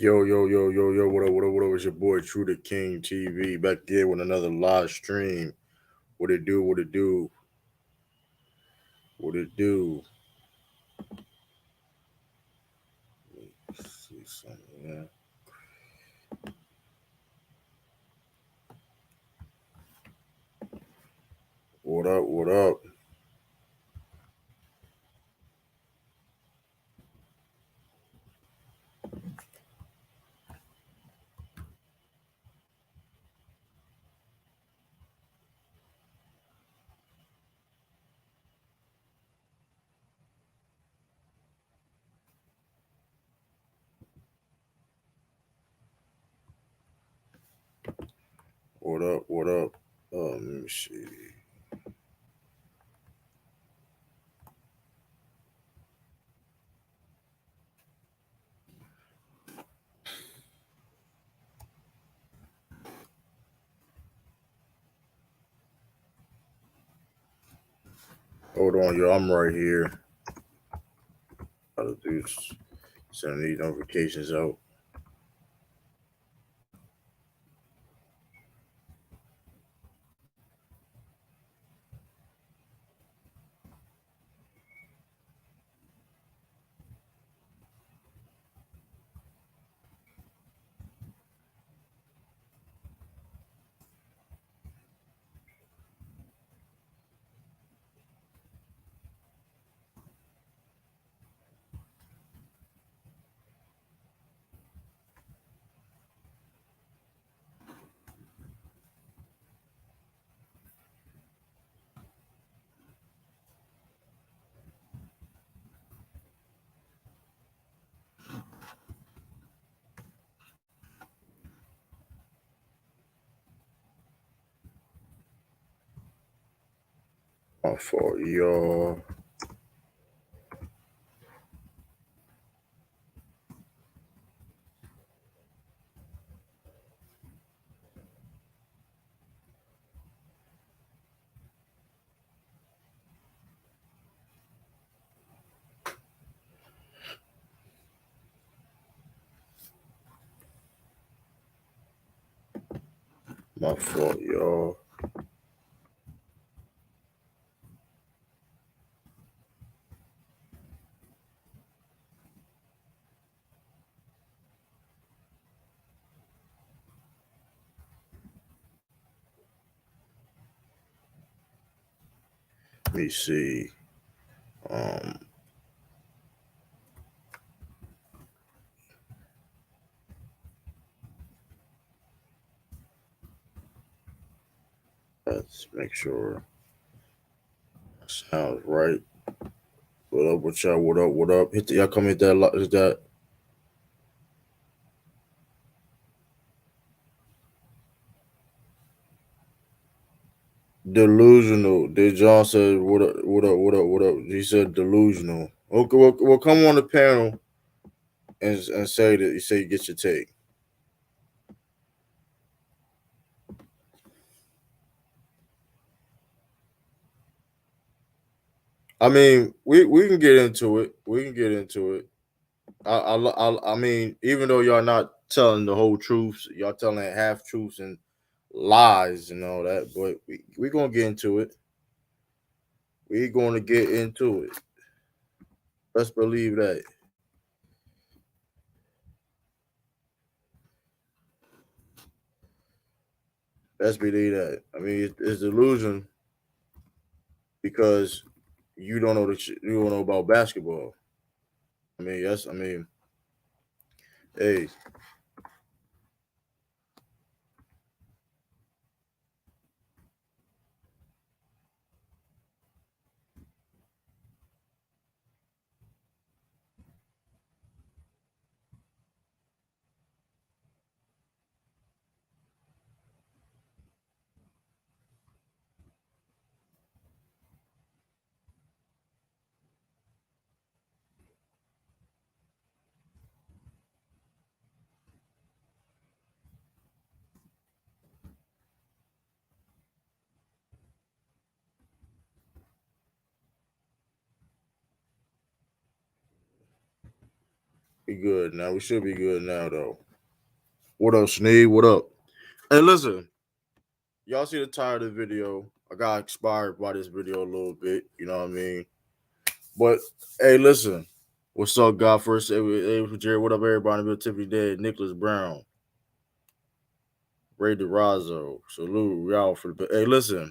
Yo, yo, yo, yo, yo, what up, what up, what up? It's your boy True the King TV back again with another live stream. What it do, what it do, what it do. Let's see something, yeah. What up, what up? What up, what up? Let me see. Hold on, yo, I'm right here. Gotta do send these notifications out. My fault, y'all. My fault, y'all. Let me see. Um, let's make sure sounds right. What up, what y'all? What up, what up? Y'all come hit that, is that delusional? Did John said what up, what up, what up, what up? He said delusional. Okay, well come on the panel and say that you say you get your take. I mean, we can get into it. We can get into it. I mean, even though y'all not telling the whole truth, y'all telling half truths and lies and all that, but we gonna get into it. We gonna get into it. Let's believe that. Let's believe that. I mean, it's delusion because you don't know you don't know about basketball. I mean, yes. I mean, hey, We good now. We should be good now though. What up, Sneed? What up? Hey, listen, y'all see the title of the video? I got inspired by this video a little bit. You know what I mean? But hey, listen. What's up, God? First, hey, Jerry. What up, everybody? Bill Tiffany Dead, Nicholas Brown, Ray DeRazzo. Salute y'all for the. Hey, listen.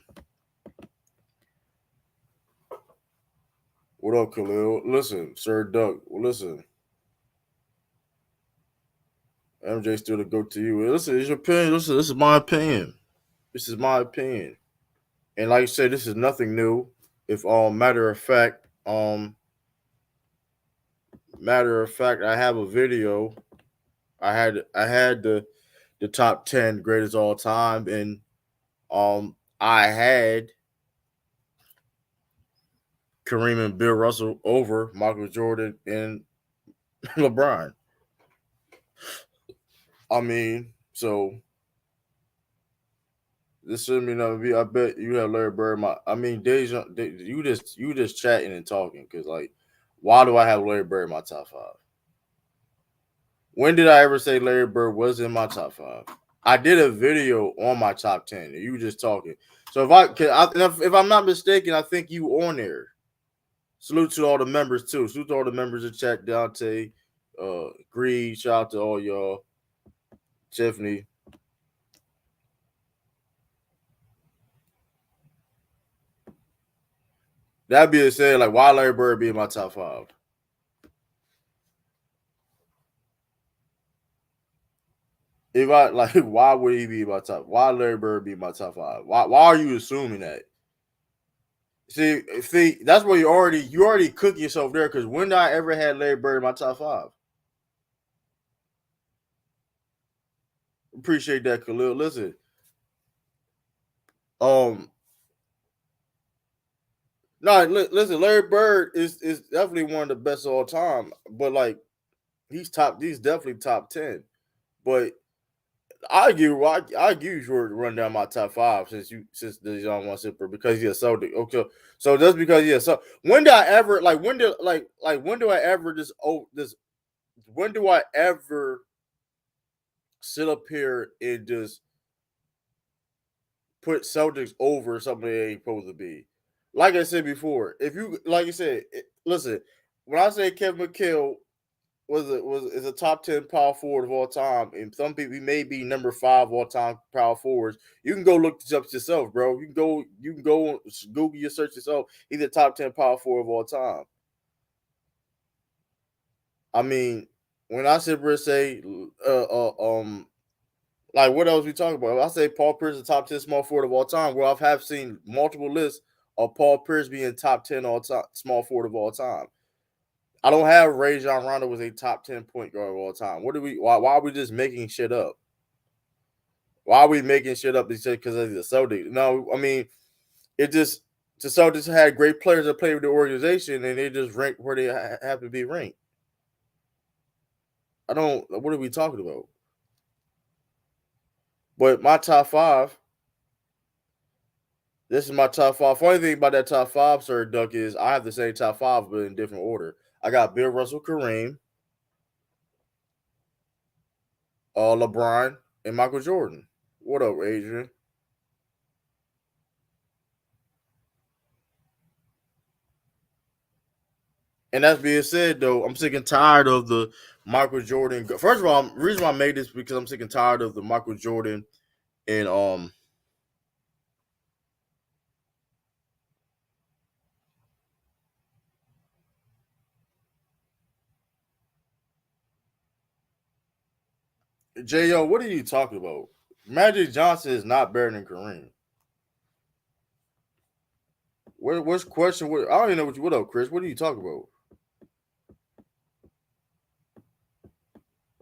What up, Khalil? Listen, Sir Duck. Well, listen. MJ still to go to you. Listen, it's your opinion. Listen, this is my opinion. This is my opinion. And like I said, this is nothing new. If matter of fact, I have a video. I had the top 10 greatest all time, and I had Kareem and Bill Russell over Michael Jordan and LeBron. I mean, so this shouldn't be nothing. I bet you have Larry Bird. Deja, you just chatting and talking because like, why do I have Larry Bird in my top five? When did I ever say Larry Bird was in my top five? I did a video on my top 10. And you were just talking. So if I'm not mistaken, I think you on there. Salute to all the members too. Salute to all the members of chat. Dante, Greed. Shout out to all y'all. Tiffany. That being said, like, why Larry Bird be in my top five? If I like, why would he be in my top? Why Larry Bird be in my top five? Why are you assuming that? See, that's where you already cook yourself there. Because when did I ever had Larry Bird in my top five? Appreciate that, Khalil. Listen, no, listen. Larry Bird is definitely one of the best of all time. But like, he's definitely top 10. But I give you short run down my top five since the young one sipper because he's a Celtic. Okay, so just because so when do I ever when do I ever when do I ever sit up here and just put Celtics over something they ain't supposed to be? Like I said before, if you like I said, listen, when I say Kevin McHale is a top 10 power forward of all time, and some people he may be number 5 all time power forwards. You can go look this up yourself, bro. You can go Google your search yourself. He's a top 10 power forward of all time. I mean, when I sit here and say, like what else we talking about? If I say Paul Pierce is top 10 small forward of all time, well, I've seen multiple lists of Paul Pierce being top 10 all time small forward of all time. I don't have Rajon Rondo was a top 10 point guard of all time. Why are we just making shit up? Why are we making shit up because of the Celtics? No, I mean, it just the Celtics had great players that played with the organization and they just ranked where they have to be ranked. What are we talking about? But my top five, this is my top five. Funny thing about that top five, Sir Duck, is I have the same top five, but in different order. I got Bill Russell, Kareem, LeBron, and Michael Jordan. What up, Adrian? And that's being said, though, I'm sick and tired of the Michael Jordan. First of all, the reason why I made this because I'm sick and tired of the Michael Jordan and Jo. What are you talking about? Magic Johnson is not better than Kareem. What's question? I don't even know what up, Chris. What are you talking about?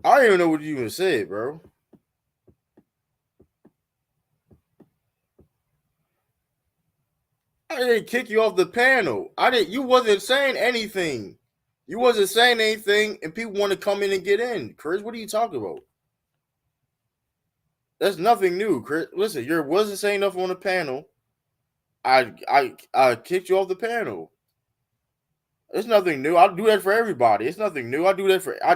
I don't even know what you even said, bro. I didn't kick you off the panel. I didn't. You wasn't saying anything. You wasn't saying anything, and people want to come in and get in. Chris, what are you talking about? That's nothing new, Chris. Listen, you wasn't saying nothing on the panel. I kicked you off the panel. It's nothing new. I do that for everybody. It's nothing new. I do that for. I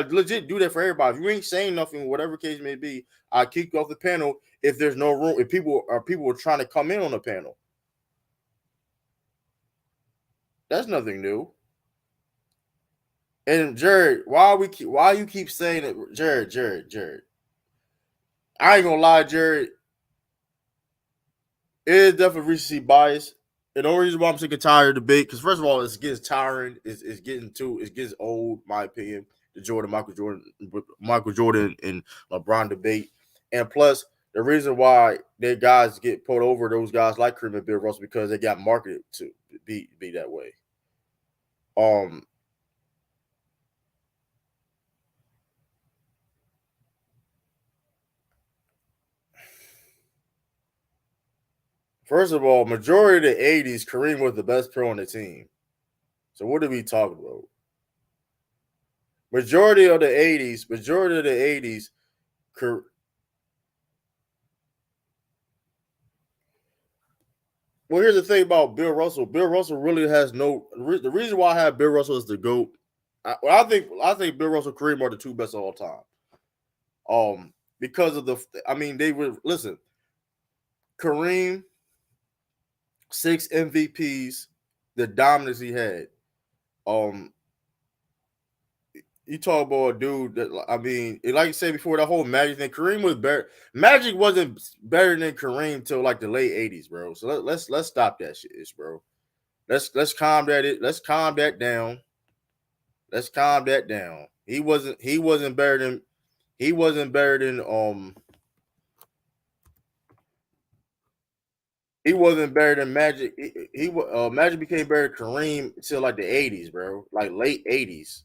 legit do that for everybody. If you ain't saying nothing, whatever case may be, I kick you off the panel if there's no room. If people are trying to come in on the panel, that's nothing new. And Jared, why you keep saying it, Jared? I ain't gonna lie, Jared. It is definitely recency bias. And the only reason why I'm sick and tired of the debate, because first of all, it's getting tiring. It gets old, in my opinion. The Michael Jordan and LeBron debate, and plus the reason why their guys get put over those guys like Kareem and Bill Russell because they got marketed to be that way. Um, First of all, majority of the '80s, Kareem was the best pro on the team. So what are we talking about? Majority of the '80s, well, here's the thing about Bill Russell. Bill Russell really has no. The reason why I have Bill Russell as the goat, I think Bill Russell, Kareem are the two best of all time. Because of the, I mean, they were listen. Kareem, 6 MVPs, the dominance he had. Um, you talk about a dude that I mean, like you said before, that whole Magic thing. Kareem was better. Magic wasn't better than Kareem till like the late '80s, bro. So let's stop that shit, bro. Let's calm that. Let's calm that down. Let's calm that down. He wasn't better than he wasn't better than he wasn't better than Magic. Magic became better than Kareem until like the '80s, bro. Like late '80s.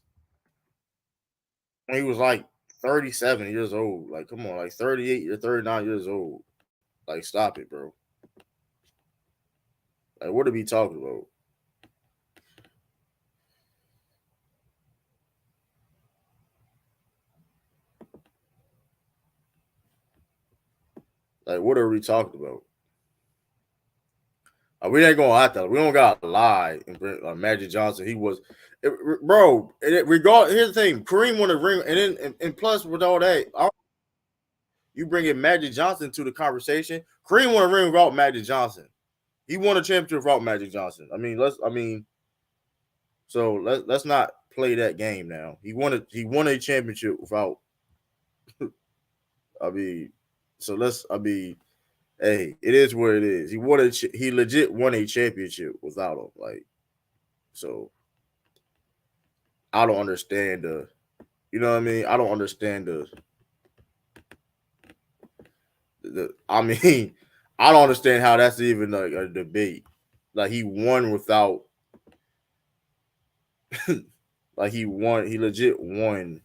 And he was like 37 years old. Like, come on, like 38 or 39 years old. Like, stop it, bro. Like, what are we talking about? Like, what are we talking about? We ain't gonna have to. We don't gotta lie. And Magic Johnson, he was, bro. Here's the thing: Kareem won a ring, and then and plus with all that, you bring in Magic Johnson to the conversation. Kareem won a ring without Magic Johnson. He won a championship without Magic Johnson. I mean, let's not play that game now. He won a championship without. I mean, so let's. I mean, hey, it is what it is. He legit won a championship without him. Like, so I don't understand the. You know what I mean? I don't understand the. I mean, I don't understand how that's even like a debate. Like he won without. Like he won. He legit won.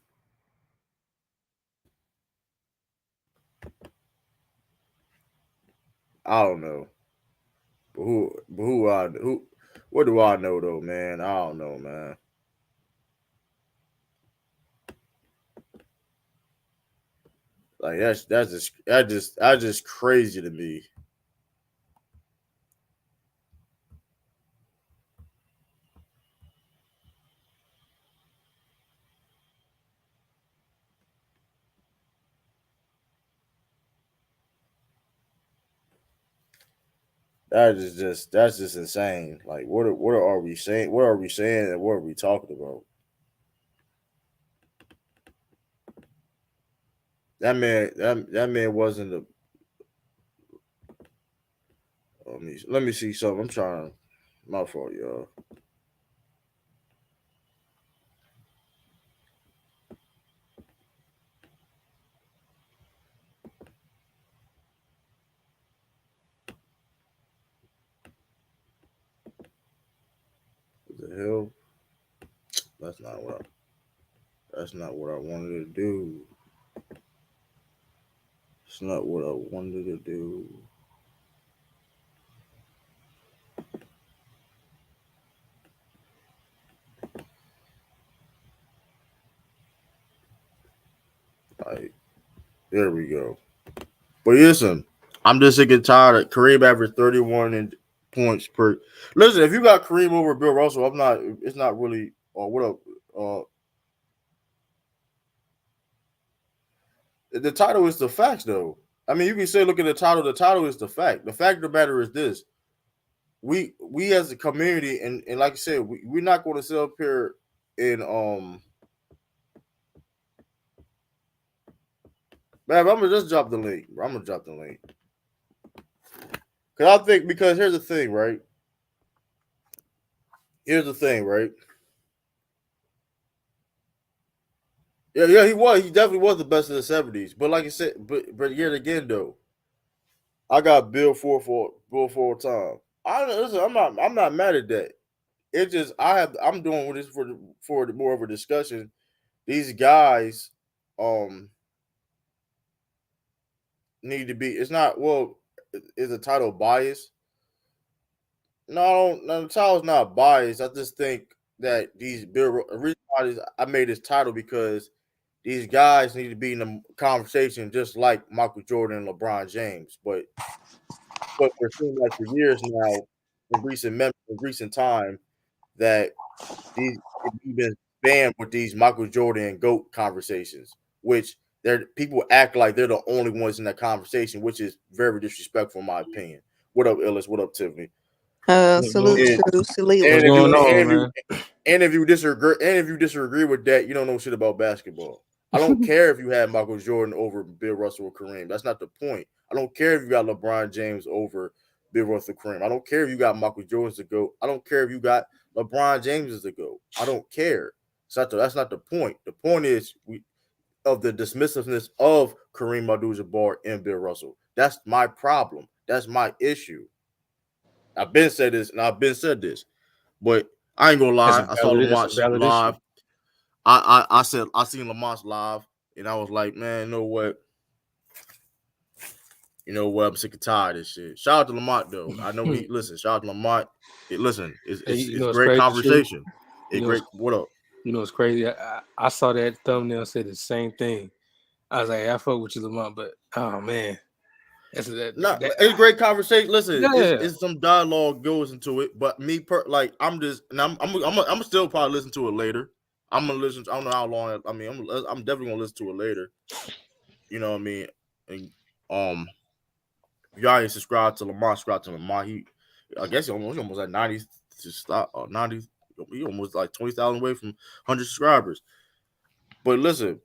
I don't know. Who what do I know though, man? I don't know, man. Like that's just crazy to me. That's just insane. Like what are we saying? What are we saying and what are we talking about? That man wasn't a let me see something. I'm trying to my fault, y'all. What the hell? That's not what I wanted to do. It's not what I wanted to do. Like there we go. But listen, I'm just sick and tired of Kareem averaged 31 and points per. Listen, if you got Kareem over Bill Russell, I'm not. It's not really. What up? The title is the facts, though. I mean, you can say, look at the title. The title is the fact. The fact of the matter is this: we as a community, and like I said, we're not going to sit up here and man, I'm gonna just drop the link. I'm gonna drop the link because I think because here's the thing, right? Here's the thing, right? Yeah, he was. He definitely was the best of the '70s. But like I said, but yet again, though, I got Bill for a time. I listen. I'm not mad at that. It just I'm doing this for more of a discussion. These guys, um, need to be. It's not well. Is the title biased? No, the title's not biased. I just think that these Bill. The reason why I made this title because these guys need to be in the conversation just like Michael Jordan and LeBron James. But we're seeing like for years now, in recent time, that these we've been banned with these Michael Jordan and GOAT conversations, which they're people act like they're the only ones in that conversation, which is very disrespectful in my opinion. What up, Ellis? What up, Tiffany? Salute And, to What's and Salute. if going you on, man? if you disagree with that, you don't know shit about basketball. I don't care if you had Michael Jordan over Bill Russell or Kareem. That's not the point. I don't care if you got LeBron James over Bill Russell Kareem. I don't care if you got Michael Jordan to go. I don't care if you got LeBron James to go. I don't care. That's not the point. The point is of the dismissiveness of Kareem Abdul Jabbar and Bill Russell. That's my problem. That's my issue. I've been said this and I've been said this. But I ain't gonna lie. I saw That's a Lamont valid issue. live. I said I seen Lamont's live, and I was like, man, you know what? You know what? I'm sick and tired of this shit. Shout out to Lamont though. I know he listen. Shout out to Lamont. Listen, Hey, it's it's great crazy, true. conversation. You It know, great. What up? it's crazy. I saw that thumbnail said the same thing. I was like, hey, I fuck with you, Lamont, but oh man, Not that it's great conversation. Listen, yeah. it's some dialogue goes into it, but me like I'm just and I'm still probably listen to it later. I'm gonna listen. I don't know how long. I mean, I'm definitely gonna listen to it later. You know what I mean? And if y'all ain't subscribed to Lamont, subscribe to Lamont. I guess he almost at 90 to stop 90. He almost like 20,000 away from 100 subscribers. But listen,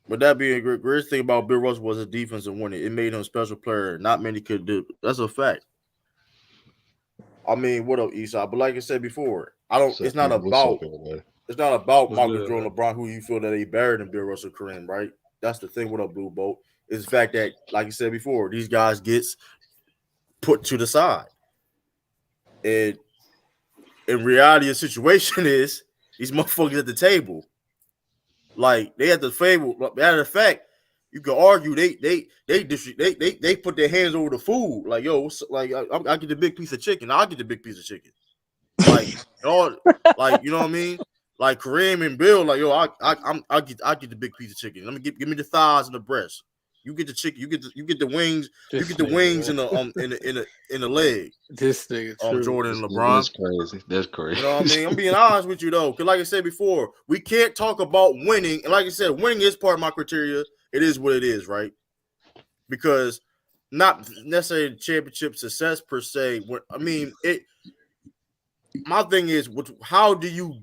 with that being great thing about Bill Russell was his defense and winning. It made him a special player. Not many could do. That's a fact. I mean, what up, Esau? But like I said before, I don't. What's up, people? What's up, everybody? It's not about Was Michael good, Jordan, man. LeBron, who you feel that they better than Bill Russell, Kareem, right? That's the thing with a Blue Boat. Is the fact that, like you said before, these guys gets put to the side. And in reality, the situation is these motherfuckers at the table. Like they at the table. Matter of fact, you can argue they put their hands over the food. Like yo, I get the big piece of chicken. I'll get the big piece of chicken. Like all, like you know what I mean. Like Kareem and Bill, like yo, I get the big piece of chicken. Let me give me the thighs and the breast. You get the chicken. You get the wings. You This get the nigga, wings man. in the leg. This nigga, true. Jordan and That's LeBron. crazy. That's You know what I crazy. mean? I'm being honest with you though, because like I said before, we can't talk about winning. And like I said, winning is part of my criteria. It is what it is, right? Because not necessarily championship success per se. I mean, it. My thing is, how do you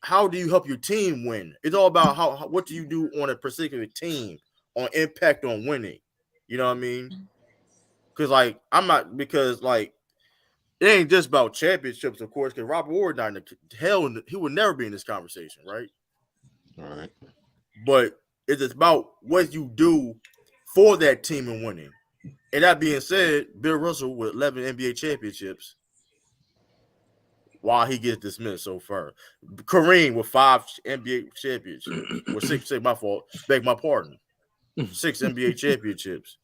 help your team win? It's all about what do you do on a particular team on impact on winning. You know what I mean? Because like I'm not because like it ain't just about championships, of course. Because Robert Ward not in the hell, he would never be in this conversation, right? All right. But it's about what you do for that team and winning. And that being said, Bill Russell with 11 NBA championships, while he gets dismissed so far. Kareem with 5 NBA championships, with 6. Say my fault. Beg my pardon. 6 NBA championships,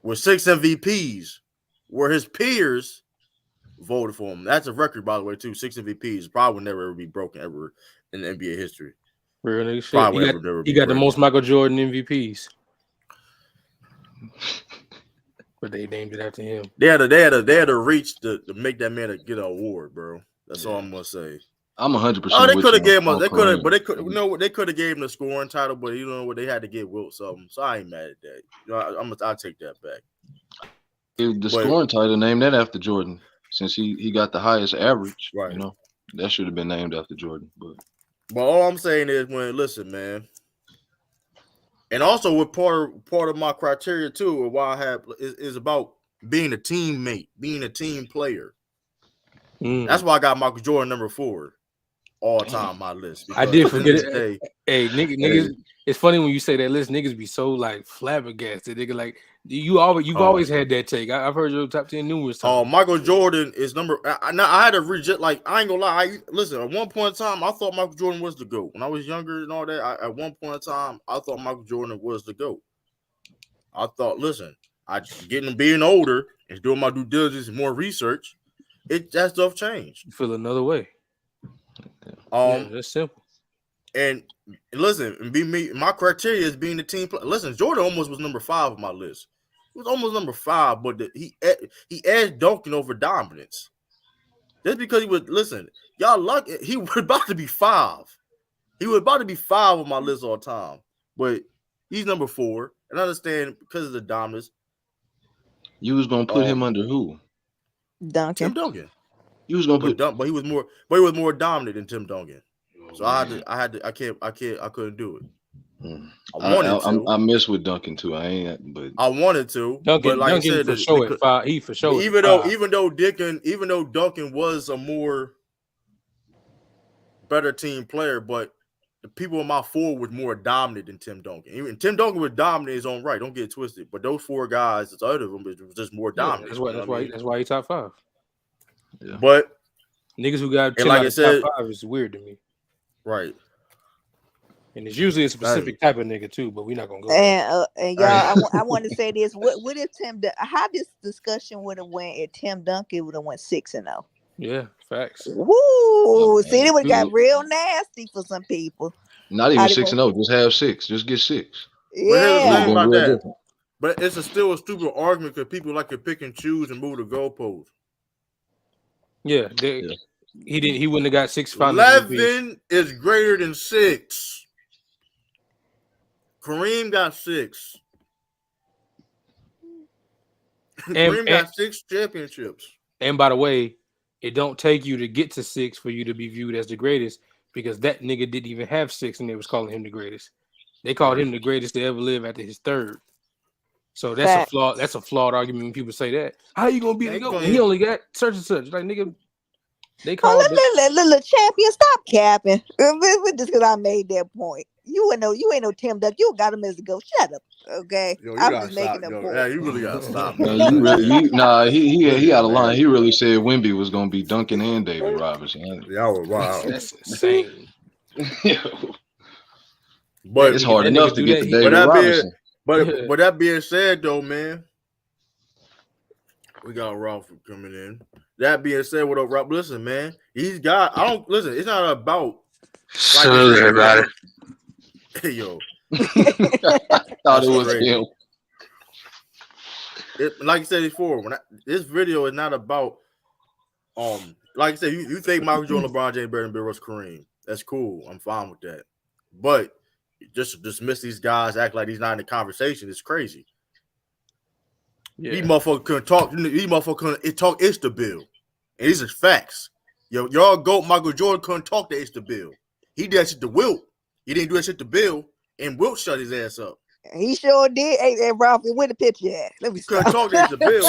with 6 MVPs, where his peers voted for him. That's a record, by the way, too. 6 MVPs probably will never ever be broken ever in NBA history. Real nigga shit. Probably never He be got the breaking. most Michael Jordan MVPs. But they named it after him. They had to reach to make that man get an award, bro. That's all I'm gonna say. I'm 100%. Oh, they could have gave him. on They could have, Kareem. but they could. They could have gave him the scoring title, but you know what? They had to give Wilt something. So I ain't mad at that. You know, I'll take that back. If the scoring title, name that after Jordan, since he got the highest average. Right. You know, that should have been named after Jordan. But all I'm saying is, listen, man, and also with part of my criteria too, of why I have is about being a teammate, being a team player. That's why I got Michael Jordan number 4 all time on my list. I did forget it. Hey, niggas, it's funny when you say that list. Niggas be so like flabbergasted. Nigga, like you've always had that take. I've heard your top 10 numerous times. Michael Jordan is number. I had to reject. Like I ain't gonna lie. Listen, at one point in time, I thought Michael Jordan was the GOAT. When I was younger and all that, at one point in time, I thought Michael Jordan was the GOAT. I thought, listen, being older and doing my due diligence and more research, that stuff changed. You feel another way. That's simple. And listen, my criteria is being a team player. Listen, Jordan almost was number 5 on my list. He was almost number 5, but he edged Duncan over dominance. That's because he was y'all lucky. He was about to be 5. He was about to be 5 on my list all time, but he's number 4. And I understand because of the dominance. You was gonna put him under who? Tim Duncan. You was gonna put, but he was more dominant than Tim Duncan. So I couldn't do it. I wanted to. I mess with Duncan too. I wanted to. Duncan, but like Duncan I said, for sure. He for sure. Even though Duncan was a more better team player, but the people in my 4 was more dominant than Tim Duncan. Even Tim Duncan was dominant in his own right. Don't get it twisted. But those 4 guys, the other of them, was just more dominant. That's why he top 5. Yeah. But niggas who got 10 out of top 5 is weird to me. Right. And it's usually a specific type of nigga too, but we're not gonna go. And y'all, I want to say this: what if how this discussion would have went if Tim Duncan would have went 6-0? Yeah, facts. Woo! See, it would have got real nasty for some people. Not even 6-0. Just have 6. Just get 6. Yeah. About that. But it's still a stupid argument because people like to pick and choose and move the goalposts. Yeah, he wouldn't have got 6 finals. 11 is greater than 6. Kareem got 6. Kareem got 6 championships. And by the way, it don't take you to get to 6 for you to be viewed as the greatest, because that nigga didn't even have 6 and they was calling him the greatest. They called him the greatest to ever live after his 3rd. So that's a flawed argument when people say that. How you gonna be the GOAT? He only got such and such. Like, nigga, they call little champion. Stop capping. Just because I made that point. You ain't no Tim Duncan. You got him as a GOAT. Shut up. Okay. I'm just making a point. Yeah, you really gotta stop. He out of line. He really said Wemby was gonna be Duncan and David Robinson. Y'all were wild. That's insane. But it's hard enough to get to David Robinson. But that being said, though, man, we got Ralph coming in. That being said, what up, Ralph? Listen, man, it's not about. Salute everybody. Hey, yo. Thought it was him. Like I said before, this video is not about. Like I said, you think Michael Jordan, LeBron James better than Bill Russell, Kareem? That's cool. I'm fine with that. But just to dismiss these guys, act like he's not in the conversation, is crazy. Yeah. These motherfuckers couldn't talk. These motherfuckers couldn't talk Bill. And these are facts. Y'all GOAT Michael Jordan couldn't talk to Bill. He did that shit to Wilt. He didn't do that shit to Bill, and Wilt shut his ass up. He sure did. Hey, Ralph, where the picture at? Let me see. Couldn't talk to Bill.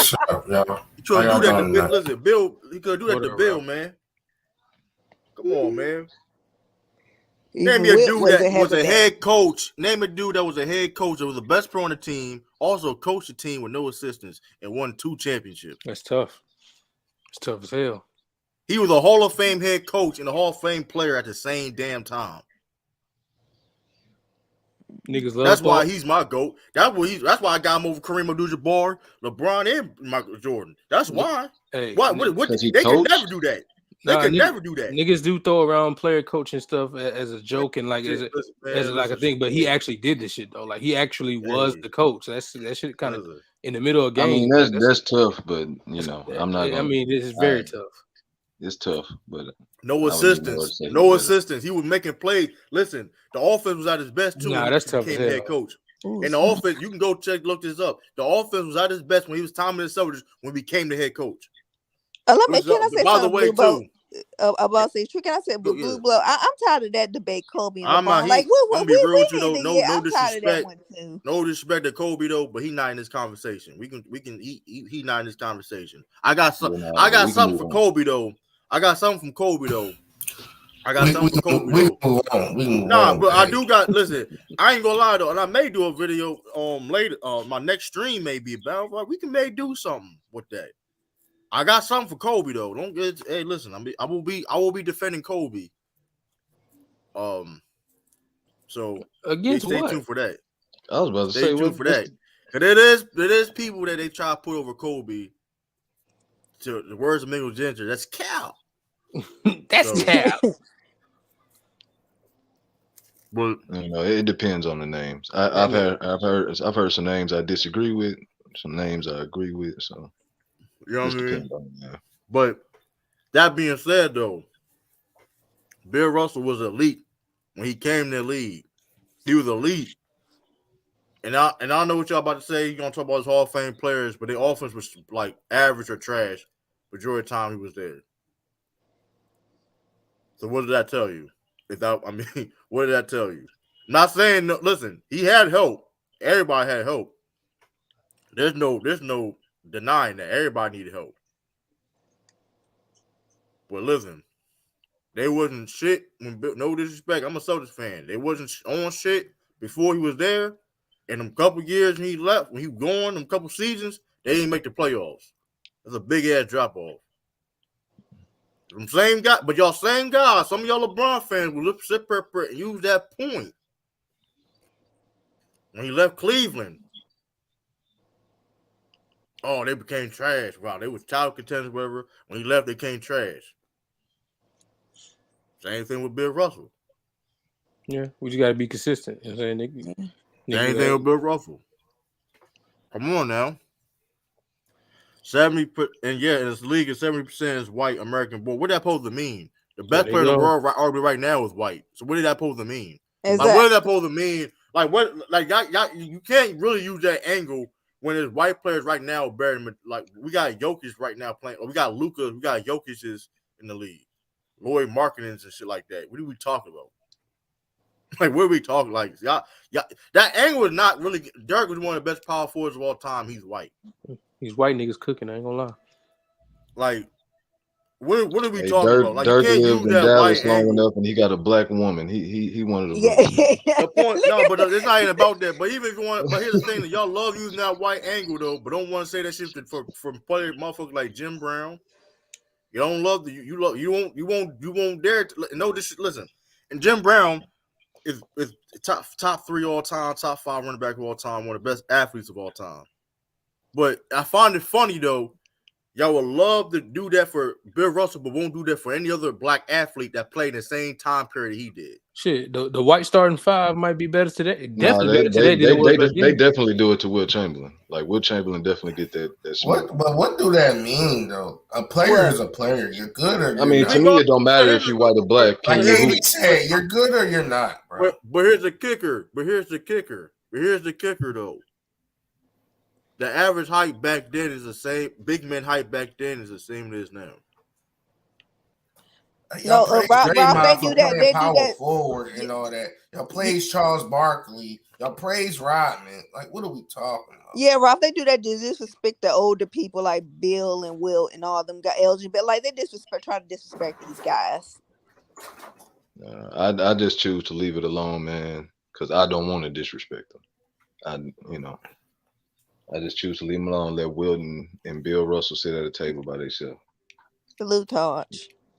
He couldn't do that to Bill. Listen, Bill, he couldn't do that to Bill, man. Come on, man. Name me a dude that was a head coach. Name a dude that was a head coach that was the best pro on the team, also coached the team with no assistants, and won 2 championships. That's tough. It's tough as hell. He was a Hall of Fame head coach and a Hall of Fame player at the same damn time. Niggas love. That's why he's my GOAT. That's why I got him over Kareem Abdul Jabbar, LeBron, and Michael Jordan. That's why. Hey, what they can never do that. They can never do that. Niggas do throw around player coaching stuff as a joke and like as a thing, but he actually did this shit though. Like he actually was the coach. That shit kind of in the middle of I mean, games. that's tough, but I'm not I gonna. mean, this is very tough. It's tough, but No I would lean more to assistance. say he's No better. assistance. He was making plays. Listen, the offense was at his best too Nah, when that's he tough as became hell. head coach. Ooh, And the offense, you can go look this up. The offense was at his best when he was timing his soldiers when he became the head coach. Can I say By the something, way, Blue Blow? too. About say, can I say Blue Yeah. Blow? I'm tired of that debate, Kobe and I'm LeBron. not. Like, I'm gonna be real with you though. need to get. No I'm tired of that disrespect. one too. No disrespect to Kobe though, but he not in this conversation. We can. He not in this conversation. I got some. I got something for Kobe though. I got something from Kobe though. Nah, but I do got. Listen, I ain't gonna lie though, and I may do a video later. My next stream may be about. We can do something with that. I got something for Kobe though. Don't get. Hey, listen. I will be defending Kobe. So Against stay what? tuned for that. I was about to Stay say tuned for that. Cause there is people that they try to put over Kobe. To the words of Mingle Ginger, that's cow. That's cap. But it depends on the names. I've heard some names I disagree with, some names I agree with. So you know what I mean. Depends on the name. But that being said, though, Bill Russell was elite when he came to the league. He was elite. And I know what y'all about to say. You're gonna talk about his Hall of Fame players, but the offense was like average or trash. Majority of the time he was there. So what did that tell you? What did that tell you? I'm not saying no, listen, he had help. Everybody had help. There's no denying that. Everybody needed help. But listen, they wasn't shit when no disrespect. I'm a Celtics fan. They wasn't on shit before he was there. In them couple years when he left, when he was gone, them couple seasons, they didn't make the playoffs. That's a big ass drop off. Them same guy, but y'all same guys. Some of y'all LeBron fans will sit there and use that point when he left Cleveland. Oh, they became trash. Wow, they was title contenders, whatever. When he left, they became trash. Same thing with Bill Russell. Yeah, we just gotta be consistent. You know what I'm saying? Same thing with Bill Russell. Come on now. 70% in this league is 70% is white American born. What that supposed to mean? The best player in the world right now is white. So what did that supposed to mean? Exactly. Like, what is that supposed to mean? Like what? Like you can't really use that angle when there's white players right now better than, like we got Jokic right now playing. Or we got Luka. We got Jokic's in the league. Lloyd Markkinens and shit like that. What are we talking about? Like, what are we talking like? Y'all, that angle is not really. Dirk was one of the best power forwards of all time. He's white. These white niggas cooking. I ain't gonna lie. Like, what are we talking about? Like, Dirk you can't lived use in that Dallas white long angle. enough, and he got a black woman. He one of the The point, no, but it's not even about that. But even if you want, but here's the thing: that y'all love using that white angle though, but don't want to say that shit from player motherfuckers like Jim Brown. You don't love you won't dare to, no this. Listen, and Jim Brown is top 3 all time, top 5 running back of all time, one of the best athletes of all time. But I find it funny though. Y'all would love to do that for Bill Russell, but won't do that for any other black athlete that played in the same time period he did. Shit, the white starting 5 might be better today. Definitely better today than it was back then. They definitely do it to Will Chamberlain. Like Will Chamberlain definitely get that smoke. What do that mean though? A player is a player. You're good or you're not. To me, it don't matter if you white or black. Like David said, you're good or you're not, bro. But here's the kicker. Though. The average height back then is the same. Big man height back then is the same as now. Y'all praise Draymond for playing power do that forward and all that. Y'all praise Charles Barkley. Y'all praise Rodman. Like, what are we talking about? Yeah, Ralph, they do that to disrespect the older people like Bill and Will and all them guys. LGBT, like they try to disrespect these guys. I just choose to leave it alone, man, because I don't want to disrespect them. I just choose to leave them alone. Let Wilton and Bill Russell sit at a table by themselves. Salute, Taj.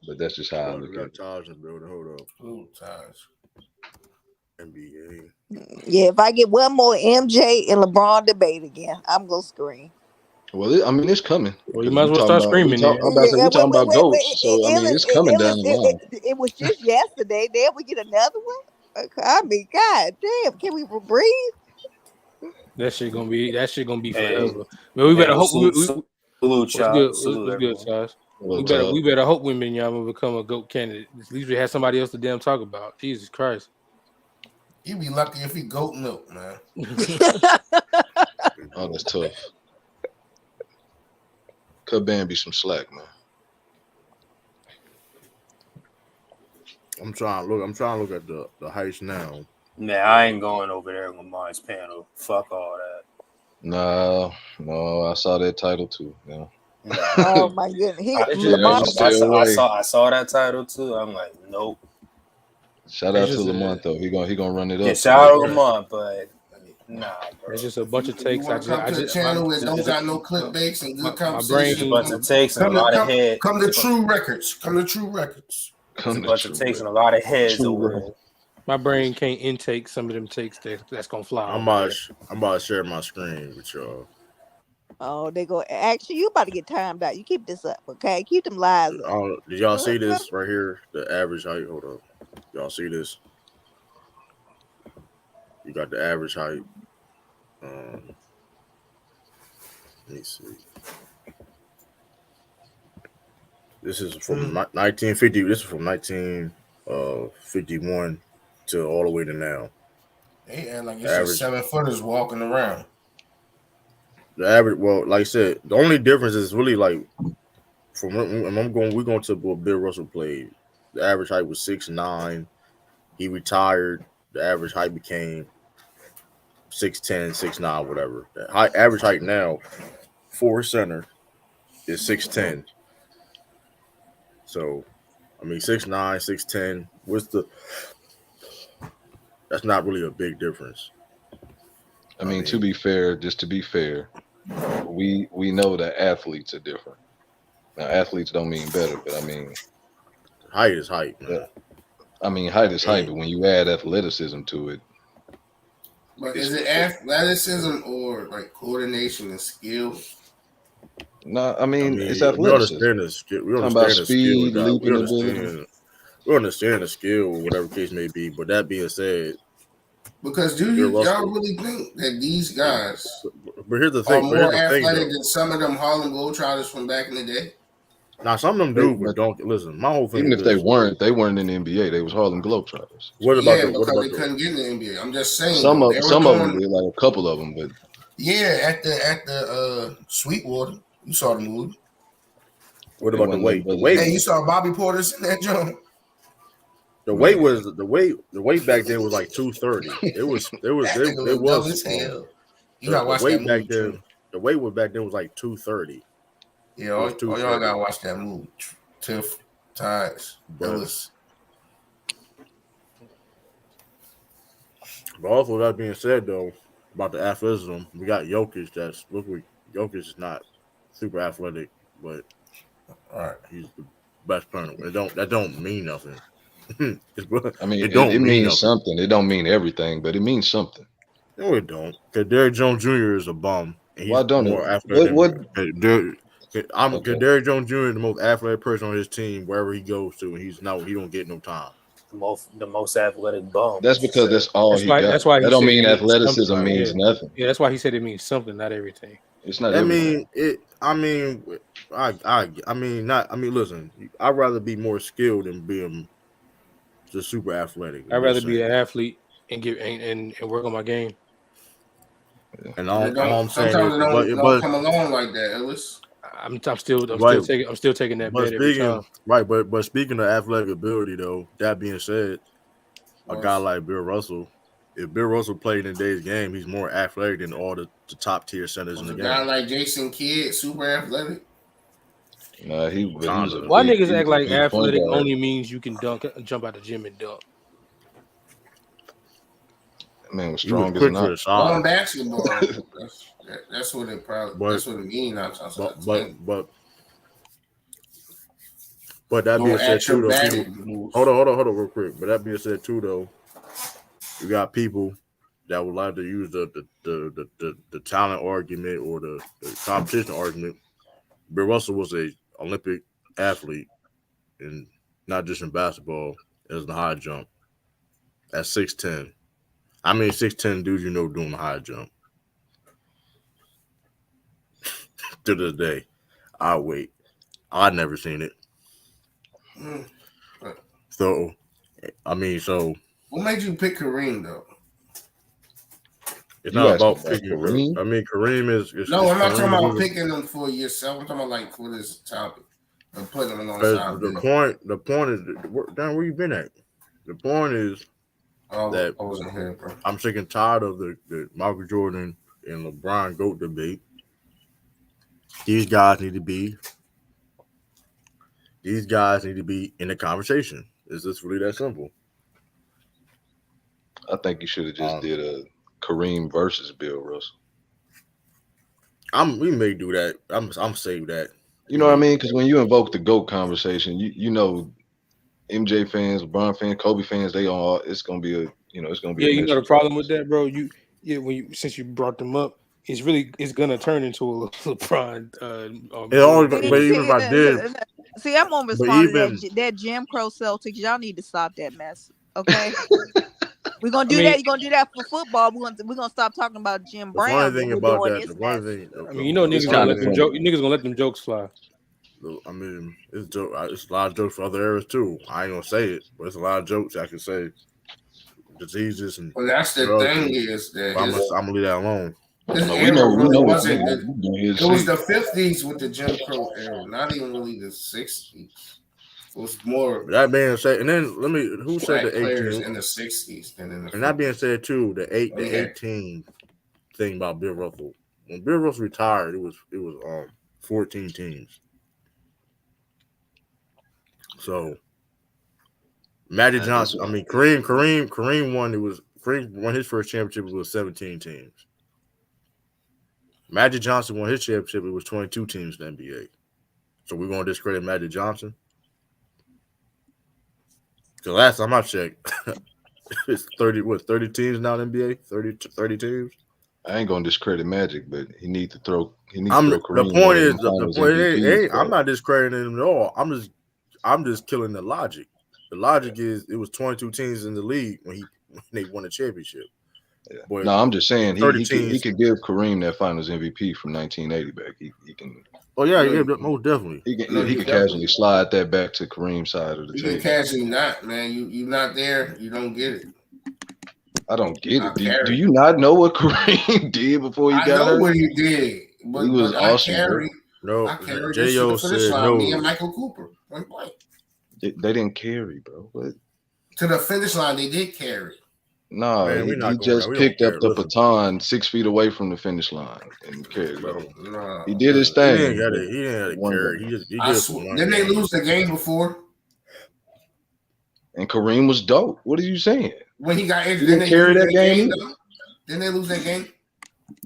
But that's just how I look at it. Taj in the building. Hold up. Salute, Taj. NBA. Yeah, if I get one more MJ and LeBron debate again, I'm gonna scream. Well, it's coming. Well, you might as well start screaming. We're talking about GOATs, so it's coming down the line. It was just yesterday. Then we get another one. I mean, God damn, can we breathe? That shit gonna be Hey, forever. But we better hope. salute What's y'all. good? Salute What's good, everyone. Josh? Well, We better hope women y'all become a GOAT candidate. At least we have somebody else to damn talk about. Jesus Christ. He'd be lucky if he goat milk, man. oh, that's tough. Cut Bambi some slack, man. I'm trying to look at the heist now. Man, I ain't going over there on Lamar's panel. Fuck all that. No, I saw that title too. Yeah. Nah. Oh my goodness. It's just- Lamar, I saw that title too. I'm like, nope. Shout It's out to just Lamont though. He gonna run it Yeah, up. shout out tonight. Lamont, but nah, bro. It's just a bunch of If you takes. want to come to the channel where don't got no clickbaits and good my conversation, It's a bunch of takes and a lot of heads. come to True Records. Come to True Records. It's a bunch of takes and a lot of heads over there. My brain can't intake some of them takes that's gonna fly. I'm about to share my screen with y'all. oh, they go. Actually, you about to get timed out. You keep this up, okay? Keep them lies up. Did y'all see this right here? The average height. Hold up. Y'all see this? You got the average height. Let me see. This is from 1950. This is from 1951 to all the way to now. They act like it's just 7-footers walking around. The average, well, like I said, the only difference is really like from we're going to what Bill Russell played. The average height was 6'9". He retired. The average height became 6'10", 6'9", whatever. The average height now for center is 6'10". So, I mean, 6'9", 6'10". That's not really a big difference. I mean, to be fair, we know that athletes are different. Now, athletes don't mean better, but I mean, height is height. Man. I mean, height is height, but when you add athleticism to it, but is it athleticism or like coordination and skill? No, I mean it's athleticism. We understand the skill. We talking understand about the speed, skill. leaping ability. We understand the skill, whatever case may be. But that being said, because y'all really think that these guys but here's the thing, are more athletic than some of them Harlem Globetrotters from back in the day? Now some of them do, but don't listen. My whole thing, even if they weren't in the NBA, they was Harlem Globetrotters. What about because they couldn't get in the NBA? I'm just saying. Some of them did, like a couple of them, but yeah, at the Sweetwater, you saw the movie. What about the weight? Hey, you saw Bobby Portis in that joint. The weight back then was like 230. It was hell. You gotta watch that movie. The weight was back then was like 230. Yeah, all y'all gotta watch that movie. Tiff Tides. But also that being said though, about the athleticism, we got Jokic. Jokic is not super athletic, but he's the best player. That don't mean nothing. I mean, it means something. It don't mean everything, but it means something. No, it don't. Because Derrick Jones Jr. is a bum. And Why don't more it? Derrick Jones Jr. is the most athletic person on his team wherever he goes to, and he don't get no time. The most athletic bum. That's because that's all he got. That's why that don't mean athleticism means nothing. Yeah, that's why he said it means something, not everything. It's not. Listen. I'd rather be more skilled than being just super athletic. I'd rather be an athlete and work on my game. And all I'm saying sometimes it don't come along like that, Ellis. I'm still taking that bet every time. Right, but speaking of athletic ability, though, that being said, a guy like Bill Russell, if Bill Russell played in today's game, he's more athletic than all the top tier centers in the game. A guy like Jason Kidd, super athletic. Nah, he was a why niggas act like athletic only means you can jump out the gym and dunk. Man was strong as not. On basketball, that's what it probably. That's what it means. But that being said too, though, hold on, real quick. But that being said too, though, you got people that would like to use the talent argument or the competition argument. Bill Russell was a Olympic athlete, and not just in basketball, as the high jump at 6'10". I mean, 6'10" dudes doing the high jump. to this day. I wait. I never seen it. Mm. So, I mean, so What made you pick Kareem though? it's You not asking about about picking. Kareem? I mean, Kareem is No, I'm not talking Kareem. about picking them for yourself. I'm talking about like for this topic and putting them alongside The Bill. point is, damn, where you been at? The point is that I wasn't here, bro. I'm sick and tired of the Michael Jordan and LeBron GOAT debate. These guys need to be in the conversation. It's just really that simple. I think you should have just did a Kareem versus Bill Russell. We may do that. I'm saying that. You know what I mean? Because when you invoke the GOAT conversation, you know, MJ fans, LeBron fans, Kobe fans, they all it's gonna be a it's gonna be Yeah, a you know the mess. problem with that, bro. Since you brought them up, it's gonna turn into a LeBron. It always, See, but even if I did, see, I'm gonna but respond to even that Jim Crow Celtics. Y'all need to stop that mess, okay? We're gonna I do mean, that. You're gonna do that for football. We're gonna stop talking about Jim the funny Brown when thing we're about doing that, this the funny mess. thing, I mean, you know, It's niggas gonna kind let of them funny. joke. Niggas gonna let them jokes fly. I mean, it's a lot of jokes for other eras too. I ain't gonna say it, but it's a lot of jokes I can say. Diseases and Well, that's the drugs. thing is that I'm gonna leave that alone. his We era know really what wasn't. niggas It was the 50s with the Jim Crow era, not even really the 60s. It was more That being said, and then who said black the players 18? in the 60s than in the 50s. And that being said too, the Yeah. 18 thing about Bill Russell. When Bill Russell retired, it was 14 teams. So Magic Johnson, I mean Kareem won. Kareem won his first championship. It was 17 teams. Magic Johnson won his championship. It was 22 teams in the NBA. So we're gonna discredit Magic Johnson. The last time I checked, it's 30 teams now in the NBA? 30 teams. I ain't gonna discredit Magic, but he needs to throw Kareem The point one of is them finals MVPs, I'm not discrediting him at all. I'm just killing the logic. The logic is it was 22 teams in the league when they won a championship. Yeah. But No, I'm just saying he teams, could give Kareem that Finals MVP from 1980 back. He can. Oh yeah, most definitely. He can casually slide that back to Kareem's side of the table. You can casually not, man. You not there. You don't get it. I don't get it. Do you not know what Kareem did before he got hurt? I know what he did. But, he was awesome. I carried this to the finish line. Me and Michael Cooper. They didn't carry, bro. What? To the finish line, they did carry. No, he just picked up the baton 6 feet away from the finish line and carried, bro. No, he did his thing. He didn't carry. He did didn't they lose the game before? And Kareem was dope. What are you saying? When he got injured, didn't they carry that game? Didn't they lose that game?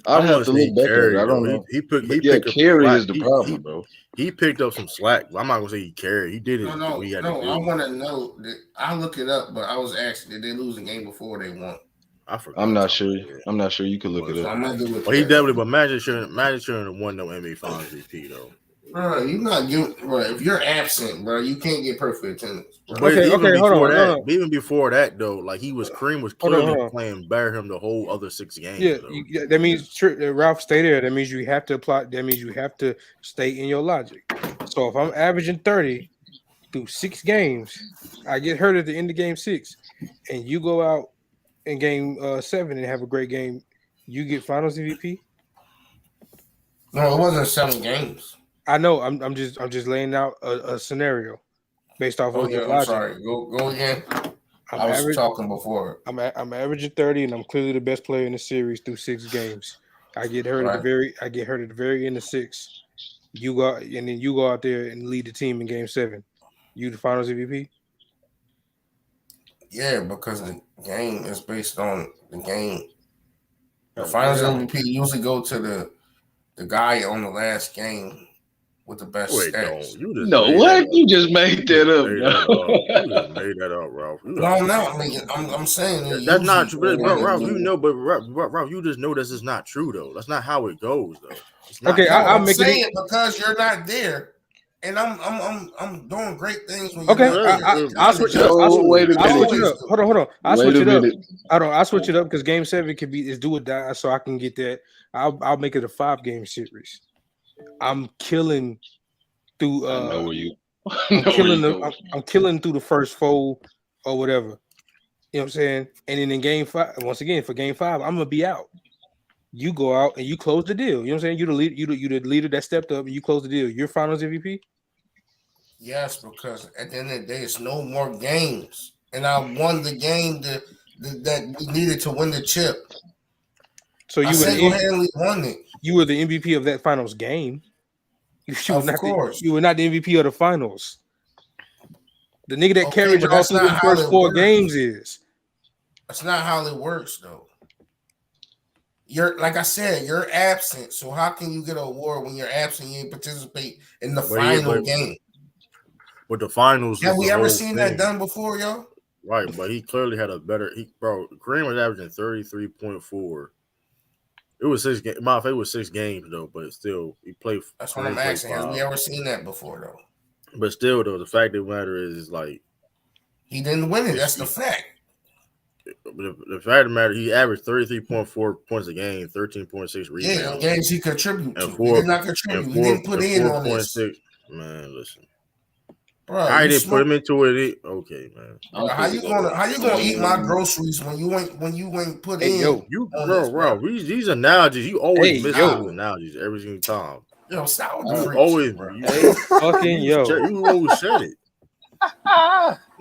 I'd have to look back at it. I don't know. He carry is the problem, bro. He picked up some slack. I'm not gonna say he carried. He did it. No. I want to know. I'll look it up, but I was asking, did they lose the game before they won? I forgot. I'm not sure. I'm not sure. You could look it up. Well, he definitely. But Magic shouldn't have won no NBA Finals MVP though. Bro, you're not giving. Bro, if you're absent, bro, you can't get perfect attendance. But even before that, though, like Kareem was clearly playing better him the whole other 6 games. Yeah, that means Ralph, stay there. That means you have to apply. That means you have to stay in your logic. So if I'm averaging 30 through 6 games, I get hurt at the end of game 6, and you go out in game 7 and have a great game, you get Finals MVP. No, it wasn't 7 games. I know. I'm just laying out a scenario based off of your logic. I'm sorry. Go again. I was talking before. I'm averaging 30, and I'm clearly the best player in the series through 6 games. I get hurt at the very end of 6. You go and then you go out there and lead the team in game 7. You the Finals MVP? Yeah, because the game is based on the game. The Finals MVP usually go to the guy on the last game with the best stats. You just made that up. You just made that up, Ralph. I'm saying that's not true, Ralph. You know, but Ralph, you just know this is not true, though. That's not how it goes, though. Okay, I'm saying it because you're not there, and I'm doing great things. When I'll switch it up. Hold on. I'll switch it up. I'll switch it up because game 7 is do or die, so I can get that. I'll make it a 5-game series. I'm killing through. I know where you. I'm killing through the first fold or whatever. You know what I'm saying? And then in game 5, once again for game 5, I'm gonna be out. You go out and you close the deal. You know what I'm saying? You the lead. You the leader that stepped up and you close the deal. You're Finals MVP. Yes, because at the end of the day, it's no more games, and I won the game that we needed to win the chip. So you single-handedly won it. You were the MVP of that finals game. Of course, you were not the MVP of the finals. The nigga that carried y'all through the first 4 games is. That's not how it works, though. You're like I said, you're absent. So how can you get an award when you're absent? You ain't participate in the final game. With the finals, have we ever seen that done before, y'all? Right, but he clearly had a better. Kareem was averaging 33.4. It was 6 games. It was 6 games though, but still, he played. That's what I'm asking. Have we ever seen that before though? But still, though, the fact of the matter is like he didn't win it. That's the fact. The fact of the matter, he averaged 33.4 points a game, 13.6 rebounds. Yeah, games he contributed to. He did not contribute. He didn't put in on this. Man, listen. Bro, I didn't put him into it. Okay, man. Bro, how you gonna eat my groceries when you ain't put in? Bro, these analogies, you always miss those analogies every single time. Yo, stop with the always, bro. You always said it.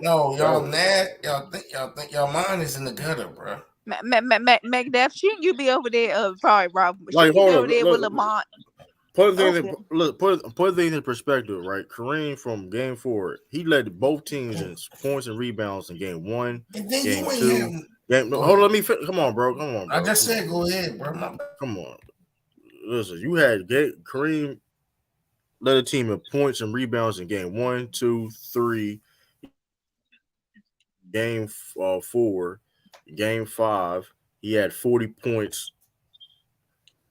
No, y'all mad. Y'all think y'all mind is in the gutter, bro. McDuff, shouldn't you be over there? Sorry, Rob. Like, hold over there with Lamont. Put things in perspective, right? Kareem from game 4, he led both teams in points and rebounds in game 1, game 2. Hold on, let me come on, bro. I just said go ahead, bro. Come on. Listen, you had Kareem led a team in points and rebounds in game 1, 2, 3, game 4, game 5. He had 40 points.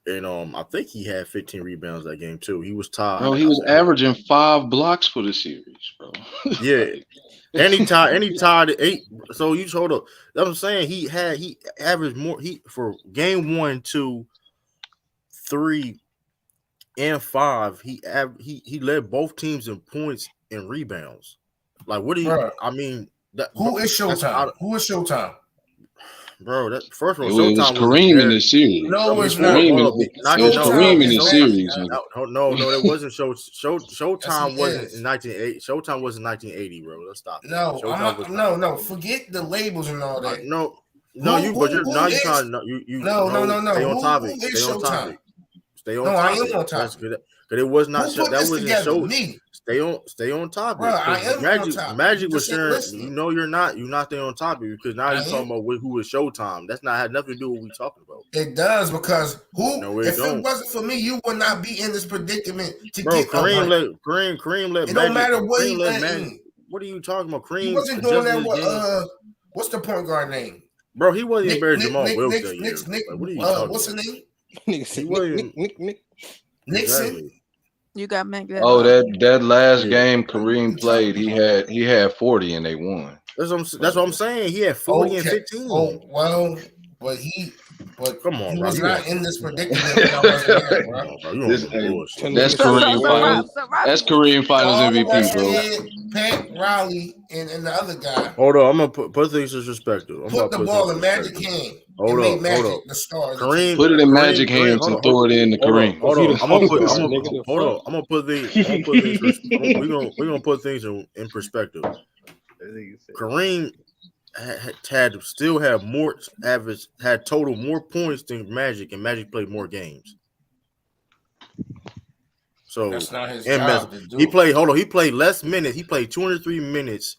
And I think he had 15 rebounds that game too. He was tied. Bro, he was averaging 5 blocks for the series, bro. Yeah. And he tied at 8. So you told up. That's what I'm saying. He averaged more. He for game 1, 2, 3, and 5. He led both teams in points and rebounds. Like, what do you? Bro, I mean, who is Showtime? Who is Showtime? Bro, that first of all, it was Kareem in the series. No, it's not. Kareem in the series. No, it wasn't. Showtime wasn't in 1980. Showtime was in 1980, bro. Let's stop. No. Forget the labels and all that. No. You're trying. No. Stay on topic. Stay on topic. Stay on topic. I am on topic. Because it was not. That wasn't show. Stay on topic. Bro, I am on topic. Magic was sharing. You know you're not staying on topic because now you're talking about who is Showtime. That's not had nothing to do with what we're talking about. It does because if it wasn't for me, you would not be in this predicament to get Kareem let it Magic. Don't matter what he let in. What are you talking about? Kareem he wasn't doing that with what's the point guard name? Bro, he wasn't even better Jamal Wilkes that year. What are you talking what's about? the name? Nixon. You got McDuff. Oh, that last game Kareem played, he had 40 and they won. That's what I'm saying. He had 40 and 15. Oh well, but come on, he bro. was not in this predicament. That's Kareem Finals. That's Kareem Finals MVP, bro. Pat Riley and the other guy. Hold on, I'm gonna put things in perspective. Put the ball in Magic hand. Hold on. The star. Kareem, put it in Magic hands and throw it in to Kareem. Hold on. I'm gonna put things. We're gonna put things in perspective. Kareem had total more points than Magic, and Magic played more games. So that's not his job to do. He played less minutes. He played 203 minutes.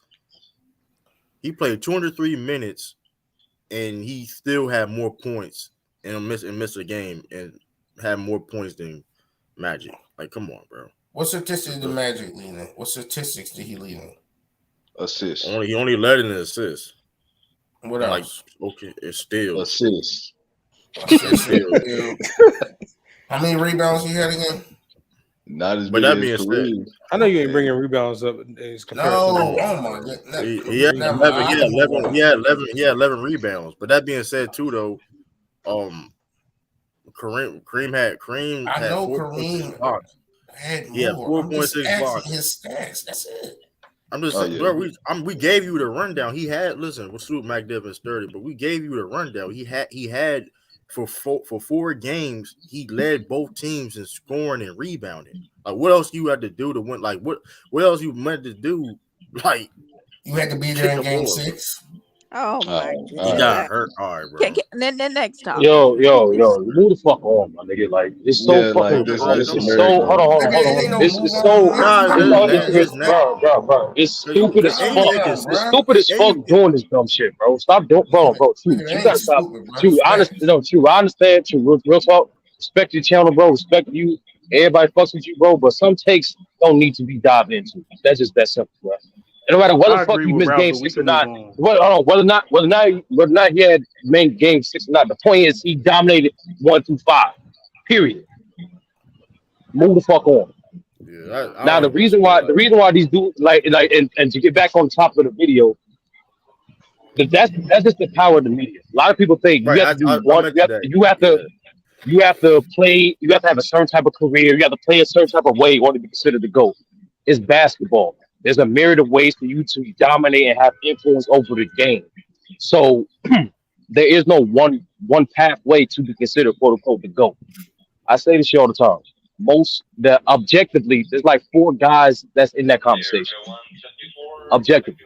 And he still had more points and missed a game and had more points than Magic. Like, come on, bro. What statistics did Magic lead in? What statistics did he lead in? Assists. He only led in assists. What else? Okay, it's still assists. How many rebounds he had again? Not as big as Kareem. I know you ain't bringing rebounds up. No, oh my goodness. He had 11 rebounds. But that being said, too, though, Kareem had. I know Kareem. had He had more. I'm just 4.6 asking blocks. his stats. That's it. I'm just saying, bro. We gave you the rundown. He had listen. We'll salute Mac Devin 30, but we gave you the rundown. He had for 4 games. He led both teams in scoring and rebounding. Like what else you had to do to win? Like what else you meant to do? Like You had to be there in game 6. Oh my he goodness. got hurt. All right, bro. Then next topic. Yo, move the fuck on, my nigga. Like it's so Yeah, fucking. like this Bro, It's come just on, so. bro. Hold on. It ain't no It's move so. on. Nah, Bro. It's stupid as Calm fuck. down, It's bro. stupid as fuck doing this dumb shit, bro. Stop doing, bro. True, It you ain't gotta stop. stupid, bro. True, honest. No, true. I understand. True, real talk. Respect your channel, bro. Respect you. Everybody fucks with you, bro. But some takes don't need to be dived into. That's just that simple, bro. And no matter whether I the fuck agree you with missed Ralph, game but we 6 or can move not, on. whether or not he had main game 6 or not, the point is he dominated 1 through 5. Period. Move the fuck on. Yeah, I Now don't even feel like the reason why these dudes and to get back on top of the video, that's just the power of the media. A lot of people think you right. have to do I one. meant today. You have to play. You have to have a certain type of career. You have to play a certain type of way in order to be considered the GOAT. It's basketball. There's a myriad of ways for you to dominate and have influence over the game. So there is no one pathway to be considered quote unquote the GOAT. I say this shit all the time. Objectively, there's like 4 guys that's in that conversation. Objectively.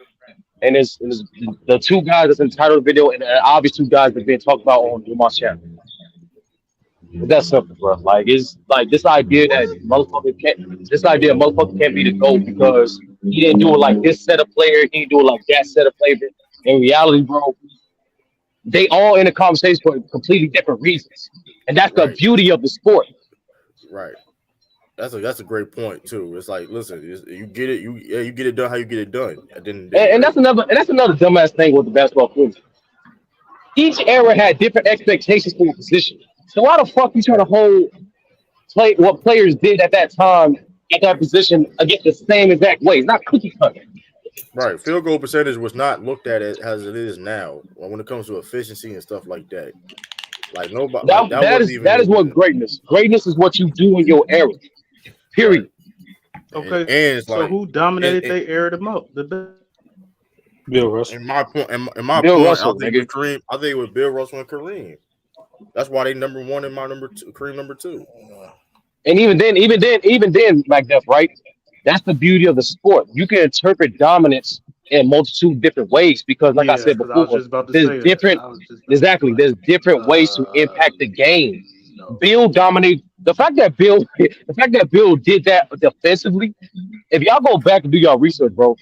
And it's the 2 guys that's entitled video and the obvious 2 guys that been talked about on Lamar's channel. That's simple, bro. Like it's like this idea that motherfucker can't be the GOAT because he didn't do it like this set of player, he didn't do it like that set of player. In reality, bro, they all in a conversation for completely different reasons. And that's the Right. beauty of the sport. Right. That's a great point too. It's like, listen, you get it, you get it done how you get it done. And that's another dumbass thing with the basketball community. Each era had different expectations for your position. So why the fuck you trying to play what players did at that time at that position against the same exact way? It's not cookie cutter. right. Field goal percentage was not looked at as it is now when it comes to efficiency and stuff like that. Like nobody That is what greatness. Greatness is what you do in your era. Period. Right. Okay. And it's So like who dominated their era the most? Bill Russell. in my point, Bill I Russell, think nigga. with Kareem, I think with Bill Russell and Kareem. That's why they number 1 in my number 2, Kareem number 2. And even then, like that, right? That's the beauty of the sport. You can interpret dominance in multitude different ways because, like I said before, there's different. Exactly, there's different ways to impact the game. Bill dominated. The fact that Bill did that defensively. If y'all go back and do y'all research, bro,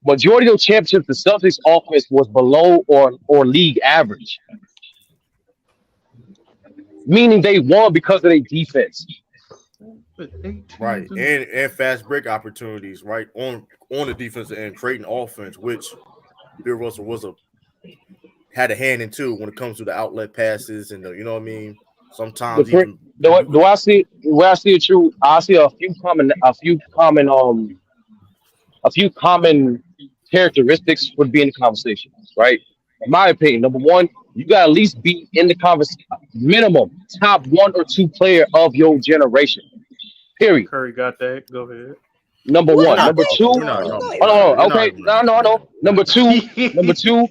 majority of championships, the Celtics offense was below or league average, meaning they won because of their defense. Right, and fast break opportunities, right on the defensive end, creating offense, which Bill Russell had a hand in too when it comes to the outlet passes and you know what I mean. Sometimes do I see it true? I see a few common characteristics would be in the conversation, right? In my opinion, number 1, you gotta at least be in the conversation, minimum top 1 or 2 player of your generation. Period. Curry got that. Go ahead. Number 1. Number 2. Hold on. Okay. No. Number 2.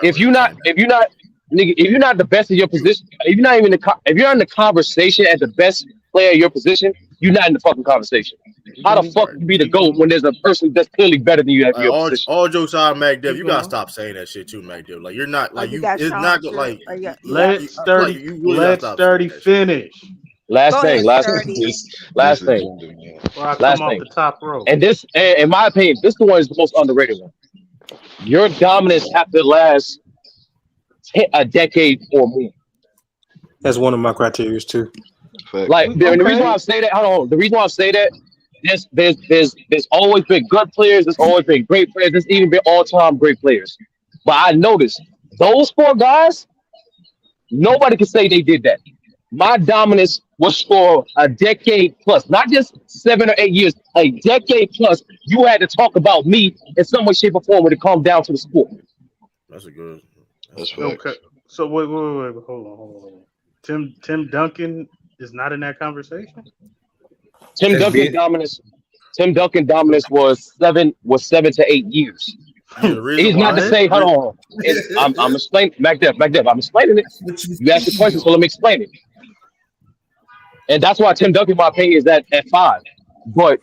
If you're not the best in your position, if you're not in the conversation as the best player in your position, you're not in the fucking conversation. How the fuck you be the GOAT when there's a person that's clearly better than you at your position? All jokes aside, Mac Dev, you gotta stop saying that shit too, Mac Dev. Like you're not like you. It's not like let Sturdy finish. Last thing. Or I come off the top row. And this, in my opinion, this one is the most underrated one. Your dominance have to last a decade or more. That's one of my criteria too. Like the reason why I say that, the reason why I say that, there's always been good players, there's always been great players, there's even been all-time great players. But I noticed those 4 guys, nobody can say they did that. My dominance was for a decade plus, not just 7 or 8 years, a decade plus. You had to talk about me in some way, shape, or form when it comes down to the sport. That's a good. That's okay. So wait, hold on. Tim Duncan is not in that conversation. Tim Duncan dominance. Tim Duncan dominance was 7 to 8 years. Yeah, the reason He's not to why. say, hold on. I'm explaining back there. I'm explaining it. What you You asked the question, so feel. let me explain it. And that's why Tim Duncan, in my opinion, is at 5. But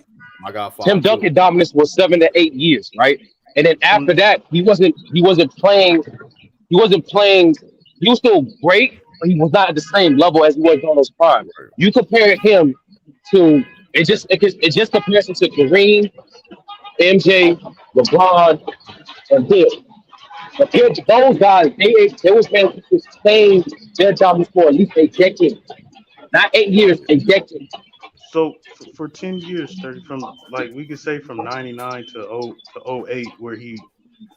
I got Tim 5 too. Duncan dominance was 7 to 8 years, right? And then after that, he wasn't playing. He wasn't playing. He was still great, but he was not at the same level as he was on his prime. You compare him to it just compares him to Kareem, MJ, LeBron, and Bill. But those guys, they was meant to sustain their dominance for at least a decade, not 8 years, a decade. So for 10 years, 30 from like we could say from 99 to 08, where he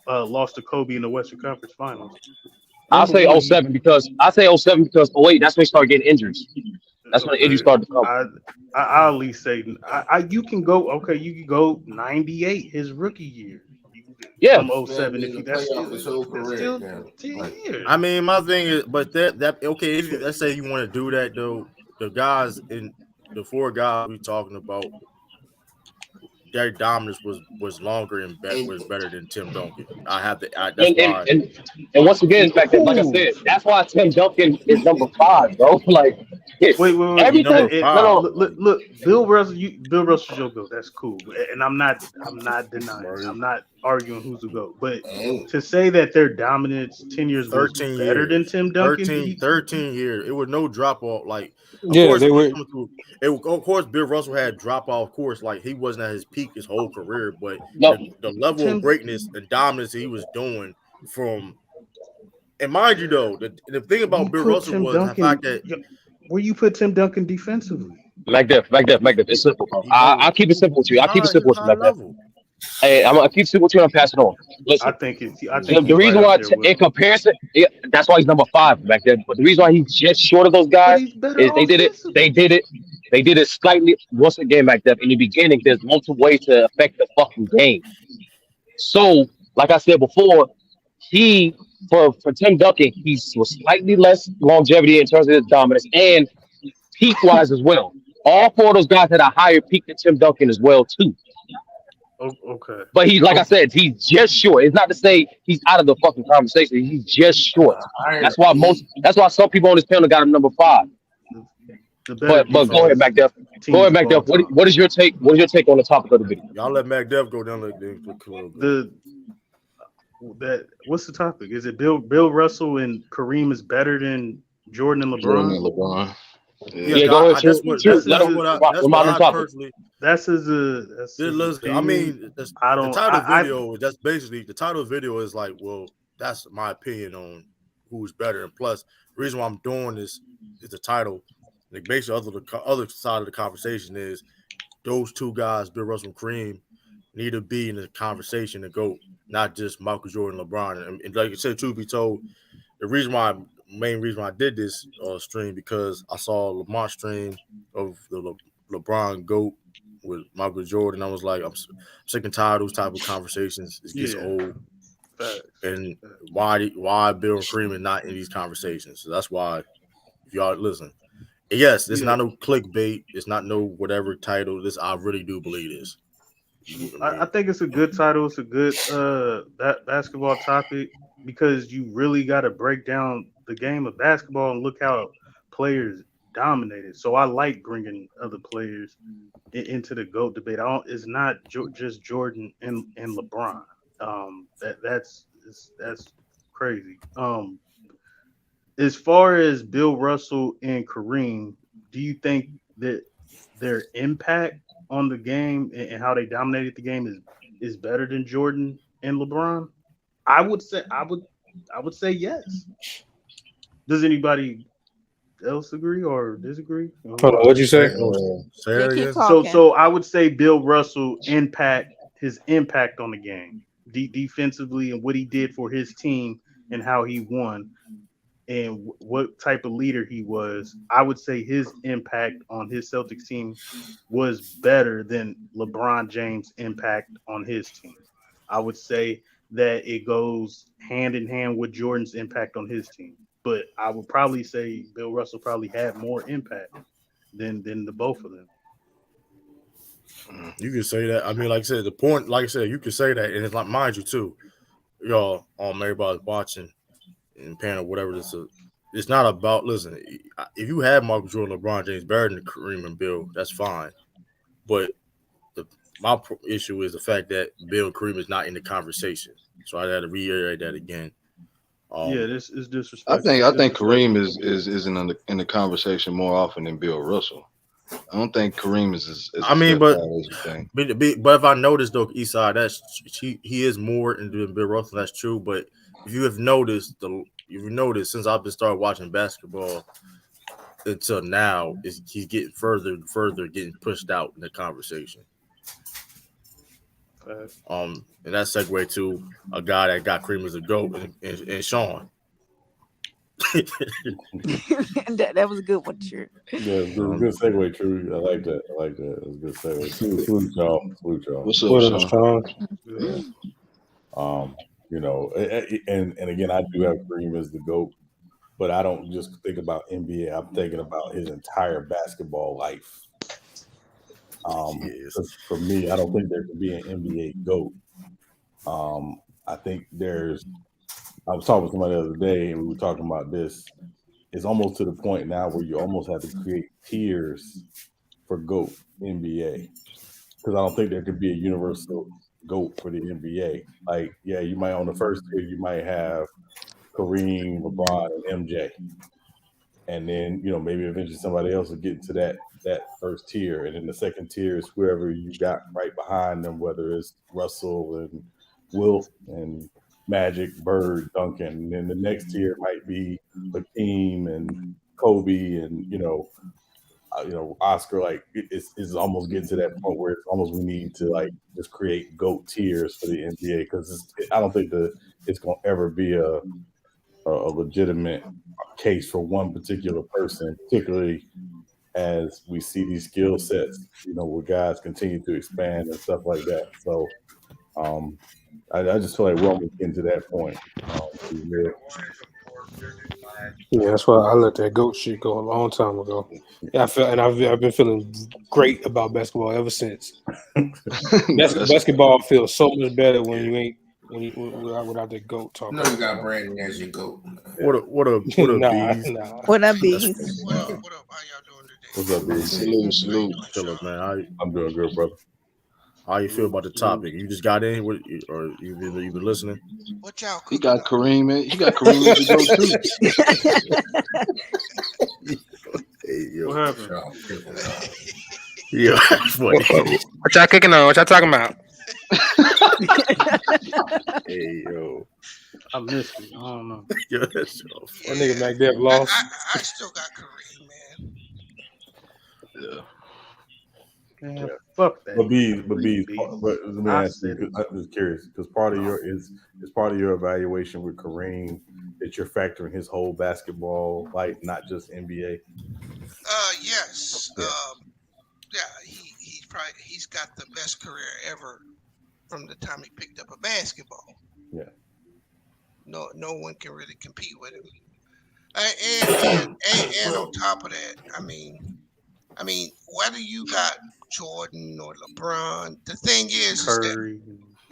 lost to Kobe in the Western Conference Finals. I'll Number say one, '07 because '08. That's when he started getting injuries. That's when the injuries okay, started to come. I'll at least say you can go. Okay, you can go 98, his rookie year. Yeah, From 07, if you that's still his whole career. 10 years. I mean, my thing is, but that okay. If let's say you want to do that though, the guys in the 4 guys we talking about, their dominance was longer and was better than Tim Duncan. I have to. That's and and, why. and and once again, back then, like I said, that's why Tim Duncan is number 5, bro. Like Wait. everything. No, Look, Bill Russell. Bill Russell's your GOAT. That's cool, and I'm not denying. Right. I'm not arguing who's the GOAT. But And to say that their dominance 10 years was 13 better years. than Tim Duncan, 13 years. It was no drop off. Like, of Yeah, course, they were. of course, Bill Russell had drop off. Of course, like he wasn't at his peak his whole career, but no. the level of greatness and dominance he was doing from. And mind you, though, the thing about Bill Russell was the fact that where you put Tim Duncan defensively. Like that. It's simple, bro. I'll keep it simple with you. I'll keep it simple with you like that. Hey, I'm gonna keep it simple with you and I'm passing on. Listen, I think the reason why, in comparison, that's why he's number 5 back then. But the reason why he's just short of those guys is they did it slightly. Once again, back then in the beginning, there's multiple ways to affect the fucking game. So, like I said before, for Tim Duncan, he was slightly less longevity in terms of his dominance and peak wise as well. All 4 of those guys had a higher peak than Tim Duncan as well too. Okay. But like I said, he's just short. It's not to say he's out of the fucking conversation. He's just short. That's why some people on this panel got him number 5. But go ahead, Mac Duff. What is your take? What is your take on the topic of the video? Y'all let Mac Duff go down What's the topic? Is it Bill Russell and Kareem is better than Jordan and LeBron? Yeah, go ahead. That's what I personally. That's his. I mean, the title of the video. That's basically the title of the video is like, well, that's my opinion on who's better. And plus, the reason why I'm doing this is the title. Like basically, the other side of the conversation is those 2 guys, Bill Russell and Kareem, need to be in the conversation to go, not just Michael Jordan, LeBron. And like I said, truth be told, the main reason why I did this stream because I saw Lamont's stream of the LeBron GOAT with Michael Jordan. I was like, I'm sick and tired of those type of conversations. It gets old. And why Bill and Kareem are not in these conversations? So that's why, if y'all listen. Yes, it's not no clickbait. It's not no whatever title. This I really do believe this. I think it's a good title. It's a good basketball topic because you really got to break down the game of basketball and look how players dominated. So I like bringing other players into the GOAT debate. It's not just Jordan and LeBron. That's crazy. As far as Bill Russell and Kareem, do you think that their impact on the game and how they dominated the game is better than Jordan and LeBron? I would say yes. Does anybody else agree or disagree? Hold on, what'd you say? So I would say Bill Russell his impact on the game defensively and what he did for his team and how he won and what type of leader he was. I would say his impact on his Celtics team was better than LeBron James' impact on his team. I would say that it goes hand in hand with Jordan's impact on his team. But I would probably say Bill Russell probably had more impact than the both of them. You can say that. I mean, like I said, the point, like I said, you can say that, and it's like, mind you, too, y'all, everybody watching and paying or whatever this is. It's not about. Listen, if you have Michael Jordan, LeBron James better than Kareem and Bill, that's fine. But the issue is the fact that Bill and Kareem is not in the conversation. So I had to reiterate that again. Yeah, this is I disrespectful. think Kareem is in the conversation more often than Bill Russell. I don't think Kareem is as I mean, but as you think. But if I notice though, Eastside, that's he is more into Bill Russell. That's true. But if you have noticed since I've been started watching basketball until now, he's getting further and further getting pushed out in the conversation. And that segue to a guy that got Kareem as a GOAT and Sean. that was a good one, sure. Yeah, good segue, True. I like that. It was a good segue. Salute y'all. What's up, Sean? You know, and again, I do have Kareem as the GOAT, but I don't just think about NBA. I'm thinking about his entire basketball life. For me, I don't think there can be an NBA GOAT. I think I was talking with somebody the other day, and we were talking about this. It's almost to the point now where you almost have to create tiers for GOAT NBA, because I don't think there could be a universal GOAT for the NBA. Like, yeah, you might on the first tier, you might have Kareem, LeBron, and MJ, and then maybe eventually somebody else will get into that first tier, and then the second tier is whoever you got right behind them, whether it's Russell and Wilt and Magic, Bird, Duncan, and then the next tier might be Hakeem and Kobe and Oscar. Like it's almost getting to that point where it's almost we need to like just create GOAT tiers for the NBA, because I don't think it's going to ever be a legitimate case for one particular person, particularly as we see these skill sets, where guys continue to expand and stuff like that. So I just feel like we're almost getting to that point. Yeah, that's why I let that GOAT shit go a long time ago. Yeah, I've been feeling great about basketball ever since. Basketball feels so much better when you ain't without the GOAT talk. No, you got Brandon as your GOAT. What a bees. What up, bees? What up? How y'all doing today? What's up, bees? Salute. Chill, man. I'm doing good, brother. How you feel about the topic? You just got in, or you been listening? What y'all? He got Kareem in. He got Kareem in the too. Hey, yo. What happened? Yeah, what y'all kicking on? What y'all talking about? Hey, yo. I missed it. I don't know. Yo, that's so that nigga Mac Dev lost. I still got Kareem, man. Yeah. Man, fuck that. But let me ask you, 'cause I'm just curious, because part of your evaluation with Kareem that you're factoring his whole basketball life, not just NBA. Yes. Yeah. He's got the best career ever from the time he picked up a basketball. Yeah. No one can really compete with him. And on top of that, I mean, whether you got Jordan or LeBron, the thing is Curry.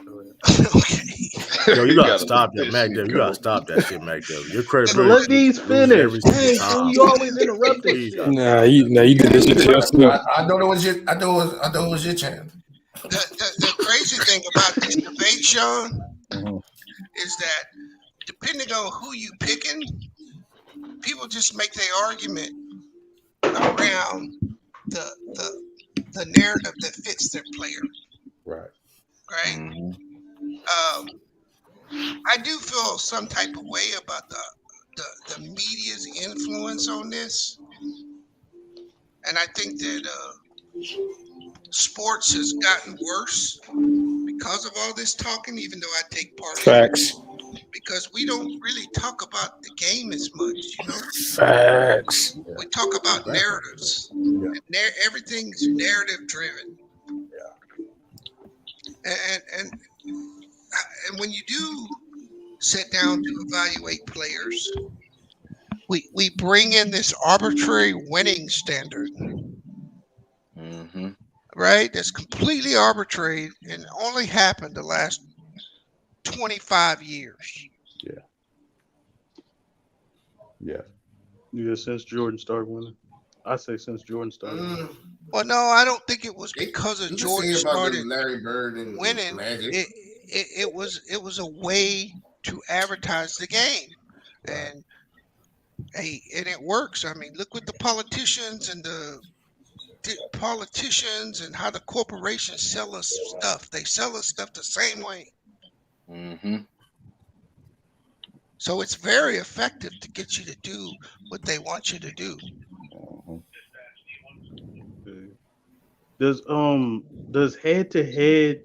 Okay. Yo, you gotta stop that, Mac. You gotta stop that shit, Mac. Your credibility. Let these finish. Hey, so you always interrupting. Nah, you did this shit yourself. I know it was your chance. The crazy thing about this debate, Sean, is that depending on who you picking, people just make their argument around the narrative that fits their player. Right. I do feel some type of way about the media's influence on this, and I think that sports has gotten worse because of all this talking. Even though I take part, Facts. Because we don't really talk about the game as much, Facts. We talk about narratives. Everything's narrative driven. And when you do sit down to evaluate players, we bring in this arbitrary winning standard. right? That's completely arbitrary and only happened the last 25 years. Yeah, since Jordan started winning. I say since Jordan started winning. Well, no, I don't think it was because of You can Jordan say about the started Larry Bird and winning. Magic. It was a way to advertise the game, and and it works. I mean, look what the politicians and how the corporations sell us stuff. They sell us stuff the same way. Mm-hmm. So it's very effective to get you to do what they want you to do. Does head to head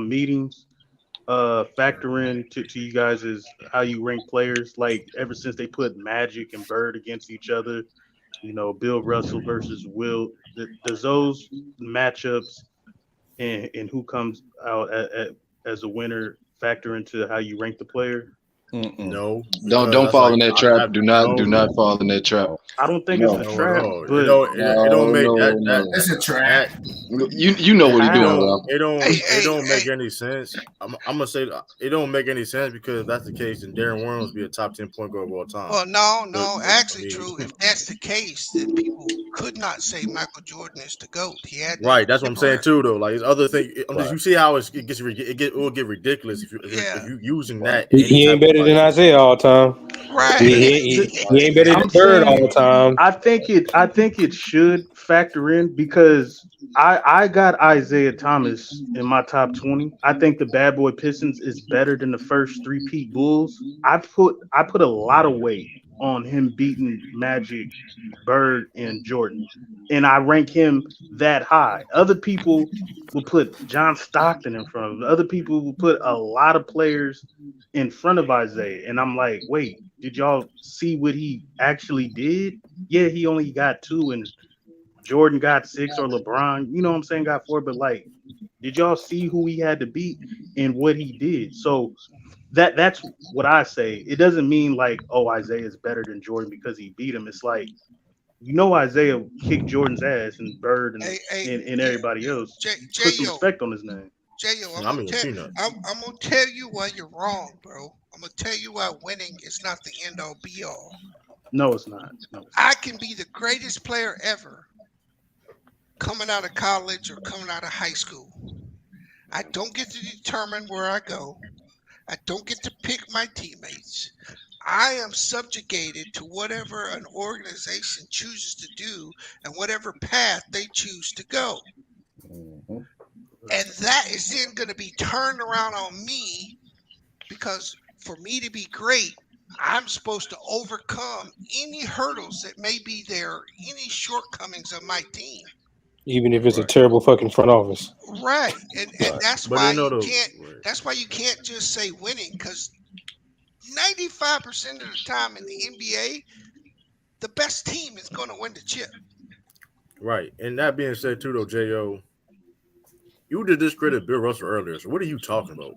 meetings factor in to you guys is how you rank players? Like ever since they put Magic and Bird against each other, you know, Bill Russell versus Will, does those matchups and who comes out as a winner factor into how you rank the player? No, Don't fall in that trap. Do not fall in that trap. I don't think it's a trap, but it don't make that it's a trap. You know what he's doing, Rob. It don't make any sense. I'm gonna say it don't make any sense because if that's the case, then Darren Williams be a top 10 point guard of all time. Well, no, actually, true. If that's the case, then people could not say Michael Jordan is the GOAT. He had right. That's what I'm saying too, though. Like it's other thing. You see how it will get ridiculous if you using that. He ain't better than Isaiah all the time. Right. He ain't better than Bird all the time. I think it should factor in because I got Isaiah Thomas in my top 20. I think the Bad Boy Pistons is better than the first three-peat Bulls. I put a lot of weight on him beating Magic, Bird, and Jordan, and I rank him that high. Other people will put John Stockton in front of him. Other people will put a lot of players in front of Isaiah, and I'm like, wait, did y'all see what he actually did? Yeah, he only got 2, and Jordan got 6, or LeBron, you know what I'm saying, got 4. But like, did y'all see who he had to beat and what he did? So that's what I say. It doesn't mean like, oh, Isaiah is better than Jordan because he beat him. It's like, you know, Isaiah kicked Jordan's ass and Bird and everybody else. Put some respect on his name. J.O., I'm gonna tell you why you're wrong, bro. I'm gonna tell you why winning is not the end all be all. No, it's not. No. I can be the greatest player ever coming out of college or coming out of high school. I don't get to determine where I go. I don't get to pick my teammates. I am subjugated to whatever an organization chooses to do and whatever path they choose to go. And that is then going to be turned around on me because for me to be great, I'm supposed to overcome any hurdles that may be there, any shortcomings of my team. Even if it's a terrible fucking front office. Right. And that's why that's why you can't just say winning, because 95% of the time in the NBA, the best team is going to win the chip. Right. And that being said, too, though, J.O., you did discredit Bill Russell earlier. So what are you talking about?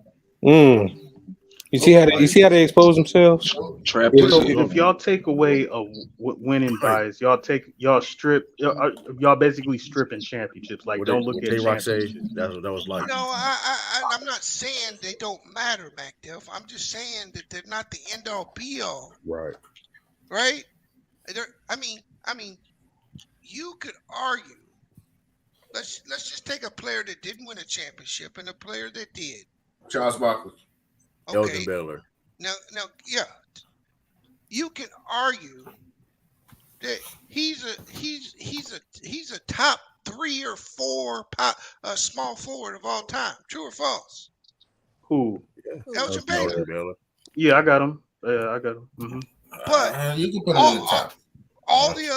You see how they expose themselves? If y'all take away a winning bias, y'all basically stripping championships. Like, don't look at championships. That was like. No, I'm not saying they don't matter, MacDuff. I'm just saying that they're not the end all be all. Right. Right. I mean, you could argue. Let's just take a player that didn't win a championship and a player that did. Charles Barkley. Okay. Elgin Baylor. Now, yeah, you can argue that he's a top 3 or 4 small forward of all time. True or false? Who? Elgin Baylor. Yeah, I got him. Mm-hmm. But you can put him in the top. All the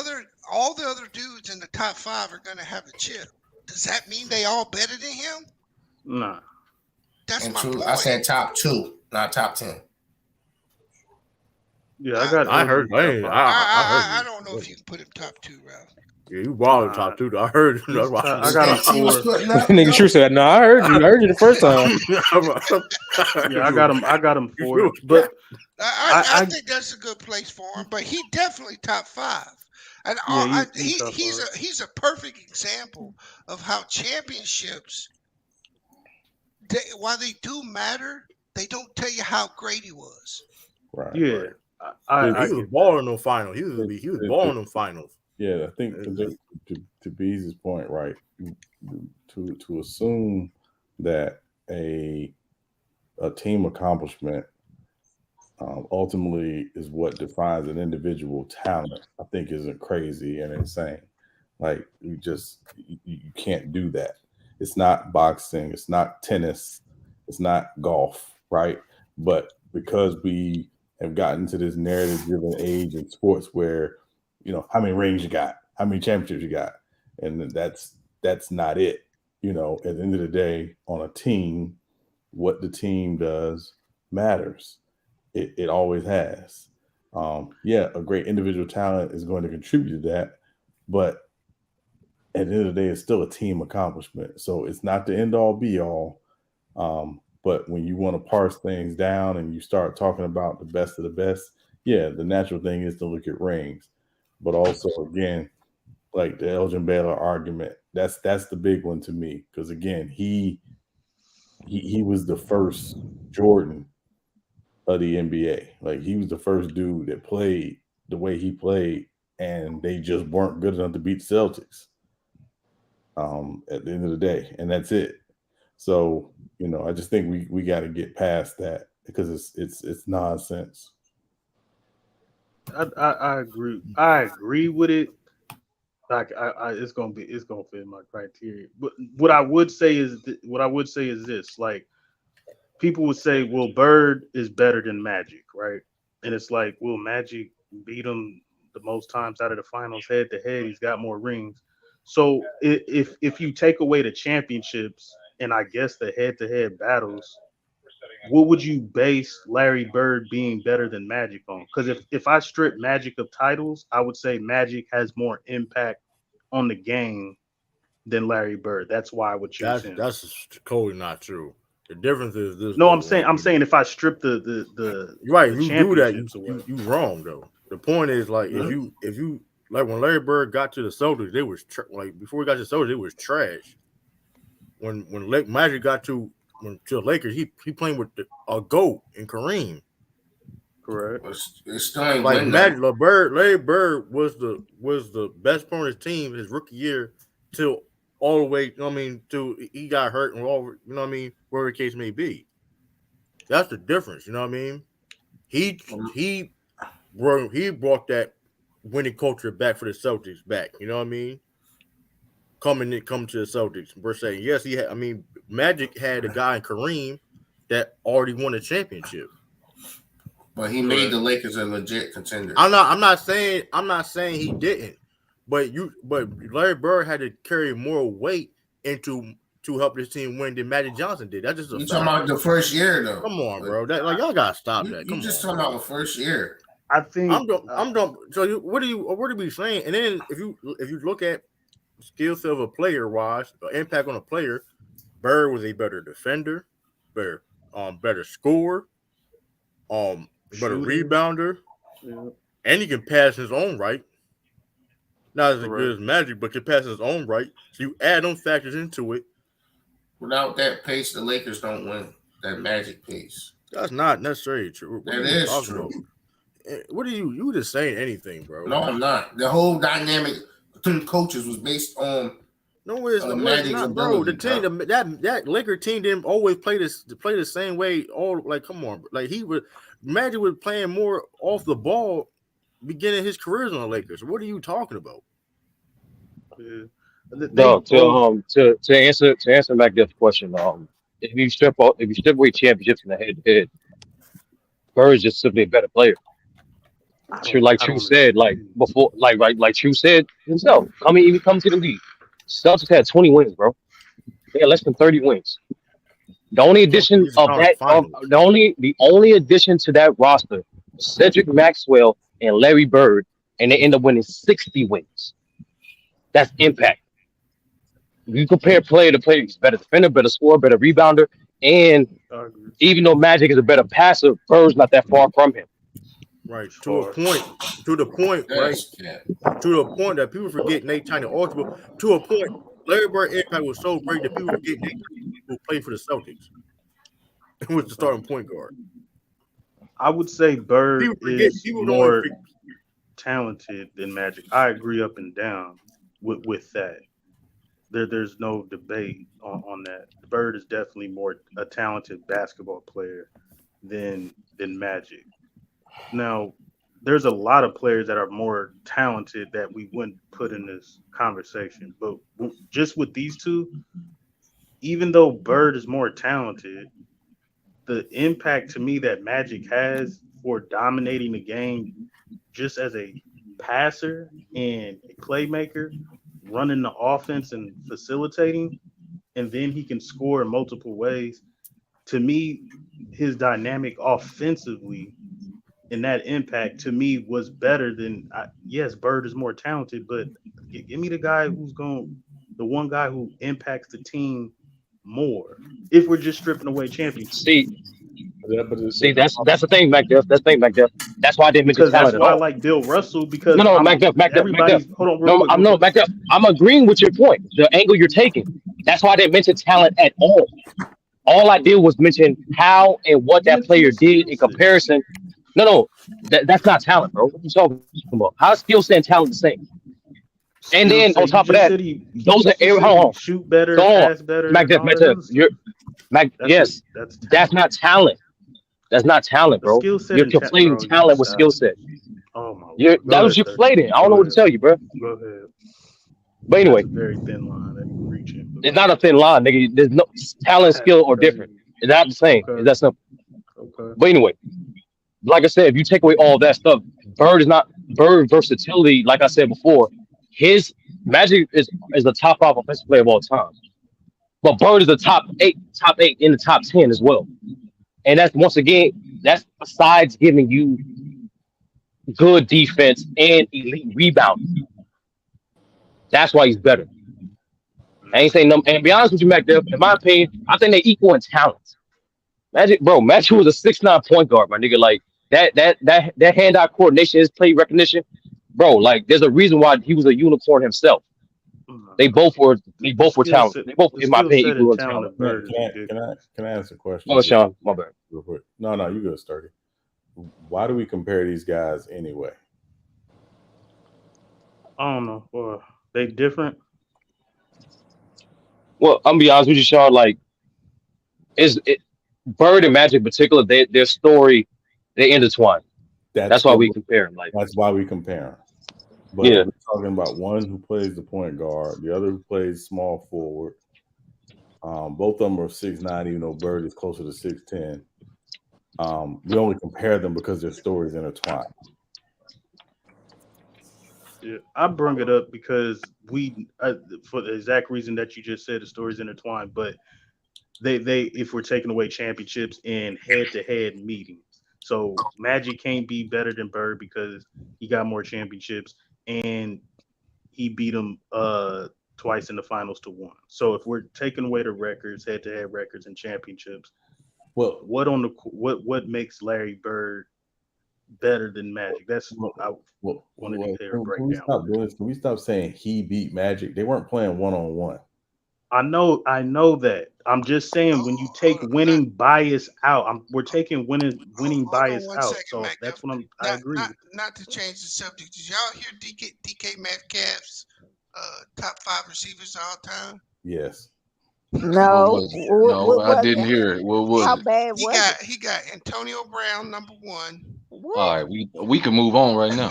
other dudes in the top 5 are going to have a chip. Does that mean they all better than him? Nah. That's my point. I said top 2, not top 10. Yeah, I heard. I don't know if you can put him top 2, Ralph. Yeah, you balled top 2. I heard. I got him 4. Nigga sure said, "No, I heard you the first time." Yeah, I got him 4. But I think that's a good place for him. But he definitely top 5. And he's a perfect example of how championships, while they do matter, they don't tell you how great he was. Right. Yeah. Right. He was balling in the finals. He was balling in the finals. Yeah, I think to Bees' point, right? To assume that a team accomplishment ultimately is what defines an individual talent, I think isn't crazy and insane. Like you can't do that. It's not boxing, it's not tennis, it's not golf, right? But because we have gotten to this narrative-driven age in sports where, how many rings you got, how many championships you got, and that's not it. At the end of the day, on a team, what the team does matters. It always has. A great individual talent is going to contribute to that, but at the end of the day, it's still a team accomplishment. So it's not the end all be all. But when you want to parse things down and you start talking about the best of the best, the natural thing is to look at rings. But also, again, like the Elgin Baylor argument, that's the big one to me. Because again, he was the first Jordan of the NBA. Like he was the first dude that played the way he played, and they just weren't good enough to beat Celtics. At the end of the day, and that's it. So I just think we got to get past that because it's nonsense. I agree. I agree with it. Like it's gonna fit my criteria. But what I would say is this: like people would say, well, Bird is better than Magic, right? And it's like, will Magic beat him the most times out of the finals head to head? He's got more rings. So if you take away the championships and I guess the head to head battles, what would you base Larry Bird being better than Magic on? Because if I strip Magic of titles, I would say Magic has more impact on the game than Larry Bird. That's why I would choose him. That's totally not true. The difference is this. No, I'm saying if I strip the right, the you do that, you wrong though. The point is like if you like when Larry Bird got to the Celtics, they was like before he got to the Celtics, it was trash. When Magic got to the Lakers, he playing with a GOAT in Kareem. Correct. It's still like Magic. Larry Bird was the best player on his team his rookie year till all the way. Till he got hurt and all. Whatever the case may be. That's the difference. You know what I mean? He brought that winning culture back for the Celtics back. You know what I mean? Coming to the Celtics. We're saying yes, he had. Magic had a guy in Kareem that already won a championship. But he made the Lakers a legit contender. I'm not saying he didn't. But Larry Bird had to carry more weight to help his team win than Magic Johnson did. That's just you talking about the first year though. Come on, bro. Y'all gotta stop that. You just talking about the first year. I think I'm done. So what are you saying? And then if you look at skill set of a player wise, impact on a player, Bird was a better defender, better scorer, better rebounder, and he can pass in his own right. Not as good as Magic, but can pass in his own right. So you add those factors into it. Without that pace, the Lakers don't win. That Magic pace. That's not necessarily true. That is true. What are you just saying anything, bro? No, I'm not. The whole dynamic between coaches was based on it's not, bro. The team, that Laker team didn't always play the same way. Come on, like Magic was playing more off the ball beginning his careers on the Lakers. What are you talking about? No, to answer Macduff's question, if you strip away championships from the head to head, Bird is just simply a better player. True said, like before, like True said himself. Even come to the league. Celtics had 20 wins, bro. They had less than 30 wins. The only addition the only addition to that roster was Cedric Maxwell and Larry Bird, and they end up winning 60 wins. That's impact. You compare player to player, he's better defender, better scorer, better rebounder, and even though Magic is a better passer, Bird's not that far from him. Right. as To a far. point. To the point, right? That's cat. To the point that people forget Nate Tiny ultimate. To a point, Larry Bird impact was so great that people forget Nate Tiny who played for the Celtics. It was the starting point guard. I would say Bird People forget. is People don't even more forget. talented than Magic. I agree up and down with that. There's no debate on that. Bird is definitely more a talented basketball player than Magic. Now, there's a lot of players that are more talented that we wouldn't put in this conversation, but just with these two, even though Bird is more talented, the impact to me that Magic has for dominating the game just as a passer and a playmaker, running the offense and facilitating, and then he can score in multiple ways. To me, his dynamic offensively and that impact to me was better than yes, Bird is more talented, but give me the guy the one guy who impacts the team more. If we're just stripping away championships, See, see, that's the thing back there. That's the thing back there. That's why I didn't mention because that's talent at why I all. like Bill Russell No, because no, I'm back up. everybody's hold on real No, quick, I'm real no quick. back up. I'm agreeing with your point, the angle you're taking. That's why I didn't mention talent at all. All I did was mention how and what You that mentioned player the did skill in set. comparison. No, that's not talent, bro. What you talking about? How is skill set and talent the same? And Skill then on set. You top of just that, said he those are you just said hold he on, shoot better, go on, pass better, Mac, and all Mac, that other you're stuff. Mac. Yes, That's that's talent. not talent. That's not talent, The bro. skill set You're and conflating bro, you talent with skill stop. set. Oh my You're lord. Go that was ahead, you 30. conflating. I don't Go know what to ahead. tell you, bro. Go ahead. But That's anyway, a very thin line that you're reaching, but it's go not a ahead. thin line, nigga. There's no talent, That's skill, or different. crazy. It's not the same. It's Okay. that simple. Okay. But anyway, like I said, if you take away all that stuff, Bird versatility. Like I said before, his Magic is the top five offensive player of all time. But Bird is the top eight in the top 10 as well. And that's once again, that's besides giving you good defense and elite rebounding. That's why he's better. I ain't saying no. And to be honest with you, Mac, in my opinion, I think they equal in talent. Magic was a 6'9" point guard, my nigga. Like that hand-eye coordination, his play recognition, bro. Like there's a reason why he was a unicorn himself. They Mm, both were they The both were skill talented. set They both, the in my skill opinion, set and equal in talent talent. of Can I Bird is ridiculous. can I ask a question Oh, just Sean, my bad. real quick? No, you good, Sturdy. Why do we compare these guys anyway? I don't know. Well, they different. Well, I'm gonna be honest with you, Sean. Like, is it Bird and Magic in particular? Their story they intertwine. That's That's why what. we compare them. Like, That's why we compare them. But yeah, we're talking about one who plays the point guard, the other who plays small forward. Both of them are 6'9", even though Bird is closer to 6'10". We only compare them because their stories intertwine. Yeah, I bring it up because for the exact reason that you just said, the stories intertwined. But they if we're taking away championships in head-to-head meetings, so Magic can't be better than Bird because he got more championships and he beat him twice in the finals to one. So if we're taking away the records, head-to-head records and championships, Well, what makes Larry Bird better than Magic? That's I wanted to hear a can we breakdown. stop doing this? Can we stop saying he beat Magic? They weren't playing one-on-one. I know that. I'm just saying when you take winning bias out, we're taking winning Hold on bias one out. second, So Mac. that's what I Not agree not with. not to change the subject. Did y'all hear DK Metcalf's top 5 receivers all time? Yes. What No, was it? No, what I was didn't it? hear it. What was How it? bad He was got it? he got Antonio Brown #1, All What? right, we can move on right now.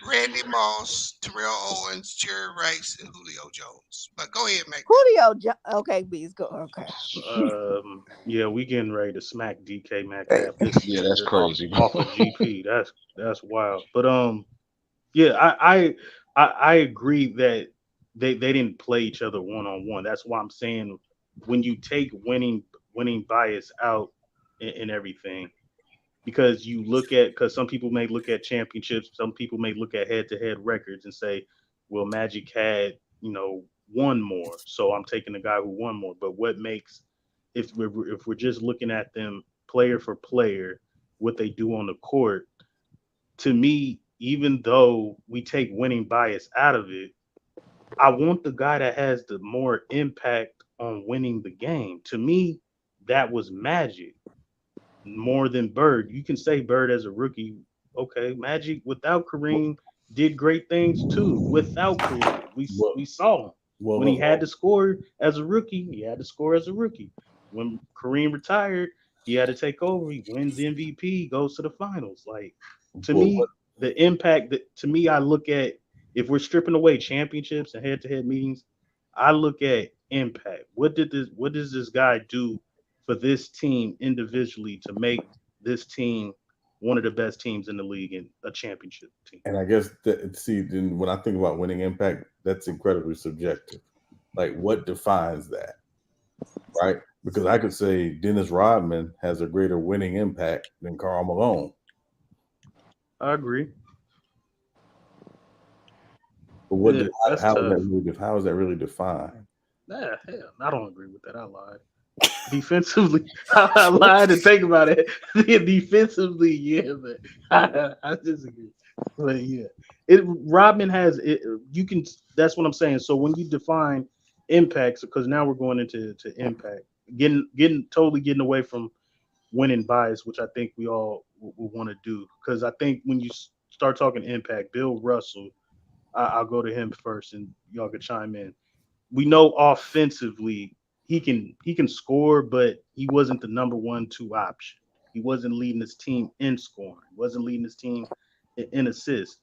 Randy Moss, Terrell Owens, Jerry Rice, and Julio Jones. But go ahead, Mac. Okay, bees go. Okay. Yeah, we getting ready to smack DK Hey, Metcalf this Yeah, season that's just crazy, off bro. of GP. That's wild. But yeah, I agree that they didn't play each other one on one. That's why I'm saying when you take winning bias out and everything, because because some people may look at championships, some people may look at head to head records and say, well, Magic had one more, so I'm taking the guy who won more. But what makes if we're just looking at them player for player, what they do on the court. To me, even though we take winning bias out of it, I want the guy that has the more impact on winning the game. To me, that was Magic more than Bird. You can say Bird as a rookie. Okay, Magic without Kareem did great things too. Without Kareem, we saw him. When he had to score as a rookie, he had to score as a rookie. When Kareem retired, he had to take over. He wins MVP, goes to the finals. Like to me, the impact that to me, I look at if we're stripping away championships and head-to-head meetings, I look at impact. What does this guy do for this team individually to make this team one of the best teams in the league and a championship team? And I guess then when I think about winning impact, that's incredibly subjective. Like, what defines that, right? Because I could say Dennis Rodman has a greater winning impact than Karl Malone. I agree. But how is that really defined? Hell, I don't agree with that. I lied. Defensively, I lied to think about it. Defensively, yeah, but I disagree. But yeah, Rodman has it. You can. That's what I'm saying. So when you define impacts, because now we're going into impact, getting away from winning bias, which I think we all will want to do. Because I think when you start talking impact, Bill Russell, I'll go to him first, and y'all can chime in. We know offensively he can score, but he wasn't the number 1-2 option. He wasn't leading his team in scoring. He wasn't leading his team in assists.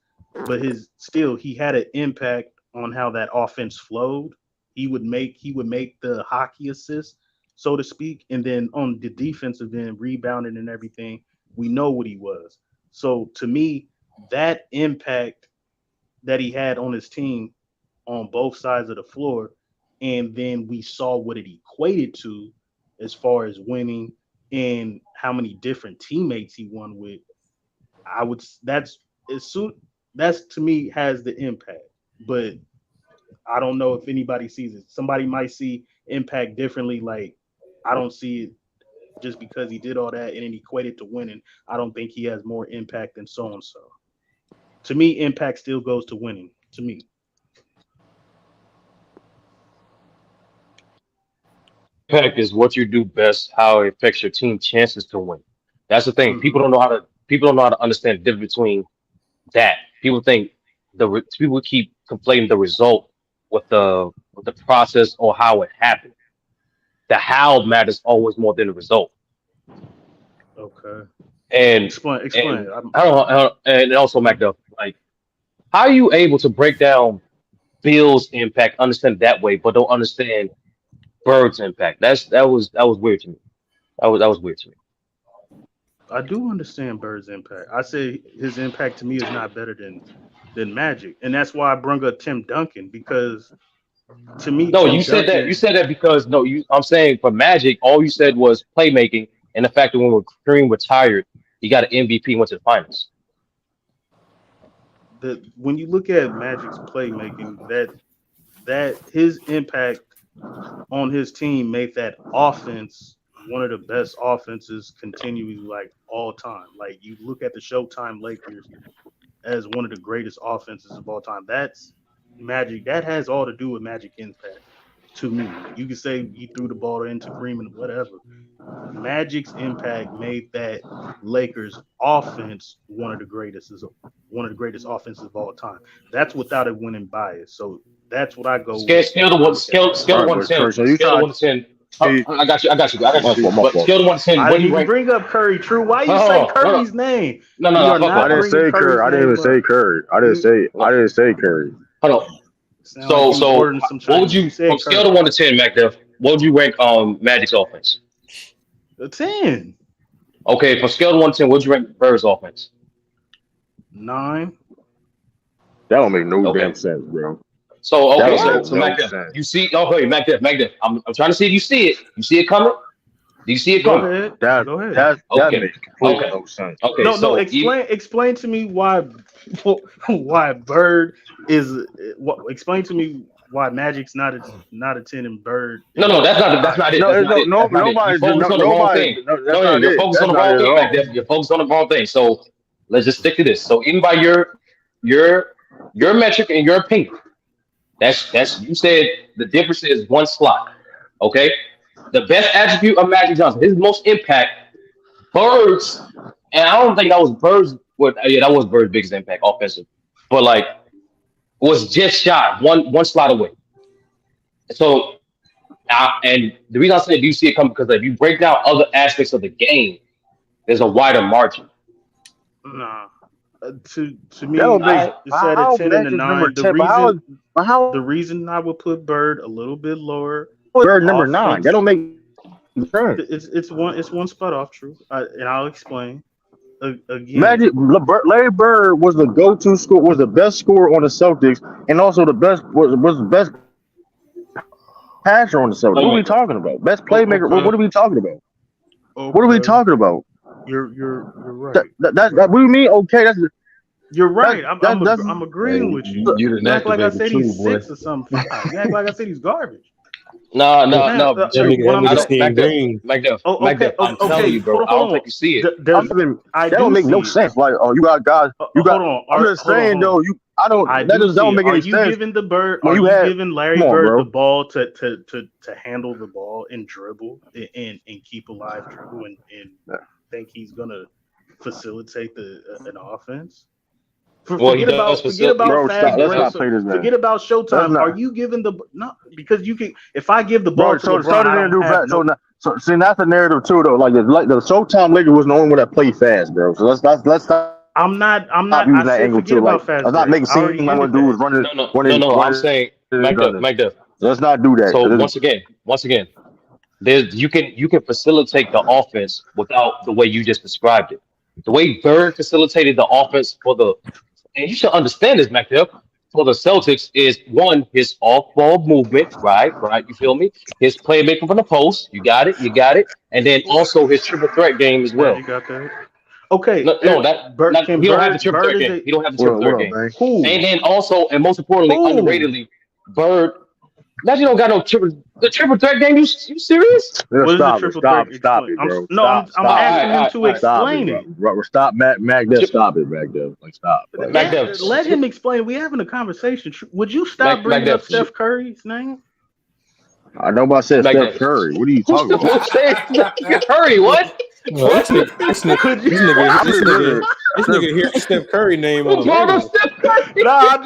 But he had an impact on how that offense flowed. He would make the hockey assist, so to speak. And then on the defensive end, rebounding and everything, we know what he was. So to me, that impact that he had on his team on both sides of the floor, and then we saw what it equated to as far as winning and how many different teammates he won with. That's to me has the impact, but I don't know if anybody sees it. Somebody might see impact differently. Like I don't see it just because he did all that and it equated to winning. I don't think he has more impact than so and so. To me, impact still goes to winning. To me. Impact is what you do best, how it affects your team chances to win. That's the thing. People don't know how to understand the difference between that. People think people keep conflating the result with the process or how it happened. The how matters always more than the result. Okay. And explain. And I don't know, and also MacDuff, like, how are you able to break down Bill's impact, understand it that way, but don't understand Bird's impact? That was weird to me. That was weird to me. I do understand Bird's impact. I say his impact to me is not better than Magic, and that's why I brought up Tim Duncan, because to me, no, you said that because I'm saying for Magic, all you said was playmaking and the fact that when Kareem retired, he got an MVP and went to the finals. When you look at Magic's playmaking, that his impact on his team made that offense one of the best offenses continually, like all time. Like you look at the Showtime Lakers as one of the greatest offenses of all time. That's Magic. That has all to do with Magic impact to me. You could say he threw the ball into Kareem and whatever. Magic's impact made that Lakers offense one of the greatest offenses of all time. That's without a winning bias. So that's what I go with. Scale to 1 to 10. I got you. But scale to 1 to 10. I didn't even bring up Curry. True. Why you say Curry's name? No. I didn't say Curry. I didn't even say Curry. I didn't say Curry. Hold on. So what would you, from scale to 1 to 10, MacDuff, what would you rank Magic's offense? A 10. Okay, from scale to 1 to 10, what would you rank Bird's offense? 9. That don't make no damn sense, bro. So MacDuff, you see? Okay, MacDuff. I'm trying to see if you see it. You see it coming? Do you see it coming? Go ahead. That makes no sense. Okay. No. Explain to me why Bird is. Explain to me why Magic's not attending Bird. No, that's not it. That's not it. You focus on the wrong thing. No, you're focused on the wrong thing back there. You're focused on the wrong thing. So let's just stick to this. So even by your metric and your opinion, that's you said the difference is one slot. Okay, the best attribute of Magic Johnson, his most impact, Bird's, and I don't think that was Bird's. Yeah, that was Bird's biggest impact offensive, but like was just shot one slot away. So. And the reason I say do you see it coming because if you break down other aspects of the game, there's a wider margin. Nah, to me, it's at a 10 and a 9. The reason I would put Bird a little bit lower. Bird number 9. That don't make sense. It's one spot off, true, and I'll explain. Again, Larry Bird was the go-to scorer, was the best scorer on the Celtics, and also the best was the best passer on the Celtics. What are we talking about? Best playmaker. What are we talking about? What are we talking about? You're right. That what do you mean? Okay, you're right. I'm agreeing with you. You act like I said he's 6 or something. You act like I said he's garbage. No. Like that. I'm telling you, bro. I don't think you see it. That don't make no sense. Like, you got guys. Hold on. I'm just saying though. That don't make any sense. Are you giving the Bird? Are you giving Larry Bird the ball to handle the ball and dribble and keep alive dribble and think he's gonna facilitate an offense? Forget about Showtime. Are you giving because you can? If I give the ball to LeBron, see that's the narrative too though. Like the Showtime Lakers was the only one that played fast, bro. So let's stop. I'm not using that angle too. Like, let's not make it seem like what dude was running. No. I'm saying, Mike Duff. Let's not do that. So once again, you can facilitate the offense without the way you just described it. The way Bird facilitated the offense and you should understand this, Mike Duff, for the Celtics is one, his off-ball movement, right? You feel me? His playmaking from the post, you got it, and then also his triple threat game as well. You got that. Okay. He don't have the triple threat game. He don't have the triple threat game. And then also, and most importantly, underratedly, Bird. Now you don't got the triple threat game. You serious? Stop it, bro. I'm asking him to explain it. Stop, Mac. Stop it, Mac. Like stop. Let him explain. We're having a conversation. Would you stop bringing up Steph Curry's name? I know about Steph Curry. What are you talking about? Steph Curry, what? This nigga hear Steph Curry name on the No,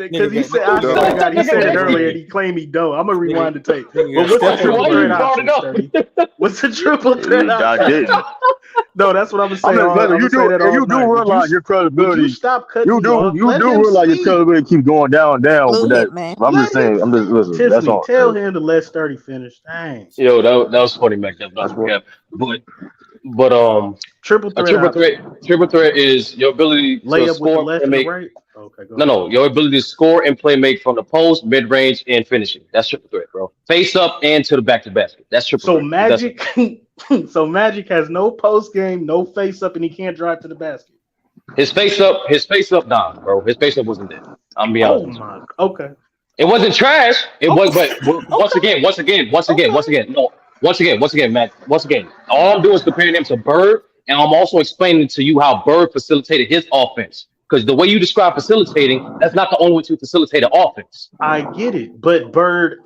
because he said it earlier and he claimed he don't. I'm gonna rewind the tape. But what's the triple threat option? What's the triple threat option? No, that's what I'm saying. You do realize your credibility. You stop cutting. You do realize your credibility keeps going down with that. Man. I'm just saying. I'm just listening. That's all. Tell him to let Sturdy finish. Dang. Yo, that was funny, Mac. But triple threat is your ability to score and make. Right? Okay, no, your ability to score and play make from the post, mid range, and finishing. That's triple threat, bro. Face up and to the back to basket. That's triple threat. Magic has no post game, no face up, and he can't drive to the basket. His face up, nah, bro. His face up wasn't there. I'm be honest. Okay. It wasn't trash. It was, but once again, Matt. Once again, all I'm doing is comparing him to Bird, and I'm also explaining to you how Bird facilitated his offense. Because the way you describe facilitating, that's not the only way to facilitate an offense. I get it, but Bird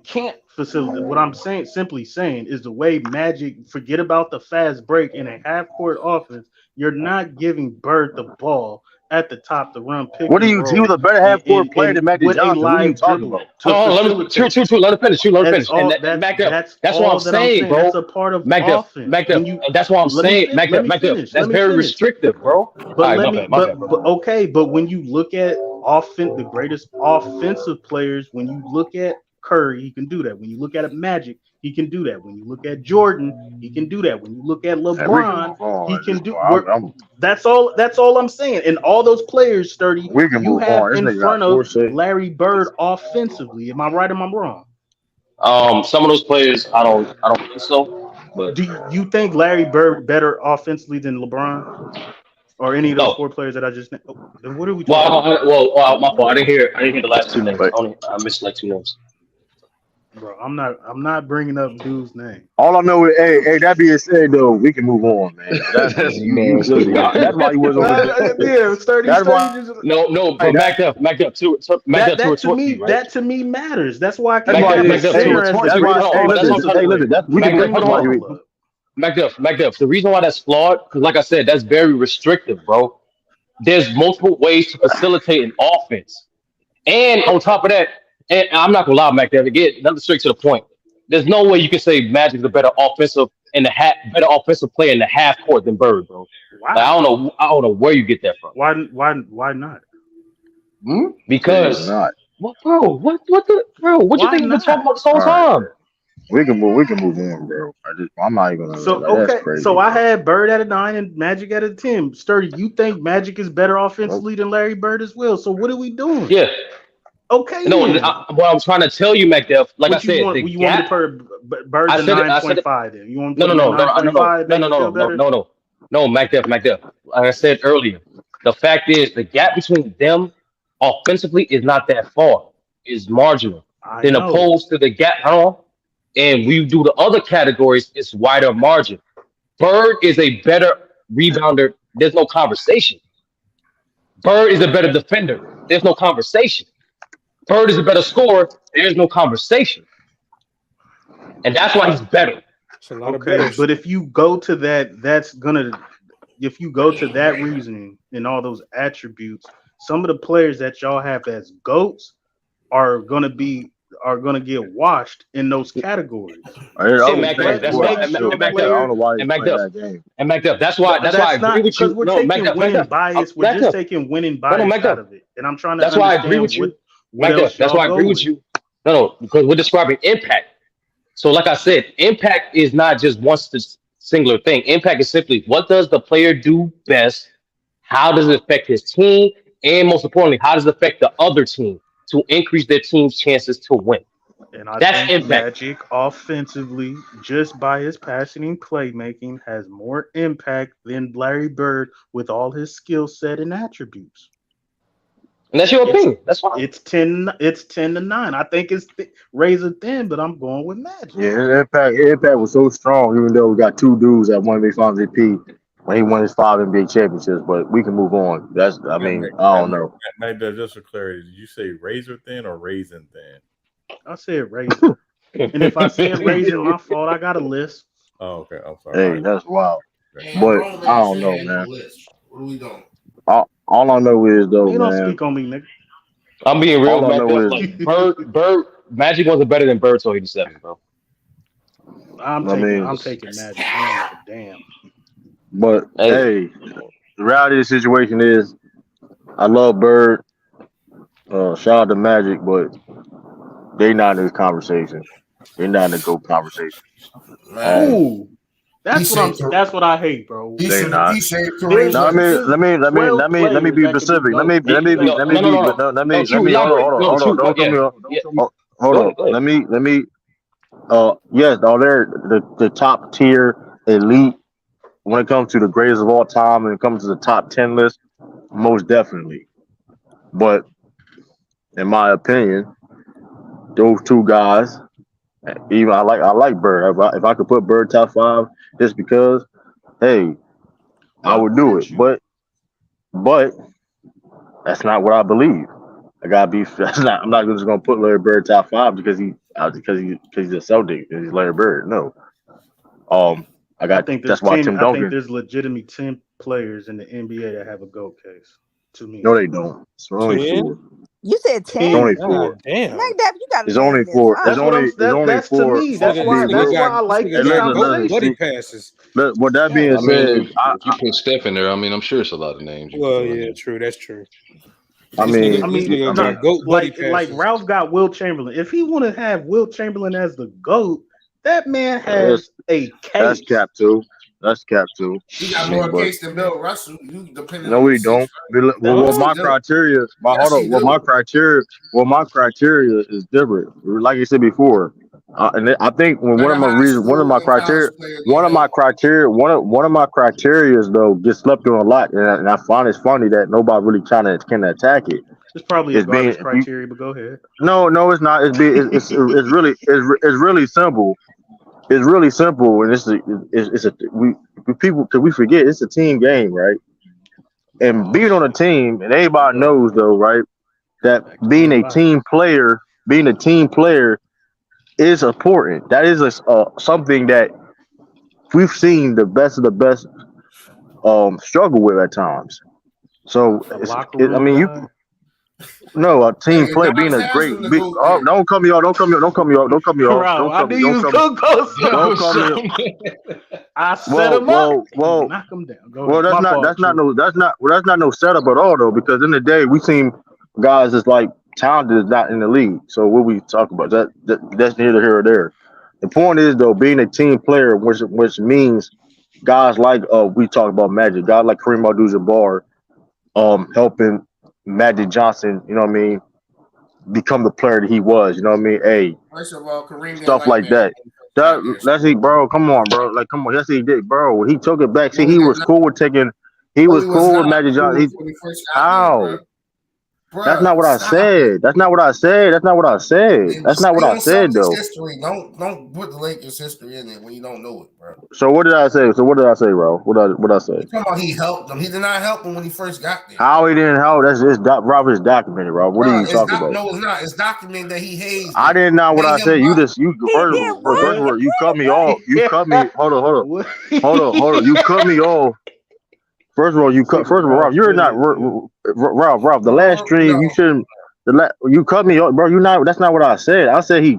can't facilitate. What I'm simply saying, is the way Magic forget about the fast break in a half-court offense. You're not giving Bird the ball at the top to run pick. What do you? He was a better half-court player than Magic Johnson. What are you talking about? True. Let him finish. And that's what I'm saying, bro. That's a part of offense. That's what I'm saying. That's very restrictive, bro. But when you look at the greatest offensive players, when you look at Curry, he can do that. When you look at Magic, he can do that. When you look at Jordan, he can do that. When you look at LeBron, he can do. That's all I'm saying. And all those players, Sturdy, you have in front of Larry Bird offensively. Am I right or am I wrong? Some of those players, I don't think so. But do you think Larry Bird better offensively than LeBron? or any of those No. 4 players that I just named. Then what are we Well, talking about? my fault. I didn't hear the last 2 names. I missed like 2 names. Bro, I'm not bringing up dude's name. All I know is, hey, that being said, though, we can move on, man. That's That's listen, that's why you was over there. Yeah, sturdy. That's why. Just, No, but Mac up to that to me matters. That's why I can't have a center as the greatest. Hey, listen. We can bring on. Mac up. The reason why that's flawed, because like I said, that's very restrictive, bro. There's multiple ways to facilitate an offense, and on top of that, and I'm not gonna lie, Mac. Again, another straight to the point. There's no way you can say Magic's a better offensive player in the half court than Bird, bro. Wow. Like, I don't know where you get that from. Why not? Because what, bro? What you think we've been talking about this whole time? We can move on, bro. I'm not even gonna. So okay, so I had Bird at a 9 and Magic at a 10. Sturdy, you think Magic is better offensively than Larry Bird as well? So what are we doing? Yeah. Okay. No, what I'm trying to tell you, MacDuff, like I said, you want me to put Bird at 9.5 then? You want me to no, MacDuff. Like I said earlier, the fact is the gap between them offensively is not that far. It's marginal. Then opposed to the gap, and we do the other categories, it's wider margin. Bird is a better rebounder. There's no conversation. Bird is a better defender. There's no conversation. Bird is a better scorer. There's no conversation. And that's why he's better. Okay, but if you go to that, if you go to that reasoning and all those attributes, some of the players that y'all have as GOATs are gonna get washed in those categories. That's why I agree with you. We're taking winning bias. We're just taking winning bias out of it, and I'm trying to. That's why I agree with you. That's why I agree with you. No, because we're describing impact. So, like I said, impact is not just one singular thing. Impact is simply what does the player do best? How does it affect his team? And most importantly, how does it affect the other team to increase their team's chances to win? And I think Magic offensively, just by his passing and playmaking, has more impact than Larry Bird with all his skill set and attributes. And that's your opinion. That's fine. It's 10 to 9. I think it's razor thin, but I'm going with Magic. Yeah, impact was so strong, even though we got 2 dudes that won big finals MVP when he won his 5 NBA championships. But we can move on. I don't know. Just for clarity, did you say razor thin or raisin thin? I said raisin. And if I said raisin, my fault. I got a list. Oh, okay. I'm sorry. Hey, that's wild. But I don't know, man. What are we doing? All I know is though, you man. Don't speak on me, nigga. I'm being real. Like Bird, Magic wasn't better than Bird till 87, bro. I'm taking Magic. Damn. But hey, the reality of the situation is, I love Bird. Shout out to Magic, but they not in this conversation. They're not in the GOAT conversation. Ooh. That's what I hate, bro. They not. No, let me be specific. Let me be hold on. Let me yes, they're the top tier elite when it comes to the greatest of all time and it comes to the top 10 list, most definitely. But in my opinion, those 2 guys, even I like Bird. If I could put Bird top 5, just because, hey, I would do it. But that's not what I believe. I gotta be. I'm not just gonna put Larry Bird top 5 because he's a Celtic. He's Larry Bird. No. That's why Tim Duncan. I think there's legitimate 10 players in the NBA that have a GOAT case. To me, no, they don't. It's only 4. You said 10. It's only 4. Damn. Like that, you got. It's only 4. It's only 4. That's to me. That's why I like this conversation. Buddy passes. With that being said, if you put Steph in there, I mean, I'm sure it's a lot of names. Well, yeah, true. That's true. Like Ralph got Will Chamberlain. If he want to have Will Chamberlain as the GOAT, that man has a case. That's cap too. He got more case than Bill Russell. No, we don't. My criteria is different. Like I said before, And I think when Better high school and college player get help. one of my criteria though gets slept on a lot, and I find it's funny that nobody really can attack it. It's probably a garbage criteria, but go ahead. No, it's not. It's really simple. It's really simple, and we forget it's a team game, right? And being on a team, and everybody knows though, right, that being a team player is important. That is something that we've seen the best of the best struggle with at times. So a team player being a great don't cut me off. Don't cut me off. I set him up. Knock him down. That's not no setup at all though, because in the day we seen guys that's like talented is not in the league. So what we talk about that's neither here or there. The point is though, being a team player, which means guys like we talk about Magic, guys like Kareem Abdul Jabbar, helping Magic Johnson, you know what I mean, become the player that he was, you know what I mean? Hey, First of all, Kareem stuff like that. That's it, bro. Come on, bro. Like, come on. Yes, he did, bro. He took it back. See, he was cool with taking. He was cool with Magic Johnson. How? That's not what I said. That's not what I said. That's not what I said. That's not what I said, though. History. Don't put the Lakers history in it when you don't know it, bro. So what did I say? Bro? What did I say? Come on, he helped them. He did not help them when he first got there. How he didn't help? Robert's documented, bro. What are you talking about? No, it's not. It's documented that he hazed. I didn't know what I said. First of all, you cut me off. You cut me. Hold on. You cut me off. First of all, Ralph, you're not Ralph. The last stream, you shouldn't. You cut me off, bro. That's not what I said. I said he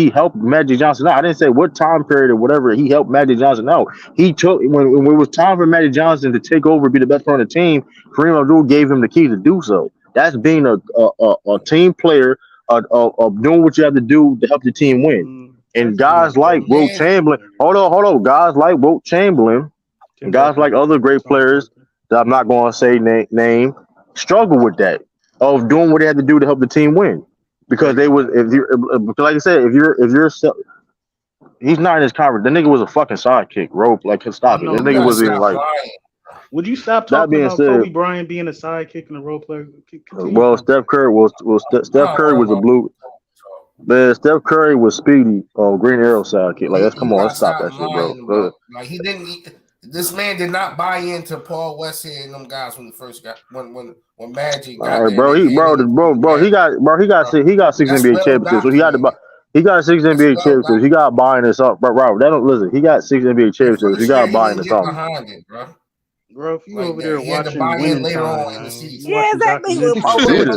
helped Magic Johnson out. I didn't say what time period or whatever he helped Magic Johnson out. He took when it was time for Magic Johnson to take over, be the best player on the team. Kareem Abdul gave him the key to do so. That's being a team player, of doing what you have to do to help the team win. And guys like Wilt Chamberlain, hold on, guys like Wilt Chamberlain, and guys like other great players that I'm not going to say name struggle with that of doing what they had to do to help the team win, because like I said, if you're he's not in his conference. The nigga was a fucking sidekick, rope. Like, stop it. The nigga wasn't even like. Would you stop talking about Kobe Bryant being a sidekick and a role player? Well, Steph Curry was a blue. Man, Steph Curry was Speedy, Green Arrow sidekick. Like, let's stop that shit, bro. Like, he didn't. This man did not buy into Paul Westhead and them guys when he first got when Magic got there. He got 6 NBA championships. So he got to buy. He got 6 NBA championships. He got to buy in this up, bro. Listen. He got 6 NBA championships. He got to buy in this up. Bro, if you over there watching winning later on in the season. Yeah, exactly. I'm talking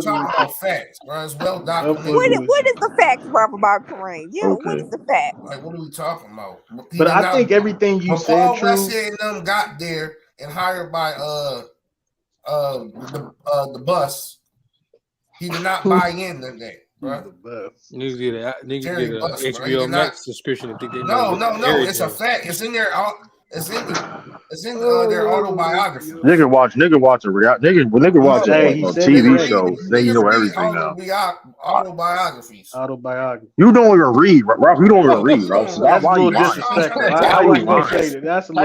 about facts, bro. It's well documented. What is the facts, bro, about Kareem? Yeah, what is the fact? Like, what are we talking about? But I think everything you said, Paul Westhead and them got there and hired by the bus. He did not buy in that day. Bro. Niggas get a HBO Max subscription if they get no. It's a fact. It's in there. It's in their autobiography. Nigga watch a TV show. Then you know everything now. Autobiographies. You don't even read, Ralph. You don't even read, bro. So that's a little disrespectful. That's how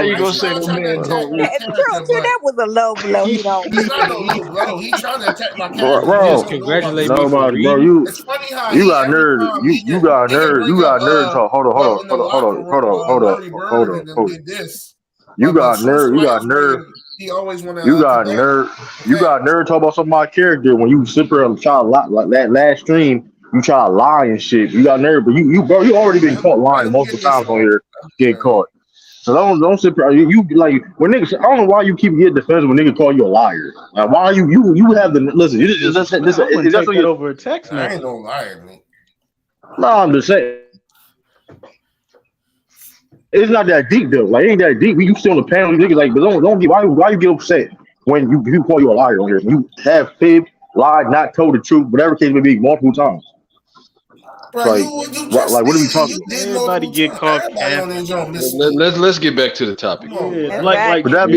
you gonna say the man don't read? That was a low blow. He's not a low blow. He's trying to attack my character. Bro, congratulate me, bro. It's funny how you got nerd. You got nerd. You got nerd talk. Hold on. You got nerd. He always want to. You got nerd. Talk about some of my character when you sit there and try to lie like that last stream. You try to lie and shit. You got nerd, but you already been caught lying multiple times on here. Get caught. So don't sit there. You like when niggas. I don't know why you keep getting defensive when niggas call you a liar. Like, why you have the listen? This over a text message. I ain't no liar, man. No, I'm just saying. It's not that deep though. Like, it ain't that deep. You still on the panel, niggas like, but don't get why you get upset when you call you a liar on here. You have fibbed, lied, not told the truth, whatever case may be, multiple times. Bro, like what are we talking about? Everybody get caught. Let's get back to the topic. But that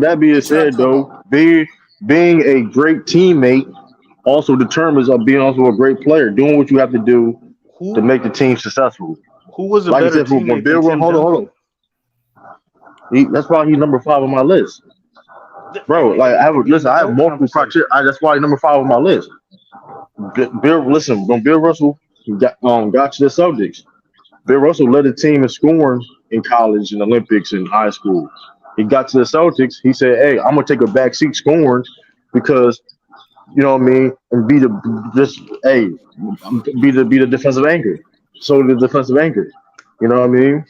being said, though, being a great teammate also determines of being also a great player, doing what you have to do to make the team successful. Who was a Like I better said, when teammate Bill than Tim hold Duncan? on. That's why he's number 5 on my list, bro. Like I have multiple criteria. That's why he's number 5 on my list. Listen, when Bill Russell got to the Celtics, Bill Russell led the team in scoring in college and Olympics and high school. He got to the Celtics. He said, "Hey, I'm gonna take a backseat scoring because you know what I mean, and be the defensive anchor. So the defensive anchor, you know what I mean.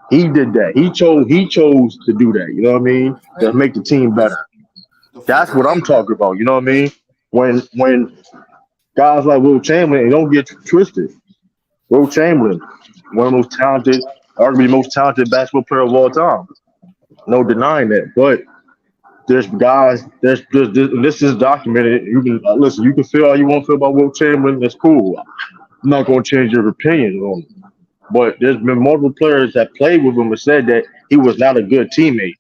He did that. He chose to do that. You know what I mean, to make the team better. That's what I'm talking about. You know what I mean. When guys like Will Chamberlain, and don't get twisted. Will Chamberlain, one of the most talented, arguably the most talented basketball player of all time. No denying that. But there's guys, this is documented. You can listen. You can feel how you want to feel about Will Chamberlain. That's cool. I'm not going to change your opinion on him. But there's been multiple players that played with him and said that he was not a good teammate,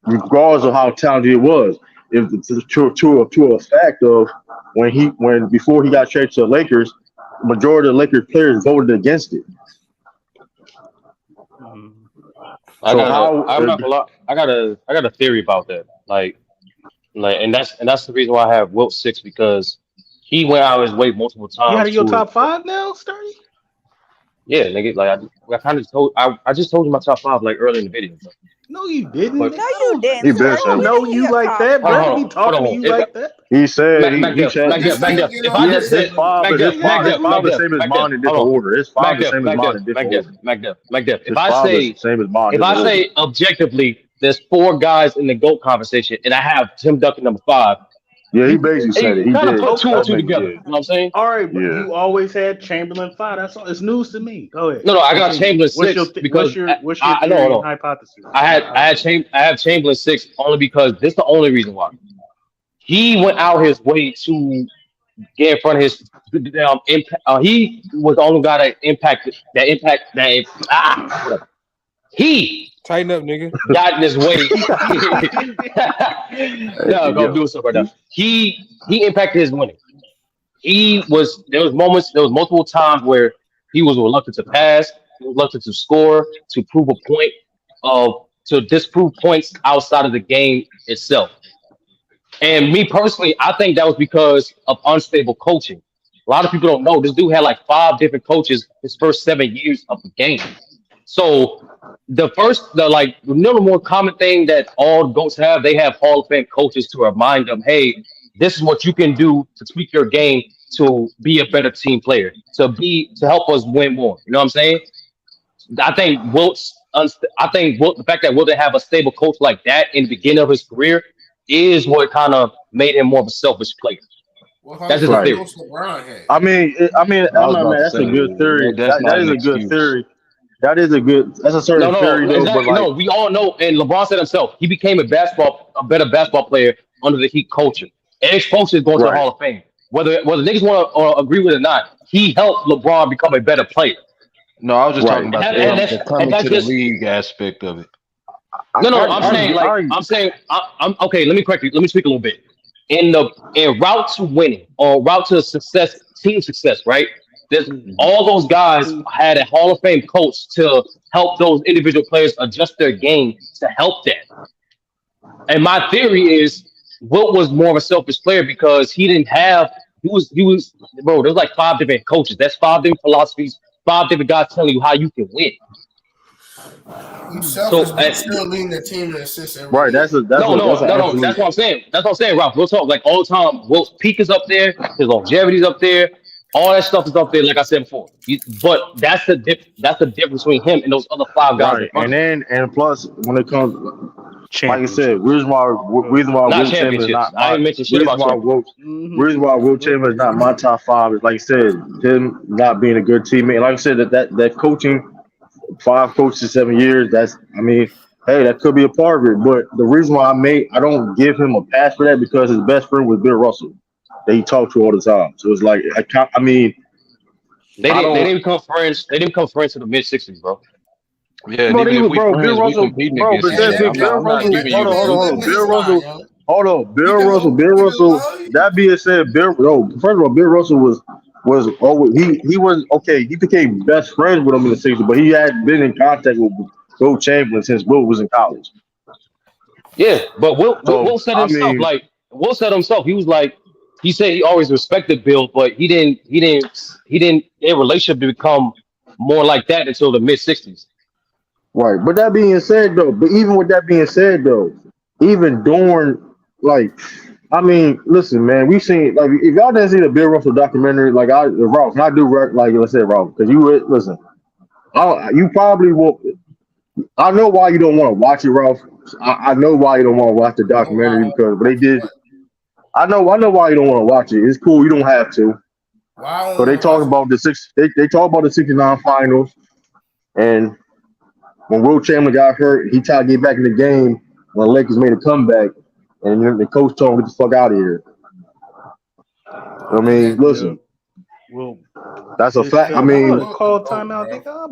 regardless of how talented he was. If to a fact of when before he got traded to the Lakers, majority of the Lakers players voted against it. I got a theory about that. Like, and that's the reason why I have Wilt 6, because he went out his way multiple times. You out of your top 5 now, Sturdy? Yeah, nigga. Like I kind of told. I just told you my top 5 like early in the video. Bro. No, you didn't. But, No, you didn't. He been saying know you like that, bro. He talking to you like that. He said back up. If I just said his 5 is the same as mine in different order. His 5 is the same as mine in different order. If I say objectively, there's 4 guys in the GOAT conversation, and I have Tim Duncan number 5. Yeah, he basically said it. He kind did. of put 2 and 2 together. You know what I'm saying? All right, but you always had Chamberlain 5. That's all. It's news to me. Go ahead. No, I got Chamberlain 6 because what's your theory hypothesis? I have Chamberlain 6 only because this is the only reason why. He went out his way to get in front of his he was the only guy that impacted whatever. He tighten up, nigga. Got in his way. No, go do something right now. He impacted his winning. There was multiple times where he was reluctant to pass, reluctant to score, to prove a point to disprove points outside of the game itself. And me personally, I think that was because of unstable coaching. A lot of people don't know this dude had like 5 different coaches his first 7 years of the game. So the more common thing that all GOATs have, they have Hall of Fame coaches to remind them, hey, this is what you can do to tweak your game to be a better team player, to help us win more. You know what I'm saying? I think the fact that Wilt didn't have a stable coach like that in the beginning of his career is what kind of made him more of a selfish player. That's just a theory. I mean, man, that's a good theory. That is a good theory. That's a certain theory. No, we all know, and LeBron said himself, he became a better basketball player under the Heat culture. Eric Spoelstra is going to the Hall of Fame. Whether niggas want to agree with it or not, he helped LeBron become a better player. No, I was just talking about the coming to the league aspect of it. I'm saying, okay. Let me correct you. Let me speak a little bit. In route to winning or route to success, team success, right? There's all those guys had a Hall of Fame coach to help those individual players adjust their game to help that. And my theory is Wilt was more of a selfish player because he was bro, there's like 5 different coaches. That's 5 different philosophies, 5 different guys telling you how you can win. You selfish, but still leading the team to assist. Right, that's what I'm saying. That's what I'm saying, Ralph. We'll talk like all the time. Wilt's peak is up there, his longevity's up there, all that stuff is up there, like I said before. But that's the difference between him and those other 5 guys. Right. And plus when it comes, like I said, reason why Wilt Chamberlain is not my, reason why Wilt Chamberlain is not my top 5 is, like I said, him not being a good teammate. Like I said, that coaching, 5 coaches in 7 years, hey, that could be a part of it. But the reason why I don't give him a pass for that because his best friend was Bill Russell that he talked to all the time. So it's like they didn't become friends. They didn't become friends in the mid '60s, bro. Yeah, Bill Russell. Hold on. Bill Hold on, You Bill can Russell. lie. Bill You can Russell. lie. That being said, first of all, Bill Russell was he was okay. He became best friends with him in the season, but he had been in contact with Will Chamberlain since Will was in college. Yeah, but So Will said I himself, mean, like Will said himself, he was like he said he always respected Bill, but he didn't their relationship to become more like that until the mid 60s. right. But that being said, though, but even with that being said, though, even during like, I mean, listen, man, we seen like if y'all didn't see the Bill Russell documentary, like Ralph, and I do like let's say Ralph, because listen, you probably will. I know why you don't want to watch it, Ralph. I know why you don't want to watch the I know why I documentary don't because but they watch it. did. What? I know why you don't want to watch it. It's cool. You don't have to. Why I don't So they want to talk watch it? about the six. They talk about the '69 finals, and when Will Chamberlain got hurt, he tried to get back in the game when the Lakers made a comeback, and then the coach told him get the fuck out of here. I And mean, that Yeah. listen, Well, that's a it's fact. I I would mean, have called vote, timeout, bro. nigga.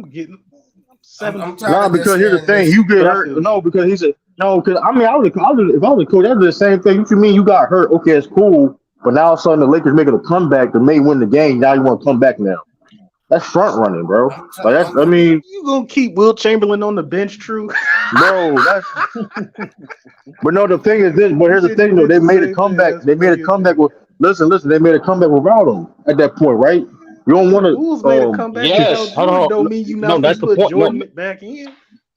I'm I'm 72. tired nah, of just because here's the saying thing: this. you get But I hurt. feel No, you. because he said no. Because I mean, if I was a coach, I'd do the same thing. What you mean you got hurt? Okay, it's cool. But now all of a sudden the Lakers making a comeback. They may win the game. Now you want to come back now? That's front running, bro. I'm, t- Like that's. I'm, I I'm mean, You gonna keep Will Chamberlain on the bench, true? bro, that's. But no, the thing is this. But You here's the said you thing, though. meant They the made a same thing. comeback. That's They made a funny as comeback hell. with. Listen. They made a comeback without him at that point, right? You don't want Bulls to. made a comeback Yes, without hold Jordan. on. Don't mean you No, not finna that's the put point. Jordan back in.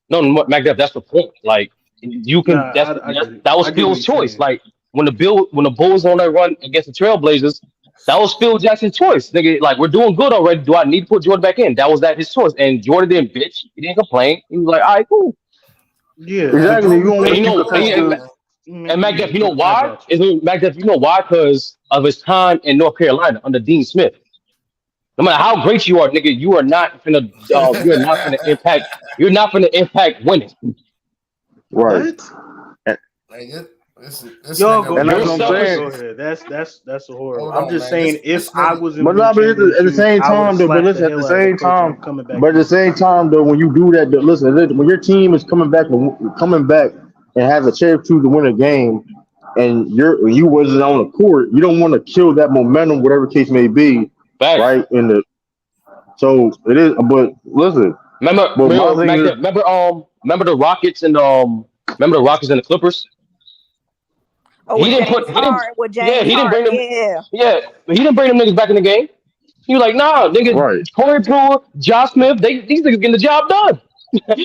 No, Macduff, that's the point. Like you Nah, can I get it. that was I get what Phil's he's choice. saying. Like when the Bulls on that run against the Trailblazers, that was Phil Jackson's choice. Nigga, like we're doing good already. Do I need to put Jordan back in? That was his choice. And Jordan didn't bitch. He didn't complain. He was like, all right, cool. Yeah, man, but Exactly. You vote, don't And want vote, you to keep know, the vote because on it, and, man. and Macduff, yeah, you know I why? got you. Macduff, you know why? Because of his time in North Carolina under Dean Smith. No matter how great you are, nigga, you're not gonna impact. You're not gonna impact winning. right. What? And, Like, this Y'all nigga go and that's You're what go I'm really. ahead. selfish. saying. Go ahead. That's a horrible. Hold I'm on, just man. saying if This I nigga. was in But Will no, but Chamberlain's at the shoes, same I would have time, though. But slapped the listen, at the hell out of the same coach and time, I'm coming back but at the in. same time, though, when you do that, listen, when your team is coming back and has a chance to win a game, and you wasn't on the court, you don't want to kill that momentum, whatever case may be, Facts. right? So it is. But listen, but my thing is, Remember the Rockets and remember the Rockets and the Clippers? Oh, He with didn't James put he didn't Harden, with yeah, James he didn't bring Harden, them yeah. yeah, he didn't bring them niggas back in the game. He was like, nah, nigga, right, Corey Brewer, Josh Smith, these niggas getting the job done.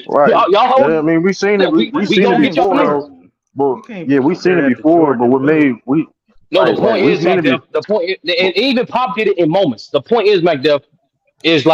right. y'all Yeah, I hold mean, we seen yeah, it. we We we seen gonna it get y'all before, niggas. though. But You can't yeah, we seen compare it that to before. Jordan But and what Wilt. made we No, the right? point We is, seen Mac it Def, before. the point and even Pop did it in moments. The point is, Mac Def, is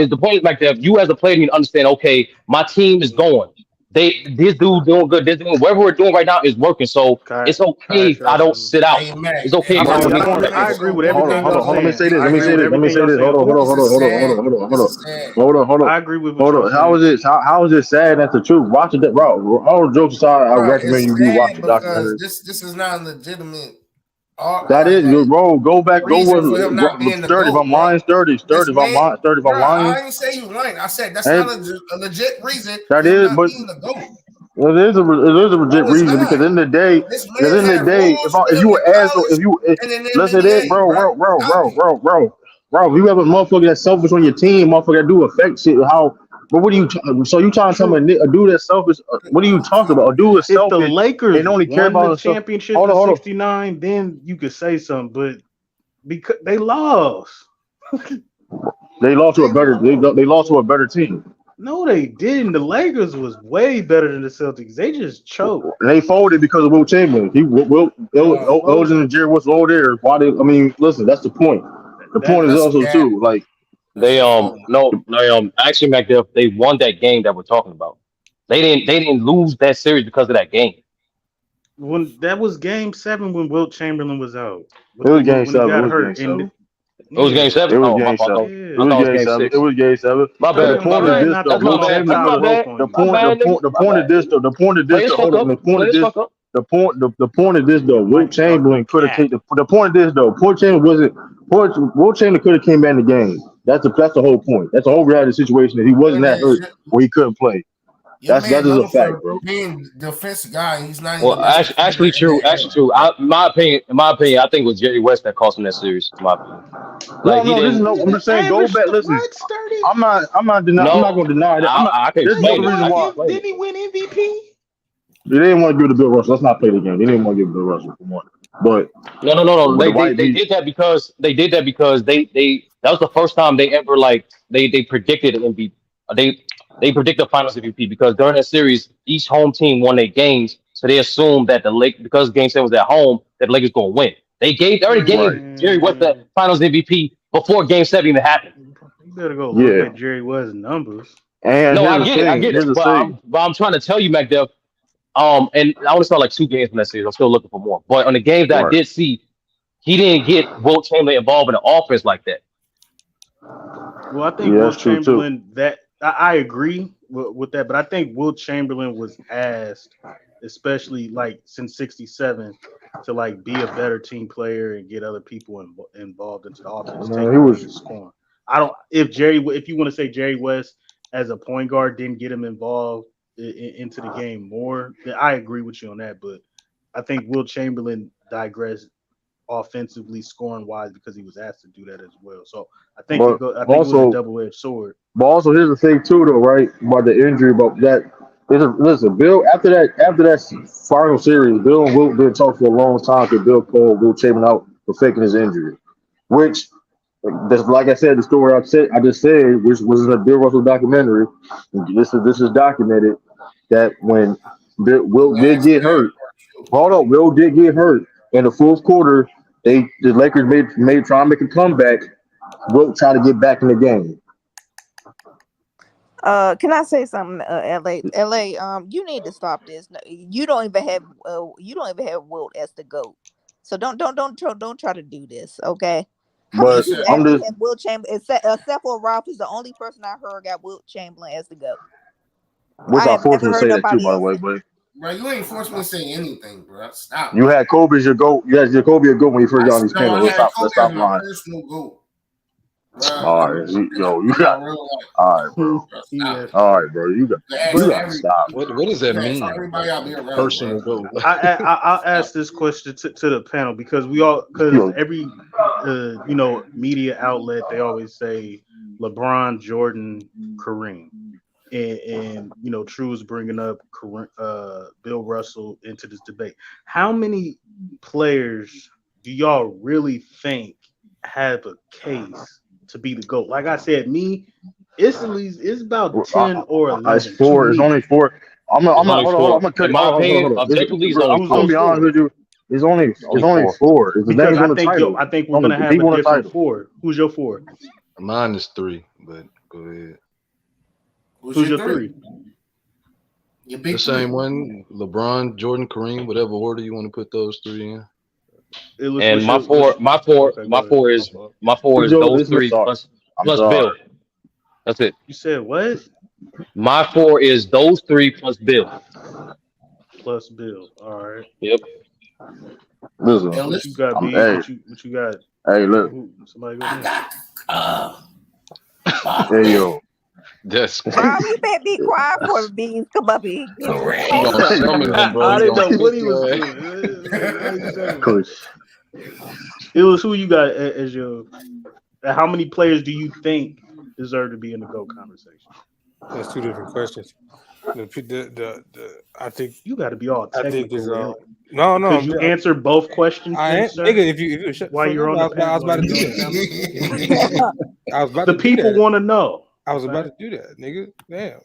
the point is Mac Def, you as a player need to understand, okay, my team is going. This dude doing good, this doing whatever we're doing right now is working. So it's Can I okay ask if I y'all don't something? sit out. Hey, Mac. It's okay Hey, if But I no, don't the make Mac. point. I Okay, mistakes. agree so with vote everything on y'all Hold on. Let me saying. say this. this. Let I me agree say with this. Let me everything say y'all this. saying. Hold on. Hold on. Who? Hold on. Hold on. Hold on. This Hold is on. Hold sad. on. This is sad. Hold on. I agree with what Hold y'all on. How saying. is this? How is this sad? That's the truth. Watch it. Bro, all jokes aside, I Bro, recommend it's you rewatch sad the because documentary. this is not a legitimate That is like good, bro. Go back. Go reason for him not with being the 30. If GOAT, I'm bro. lying, 30. This 30. If I'm man, lying, 30. If I'm bro, lying. I didn't say you lying. I said that's not And a legit reason that for him is, not but being the GOAT. it is a legit No, it's reason not. because in the day, This because man in the had day, rules for if him you in were asked, college if and in the listen, it, NBA, bro. Stop it. bro, if you have a motherfucker that's selfish on your team, motherfucker that do affect shit, how? But what do you? So you trying to tell me True. a dude that's selfish? What are you talking about? A dude that's If the selfish Lakers and only care won about the himself. championship Hold in on, hold on. '69, then you could say something. But because they lost. They lost to a They better. lost. They lost to a better team. No, they didn't. The Lakers was way better than the Celtics. They just choked. They folded because of Will Chamberlain. Elgin and Jerry was all there. Why they? I mean, listen, that's the point. The point is That's That's also cat. too like They That's true. no actually Mac Def, they won that game that we're talking about. They didn't lose that series because of that game. when that was Game 7 when Wilt Chamberlain was out. it was game When he seven. It got was game hurt, and seven. It was game yeah, It seven. was Oh my game fault. seven. yeah. It I was thought it was game game seven. It six. was game seven. My But the bad, Damn, my point is bro, bad. this not though. the That's my Will last bad. That's time Chamberlain. my I bad. broke on The you. My point. The bad, nigga. point. The My point of bad, this nigga. though. The point of this Play the though. fuck Hold on. up. The point Play of the this. fuck up. The point of this though. Will Mike starting to Chamberlain could have cap. taken the point of this though. Will Chamberlain wasn't. Will Chamberlain could have came back in the game. That's the whole point. That's the whole reality situation that he wasn't And that then hurt where he couldn't play. That is a fact, bro. Being defensive guy, he's not even. Well, actually, true. In my opinion, I think it was Jerry West that cost him that series. In my opinion, like no, this is no. I'm just saying, go back. Listen, I'm not going to deny that. I can There's explain no reason why. Didn't he win MVP? They didn't want to give it to Bill Russell. Let's not play the game. They didn't want to give it to Bill Russell for one. But no. They did that because they that was the first time they ever they predicted an MVP. They predicted finals MVP because during that series, each home team won their games, so they assumed that because Game 7 was at home, that the Lakers going to win. They already gave Jerry West the finals MVP before Game 7 even happened. You better go look at Jerry West's numbers. And no, I get it. But I'm trying to tell you, McDuff. And I only saw like 2 games from that series. I'm still looking for more. But on the games that I did see, he didn't get Wilt Chamberlain involved in the offense like that. Well, I think Wilt Chamberlain I agree with that, but I think Wilt Chamberlain was asked, especially like since '67, to like be a better team player and get other people involved into the offense. He was scoring. I don't. If you want to say Jerry West as a point guard didn't get him involved into the game more, then I agree with you on that. But I think Wilt Chamberlain digressed offensively, scoring wise, because he was asked to do that as well. So I think it was a double-edged sword. But also, here's the thing too, though, right? About the injury, but that listen, Bill. After that final series, Bill and Wilt been talking for a long time to Bill called Wilt Chamberlain out for faking his injury, which, like I said, the story I just said, which was in a Bill Russell documentary. This is documented that when Wilt did get hurt. Wilt did get hurt in the fourth quarter. The Lakers made try to make a comeback. Wilt tried to get back in the game. Can I say something, LA? You need to stop this. No, you don't even have Wilt as the GOAT. So don't try to do this, okay? But I'm just Wilt Chamberlain, except for Ralph, is the only person I heard got Wilt Chamberlain as the GOAT. Which I forced him to say that too, by the way, but. Bro, you ain't forced me to say anything, bro. Stop. You had Kobe as your GOAT. You had Jacoby a GOAT when you first got on these panels. Let's stop lying. Personal GOAT. All right, you got. All right, bro. All right, bro. You got to stop. What does that mean? Personal GOAT. I'll ask this question to the panel because every media outlet, they always say LeBron, Jordan, Kareem. And True's bringing up Bill Russell into this debate. How many players do y'all really think have a case to be the GOAT? Like I said, it's about 10 or 11. It's 4. It's only 4. I'm gonna cut my opinion. Objectively, I'm gonna be honest with you. It's only 4. Because I think we're gonna have a different 4. Who's your 4? Mine is 3, but go ahead. Who's your 3? The same one: LeBron, Jordan, Kareem, whatever order you want to put those 3 in. And my four is those 3 plus Bill. That's it. You said what? My 4 is those 3 plus Bill. Plus Bill. All right. Yep. Listen, what you got, B? What you got? Hey, look. Somebody go ahead. Hey, yo. Yes. Rob, you better be quiet for the beans come up here. I didn't know what he was doing. Coach. It was who you got as your. How many players do you think deserve to be in the GOAT conversation? That's 2 different questions. I think you got to be all technical. I think no. You answer both questions. Nigga, if you while you're on the panel, I was about to do that. The people want to know. I was about to do that, nigga. Damn.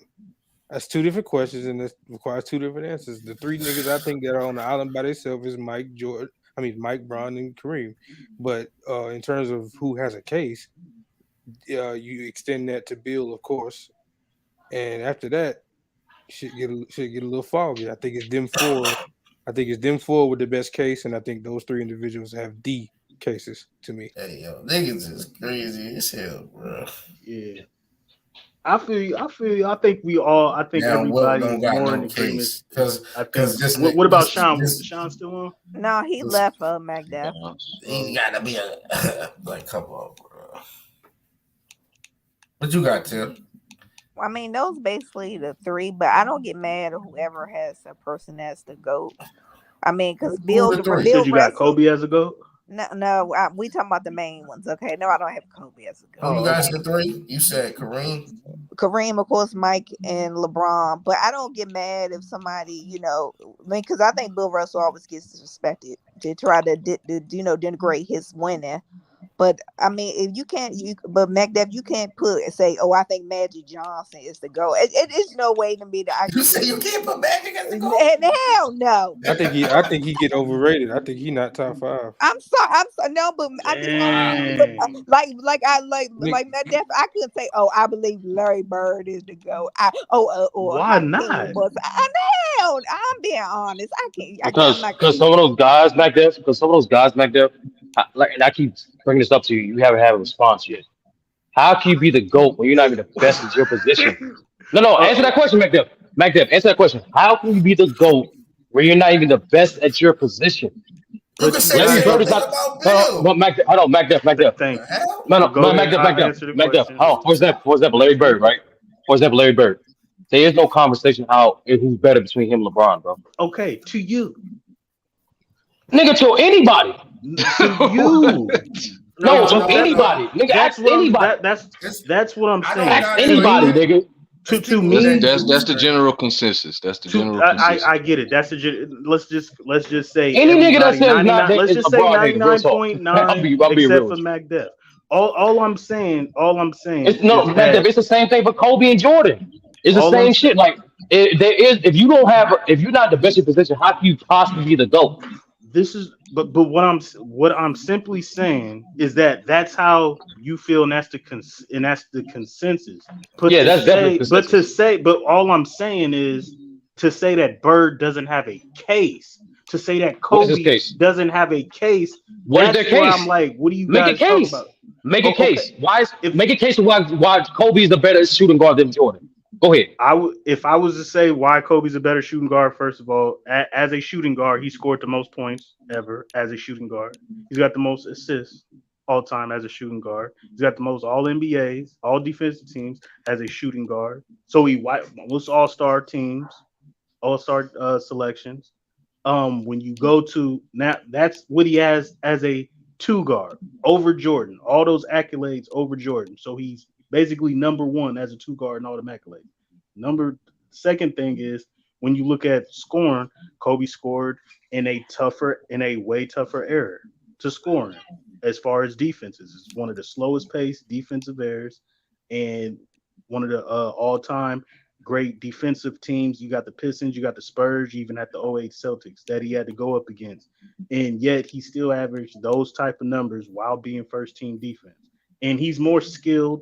That's 2 different questions, and this requires 2 different answers. The 3 niggas I think that are on the island by themselves is Mike, Bron, and Kareem. But in terms of who has a case, you extend that to Bill, of course. And after that, should get a little foggy. I think it's them 4. I think it's them 4 with the best case, and I think those 3 individuals have D cases to me. Hey, yo, niggas is crazy as hell, bro. Yeah. I feel you. I think everybody is more in agreement. What about Sean? Is Sean still on? No, he left McDuff. He gotta be come on, bro. What you got, Tim? I mean, those basically the three, but I don't get mad at whoever has a person that's the GOAT. I mean, because Who the You three? said Bill you got Russell. Kobe as a GOAT? No, we talking about the main ones. Okay, no, I don't have Kobe as a Who you GOAT. guys Okay, the three? You said Kareem. Kareem, of course, Mike and LeBron. But I don't get mad if somebody, I mean, because I think Bill Russell always gets disrespected to try to, denigrate his winning. But I mean, if you can't, but McDuff, you can't say, "Oh, I think Magic Johnson is the GOAT." It is no way to me that I You can say you can't put Magic as the GOAT? And hell no. I think he get overrated. I think he not top 5. I'm sorry. No, but I just but Dang. like McDuff, I couldn't say, "Oh, I believe Larry Bird is the GOAT." Or Why Hakeem not? was. Hell, I'm being honest. I can't. I'm not Because gonna. some of those guys back there, and I keep bringing this up to you, you haven't had a response yet. How can you be the GOAT when you're not even the best at your position? No, answer that question, McDuff. McDuff, answer that question. How can you be the GOAT when you're not even the best at your position? You can say the Larry same Bird is thing not. about Hold Bill. on, McDuff. Thank you. Hell, No, Go ahead. I'll answer the McDuff. question. Hold on. For example, Larry Bird, right? For example, Larry Bird. There is no conversation who's better between him and LeBron, bro. Okay, to you. Nigga, to anybody. To you. No, to no, anybody. no. Nigga, That's ask what anybody. that's what I'm I saying. don't Ask got anybody, it. nigga. To me, That's the general consensus. That's the general consensus. I get it. That's let's just say Any nigga that everybody says not 99. that Let's is just say LeBron hater. Real talk. 99.9 I'm being except real for with you. McDuff. All I'm saying It's no, is McDuff, that it's the same thing for Kobe and Jordan. It's the all I'm same shit. Like if you don't have if you're not the best in position, how can you possibly be the GOAT? this is but what I'm simply saying is that that's how you feel, and that's the consensus. But Yeah, to that's definitely say, but all I'm saying is to say that Bird doesn't have a case, to say that What is his Kobe case? doesn't have a case. What is their That's where case? I'm like, what are you Make a guys talking case. about? Make a Okay, case. if Make a case of why Kobe is the better shooting guard than Jordan. Go ahead. if I was to say why Kobe's a better shooting guard, first of all, as a shooting guard, he scored the most points ever as a shooting guard. He's got the most assists all time as a shooting guard. He's got the most All NBAs, all defensive teams as a shooting guard. So he most All Star teams, All Star selections. When you go to now, that's what he has as a two guard over Jordan. All those accolades over Jordan. So he's basically number one as a two guard in all the accolades. Second thing is when you look at scoring, Kobe scored in a way tougher era to scoring. As far as defenses, it's one of the slowest paced defensive errors, and one of the all-time great defensive teams. You got the Pistons, you got the Spurs, you even had the '08 Celtics that he had to go up against, and yet he still averaged those type of numbers while being first team defense. And he's more skilled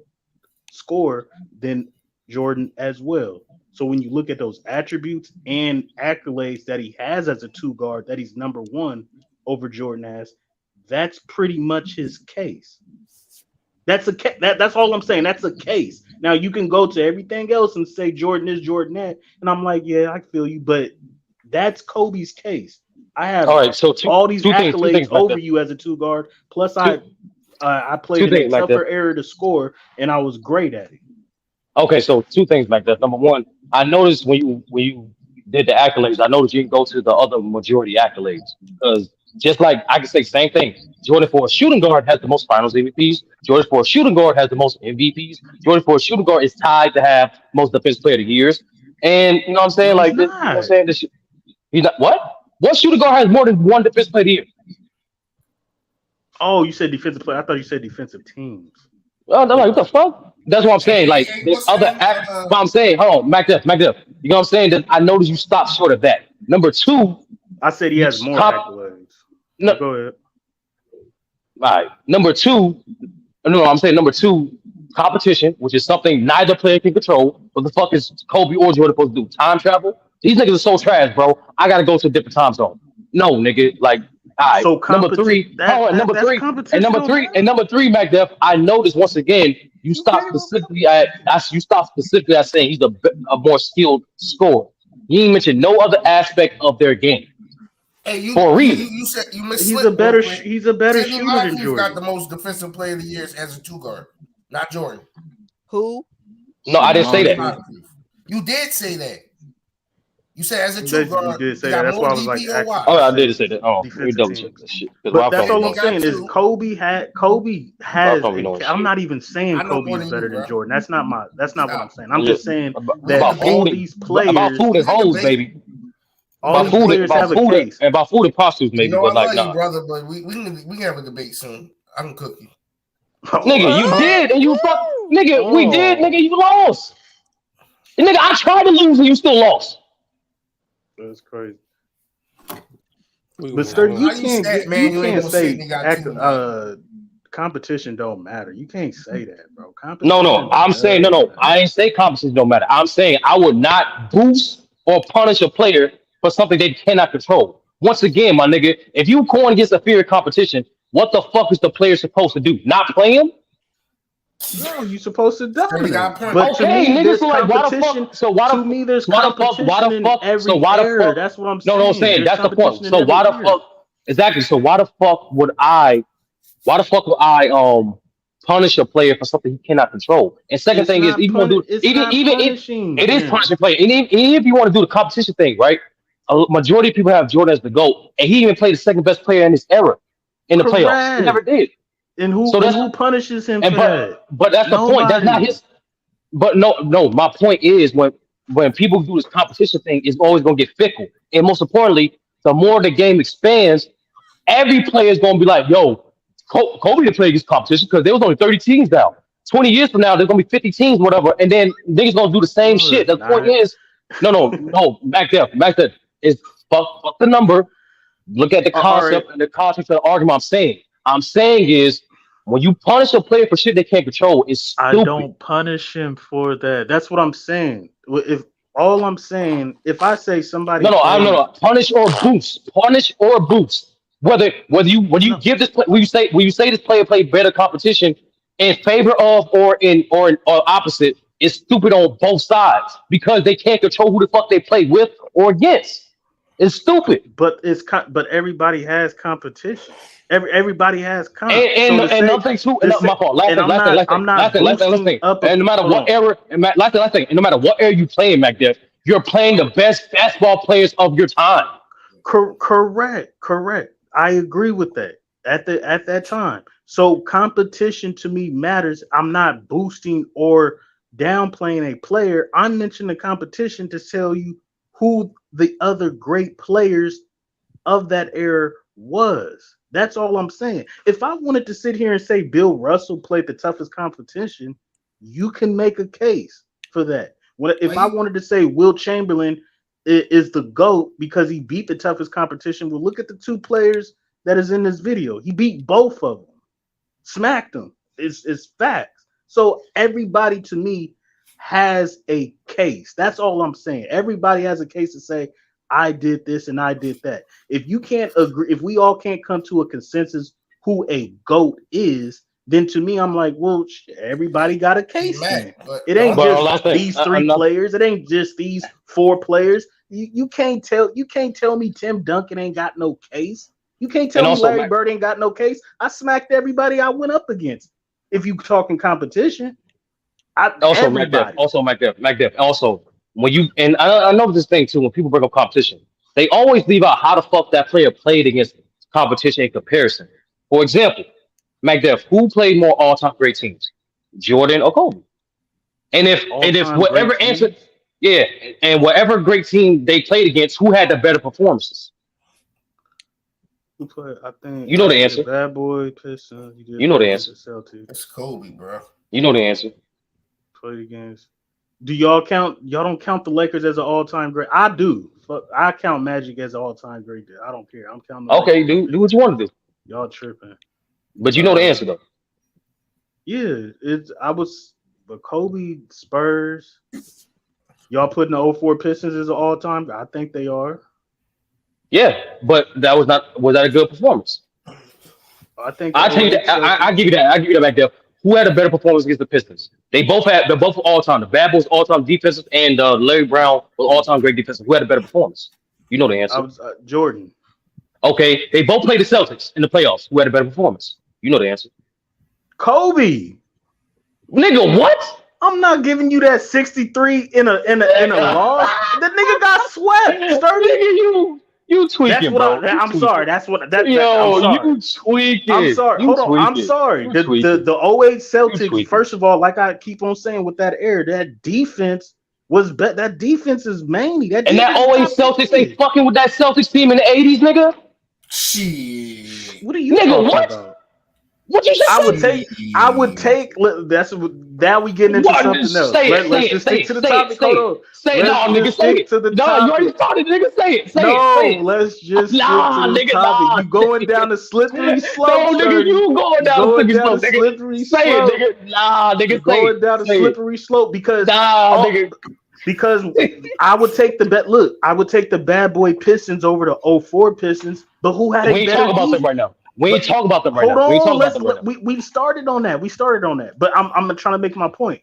scorer than Jordan as well. So when you look at those attributes and accolades that he has as a two guard, that he's number one over Jordan as, that's pretty much his case. That's all I'm saying. That's a case. Now you can go to everything else and say Jordan is Jordan that, and I'm like, yeah, I feel you, but that's Kobe's case. I have All right, so all these two accolades things like over that. you as a two guard. Plus, I played Two in a things like tougher that. era to score, and I was great at it. Okay, so two things like that. Number one, I noticed when you did the accolades, I noticed you didn't go to the other majority accolades because just like I can say same thing. Jordan for a shooting guard has the most Finals MVPs. Jordan for a shooting guard has the most MVPs. Jordan for a shooting guard is tied to have most Defensive Player of the Years. And you know what I'm saying? No, he's Like this, you know what I'm not. saying? He's not what? What shooting guard has more than one Defensive Player of the Year? Oh, you said defensive player. I thought you said defensive teams. Oh, they're like, what the fuck? That's what I'm saying. Like, there's What's other that? act. But I'm saying, hold on, Mac Duff. You know what I'm saying? That I noticed you stopped short of that. Number two, I said he you has more top. accolades. No, Go ahead. all right. Number two, no, I'm saying number two, competition, which is something neither player can control. What the fuck is Kobe or Jordan supposed to do? Time travel? These niggas are so trash, bro. I gotta go to a different time zone. No, nigga. Like, all right. So Number three, hold on, that's competition. number three, Mac Duff. I noticed once again, you stopped specifically at saying he's a more skilled scorer. You didn't mention no other aspect of their game. Hey, For a reason. you said you missed. He's a better shooter than Sidney Moncrief got Jordan. the most defensive player of the years as a two guard, not Jordan. Who? No, I didn't say that. You did say that. You said as a You true basically guard, did you say that. got That's why more I was like, DPOY. Oh, I did say that. Oh, let me defensive double team. check this shit. Because But that's all They I'm got saying is two. Kobe has. probably know I'm shit. not even saying I know Kobe more is than better you, than bro. Jordan. That's not what I'm saying. I'm Yeah. just saying About that all food, these about players, food and hoes, baby. About food, players have a case. and about food and prostitutes, You maybe. know, I But like, love you, nah, brother, but we can have a debate soon. I can cook you. nigga, you did, and you fuck, nigga, we did, nigga, you lost. And nigga, I tried to lose, and you still lost. That's crazy. We But can Sturdy, move How you on. you can't stat, get man? You ain't can't gonna say say they got two tonight. competition don't matter. You can't say that, bro. No, I'm saying no. I ain't say competition don't matter. I'm saying I would not boost or punish a player for something they cannot control. Once again, my nigga, if you going against a fear of competition, what the fuck is the player supposed to do? Not play him? No, you're supposed to Sturdy got a dominate. point. But to Okay, me, nigga. there's So like, why the competition. fuck? So why the To me, there's why the fuck? Why competition the in fuck? So every why the era. fuck? That's what I'm No, I'm saying. saying There's that's the point. competition in So every why the era. fuck? Exactly. So why the fuck would I? Why the fuck would I punish a player for something he cannot control? And second It's thing is, not even want to do it's even not even if punishing it is him. punishing player, and even if you want to do the competition thing, right? A majority of people have Jordan as the GOAT, and he even played the second best player in his era in the playoffs. He never Correct. did. And So that's who punishes him and for that? but that's the point. That's not Nobody. his. But no. My point is when people do this competition thing, it's always gonna get fickle. And most importantly, the more the game expands, every player is gonna be like, "Yo, Kobe didn't play against competition because there was only 30 teams now. 20 years from now, there's gonna be 50 teams, whatever." And then niggas gonna do the same No, shit. it's The point not. is, no. Back there is fuck the number. Look at the All right. concept and the context of the argument. I'm saying is when you punish a player for shit they can't control, it's I stupid. don't punish him for that. That's what I'm saying. If all I'm saying, if I say somebody No. played, Punish or boost. Punish or boost. Whether you when you no, give this when you say this player played better competition in favor of or opposite, it's stupid on both sides because they can't control who the fuck they play with or against. It's stupid. but but everybody has competition. Everybody has comp. And So to and say, another thing too, and my fault. Last and thing, I'm not last boosting thing. up. And no matter Hold what on. era, last thing, and no matter what era you play in, Mac Def, you're playing the best basketball players of your time. Correct. I agree with that at that time. So competition to me matters. I'm not boosting or downplaying a player. I'm mentioning the competition to tell you who the other great players of that era was. That's all I'm saying. If I wanted to sit here and say Bill Russell played the toughest competition, you can make a case for that. If I wanted to say Will Chamberlain is the GOAT because he beat the toughest competition, well, look at the two players that is in this video. He beat both of them, smacked them. It's facts. So everybody to me has a case. That's all I'm saying. Everybody has a case to say, I did this and I did that. If you can't agree, if we all can't come to a consensus who a GOAT is, then to me, I'm like, well, everybody got a case then. It ain't just these three players. It ain't just these four players. You can't tell me Tim Duncan ain't got no case. You can't tell me Larry Bird ain't got no case. I smacked everybody I went up against. If you talking competition, everybody. Mac Def. Also, when you and I know this thing too. When people bring up competition, they always leave out how the fuck that player played against competition in comparison. For example, Mac Def, who played more all-time great teams, Jordan or Kobe? And if whatever answer, yeah, and whatever great team they played against, who had the better performances? Who played? I think you know the answer. Bad Boy Pistons. You know the answer. It's Kobe, bro. You know the answer. Played against. Do y'all count? Y'all don't count the Lakers as an all-time great. I do. But I count Magic as an all-time great. I don't care. I'm counting. Okay, do what you want to do. Y'all tripping. But you know the answer though. Yeah, but Kobe, Spurs. Y'all putting the 04 Pistons as an all-time? I think they are. Yeah, but was that a good performance? I think I tell you that. I give you that. I give you that back there. Who had a better performance against the Pistons? They're both all time. The Bad Boys all time defensive, and Larry Brown was all time great defensive. Who had a better performance? You know the answer. I was Jordan. Okay, they both played the Celtics in the playoffs. Who had a better performance? You know the answer. Kobe. Nigga, what? I'm not giving you that 63 in a loss. The nigga got swept. Nigga, you tweaking, That's what bro. I'm sorry. That's what that. Yo, I'm sorry. you tweaking. I'm sorry. You Hold on. I'm tweaking. sorry. You The tweaking. 08 Celtics. tweaking. First of all, like I keep on saying with that air, that defense was that defense is manly. That And that 08 Celtics ain't fucking with that Celtics team in the 80s, nigga. Shit. What are you Nigga, talking what? about? What you just I would say? take. I would take. That's now we getting into What? something else. Let's just stick to the topic. Hold on. Say it. No, Let's nigga, just say stick it. to the No, you already topic. started, nigga. Say it. Say No, it. let's just stick Nah, to the nigga, topic. nah. You going down the slippery slope, No, nigga, Shorty. you going down the slippery slope, nigga. slippery Say slope. it, nigga. Nah, nigga, You're say going it. down the Say it. slippery slope because Nah, nigga. because I would take the bet. Look, I would take the bad boy Pistons over the 04 Pistons. But who had We a ain't better talking about them defense? right now. We ain't talking about them right Hold now. We ain't on, talking about them right now. we started on that. We started on that. But I'm trying to make my point.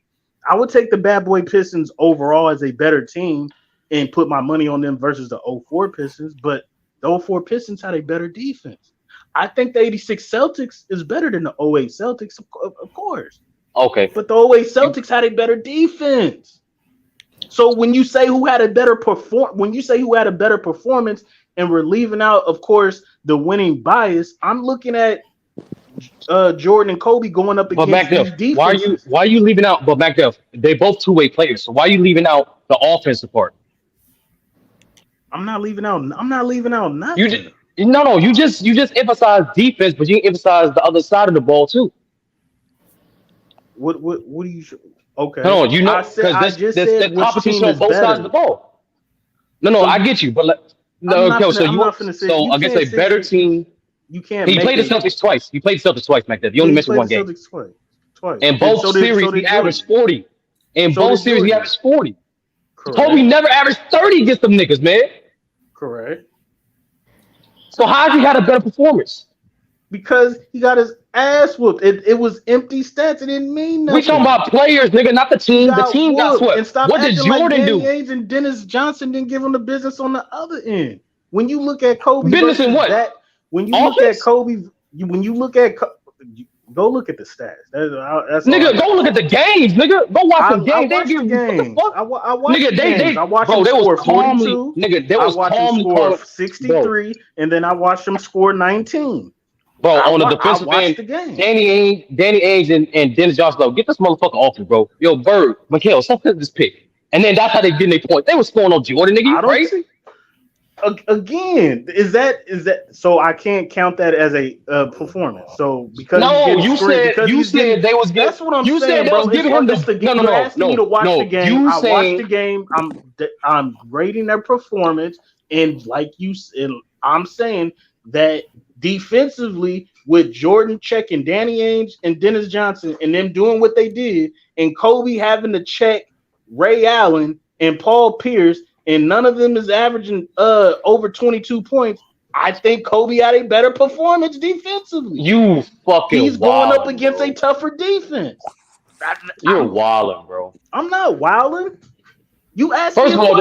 I would take the bad boy Pistons overall as a better team and put my money on them versus the 04 Pistons. But the 04 Pistons had a better defense. I think the 86 Celtics is better than the 08 Celtics, of course. Okay. But the 08 Celtics had a better defense. So when you say who had a better performance, and we're leaving out, of course, the winning bias, I'm looking at Jordan and Kobe going up against these defenses. Why are you leaving out? But back there, they both two-way players. So why are you leaving out the offensive part? I'm not leaving out nothing. You just emphasize defense, but you emphasize the other side of the ball too. What do you? Okay. No, you know, because there's competition on both sides of the ball. No, I get you, but against a better team. You can't. He played the Celtics twice. You played the Celtics twice, Mac. You only missed one game. Twice. In both series, he averaged 40. In both series, he averaged 40. Correct. Kobe never averaged 30 against them niggas, man. Correct. So how has he had a better performance? Because he got his ass whooped. It was empty stats. It didn't mean nothing. We talking about players, nigga, not the team. The team got swept. And stop what did acting Jordan like Danny do? Ainge and Dennis Johnson didn't give him the business on the other end. When you look at Kobe, business in what? When you look at Kobe, go look at the stats. That's nigga, go look at the games, nigga. Go watch some games. I watched the games. I watched nigga, the games. I watched them score 42. Nigga, they was I watched them score 63, and then I watched them score 19. Bro, on the defensive end, Danny Ainge and Dennis Johnson, though, get this motherfucker off me, bro. Yo, Bird, Mikhail, stop this pick. And then that's how they getting their point. They was scoring on Jordan, nigga. You crazy? Again, is that so? I can't count that as a performance. So because you said they was that's what I'm saying, said bro. Giving him You're asking me to watch the game. I watched the game. I'm rating their performance, and like you said, I'm saying that defensively with Jordan checking Danny Ainge and Dennis Johnson and them doing what they did, and Kobe having to check Ray Allen and Paul Pierce. And none of them is averaging over 22 points. I think Kobe had a better performance defensively. He's going up against a tougher defense. You're wilding, bro. I'm not wilding. You asked First of all,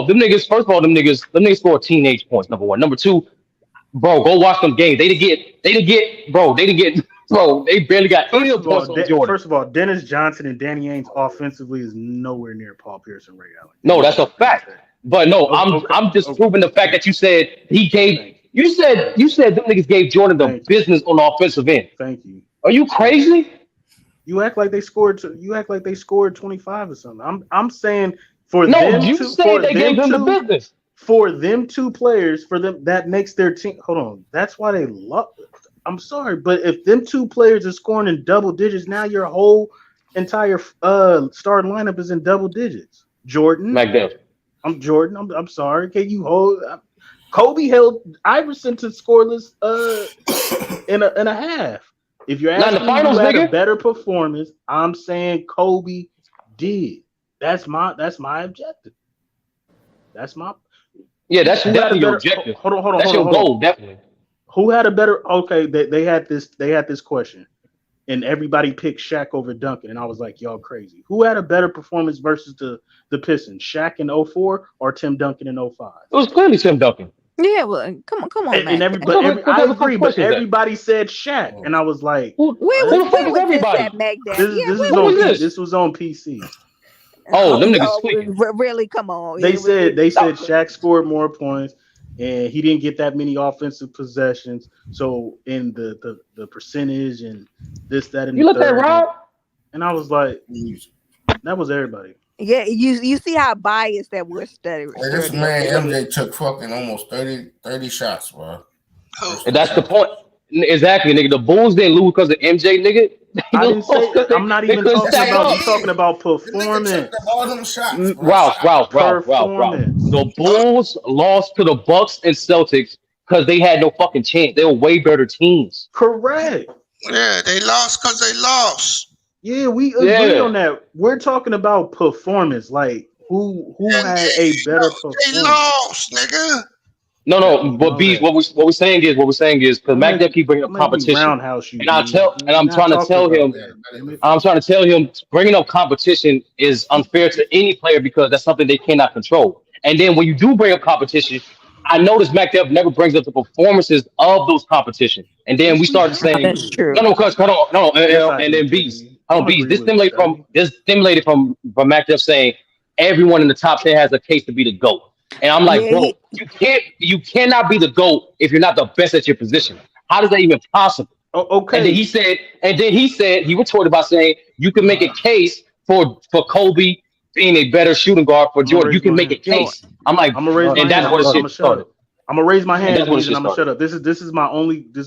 them niggas scored teenage points. Number one. Number two, bro, go watch them games. They didn't get, bro, they barely got any points on Jordan. First of all, Dennis Johnson and Danny Ainge offensively is nowhere near Paul Pierce and Ray Allen. No, that's a fact. But no, I'm just proving the fact that you said he gave. You said them niggas gave Jordan the business on the offensive end. Thank you. Are you crazy? You act like they scored 25 or something. I'm saying for them the business. For them two players, that makes their team. Hold on, that's why they love. I'm sorry, but if them two players are scoring in double digits, now your whole entire starting lineup is in double digits. Jordan, McDuff. I'm Jordan. I'm sorry. Can you hold? Kobe held Iverson to scoreless in a half. If you're asking me who had a better performance, I'm saying Kobe did. That's my objective. That's definitely your objective. Hold on. That's your goal, definitely. Who had a better? Okay, they had this question, and everybody picked Shaq over Duncan, and I was like, y'all crazy. Who had a better performance versus the Pistons? Shaq in 04 or Tim Duncan in 05? It was clearly Tim Duncan. Yeah, well, come on, And Mac. I agree, but question is that? everybody said Shaq, and I was like, Who Where what? was the fuck is this everybody? at, Mac? Dad? This Yeah, this is where Who on was is this? this? this was on PC. Oh, them niggas Oh, tweaking. really? Come on. They It was said it, Shaq scored more points, and he didn't get that many offensive possessions. So in the percentage and this, that, and You the let that third, ride? and I was like, that was everybody. yeah, you see how biased that was Hey, this sturdy. man Okay. MJ took fucking almost 30 shots, bro. And that's the point. Exactly, nigga. The Bulls didn't lose because of MJ, nigga. I didn't say. I'm not They even couldn't talking stack about. I'm up. talking about The nigga took performance. all them shots, bro. Ralph. Performance. The Bulls lost to the Bucks and Celtics because they had no fucking chance. They were way better teams. Correct. Yeah, they lost because they lost. Yeah, we agree on that. We're talking about performance, like who And had a better they performance. lost, nigga. No. But Bees, what we're saying is because Mac Dep keep bringing up Make me competition, roundhouse you, and I'm Bees. trying to tell him, bringing up competition is unfair to any player because that's something they cannot control. And then when you do bring up competition, I notice Mac Dep never brings up the performances of those competition. And then we started saying, That's true. because hold on, Yes, I and do, then Bees, JB. Bees. agree This with stimulated from Mac Dep saying everyone in the top 10 has a case to be the GOAT. And I'm like, Yeah, bro, you cannot be the GOAT if you're not the best at your position. How is that even possible? Okay. And then he said he retorted by saying you can make a case for Kobe being a better shooting guard for Jordan. You can make a case. I'm like, I'm gonna raise my and that's hand. where the I'm shit gonna shut started. up. I'm gonna raise my And hand, that's where the Bees, and shit I'm gonna started. shut up. This is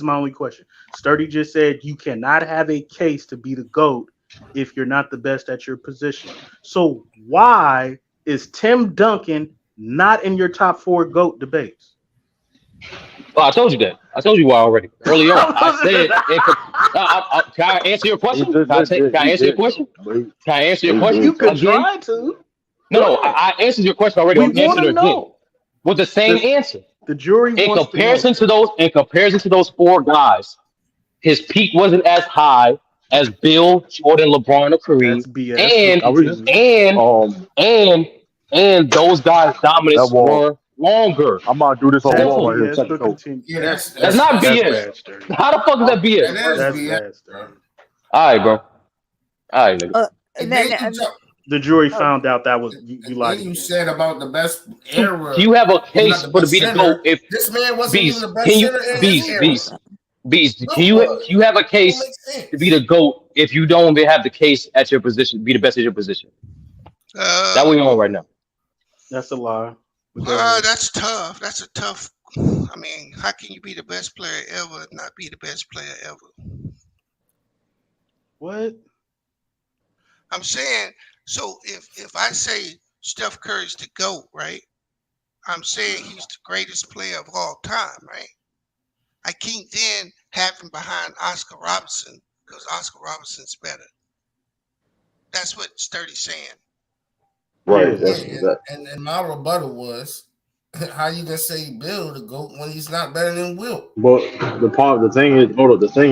my only question. Sturdy just said you cannot have a case to be the GOAT if you're not the best at your position. So why is Tim Duncan not in your top 4 GOAT debates? Well, I told you that. I told you why already early on. I said, can I answer your question? Can I answer your question? Can I answer your question? You could again? try to. No, I answered your question already. We I'm answering want to it again know. with the same answer. The jury In wants comparison to know. in comparison to those 4 guys, his peak wasn't as high as Bill, Jordan, LeBron, or Kareem, That's BS. and those guys' dominance were longer. I'm about to do this on Simple. wall right here. BS, Check but it out. continue. Yeah, That's not That's BS. bad, Sturdy. How the fuck is that BS? That's BS, bad, bro. Sturdy. All right, bro. All right, nigga. And then The jury found out that was you lied. then you said about the best era. Do you have a he's case not the for the best be the center. GOAT if This man wasn't Beast? even the best Can you center in his era. Beast? Can you have a case to be the GOAT if you don't even have the case at your position, be the best at your position? That we on right now. That's a lie. That's tough. That's a tough. I mean, how can you be the best player ever and not be the best player ever? What? I'm saying, so if I say Steph Curry's the GOAT, right? I'm saying he's the greatest player of all time, right? I can't then have him behind Oscar Robertson because Oscar Robertson's better. That's what Sturdy's saying. Right. And my rebuttal was, how you gonna say Bill the GOAT when he's not better than Wilt? But the thing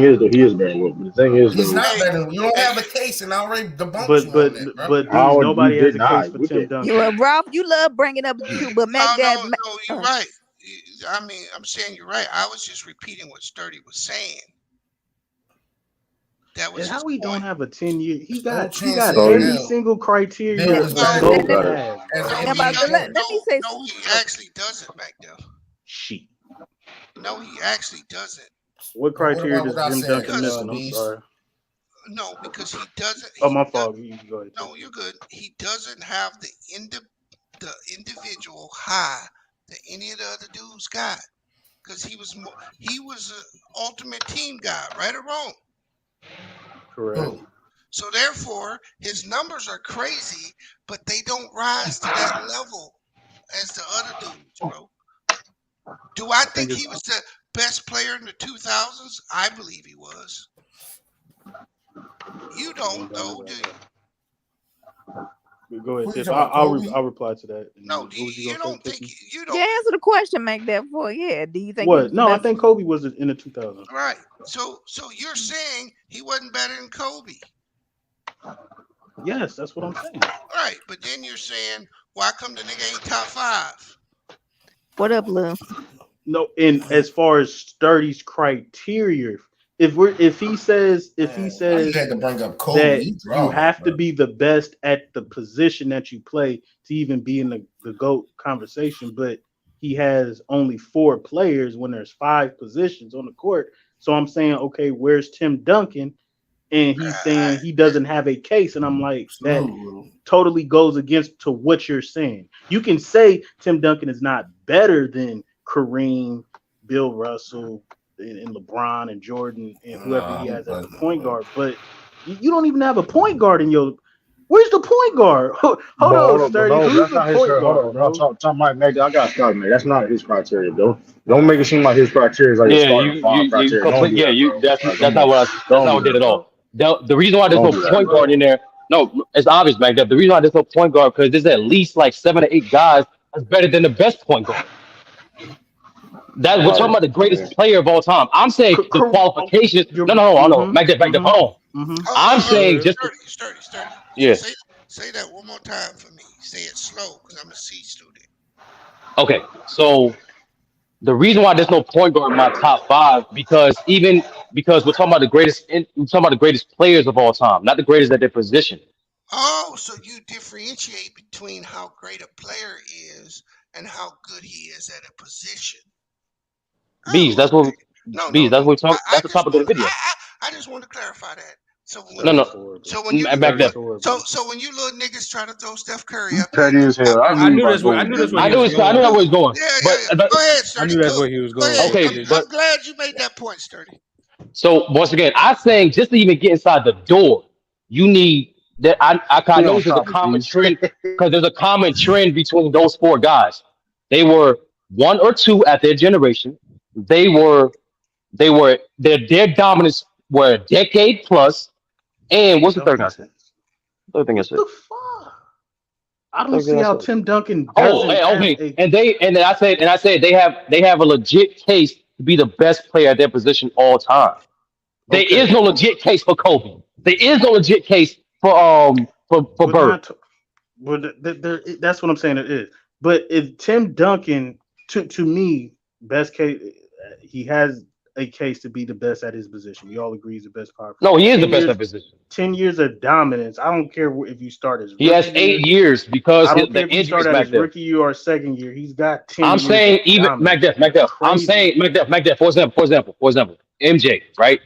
is, that he is better than Wilt. The thing is, He's not better than you. Don't have a case, and I already debunked you on that, bro. But nobody has a case for Tim Duncan. Ralph, you love bringing up too, but Mac Dad. No, you're right. I mean, I'm saying you're right. I was just repeating what Sturdy was saying. That was and how we don't have a 10-year. He got every every single criteria. Let me say. No, he actually doesn't, Magdell. She. No, he actually doesn't. What criteria does Tim Duncan missing? I'm sorry. No, because he doesn't. Oh, my fault. You go ahead. No, you're good. He doesn't have the individual high that any of the other dudes got, because he was an ultimate team guy, right or wrong. Correct. So therefore, his numbers are crazy, but they don't rise to that level as the other dudes, bro. Do I think he was the best player in the 2000s? I believe he was. You don't, though, do you? Go ahead, Tiff. I'll reply to that. No, you don't think you don't. Yeah, answer the question, Mac. Therefore, yeah. Do you think what? No, I think Kobe was in the 2000s. Right. So you're saying he wasn't better than Kobe? Yes, that's what I'm saying. Right, but then you're saying, why come the nigga ain't top 5? What up, Lou? No, and as far as Sturdy's criteria, if he says Why you had to bring up Kobe? that You you drama, have to bro. be the best at the position that you play to even be in the GOAT conversation, but he has only 4 players when there's 5 positions on the court. So I'm saying, okay, where's Tim Duncan? And he's saying he doesn't have a case, and I'm like, that totally goes against to what you're saying. You can say Tim Duncan is not better than Kareem, Bill Russell, and LeBron and Jordan and whoever he has as the point guard, but you don't even have a point guard in your. Where's the point guard? Hold on, Sturdy. No, Who's that's the not his. point Hold guard, on, no, bro? talk Mike. I got Scott, man. That's not his criteria, though. Don't make it seem like his criteria is like a Yeah, starting five you criteria. Don't complete. do Yeah, that, you bro. Like, that's not what that's don't not do what did that, at bro. all. The reason why there's Don't no do that, point guard bro. in there, no, it's obvious, man. The reason why there's no point guard because there's at least like 7 or 8 guys that's better than the best point guard. That we're talking Right. about the greatest player of all time. I'm saying the qualifications. You're, No. Back that, hold on. I'm saying just Sturdy. yeah. Say that one more time for me. Say it slow, because I'm a C student. Okay, so the reason why there's no point guard in my top 5 because we're talking about we're talking about the greatest players of all time, not the greatest at their position. Oh, so you differentiate between how great a player is and how good he is at a position. Bees, that's what No. we talk. That's the topic of the video. I just want to clarify that. So when No. so when you Back that. so when you little niggas try to throw Steph Curry up Petty as hell. I knew that's where he was I knew that was going. Yeah. But Go ahead, I Sturdy. knew that's where he was Go going. ahead. okay, I'm glad you made that point, Sturdy. so once again, I'm saying just to even get inside the door, you need that. I know there's a common trend because there's a common trend between those 4 guys. They were 1 or 2 at their generation. They were their dominance were a decade plus. And what's the third guy said? Third thing I said. The fuck? I don't see how Tim Duncan Oh, doesn't have okay. a. And I said they have a legit case to be the best player at their position all time. There is no legit case for Kobe. There is no legit case for Bird. That's what I'm saying. It is. But if Tim Duncan, to me, best case, he has a case to be the best at his position. We all agree he's the best power. No, he is the best at position. 10 years of dominance. I don't care if you start as he has 8 years because I don't the care if you injuries start back as there. rookie year or second year. He's got 10 I'm years saying of even dominance. Macduff. I'm saying Macduff. For example, MJ, right?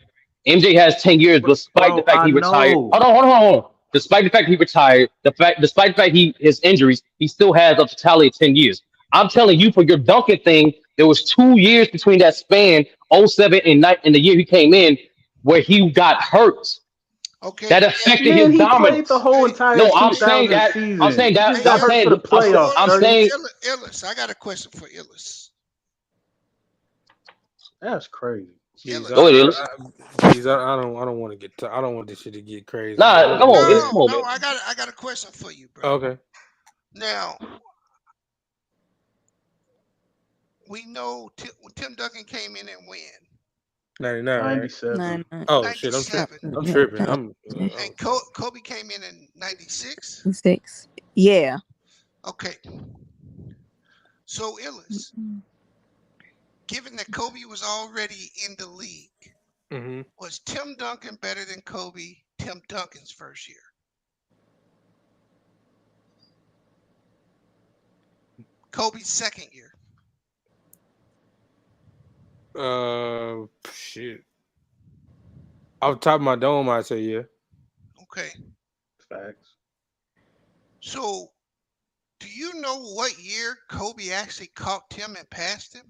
MJ has 10 years despite the fact he retired. Hold on. Despite the fact he retired, despite the fact his injuries, he still has a totality of 10 years. I'm telling you, for your Duncan thing, there was 2 years between that span, '07 and the year he came in, where he got hurt. Okay. That affected his he dominance. played the whole entire No, I'm saying 2000 that. season. I'm saying that. He got hurt for the playoffs. I'm saying. Illis, I got a question for Illis. That's crazy. Go ahead, Illis. Please, I don't want to get. I don't want this shit to get crazy. Nah, come on, Illis. Come on, No, man. I got a question for you, bro. Okay. Now, we know Tim Duncan came in and when? 99, right? 97. Oh shit, I'm tripping. And Kobe came in 96. 6. Yeah. Okay. So Illis, given that Kobe was already in the league, was Tim Duncan better than Kobe? Tim Duncan's first year. Kobe's second year. Shit. Off the top of my dome, I'd say yeah. Okay. Facts. So, do you know what year Kobe actually caught Tim and passed him?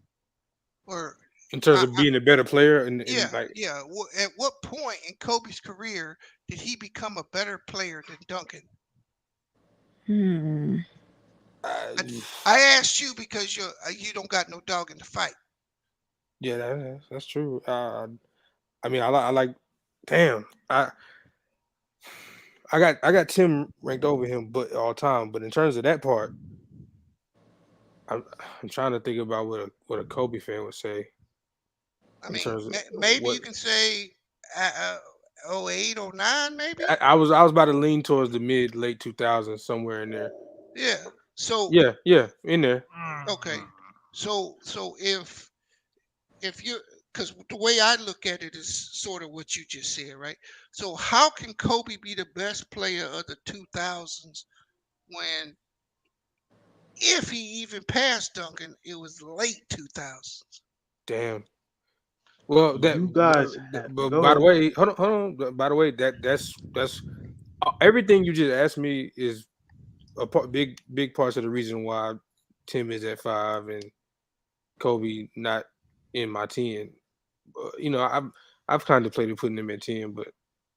Or in terms of being a better player, yeah. At what point in Kobe's career did he become a better player than Duncan? I asked you because you don't got no dog in the fight. Yeah, that's true. I mean, I like. Damn, I got Tim ranked over him, but all time. But in terms of that part, I'm trying to think about what a Kobe fan would say. I mean, maybe you can say 08, 09, maybe. I was about to lean towards the late 2000s, somewhere in there. Yeah. So yeah, in there. Okay. So if if you because the way I look at it is sort of what you just said, right? So how can Kobe be the best player of the 2000s when if he even passed Duncan, it was late 2000s? Damn. Well, You guys have but go by the ahead. way, hold on. By the way, that's everything you just asked me is big parts of the reason why Tim is at 5 and Kobe not in my 10. You know, I've contemplated putting him at 10, but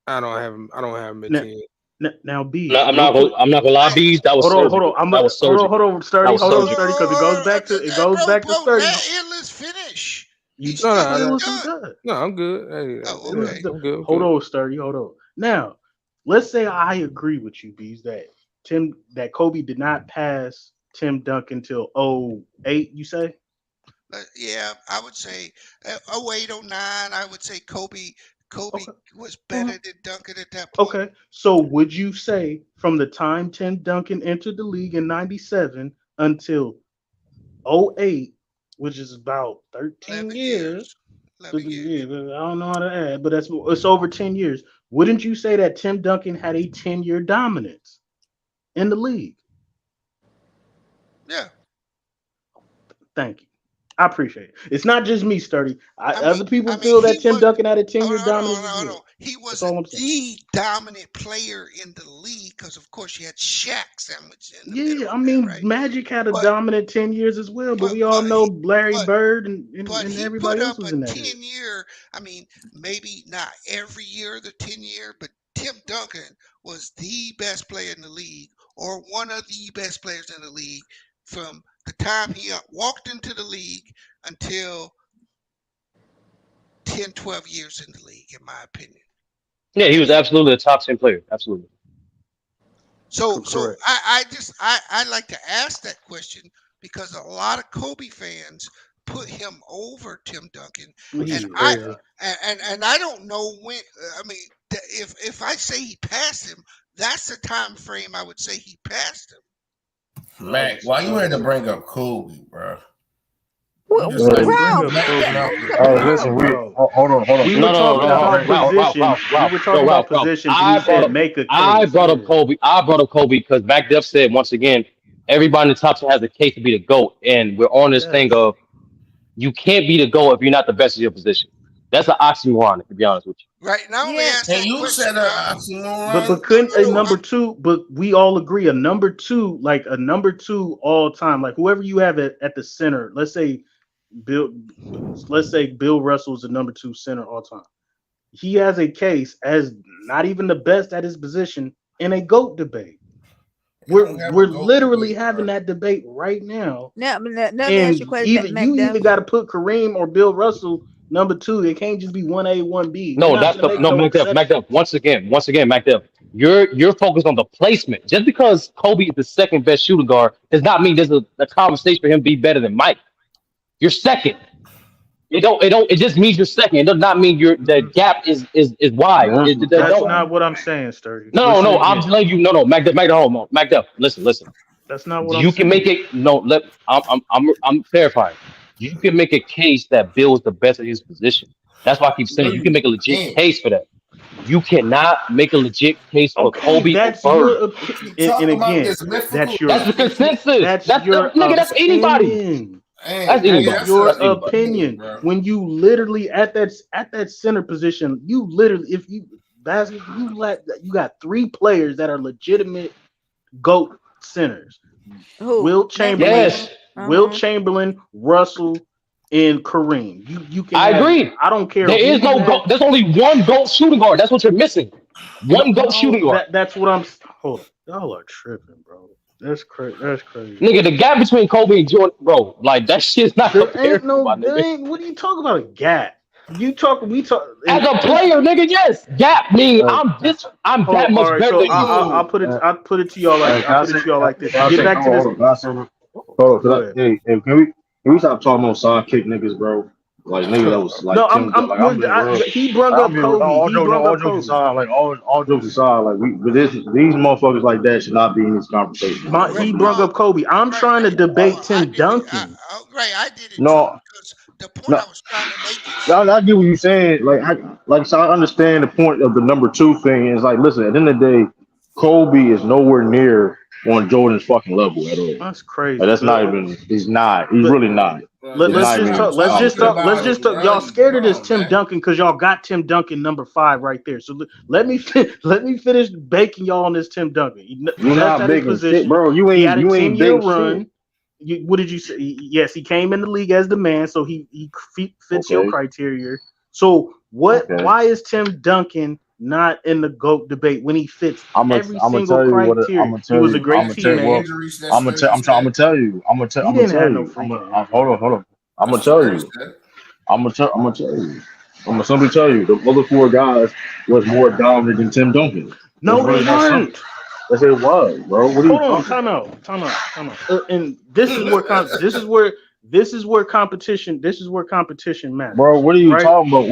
I don't have him. I don't have him at Now, 10. now, No, B, real quick. I'm not gonna lie, bees. That was Hold on. surgical. That was surgical. Hold on, sturdy. That was Hold on, surgical. sturdy, because it goes back to Bro, sturdy. let Illis finish. You He's No, not no, even no, Illis is done. good. no. I'm good. Hey, Oh, Illis okay. is good. I'm good. I'm Hold good. on, sturdy. Hold on. Now, let's say I agree with you, bees, that Kobe did not pass Tim Duncan till 08, you say? Yeah, I would say 08, 09, I would say Kobe Okay. was better than Duncan at that point. Okay. So would you say from the time Tim Duncan entered the league in 97 until 08, which is about 13 11 years. 11 years. I don't know how to add, but it's over 10 years. Wouldn't you say that Tim Duncan had a 10-year dominance in the league? Yeah. Thank you. I appreciate it. It's not just me, Sturdy. Other people I mean, feel that he Tim was. Duncan had a 10-year Hold on, dominance as hold well. on. He That's all wasn't I'm saying. the dominant player in the league because, of course, you had Shaq sandwiched in the Yeah, middle I of that, mean, right? Magic had a But dominant 10 years as well, but but we all but know he Larry but Bird but and he put everybody else up was a in that era. 10-year. I mean, maybe not every year the 10-year, but Tim Duncan was the best player in the league, or one of the best players in the league, from the time he walked into the league until 10, 12 years in the league, in my opinion. Yeah, he And was absolutely a top 10 player. Absolutely. So Correct. I like to ask that question because a lot of Kobe fans put him over Tim Duncan, Which is and Yeah. crazy. I don't know when. I mean, if I say he passed him, that's the time frame I would say he passed him. Mac, why you had to bring up Kobe, bro? You just I like didn't bring Bro, up messing Kobe. up the Listen, crowd. Bro, hold on. we were No, no, no, talking no, about position. We were talking about Ralph. position. B said make a I case. brought up Yeah. Kobe. I brought up Kobe because Mac Duff said once again, everybody in the top 10 has a case to be the GOAT. And we're on this thing Yes. of you can't be the GOAT if you're not the best of your position. That's an oxymoron, to be honest with you. Right? And I only yeah. asked And that you question, said an Ralph. oxymoron. But couldn't a No, number two? But we all agree a number two, like a number two all time, like whoever you have at the center. Bill. Let's say Bill Russell is the number two center all time. He has a case as not even the best at his position in a GOAT debate. You don't have a We're GOAT literally debate, having bro. that debate right now. Now, let me ask you a And question, Mac you Duff. either got to put Kareem or Bill Russell number two. It can't just be 1A, 1B. We're No, not that's gonna the make no no Mac Duff. Mac exception. Duff. Once again, Mac Duff. You're focused on the placement. Just because Kobe is the second best shooting guard does not mean there's a conversation for him to be better than Mike. You're second. It just means you're second. It does not mean the gap is wide. It That's don't. not what I'm saying, Sturdy. No, Listen I'm again. telling you, no, Mac Duff, hold on, Mac Duff, listen. That's not what I'm You can make saying. it. No, I'm clarifying. You can make a case that Bill is the best at his position. That's why I keep No, saying you you can make a legit can't. case for that. You cannot make a legit case for Okay, Kobe or that's Bird. your You opinion. talk And about again, this mythical that's your That's the consensus. that's your Nigga. That's anybody. opinion. That's yeah, anybody. That's your That's that's an anybody. opinion, opinion. bro. When you literally at that center position, you literally if you you got three players that are legitimate GOAT centers. Who? Will Name three of Chamberlain, them. Yes, Russell, and Kareem. You can I have. agree. I don't care There who is you no have. goat. There's only one goat shooting guard. That's what you're missing. One goat No, shooting guard. that's what I'm. Hold on, y'all are tripping, bro. That's crazy. That's crazy. Nigga, the gap between Kobe and Jordan, bro, like that shit's not comparable, my There nigga. ain't. What are you talking about? A gap? You talk. We talk. As And a this. player, nigga, yes. Gap mean Hey, I'm Hold. that All much right. better So than you. I'll put it. I'll put it to y'all like. can I say? This. Can To I get say? back to this. Hold on. Can I say? Hold Go on. ahead. Can we stop talking about sidekick niggas, bro? Like niggas that was No, like Tim. Like I'm being real. he brung Like, I'm up being real. No, Kobe. He brung all up jokes Kobe. aside. Like all jokes aside. Like these motherfuckers like that should not be in this conversation, bro. Right, He Like, brung up Kobe. I'm right. trying to No, debate I Tim did it. Duncan. Right, I did it too no, because the point No, I was trying to make is I get what you're saying. So I understand the point of the number two thing. Is like, listen, at the end of the day, Kobe is nowhere near on Jordan's fucking level at all. That's crazy. Like, that's not But even. He's not. He's but really not. It's let's not just even talk. a Let's just talk. conversation. Let's about just it, talk. bro. Y'all scared of Come this on, Tim man. Duncan because y'all got Tim Duncan number 5 right there. So let me let me finish baking y'all on this Tim Duncan. You're Best not at his baking shit, position. bro. You He had a ain't 10-year baked run. shit. What did you say? Yes, he came in the league as the man, so he fits your Okay. criteria. So what? Okay. Why is Tim Duncan not in the GOAT debate when he fits every I'm gonna single tell you what. I'm criteria? gonna He tell was a you. I'm great gonna tell you. Well, teammate. injuries that I'm gonna tell. Sturgis I'm had. gonna tell you. I'm He gonna didn't tell have no you. freaking injuries. Hold on. I'm gonna That's tell Sturgis you. said. I'm gonna tell you. I'm gonna simply tell you. The other four guys was more dominant than Tim Duncan. It's No, they really that simple. weren't. Yes, it was, bro. What are you Hold on, talking about? time out. And this is where competition matters, Bro, what are you right? talking about?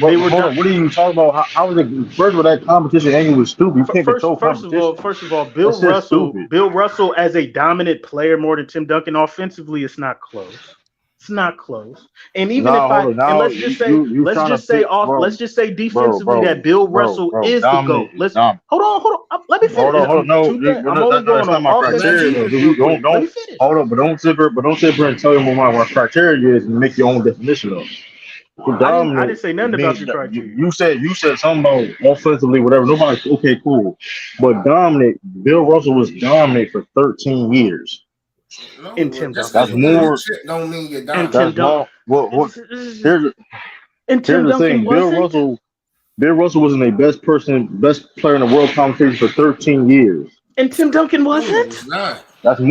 They were Hold on. done. What are you talking about? How is it? First of all, that competition angle was stupid. You can't control First competition. of all, That's just stupid. Bill Russell as a dominant player more than Tim Duncan offensively, it's not close. It's not close. And even Nah, if hold on. Now let's just say you trying to pick, let's just say defensively bro, that Bill Russell is the dominate GOAT. is Let's dominant. hold on. Let me finish. Hold on. No, I'm only going that's not on my offense and criteria. Let Though. him. defense You real quick. Let me don't finish. hold on, but don't sit here and tell me what my criteria is and make your own definition of it. I didn't say nothing about your criteria. You said something about offensively, whatever. Nobody, okay, cool. But dominant, Bill Russell was dominant for 13 years. No, And Tim just Duncan because That's you wasn't. win more. shit don't mean you're And dominant. Tim That's Duncan. more. What? Here's And Tim the Duncan thing. Bill wasn't. Russell was a best player in the world competition for 13 years. And Tim Duncan No, it wasn't. was not. That was He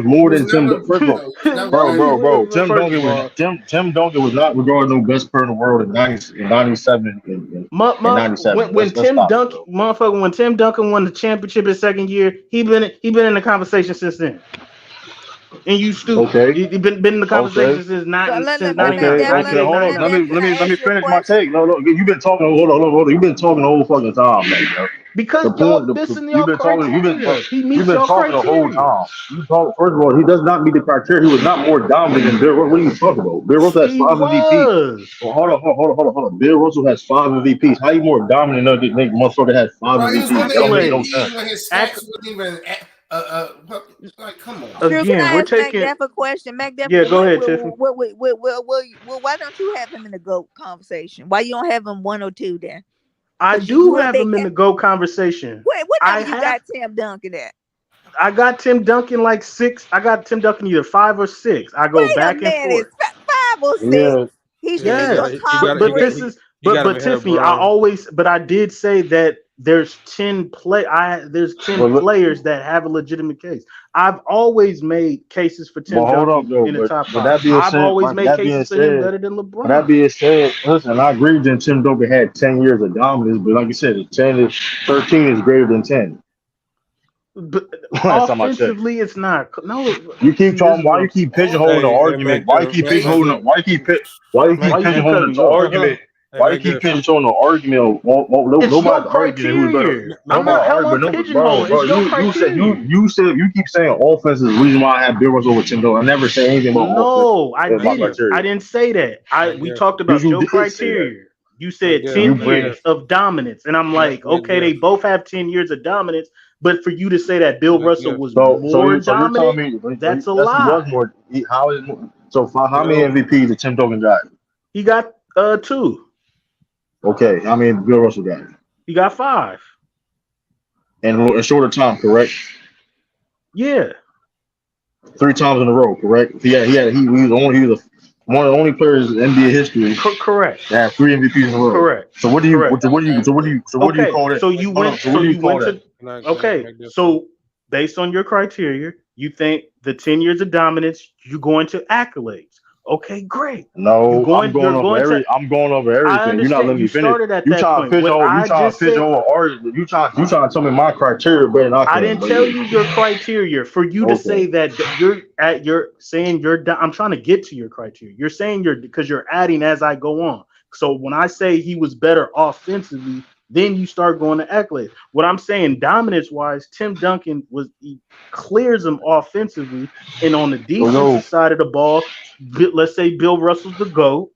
more was than Tim. never. First of all, No, he was never bro, good. Tim First Duncan of all, Tim Duncan was not regarded the best player in the world in 97 and 97. when Let's Tim stop it, Duncan, bro. motherfucker, when Tim Duncan won the championship his second year, he been in the conversation since then. And you stupid. Okay, He been in the okay, conversation since Let 99, Mac okay. Hold on. 1989. Can I Let me ask you a finish my question? take. No, you've been talking. Hold on. You've been talking the whole fucking time, man. Bro. Because The y'all point. missing You've y'all been talking. criteria. He You've meets been y'all talking the whole criteria. time. You talk. First of all, he does not meet the criteria. He was not more dominant than Bill Russell. What are you talking about? Bill Russell has He 5 MVPs. was. Well, hold on. Bill Russell has 5 MVPs. How you more dominant than the motherfucker has 5 Bro, he was MVPs? winning That don't make no Accolades. sense. MVPs when his stats wasn't even. Like, come on. Drew, can Again, I we're ask Mac taking. Def a question? Mac Def, Yeah, go ahead, Tiffany. why don't you have him in the GOAT conversation? Why you don't have him 1 or 2 then? I Because do you have him in the GO conversation. what I number you have. got Tim Duncan at? I got Tim Duncan like 6. I got Tim Duncan either 5 or 6. I go Wait a back and minute, forth. 5 or 6. Yeah. He should Yeah, be he your got Yes, he top got he but got this he, 3. is he got him but ahead of Tiffany, I did say that there's 10 players that have a legitimate case. I've always made cases for Tim But hold up, Duncan though. in the top But 5. that being I've said, always made cases for him better than LeBron. listen, I agree that Tim Duncan had 10 years of dominance, but like you said, 13 is greater than 10. But Last time I checked. offensively, it's not. No, You keep see, this talking. is Why what you I'm keep saying. pigeonholing the Hey, argument? Why you keep Mac Def, pigeonholing? Why you keep Why you keep pigeonholing cutting me the off? argument? Hey, Why you Mac keep Def. pigeonholing the argument? It's your Nobody's arguing who's better. criteria. I'm Nobody not. How arguing. I'm No, pigeonholing. It's your criteria. You keep saying offense is the reason why I have Bill Russell over Tim Duncan. I never say anything about offense No, I in my didn't. I criteria. didn't say that. Mac We Def. talked Yes, about you your did say that. criteria. You Mac said Def. 10 Mac years Def. of dominance. And I'm like, Mac okay, they Def. both have 10 years of dominance. But for you to say that Bill Mac Russell Def. was So more you're telling dominant, me that's a yes, he was lie. more. How is how many Yo, MVPs did Tim Duncan got? He got 2. Okay, how many Bill Russell got? He got 5. And in shorter time, correct? Yeah. 3 times in a row, correct? He was one of the only players in NBA history Correct. that had 3 MVPs in a row. Correct. So what do you Correct. Okay, Okay, call that? so you Hold on. went. So So what do you you call went that? to. Okay, so based on your criteria, you think the 10 years of dominance, you going to accolades. Okay, great. No, I'm You're going over going to. everything. I You're not understand. letting You me finish. started at You that trying to point. What pigeonhole. You I trying to just said. pigeonhole argument. You trying to tell me my criteria better than I I can. didn't tell you your criteria. For you to say that you're saying I'm trying to get to your criteria. You're saying because you're adding as I go on. So when I say he was better offensively, then you start going to accolades. What I'm saying, dominance wise, Tim Duncan he clears them offensively, and on the defensive side of the ball, let's say Bill Russell's the GOAT,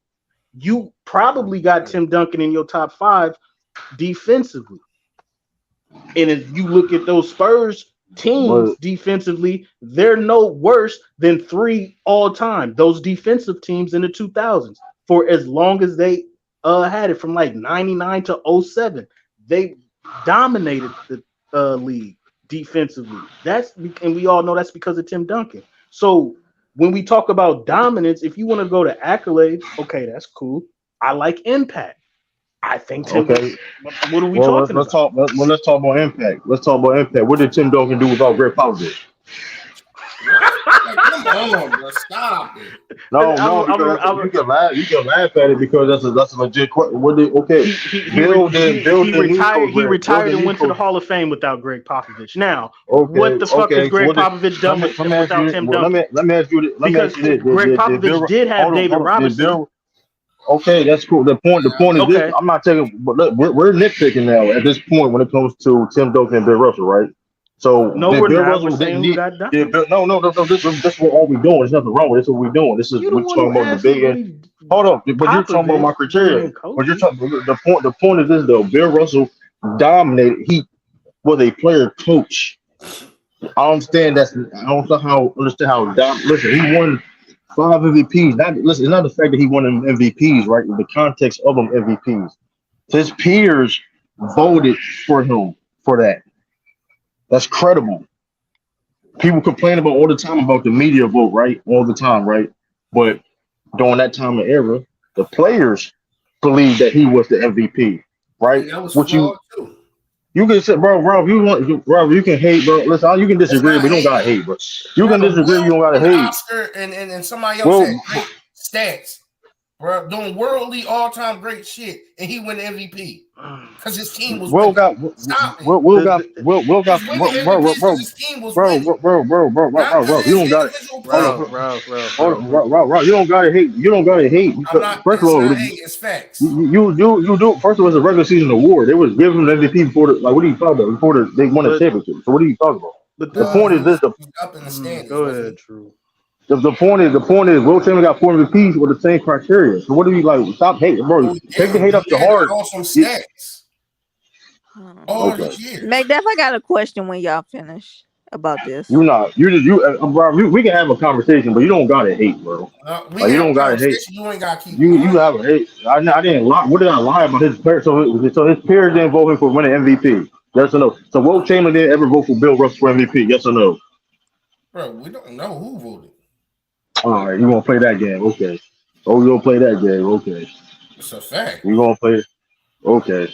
you probably got Tim Duncan in your top 5 defensively. And if you look at those Spurs teams defensively, they're no worse than 3 all time. Those defensive teams in the 2000s, for as long as they had it, from like 99 to 07, they dominated the league defensively. And we all know that's because of Tim Duncan. So when we talk about dominance, if you want to go to accolades, okay, that's cool. I like impact. I think Tim. Okay. What are we talking about? Let's talk about impact. Let's talk about impact. What did Tim Duncan do without Greg Popovich? Like, come on, bro. Stop it. No, you can laugh at it because that's a legit question. He retired and went to the Hall of Fame without Greg Popovich. Now, what the fuck has Greg Popovich done without Tim Duncan? Let me ask you this. Because Greg Popovich did have David Robinson. Okay, that's cool. The point is this. I'm not taking, but look, we're nitpicking now at this point when it comes to Tim Duncan and Bill Russell, right? So no, we're not. We're saying who got done. No. This is what all we doing. There's nothing wrong with this. Is what we're doing. This is we're talking about the big. Hold up, but you're talking about my criteria. But you're talking. The point is this though. Bill Russell dominated. He was a player coach. I understand that's. I don't know how understand how. Listen, he won 5 MVPs. It's not the fact that he won MVPs, right? The context of them MVPs. His peers voted for him for that. That's credible. People complain about all the time about the media vote, right? All the time, right? But during that time and era, the players believed that he was the MVP, right? That was What flawed too. you can say, bro, if you want, bro, you can hate, bro. Listen, you can disagree, but you don't gotta hate, bro. You can disagree, you don't gotta hate. Oscar and somebody else had great stats, bro, doing worldly all-time great shit, and he won the MVP because his team was Will got bro. You don't got you don't gotta hate. You don't gotta hate. First of all, it's facts. You do. First of all, it's a regular season award. They was giving them MVP before the, like, what are you talking about? Before they won a championship. So what are you talking about? But the point is this. Up in the standings. Go ahead, True. The point is, Will Chamberlain got 4 MVPs with the same criteria. So what do you like? Stop hating, bro. Take the hate up your heart. Awesome stats. Macduff, I got a question when y'all finish about this. We can have a conversation, but you don't gotta hate, bro. You don't gotta hate. You ain't gotta keep. You have a hate. I didn't lie. What did I lie about his peers? So his peers didn't vote him for winning MVP. Yes or no? So Will Chamberlain didn't ever vote for Bill Russell for MVP. Yes or no? Bro, we don't know who voted. All right, you gonna play that game? Okay. Oh, you gonna play that game? Okay. It's a fact. You gonna play? Okay.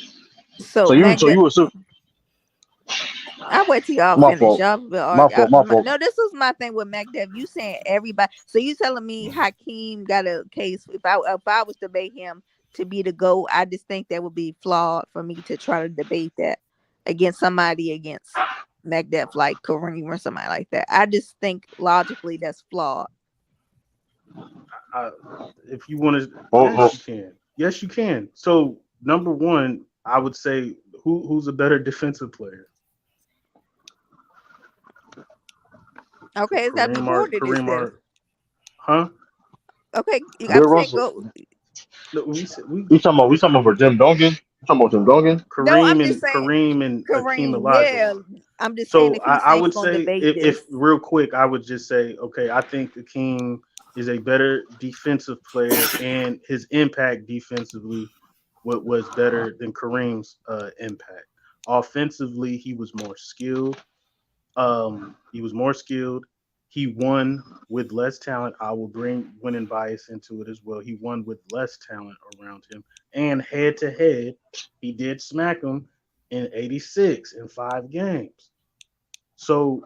So you assume. I wait till y'all My finish. fault. Y'all, My fault. No, this was my thing with MacDev. You saying everybody. So you telling me Hakeem got a case? If I was to debate him to be the GOAT, I just think that would be flawed for me to try to debate that against MacDev, like Kareem or somebody like that. I just think logically that's flawed. If you want to, yes, you can. Yes, you can. So number one, I would say who's a better defensive player? Okay, is that before this? Huh? Okay, we talking about for Tim Duncan. Talking about Tim Duncan. Kareem and Hakeem Olajuwon. Yeah, I'm just so saying. If I would say, if real quick, I would just say, okay, I think Hakeem is a better defensive player, and his impact defensively was better than Kareem's impact. Offensively, he was more skilled. He won with less talent. I will bring winning bias into it as well. He won with less talent around him. And head to head, he did smack him in 86 in 5 games. So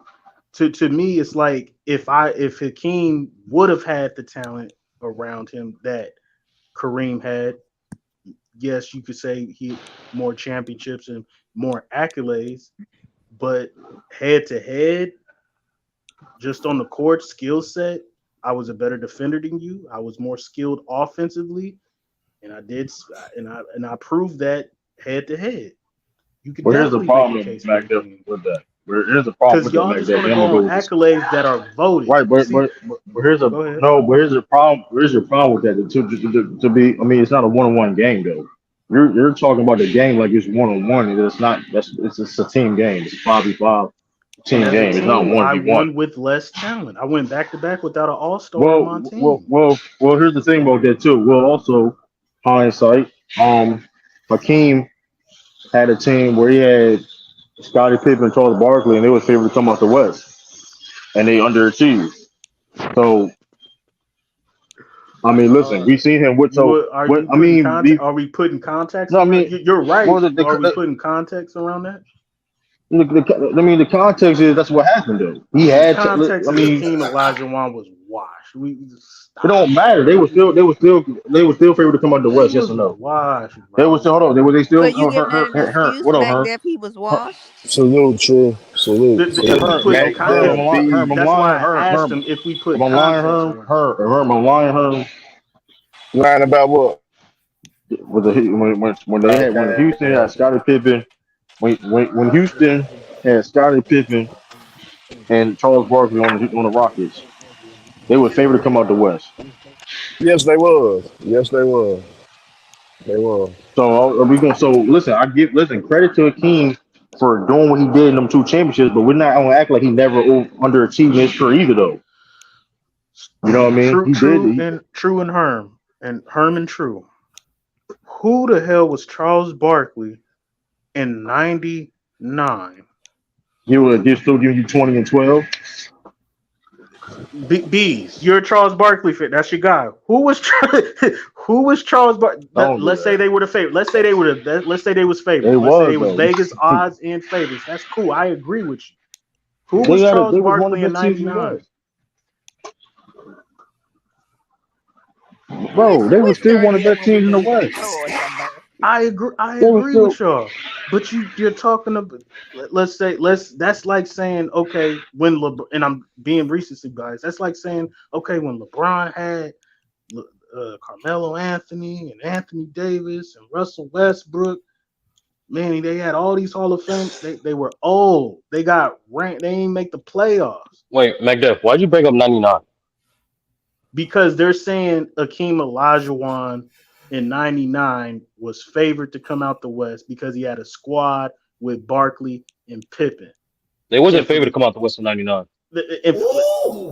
to me, it's like if Hakeem would have had the talent around him that Kareem had, yes, you could say he more championships and more accolades, but head to head, just on the court skill set, I was a better defender than you. I was more skilled offensively, and I proved that head to head. You could. Well, here's the problem back there with that. Here's the problem Because with them y'all like just that. want to Then go I'm gonna on go with this. accolades that are voted. Right, but See, here's a go ahead. no, but here's the problem. Here's your problem with that. To be, I mean, it's not a one-on-one game though. You're talking about the game like it's one-on-one, and it's not. It's a team game. It's a 5v5 And team as a game. It's not team, I 1v1. won with less talent. I went back to back without an all-star on my team. Well. Here's the thing about that too. Well, also hindsight. Hakeem had a team where he had Scottie Pippen, and Charles Barkley, and they was favored to come out the West, and they underachieved. So I mean, listen, we seen him with so. Are What you I putting mean, context? Are we putting context? no, I around- mean, You're right. well, Are we putting context around that? I mean, the context is that's what happened though. He The had to. context I is mean, Hakeem Olajuwon was washed. We just it don't matter. They were still favored to come out the West. he Yes was or no? washed, They bro. were still. Hold on. They So still. you giving that an excuse, What up, Mac her? Def? He was washed. Salute, true. Salute. If Salute. we put Mac context, Def, B. I'm that's why lying. I asked him if we put context around. I'm lying. Her. Lying about what? With the when Houston had Scottie Pippen, when Houston had Scottie Pippen and Charles Barkley on the Rockets, they were favored to come out the West. Yes, they was. Yes, they was. They was. So are we going? So listen, listen credit to Hakeem for doing what he did in them two championships, but we're not gonna act like he never underachieved in his career either, though. You know what I mean? True and Herm and Herman True. Who the hell was Charles Barkley in '99? He would still giving you 20 and 12. Bees, you're a Charles Barkley fan. That's your guy. Who was Charles Barkley? Let's say they were the favorite. Let's say they were let's say they was favorites. Let's say it was Vegas odds and favorites. That's cool. I agree with you. Who was Charles Barkley in '99? Bro, they were still one of the best teams in the West. I agree with y'all. But you're talking about, that's like saying, okay, when LeBron, and I'm being recency biased, that's like saying, okay, when LeBron had Carmelo Anthony and Anthony Davis and Russell Westbrook, man, they had all these Hall of Fame. They were old. They got ranked. They didn't make the playoffs. Wait, McDuff, why'd you bring up 99? Because they're saying Hakeem Olajuwon in '99 was favored to come out the West because he had a squad with Barkley and Pippen. They wasn't favored to come out the West in '99.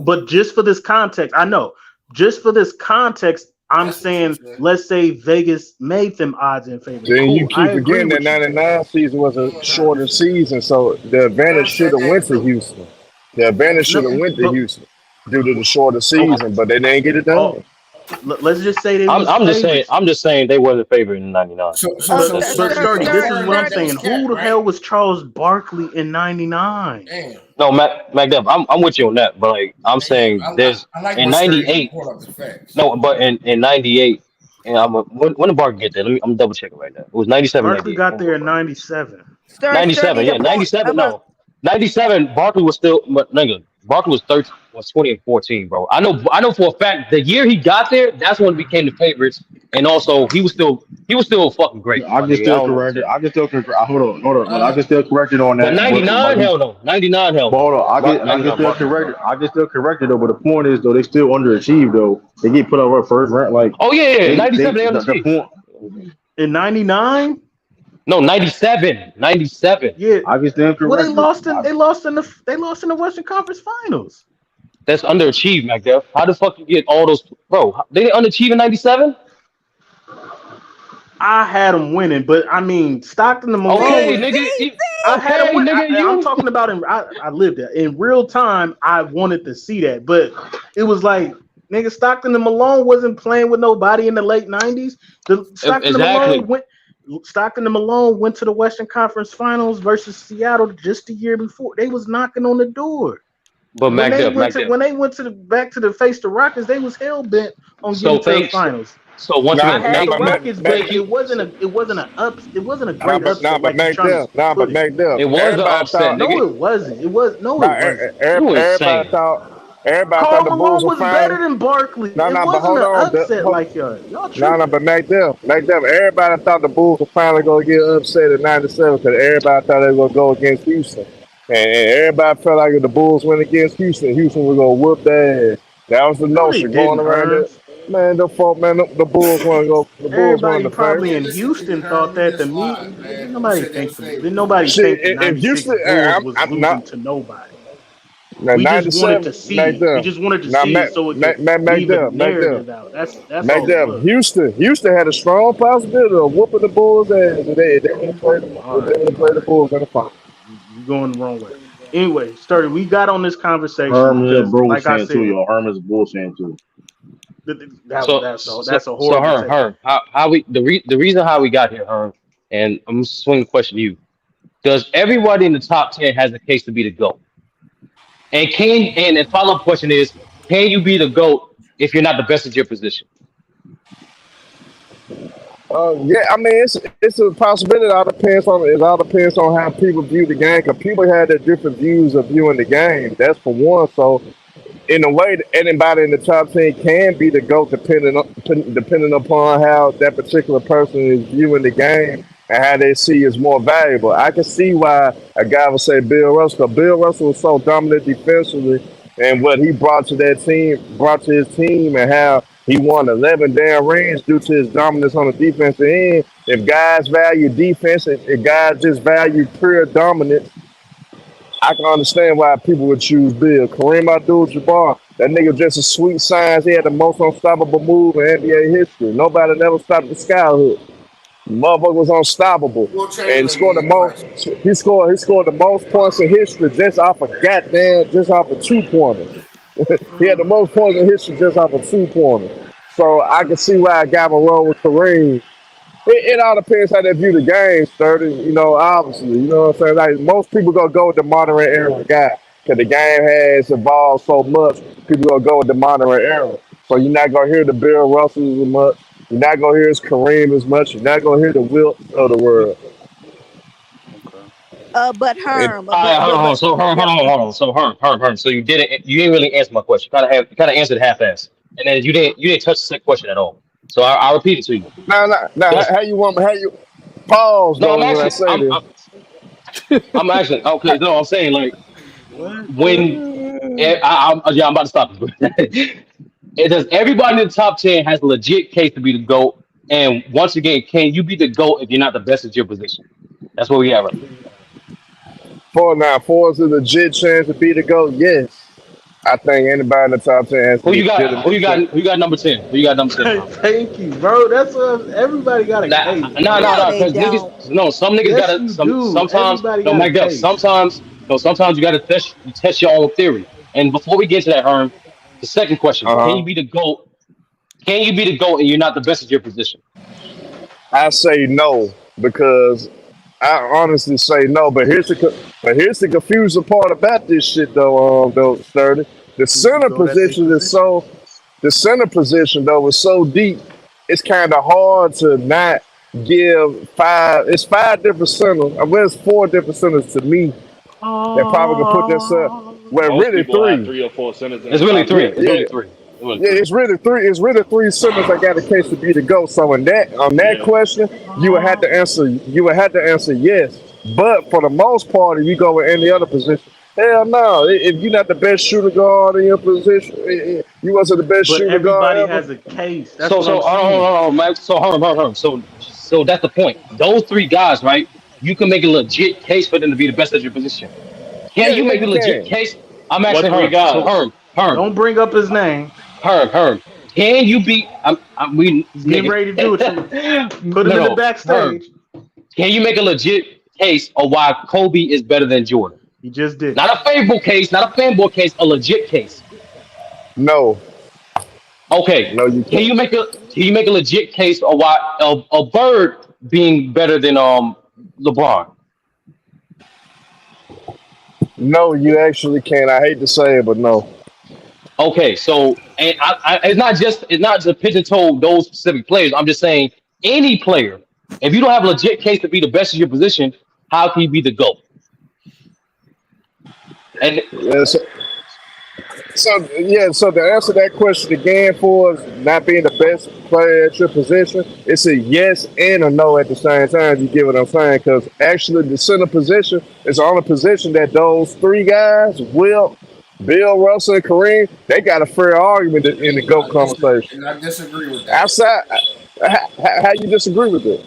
But just for this context, I know. Just for this context, I'm saying, let's say Vegas made them odds in favor. Then cool. you keep forgetting that '99 season was a shorter season, so the advantage should have went to Houston. The advantage should have went to Houston due to the shorter season, but they didn't get it done. Let's just say they. I'm just saying they wasn't favored in '99. But Dirty, this is what I'm saying. Who the hell was Charles Barkley in '99? No, McDuff, I'm with you on that, but like I'm saying, there's in '98. No, but in '98, and when did Barkley get there? I'm double checking right now. It was '97. Barkley got there in '97. '97, yeah, '97. No, '97. Barkley was still, but nigga, Barkley was 13, was 20 and 14, bro. I know for a fact the year he got there, that's when he became the favorites, and also he was still fucking great. I can still correct it. Hold on. I can still correct it on that. But '99, hell no. '99, hell no. Hold on. I can still correct it. I can still correct it though. But the point is though, they still underachieved though. They get put over first rank. Like yeah. '97 they underachieved. In '99. No, 97. Yeah, I can stand corrected. Well, they lost in the Western Conference Finals. That's underachieved, McDuff. How the fuck you get all those, bro? They didn't underachieve in '97. I had them winning, but I mean, Stockton and Malone. Okay, nigga. I had them winning. I'm talking about I lived there in real time. I wanted to see that, but it was like, nigga, Stockton and Malone wasn't playing with nobody in the late '90s. Stockton and Malone went to the Western Conference Finals versus Seattle just the year before. They was knocking on the door. But when they went back to the face the Rockets, they was hell bent on getting to the finals. So once again, I had the Rockets, but it wasn't a great upset. But Mac Def, it was an upset. No, it wasn't. It wasn't. Everybody thought the Bulls was better than Barkley. But hold on. Upset like y'all. But Mac Def, everybody thought the Bulls were finally going to get upset at '97 because everybody thought they were going to go against Houston. And everybody felt like if the Bulls went against Houston, Houston was gonna whoop their ass. That was the No, they notion going didn't, around there. Hearns. Man, the fault, man. The Bulls want to go. The Bulls Everybody wanted to face. probably Yeah, in listen, Houston Herm, thought you that just lied, didn't man. You nobody said they think was didn't favored. nobody Shit, think the if 96 Houston, Bulls was I'm not losing to nobody. We just wanted to 97. Make see. We them just wanted to now. see it so it could Make leave a them. Make them. narrative out. That's Make all it them. was. Houston had a strong possibility of whooping the Bulls ass. If they would All right, have all played the right. Bulls in the final. You going the wrong way. Anyway, Sturdy, we got on this conversation Herm is a because, Bulls like I fan too, said, yo. Herm is a Bulls fan too. that's a horrible Herm, take. how we the reason how we got here, Herm, and I'm gonna swing the question to you. Does everybody in the top 10 has a case to be the GOAT? And the follow up question is, can you be the GOAT if you're not the best at your position? Yeah, I mean it's a possibility. It all depends on how people view the game. Because people had their different views of viewing the game. That's for one. So in a way, anybody in the top 10 can be the GOAT depending upon how that particular person is viewing the game and how they see is more valuable. I can see why a guy would say Bill Russell. 'Cause Bill Russell was so dominant defensively, and what he brought to his team, and how he won 11 damn rings due to his dominance on the defensive end. If guys value defense, if guys just value pure dominance, I can understand why people would choose Bill. Kareem Abdul Jabbar, that nigga just a sweet science. He had the most unstoppable move in NBA history. Nobody never stopped the skyhook. Motherfucker was unstoppable Will and Chamberlain scored give the you the most. question. He scored the most points in history just off of 2 pointers. He had the most points in history just off of 2 pointers. So I can see why a guy would roll with Kareem. It all depends how they view the game, Sturdy. Obviously, you know what I'm saying. Like most people gonna go with the modern era guy because the game has evolved so much. People gonna go with the modern era. So you're not gonna hear the Bill Russells as much. You're not gonna hear his Kareem as much. You're not gonna hear the Wilt of the world. Okay. But It, Herm, All right, hold on. So yep. hold on. So Herm. So you didn't really answer my question. You kind of answered half-ass, and then you didn't touch the second question at all. So I'll repeat it to you. now, Does how you want me? How you pause no, though when I say this? I'm actually okay. No, I'm saying like What? when I'm about to stop. It does everybody in the top 10 has a legit case to be the GOAT, and once again, can you be the GOAT if you're not the best at your position? That's what we have right now. Four is a legit chance to be the GOAT. Yes, I think anybody in the top 10 has a Who you got? Who legitimate you got? chance. Who you got number 10? Who you got number 10? Thank you, bro. That's everybody got a Nah, case, no, bro. no, No, no. they Because don't. niggas, no, some niggas Yes, gotta you do. sometimes Everybody no, got a Mike up. case. Sometimes you gotta test your own theory. And before we get to that, Herm, the second question: Uh huh. Can you be the GOAT and you're not the best at your position? I say no because I honestly say no. But here's the confusing part about this shit though, Sturdy. The Can you be center GOAT at their position is position? so the center position though is so deep. It's kind of hard to not give five. It's five different centers. I mean, it's four different centers to me that probably could put this up. Well, Most really people have three. 3 or 4 centers in It's the really top three. Yeah, 10. It's yeah. really three. It's really Yeah, three. it's really three. It's really three centers that got a case to be the GOAT. So on that Yeah. question, you would have to answer. You would have to answer yes. But for the most part, if you go with any other position, hell no. If you're not the best shooter guard in your position, you wasn't the best But shooter guard everybody ever. has a case. That's So what I'm so saying. Mike. So Herm. So that's the point. Those three guys, right? You can make a legit case for them to be the best at your position. Can Yeah, you yeah, make a you legit can. case? I'm What asking three Herm. So guys? Herm, Don't bring up his name. Herm. Can you be? We He's getting nigga. ready to do it to you. Put him in the No. Herm. backstage. Can you make a legit case of why Kobe is better than Jordan? He just did it. Not a favorable case, not a fanboy case, a legit case. No, Okay. no, you Can can't. you make a legit case of why a bird being better than LeBron? No, you actually can't. I hate to say it, but no. Okay, so and it's not just pigeon-toe those specific players. I'm just saying any player. If you don't have a legit case to be the best of your position, how can you be the GOAT? And Yes, So yeah, so to answer that question again for us not being the best player at your position, it's a yes and a no at the same time. You get what I'm saying? Because actually, the center position is the only position that those three guys, Will, Bill Russell, and Kareem, they got a fair argument in the GOAT conversation. And I disagree with that, Outside, how you disagree with it?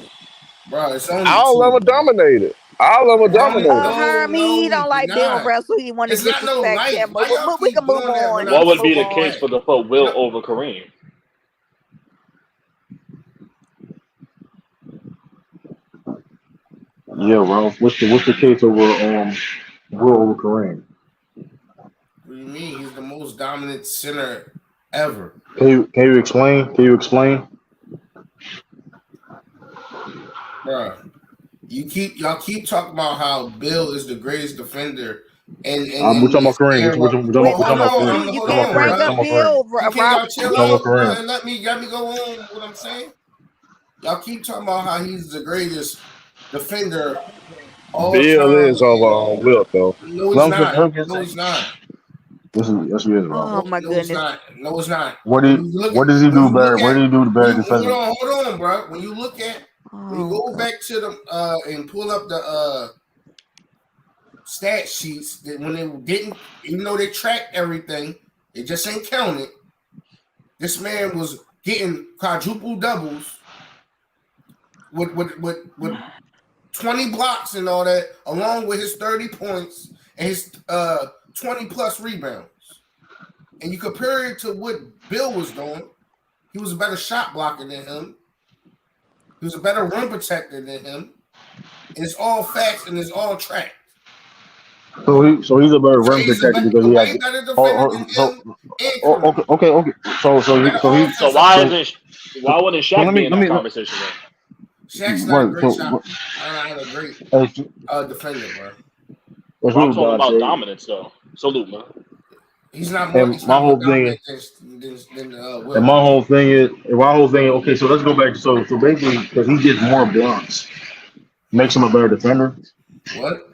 bro. It's only All of two, them bro. dominated. All of them dominated. No, Herm, he no, don't like Bill nah. Russell. He want to It's not no disrespect life. him. Why y'all We keep can move doing that on. when We I'm What would can be move the saying case on. that? for the put When Will over Kareem? Yeah, Ralph. What's the case over Will over Kareem? What do you mean? He's the most dominant center ever, Can you explain? Can you explain? bro. Y'all keep talking about how Bill is the greatest defender, We're and talking about it's Kareem. fair. We're Well, talking We we're talking hold about you on, Kareem. you you We're hold talking about can't on, Kareem. bring We're bro. up talking about Kareem. Bill, Can y'all We're chill talking about out, bro, Kareem. and let me go on what I'm saying? Y'all keep talking about how he's the greatest defender all Bill time. is over on Wilt though. No, he's Let him not. let him get No, that. he's not. Yes, he is, Ralph. Oh No, my no, he's goodness. not. No, it's not. What When do you look at what does he when do you look better? What at do he do when better you defensively? hold on, bro. When you look at when you Oh go god. back to the and pull up the stat sheets that when they didn't, even though they tracked everything, it just ain't counted. This man was getting quadruple doubles with 20 blocks and all that, along with his 30 points and his 20 plus rebounds. And you compare it to what Bill was doing, he was a better shot blocker than him. He was a better rim protector than him. And it's all facts and it's all tracked. So he's a better rim He's a protector because he has. way better defender than him and Kareem. Okay. So he So Offensive why player. isn't why wouldn't so Shaq let be me in let that me conversation then? Shaq's not a right. great So shot. Not a great that's defender, bro. that's Well, I'm what talking about Dante. dominance though. Salute, man. He's not more. And He's my not more whole thing is, dominant than and Will. my whole thing is, okay. So let's go back. So basically, because he gets more blocks, makes him a better defender. What?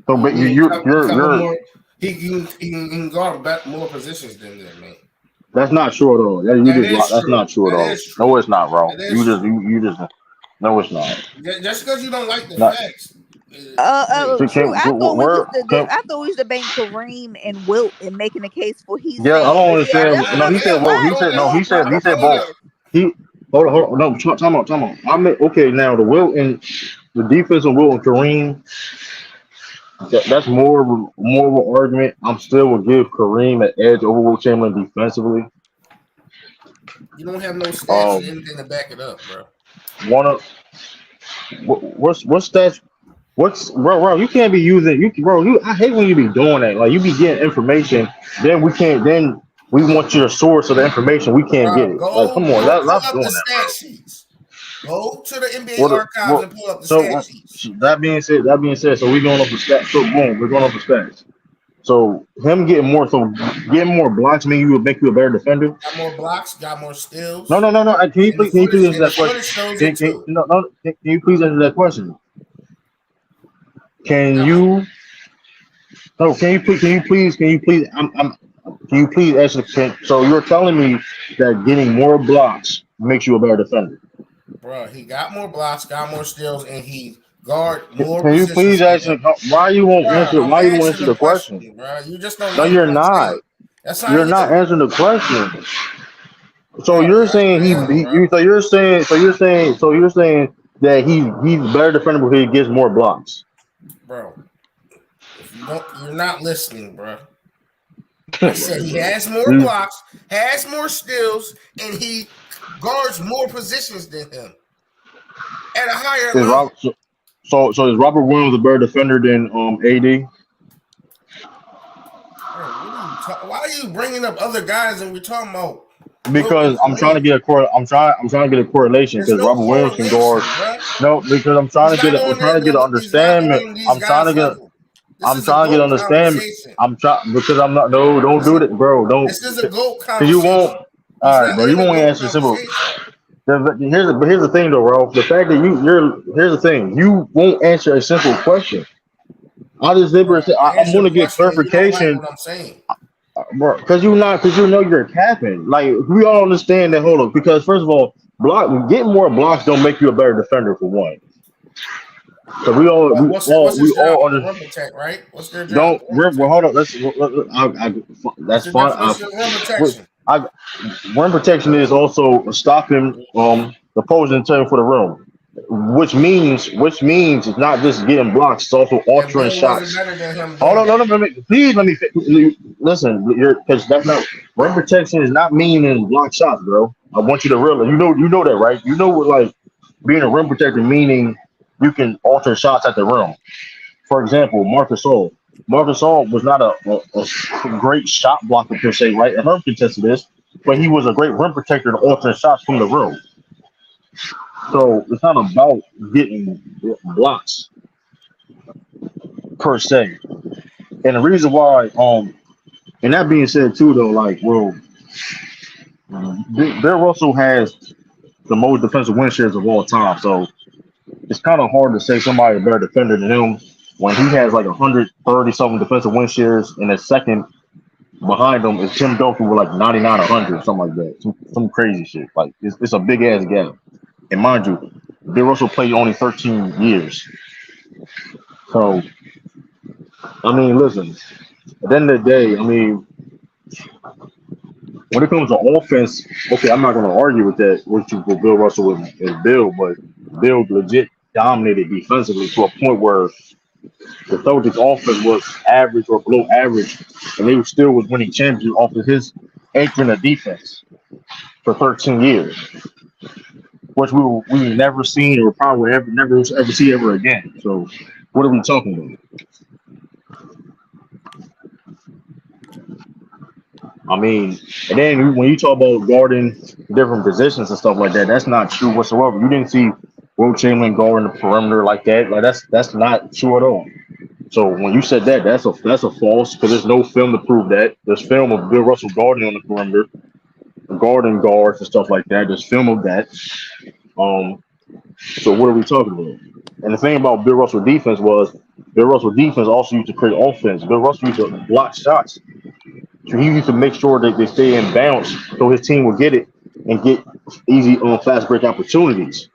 So You but mean cover you're more? He can guard more positions than that, man. that's not true at all. That is That's true. not true at That all. is true. No, it's not, bro. That is true. You just no, it's not. Just because you don't like the Not facts, hey, so True. I thought we was where can I thought we was debating Kareem and Wilt and making a case for he's yeah, I saying. don't Yeah, understand. that's what No, I'm he said saying. well, Why he is said no, Wilt he said running both. this? He hold on, no, time out. I mean, okay, now the Will and the defense of Will and Kareem, that's more of an argument. I'm still would give Kareem an edge over Will Chamberlain defensively. you don't have no stats and Um, anything to back it up, bro. one of what's that? What's bro? You can't be using you, bro. I hate when you be doing that. Like you be getting information, then we can't. Then we want your source of the information. We can't get Bro, it. Like, come on, go pull stop up doing the that, stat bro. sheets. Go to the NBA archives What? and pull up the So stat sheets. that being said, so we going off the stats. So boom, we're going off the stats. So him getting more blocks mean you would make you a better defender. Got more blocks, got more No, steals, no, no, no. Can you please answer and the that question? footage shows it too. Can you please answer that question? Can Nah, you? No, can you please? Can you please answer? So you're telling me that getting more blocks makes you a better defender? bro, he got more blocks, got more steals, and he guard more Can you please positions than answer? him. Why you won't Bro, answer? I'm Why you won't answering answer the the question, question? bro. You just don't No, like you're what I'm not. saying. That's not You're even, not answering the question. So bro. you're That's saying real, bro. so you're saying that he's better defender because he gets more blocks. Bro, if you don't, you're not listening, bro. I said he has more Is blocks, has more steals, and he guards more positions than him at a higher level. Rob, so is Robert Williams a better defender than AD? Bro, what are you why are you bringing up other guys and we're talking about Wilt and Because I'm trying to Kareem? get I'm trying to get a correlation There's because no Robert Williams can guard. correlation, bro. No, because I'm trying to get an He's not understanding. on these I'm trying guys' to get level. This I'm is a trying to get GOAT understanding. conversation. I'm trying because I'm not. No, don't This do is it, bro. Don't. this is a GOAT Cause you won't. conversation. He's All right, not bro. You in the won't GOAT answer simple. conversation. Here's the thing, though, Ralph. The fact that here's the thing. You won't answer a simple question. I just Bro, liberate. I I'm answer going the to get question and you don't like clarification. what I'm saying. bro, because you know you're capping. Like we all understand that. Hold up, because first of all, getting more blocks don't make you a better defender for one. So we all But we all what's we his job? all under, Rim protect, right? What's their job? don't Rim well protect. hold on. What's That's the fine. definition of rim protection? I rim protection is also stopping the opposing team for the rim, which means it's not just getting blocks, it's also And altering Bill wasn't shots. better than him Hold doing on, that. no, please let me listen. Because that's not rim protection is not meaning block shots, bro. I want you to realize you know that, right? You know what like being a rim protector meaning you can alter shots at the rim. For example, Marcus Gasol. Marcus Gasol was not a great shot blocker per se, right? And Herb contested this, but he was a great rim protector to alter shots from the rim. So it's not about getting blocks per se. And the reason why, and that being said too, though, like, well, Bill Russell has the most defensive win shares of all time. So it's kind of hard to say somebody a better defender than him when he has like 130 something defensive win shares, and the second behind him is Tim Duncan with like 99, 100, something like that. Some crazy shit. Like it's a big ass gap. And mind you, Bill Russell played only 13 years. So I mean, listen. At the end of the day, I mean, when it comes to offense, okay, I'm not going to argue with that, with you, with Bill Russell and Bill, but Bill legit dominated defensively to a point where the Celtics offense was average or below average, and they still was winning championships off of his anchoring of defense for 13 years, which we never seen or probably never see ever again. So what are we talking about? I mean, and then when you talk about guarding different positions and stuff like that, that's not true whatsoever. You didn't see Will Chamberlain guarding the perimeter like that. Like that's not true at all. So when you said that, that's a false because there's no film to prove that. There's film of Bill Russell guarding on the perimeter, guarding guards and stuff like that. There's film of that. So what are we talking about? And the thing about Bill Russell defense was Bill Russell defense also used to create offense. Bill Russell used to block shots. So he used to make sure that they stay in bounds so his team would get it and get easy on fast break opportunities.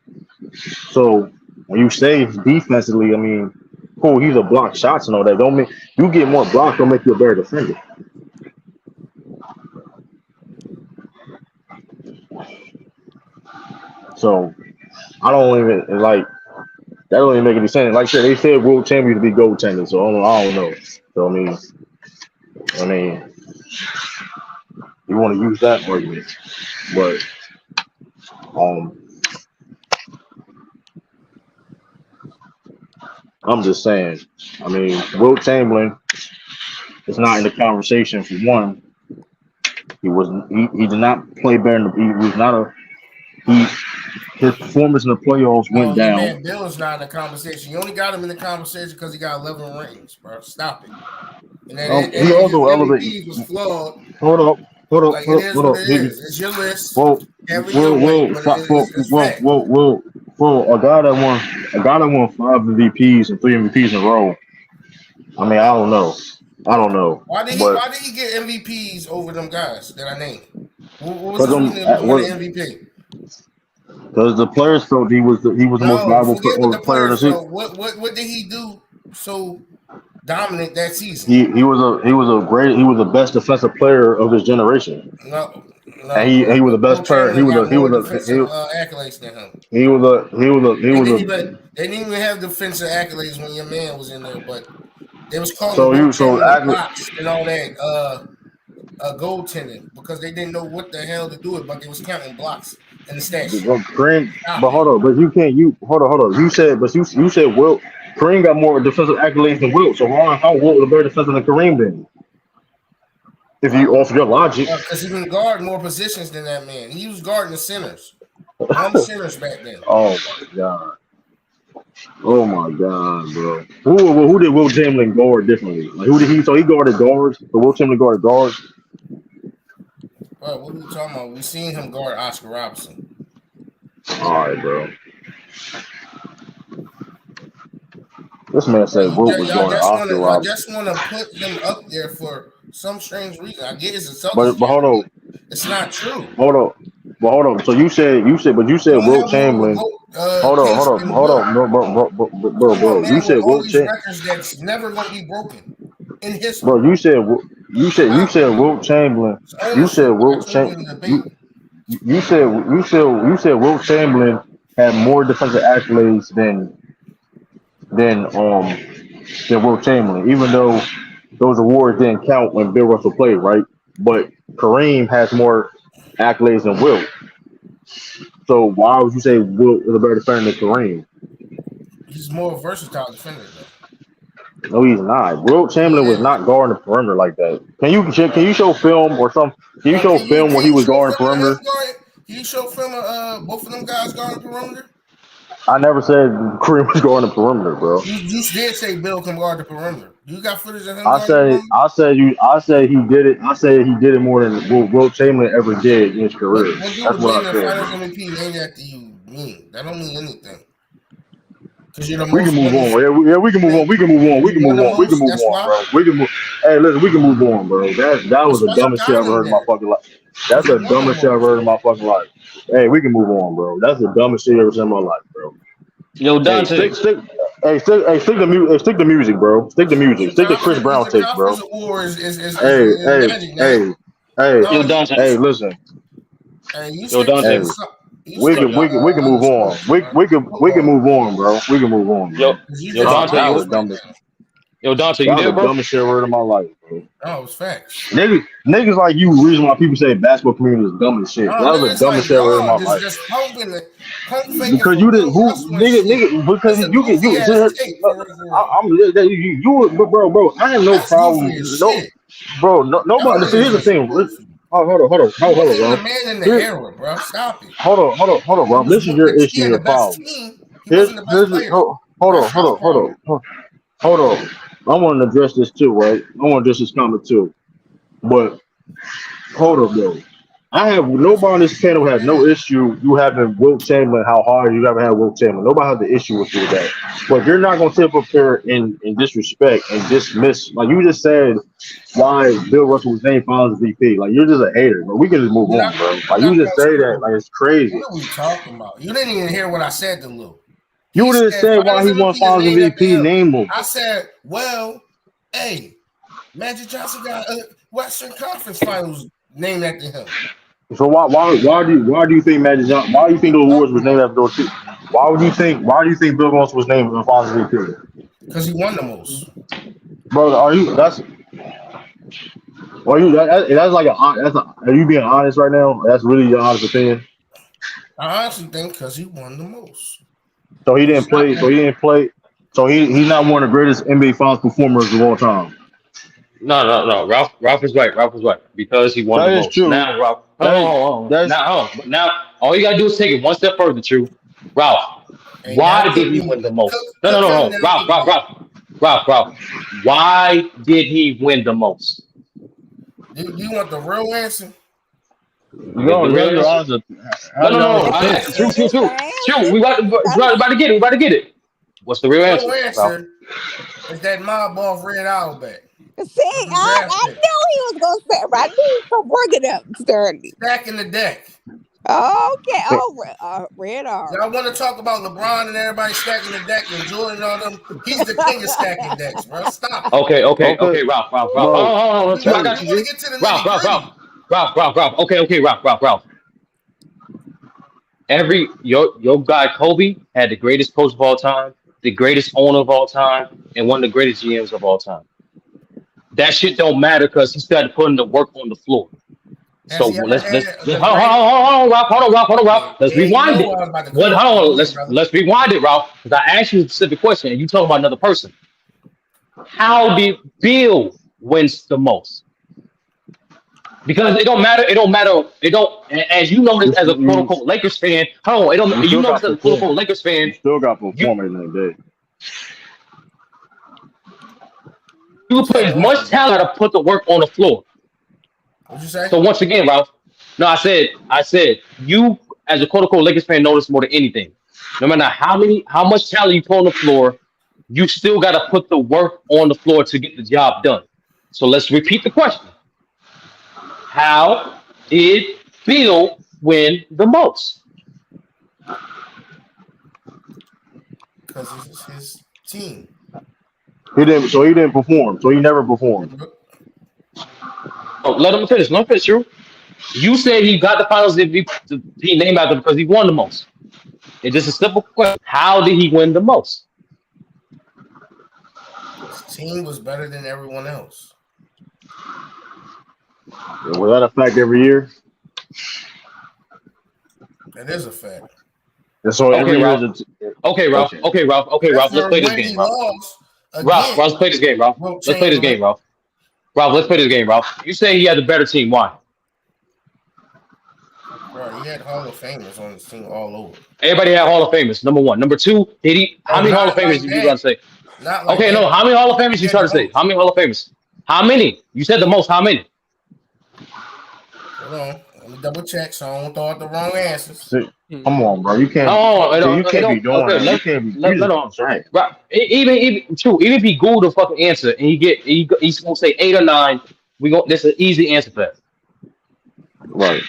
So when you say defensively, I mean, cool, he's a block shots and all that. Don't make you get more blocks, don't make you a better defender. So I don't even like that don't even make any sense. Like I said, they said world champion to be goaltender, so I don't know. So I mean, you want to use that argument, but I'm just saying. I mean, Will Chamberlain is not in the conversation for one. He did not play better. He was not a he. His performance in the playoffs No, went he down. man, Bill's not in the conversation. You only got him in the conversation because he got 11 rings, bro. Stop it. And then He his also elevated. MVP was flawed. Hold up. Like it is what it is. It's your list. Every your way, but it's fact. A guy that won 5 MVPs and 3 MVPs in a row. I mean, I don't know. Why did he get MVPs over them guys that I named? What was his reason to win an MVP? Because the players felt he was the most valuable forget what the player in the players season. felt. What did he do so dominant that season? He was the best defensive player of his generation. No, And he was the best player. He was accolades than him. They didn't even have defensive accolades when your man was in there, but they was calling blocks and all that goaltending because they didn't know what the hell to do it, but they was counting blocks in the stats. But hold on, but you can't. Hold on. You said Wilt. Kareem got more defensive accolades than Wilt. So how Wilt was a better defender than Kareem then? If you offer your logic, because he can guard more positions than that man. He was guarding the centers, centers back then. Oh my god, bro. Who did Will Chamberlain guard differently? Like who did he? So he guarded guards. So Will Chamberlain guarded guards. Bro, what are we talking about? We seen him guard Oscar Robertson. All right, bro. This man said Wilt was guarding Oscar Robertson. I just want to put him up there for some strange reason. I get it's a Celtics But hold on, it's not true. hold on, but hold on. So you said, but you said Don't Wilt have more Chamberlain. remote Hold case on, than hold Wilt. on, bro. Come on, You man, with said all Wilt these Chamberlain. records that's never gonna be broken in history. Bro, you said Wilt Chamberlain. It's You said ownership. Wilt That's open Chamberlain. debate. You said Wilt Chamberlain had more defensive accolades than Wilt Chamberlain, even though those awards didn't count when Bill Russell played, right? But Kareem has more accolades than Wilt. So why would you say Wilt is a better defender than Kareem? He's more versatile defender though. No, he's not. Wilt Chamberlain was not guarding the perimeter like that. Can you show film or some? Can you show film where he was guarding perimeter? Can you show film of both of them guys guarding perimeter? I never said Kareem was guarding the perimeter, bro. You did say Bill can guard the perimeter. You got footage of him I guarding the perimeter? I said he did it. I said he did it more than Wilt Chamberlain ever did in his career. That's what I said. Finals MVP named after you mean. That don't mean anything. Because you're the We can move on. Yeah, we can move on. We can move on. We can move on. We can move on, bro. We can move. Hey, listen, we can move on, bro. That was the dumbest shit I've ever heard in my fucking life. That's the dumbest shit I've ever heard in my fucking life. Hey, we can move on, bro. That's the dumbest shit I've ever seen in my life, bro. Yo, Dante. Hey, stick the music, bro. Stick the music. Stick the Chris Brown tape, bro. Yo, Dante. Hey, listen. Yo, Dante. We can move on. We can move on, bro. We can move on. Yo, Dante. That was dumbest. Yo, Dante, you That was there, the bro? dumbest shit I've heard in my life, bro. Oh, it's facts. Niggas like you, the reason why people say basketball community is dumb as shit. That was the dumbest shit I've heard in my life. Just pumping it. Because you didn't, nigga, because bro. I have no problem. No, nobody. See, here's the thing. Hold on, bro. The man in the era, bro. Stop it. Hold on, bro. This is your issue, your problem. Hold on. I want to address this too, right? I want to address this comment too. But hold up, though. I have nobody on this panel has no issue you having Wilt Chamberlain, how hard you ever had Wilt Chamberlain. Nobody has the issue with you with that. But you're not gonna sit up here and disrespect and dismiss, like you just said, why Bill Russell was named Finals VP. Like you're just a hater, but we can just move on, bro. Like you just say that, like it's crazy. What are we talking about? You didn't even hear what I said to Lou. You would have said why he won Finals MVP. Name him. I said, well, hey, Magic Johnson got a Western Conference Finals named after him. So why do you think Magic Johnson? Why do you think the awards was named after those two? Why do you think Bill Russell was named the Finals MVP? Because he won the most. Bro, are you like are you being honest right now? That's really your honest opinion. I honestly think because he won the most. So he didn't play. So he's not one of the greatest NBA Finals performers of all time. No. Ralph is right. Because he won the most. True. Now, Ralph. Now, all you gotta do is take it one step further, True. Ralph, why did he win the most? No. Ralph. Why did he win the most? You want the real answer? No. True. We about to get it. What's the real answer? The real answer is that mob off Red Auerbach. See, I knew he was going to say it. I knew he was going to bring it up, Sterling. Stacking the deck. Okay. Oh, Red Auerbach. Y'all want to talk about LeBron and everybody stacking the deck and Jordan and all them? He's the king of stacking decks, bro. Stop. Okay, Ralph. Oh, I got you. Ralph. Okay, Ralph. Your guy Kobe had the greatest coach of all time, the greatest owner of all time, and one of the greatest GMs of all time. That shit don't matter because he started putting the work on the floor. So let's hold on, Ralph. Let's rewind it. Hold on, let's rewind it, Ralph. Because I asked you a specific question and you talking about another person. How did Bill wins the most? Because it don't matter. As you know this as a quote unquote Lakers fan. Hold on, you know this as a quote unquote Lakers fan. You still got performance in the day. You put as much talent to put the work on the floor. What'd you say? So once again, Ralph. No, I said you as a quote unquote Lakers fan notice more than anything. No matter how much talent you put on the floor, you still got to put the work on the floor to get the job done. So let's repeat the question. How did Bill win the most? Because it's his team. He didn't perform. So he never performed. Oh, let him finish. Let him finish. You said he got the finals if he named after because he won the most. It's just a simple question. How did he win the most? His team was better than everyone else. Was that a fact every year? That is a fact. And so every year Ralph. Okay, Ralph. Let's play this game, Ralph. Ralph, let's play this game, Ralph. Let's play this game, Ralph. Ralph, let's play this game, Ralph. You say he had a better team. Why? Bro, he had Hall of Famers on his team all over. Everybody had Hall of Famers. Number one. Number two, did he? How many Hall of Famers did you try to say? Not like Okay, that. no. How many Hall of Famers you try to say? How many Hall of Famers? How many? You said the most. How many? Hold on. Let me double check so I don't throw out the wrong answers. Come on, bro. You can't. You can't be doing that. You can't be. Right. Even if he Googled the fucking answer and he's gonna say 8 or 9, this is an easy answer for that. Right.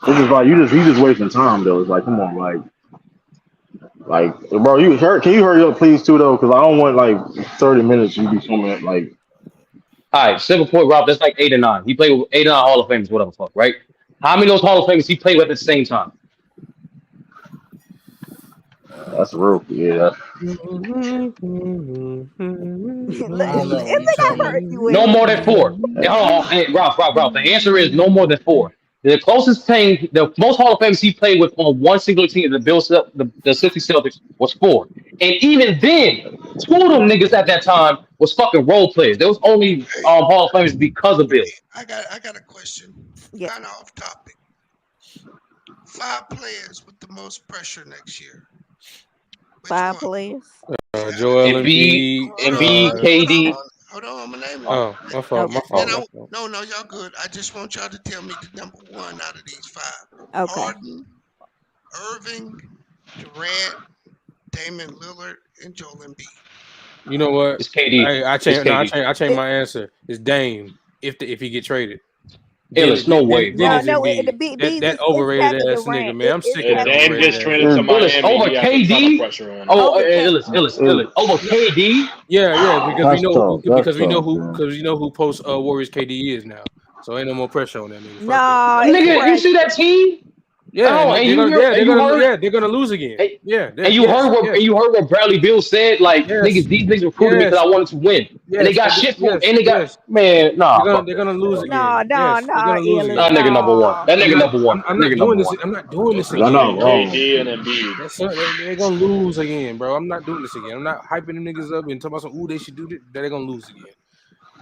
It's just like you just wasting time though. It's like, come on, like, bro. Can you hurry up, please, too, though? Because I don't want like 30 minutes. You be coming like. All right, simple point, Rob. That's like 8 or 9. He played with 8 or 9 Hall of Famers, whatever the fuck, right? How many of those Hall of Famers he played with at the same time? That's real, yeah. No more than 4. Hey, Ralph. The answer is no more than 4. The most Hall of Famers he played with on one single team, the 60 Celtics, was 4. And even then, 2 of them niggas at that time was fucking role players. There was only Hall of Famers because of Bill. I got a question. Kind of off topic. 5 players with the most pressure next year. 5 players. Joel Embiid, KD. Hold on, I'm gonna name them. Oh, my fault. No, y'all good. I just want y'all to tell me the number 1 out of these 5. Okay. Harden, Irving, Durant, Damian Lillard, and Joel Embiid. You know what? It's KD. I changed my answer. It's Dame if he get traded. There's no way. That overrated ass nigga, man. I'm sick of that. Dame gets traded to Miami. Over KD. Over KD. Yeah, because we know who post Warriors KD is now. So ain't no more pressure on that nigga. Nigga, you see that team? Yeah, they're gonna lose again. And you heard what Bradley Beal said. Like niggas, these niggas recruited me because I wanted to win, and they got shit for it. And they got they're gonna lose again. That nigga number 1. That nigga number 1. I'm not doing this. I'm not doing this again. KD and Embiid. They're gonna lose again, bro. I'm not doing this again. I'm not hyping them niggas up and talking about they should do this. They're gonna lose again.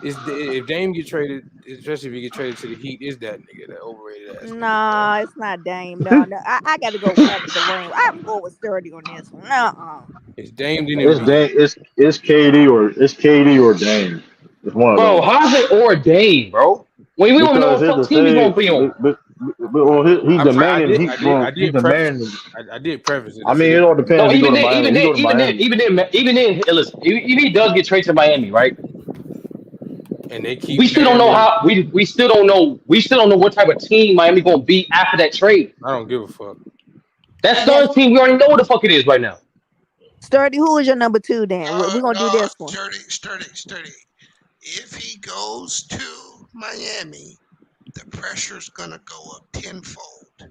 If Dame get traded, especially if he get traded to the Heat, is that nigga that overrated ass? No, it's not Dame. No. I got to go after the ring. I'm going with Sturdy on this one. It's Dame. It's KD or Dame. It's one of those. Bro, how's it or Dame, bro? We don't know what team he's gonna be on. But he's demanding. I did preface it. I mean, it all depends. Even then, listen, if he does get traded to Miami, right? And they keep. We still don't know how. We still don't know. We still don't know what type of team Miami gonna be after that trade. I don't give a fuck. That Suns team, we already know what the fuck it is right now. Sturdy, who is your number 2? Then we're gonna do this one. Sturdy. If he goes to Miami, the pressure's gonna go up tenfold.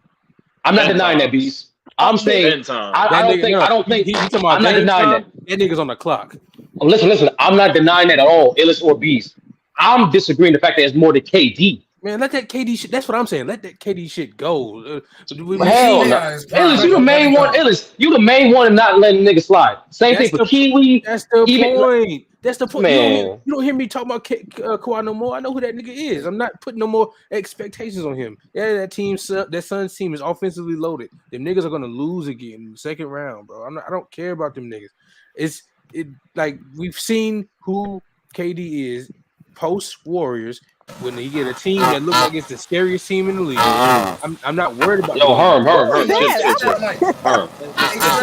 I'm not denying that, Beast. I'm saying I don't think he's talking about. I'm not denying that. That nigga's on the clock. Listen. I'm not denying that at all. Illis or Beast. I'm disagreeing the fact that it's more than KD. Man, let that KD shit. That's what I'm saying. Let that KD shit go. Hell no. Illis, you the main one. Illis, you the main one and not letting niggas slide. Same thing for Kiwi. That's the point. That's the point. Man. You don't hear me talk about Kawhi no more. I know who that nigga is. I'm not putting no more expectations on him. Yeah, that Suns team is offensively loaded. Them niggas are gonna lose again in the second round, bro. I don't care about them niggas. It's like we've seen who KD is post Warriors when he get a team that looks like it's the scariest team in the league. I'm not worried about. Yo, Herm.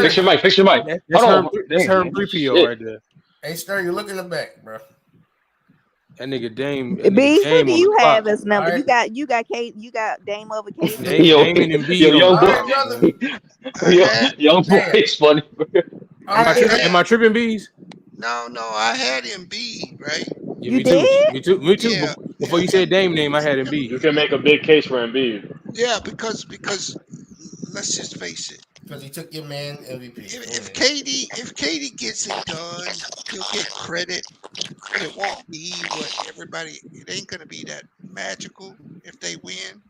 Fix your mic. That's Herm 3PO right there. Hey, Stern, you look in the back, bro. That nigga Dame Bees, who Dame do on the you clock. have as number? All right. You got Kate, you got Dame over KD. Damon and Yo, Embiid on the young All right, clock, boy, brother. man. I had young boy Damn. is funny. All right, I Am had I tripping, Bees? no, I had Embiid, right? Yeah, You me too. did? Me too. Me too. Yeah, Before yeah, you said and Dame name, I had and You Embiid. can make a big case for Embiid. yeah, because let's just face it. because he took your man MVP. Go If ahead. KD gets it done, he'll get credit, but it won't be what everybody. It ain't gonna be that magical if they win.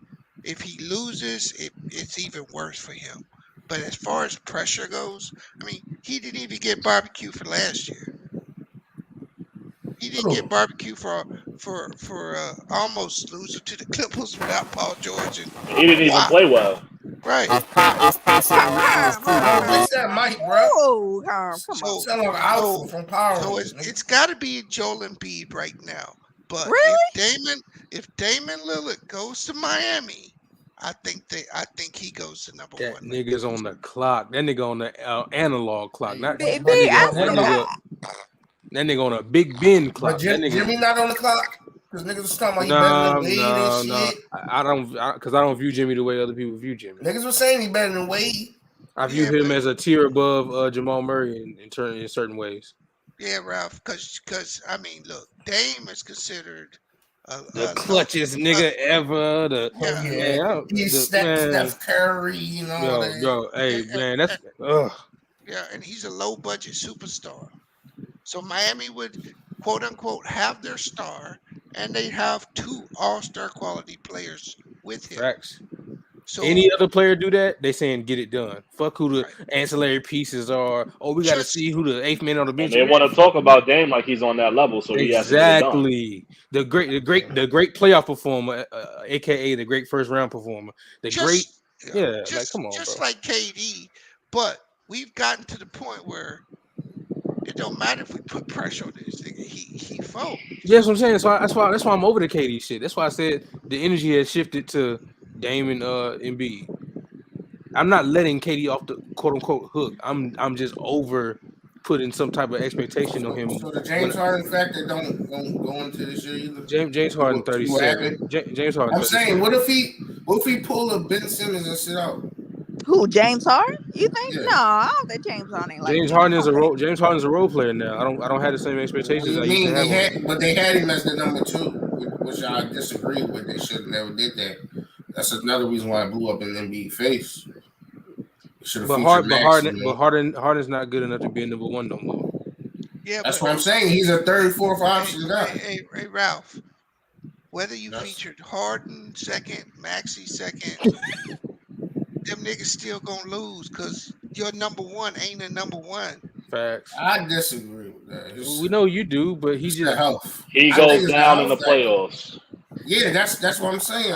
If he loses, it's even worse for him. But as far as pressure goes, I mean, he didn't even get barbecue for last year. He didn't get Who? barbecue for almost losing to the Clippers without Paul George and He didn't even Kawhi. play well. Right. It's patience and weakness too, though, Fix B. that mic, bro. Oh, come So on. Sound like an so outfit from Power so Rangers, it's nigga. got to be Joel Embiid right now. But Really? If Damon Lillard goes to Miami, I think he goes to number That one right nigga's on the clock. That nigga on the analog clock. Hey, Not B, but I what about? that nigga on a Big Ben But clock. That nigga. Jimmy not on the clock because niggas was talking about he better than No, Wade and no, no. shit. I don't, because I don't view Jimmy the way other people view Jimmy. Niggas was saying he better than Wade. I view him as a tier above Jamal Murray in certain ways. Yeah, Ralph. Because I mean, look, Dame is considered The a low. clutchest nigga ever. The Oh yeah, man, he's Steph Curry and all that. yo, hey man, that's Yeah, and he's a low budget superstar. So Miami would quote unquote have their star, and they have two all-star quality players with him. facts. So Any other player do that, they saying get it done. Fuck who the right. ancillary pieces are. Oh, we got to Just see who the eighth man on the And bench. they want to talk about Dame like he's on that level, so he has to get it done. Exactly. The great playoff performer, aka the great first round performer. Like come on, just bro. like KD, but we've gotten to the point where it don't matter if we put pressure on this nigga. He folds. Yeah, that's what I'm saying. That's why I'm over the KD shit. That's why I said the energy has shifted to Dame and Embiid. I'm not letting KD off the quote unquote hook. I'm just over putting some type of expectation on him. So the James Harden factor don't go into this year either. James Harden See what 37. happened? James Harden. I'm 37. saying, what if he pull a Ben Simmons and sit out? Who, James Harden? You think? Yeah. No, I don't think James Harden ain't like James that. Harden is James Harden's a role player now. I don't have the same What expectations do I you used to mean have. they had him as the number 2, which I disagree with. They should have never did that. That's another reason why I blew up in NBA face. Should have featured Max. Harden's not good enough to be a number 1 no more. Yeah, that's what I'm saying. He's a third, fourth option guy. Hey, Ralph. Whether you featured Harden second, Maxey second, them niggas still gonna lose because your number 1 ain't a number 1. Facts. I disagree with that. We know you do, but he just health. He goes down in the playoffs. Yeah, that's what I'm saying.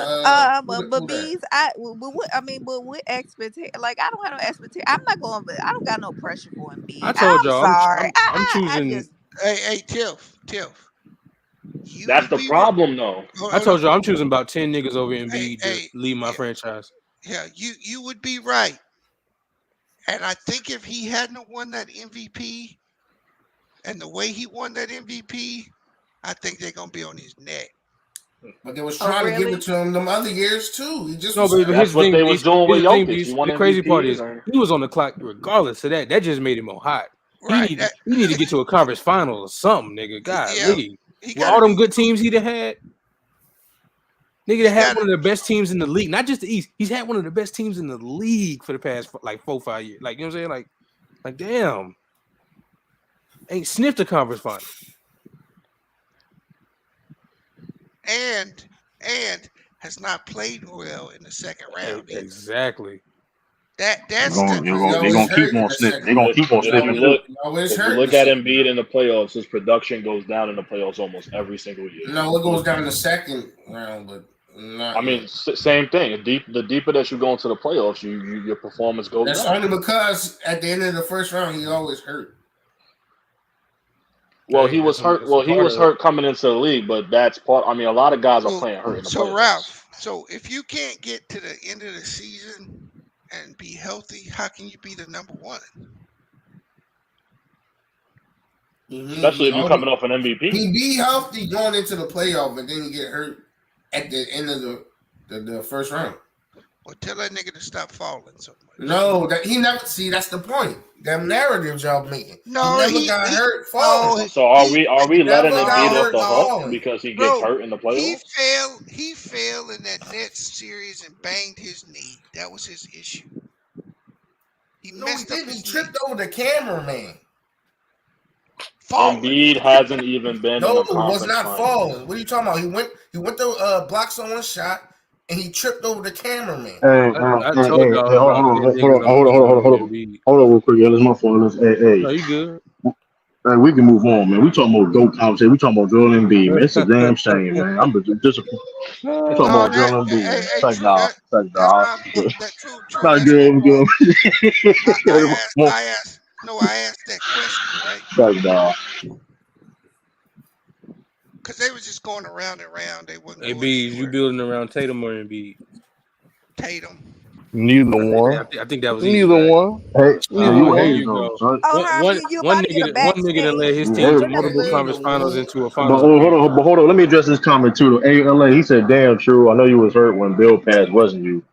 But bees, but with expectation, like I don't have no expectation. I'm not going, but I don't got no pressure for Embiid. I told y'all, sorry. I'm choosing. Hey, Tiff. That's the problem, though. I told you I'm choosing about 10 niggas over Embiid to lead my franchise. Yeah, you would be right. And I think if he hadn't won that MVP, and the way he won that MVP, I think they're gonna be on his neck. But they was trying to give it to him them other years too. He just that's what they was doing with Jokic. The crazy part is he was on the clock regardless of that. That just made him more hot. Right. He need to get to a conference final or something, nigga. Golly. With all them good teams he'd have had. Nigga that had one of the best teams in the league, not just the East. He's had one of the best teams in the league for the past like 4-5 years. Like, you know what I'm saying? Like damn. Ain't sniffed a conference final. And has not played well in the second round. Exactly. That's they're gonna keep on sniffing. They're gonna keep on sniffing. If you look at Embiid in the playoffs, his production goes down in the playoffs almost every single year. No, it goes down in the second round, but not. I mean, same thing. The deeper that you go into the playoffs, your performance goes down. That's only because at the end of the first round, he always hurt. Well, he was hurt. Well, he was hurt coming into the league, but that's part. I mean, a lot of guys are playing hurt in the playoffs. So, Ralph, if you can't get to the end of the season and be healthy, how can you be the number 1? especially if you're coming off an MVP. He be healthy going into the playoff, but then he get hurt at the end of the first round. Well, tell that nigga to stop falling so much. No, that he never see. That's the point. Them narratives y'all making. No, he never got hurt falling. So are we letting never him got beat off hurt the hook falling. because he gets hurt in the He playoffs? fell in that Nets series and banged his knee. That was his issue. He messed up his He tripped over the cameraman. Embiid hasn't even been in No, a it was conference not final. falling. What are you talking about? He went to block someone's shot and he tripped over the cameraman. I told y'all about hold niggas. I'm on, real quick. Yeah, this is my phone. No, you good. Hey, we can move on, man. We talking about GOAT conversation. We talking about Joel Embiid, man. It's a damn shame, man. I'm disappointed. We talking about Joel Embiid, man. Thank y'all. That's not that true. Not good. Good. I asked that question, right? Thank y'all. Because they was just going around and around. They wasn't Hey, going Bees, you building around Tatum or Embiid? Tatum. Neither one. I think that was easy. Neither Right? one. Hey, Here you go. Oh, Herman, you One about to get a nigga that led his Hey, team to multiple conference finals into a But finals. hold on. Let me address this comment too. Hey, LA, he said, "Damn true. I know you was hurt when Bill passed, wasn't you?"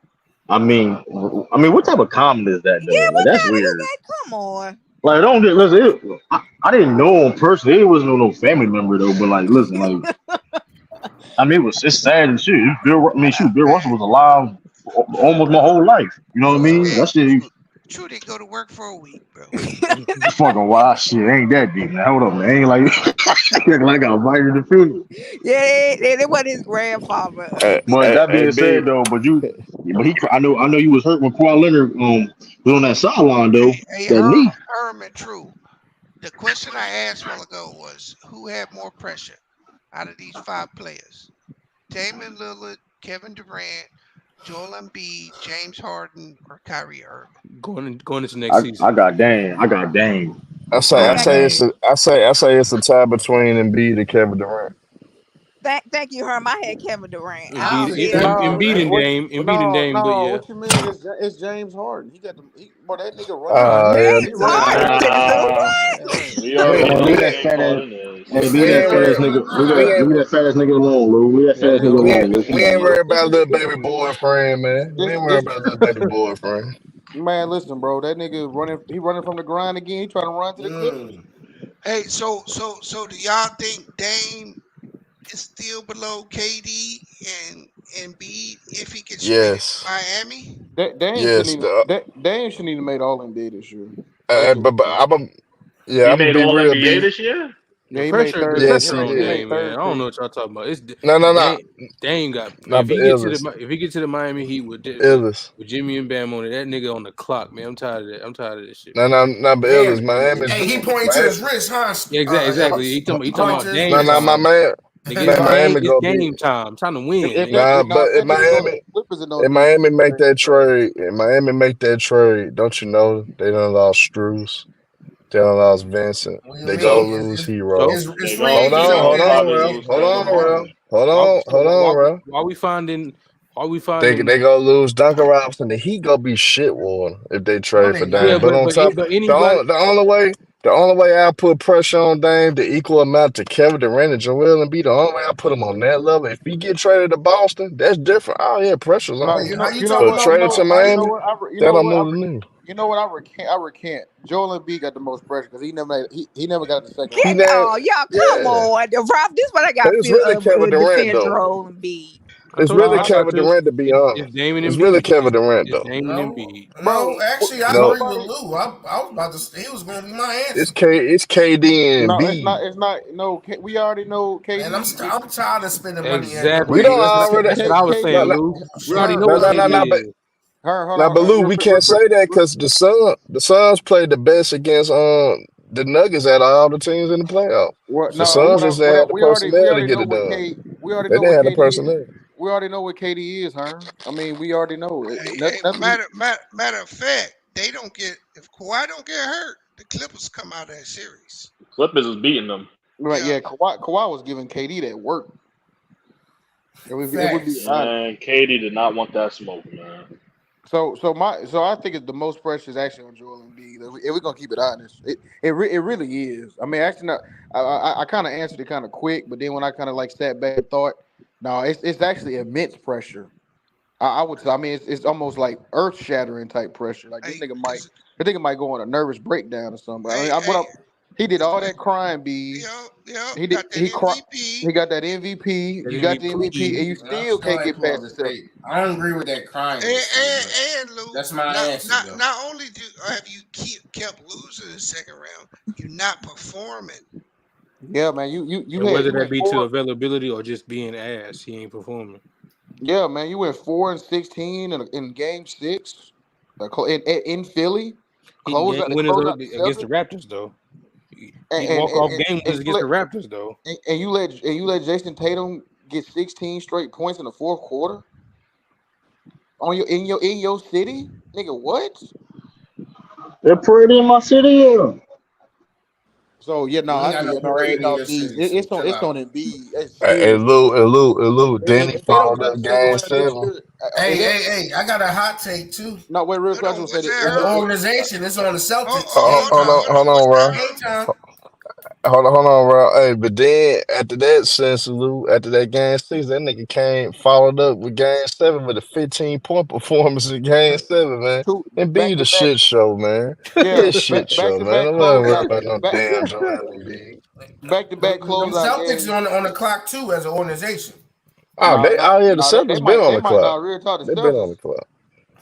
I mean, what type of comment is that though? Yeah, Like, what that's kind of weird. come on? Like, don't get listen. I didn't know him personally. He wasn't no family member though. But like, listen, like, it's sad and shit. Bill Russell was alive almost my whole life. You know what I mean? That shit. True, they go to work for a week, bro. Fucking wild shit. Ain't that deep, man. Hold up, man. Ain't like I got invited to the funeral. Yeah, that was his grandfather. But that being said, though, I know you was hurt when Kawhi Leonard was on that sideline though. Hey, That knee. Herman, true. The question I asked a while ago was, who had more pressure out of these 5 players? Damian Lillard, Kevin Durant, Joel Embiid, James Harden, or Kyrie Irving? Going into next season. I got Dame. I say it's a tie between Embiid and Kevin Durant. Thank you, Herm. I had Kevin Durant. Embiid and Dame, but yeah. What you mean? It's James Harden. He got that nigga James Harden. We already know who James Harden is. Hey, leave that fat ass nigga alone, Lou. Leave that fat ass nigga alone, Lou. We ain't worried about little baby boyfriend, man. We ain't worried about little baby boyfriend. Man, listen, bro. That nigga running from the grind again. He trying to run to the Clippers. Hey, so do y'all think Dame is still below KD and Embiid if he gets traded to Miami? Dame shouldn't even made All NBA this year. He made be All real. NBA this year. Yeah, he pressure, made third. Pressure on He made Dame, man. I third. don't know what y'all talking about. It's No. Dame got. Nah, If but he get to the Miami Heat with Jimmy and Bam on it, that nigga on the clock, man. I'm tired of that. I'm tired of this shit. But Ellis, Miami's. Hey, he pointing to his wrist, huh? Yeah, exactly. He talking about Dame. My man. Miami it's game time. Time to win. If Miami make that trade, don't you know they done lost Struz, they done lost Vincent, they go lose Hero. Hold on, bro. Why we finding? They go lose Duncan Robinson. The Heat gonna be shit water if they trade for Dame. Yeah, but on top, the only way I put pressure on Dame the equal amount to Kevin Durant and Joel Embiid, the only way I put him on that level. If he get traded to Boston, that's different. Oh yeah, pressure's on. But traded to Miami, that'll move the needle. You know what? I recant. Joel Embiid got the most pressure because he never got the second. Y'all come on. Rob, this is what I got It's really Kevin Durant, defend though. Joel Embiid. It's really Kevin Durant, to be honest. It's really Kevin Durant, though. No, actually, I agree with Lou. I was about to say he was going to be my answer. It's KD and B. It's not. No, we already know KD. And I'm tired of spending money. Exactly. We don't already. That's what I was saying, Lou. We already know what KD is. But Lou, we can't say that because the Suns played the best against the Nuggets out of all the teams in the playoff. The Suns just had the personnel to get it done. They didn't have the personnel. We already know what KD is, huh? I mean, we already know it. Matter of fact, they don't get if Kawhi don't get hurt, the Clippers come out of that series. Clippers is beating them. Right? Yeah, Kawhi was giving KD that work. It would be man. KD did not want that smoke, man. So I think the most pressure is actually on Joel Embiid. If we're gonna keep it honest, it really is. I mean, actually, not, I kind of answered it kind of quick, but then when I kind of like sat back and thought, no, it's actually immense pressure. I would say, I mean, it's almost like earth shattering type pressure. Like Hey, this nigga might go on a nervous breakdown or something. I hey, mean, hey, he did all that crying, B. He did. got that He MVP. got that MVP. That You got the MVP, and you I still still can't ain't get pull up past the the seven. tape. I don't agree with that crying shit, but And Lou, that's my answer though. not only have you kept losing in the second round, you're not performing. Yeah, man. You And had whether you that went be to four. availability or just being ass, he ain't performing. Yeah, man. You went 4-16 in game 6, in Philly. He can Close game out winners the against the seven, Raptors though. and He and walk and, off and, game and winners you against let the Raptors though. you let Jason Tatum get 16 straight points in the fourth quarter on in your city, nigga. What? They're pretty in my city. Yeah. So yeah, no, You ain't I got say no yeah, no. parade in No, your see, city, so chill it's out. on Embiid. It's Hey, serious. Lou, then he If they don't followed cut up the second game round next 7. year, Hey, I got a hot take too. no, wait, real Hold quick. I just on, want to say what's this. that, As an Herb? organization, it's on the Celtics. Hold Game on, time. hold on. What's that, Ralph. Herb? Game time. Hold on, Ralph. Hey, but then after that sense, Lou, after that game 6, that nigga came followed up with game 7 with a 15-point performance in game 7, man. Two And be back the to back. shit show, man. Be Yeah, a shit back show, to man. back I'm not worried closeout. about no Back damn Joel Embiid. back to back Them closeout Celtics games. on the clock too as an organization. Oh, Nah, they not out here. The nah. They Celtics been might on the clock. real talk. The They been on the Celtics. clock.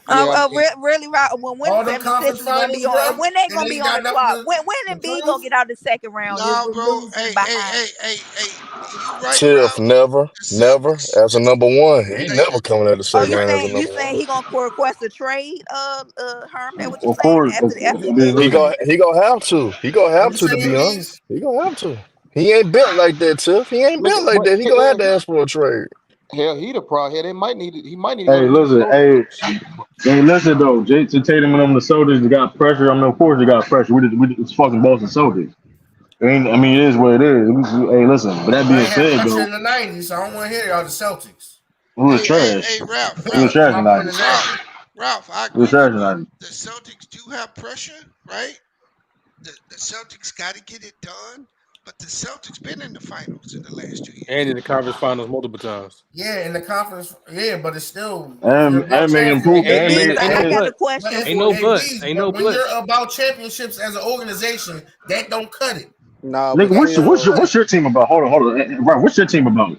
Yeah, I mean, Really, right? When All the them conference 76ers gonna be finals, on? bro, When they and gonna they be on got the nothing clock? When to Embiid gonna prove. get out the second round? Just Nah, bro. losing behind. Hey. You right, Tiff, Ralph. never, The never Celtics. as a number one. He Hey, never coming out the Oh, second round as a you number saying one. he gonna request a trade? Herm, that what you Of saying course, after the He series? gonna have to. He gonna What have you to say, be Embiid? honest. He gonna have to. He ain't built like that, Tiff. He ain't built like but that. He gonna have to ask for a trade. hell, he the pro. Hell, he might need to go Hey, to listen, Minnesota. listen though. Jason Tatum and them the Celtics got pressure. I mean, of course they got pressure. It's fucking Boston Celtics. I mean, it is what it is. Hey, listen. But that I being ain't had said, pressure though, in the '90s, so I don't want to hear y'all the Celtics. we was Hey, trash. Ralph, We was Ralph, trash My point tonight. exactly. Ralph. I We was agree with trash you. tonight. The Celtics do have pressure, right? The Celtics got to get it done, but the Celtics been in the finals in the last 2 years. And in the conference finals multiple times. Yeah, in the conference, yeah, but it's still if you're about And make champion. improve. And Big, make I and got a But But question if ain't for no you. buts. Embiid, Ain't but no when you're buts. about championships as an organization, that don't cut it. Nah, but nigga, That what's don't what's still, your cut what's it. your team about? Hold on. Right, what's your team about?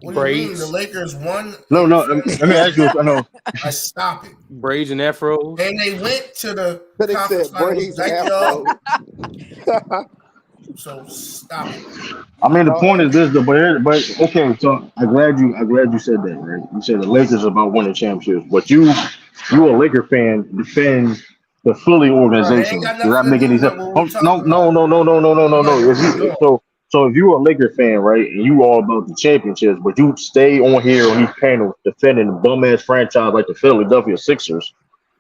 What do you mean? The Braids, Lakers won No, in no. Let me ask you. I know. I stop it. braids and afros. And they went to the they conference said finals braids and like y'all. afro. So stop it. I mean, the No, point is this, though. But okay. So I'm glad you said that. Right? You said the Lakers are about winning championships, but you a Laker fan defend the Philly Bro, they ain't organization. got Does that nothing to make do any with sense? what we Oh, no, talking no, about. no, no, no, no, no, no, You gotta no. know what you're doing. So if you a Laker fan, right, and you all about the championships, but you stay on here on these panels defending a bum ass franchise like the Philadelphia Sixers,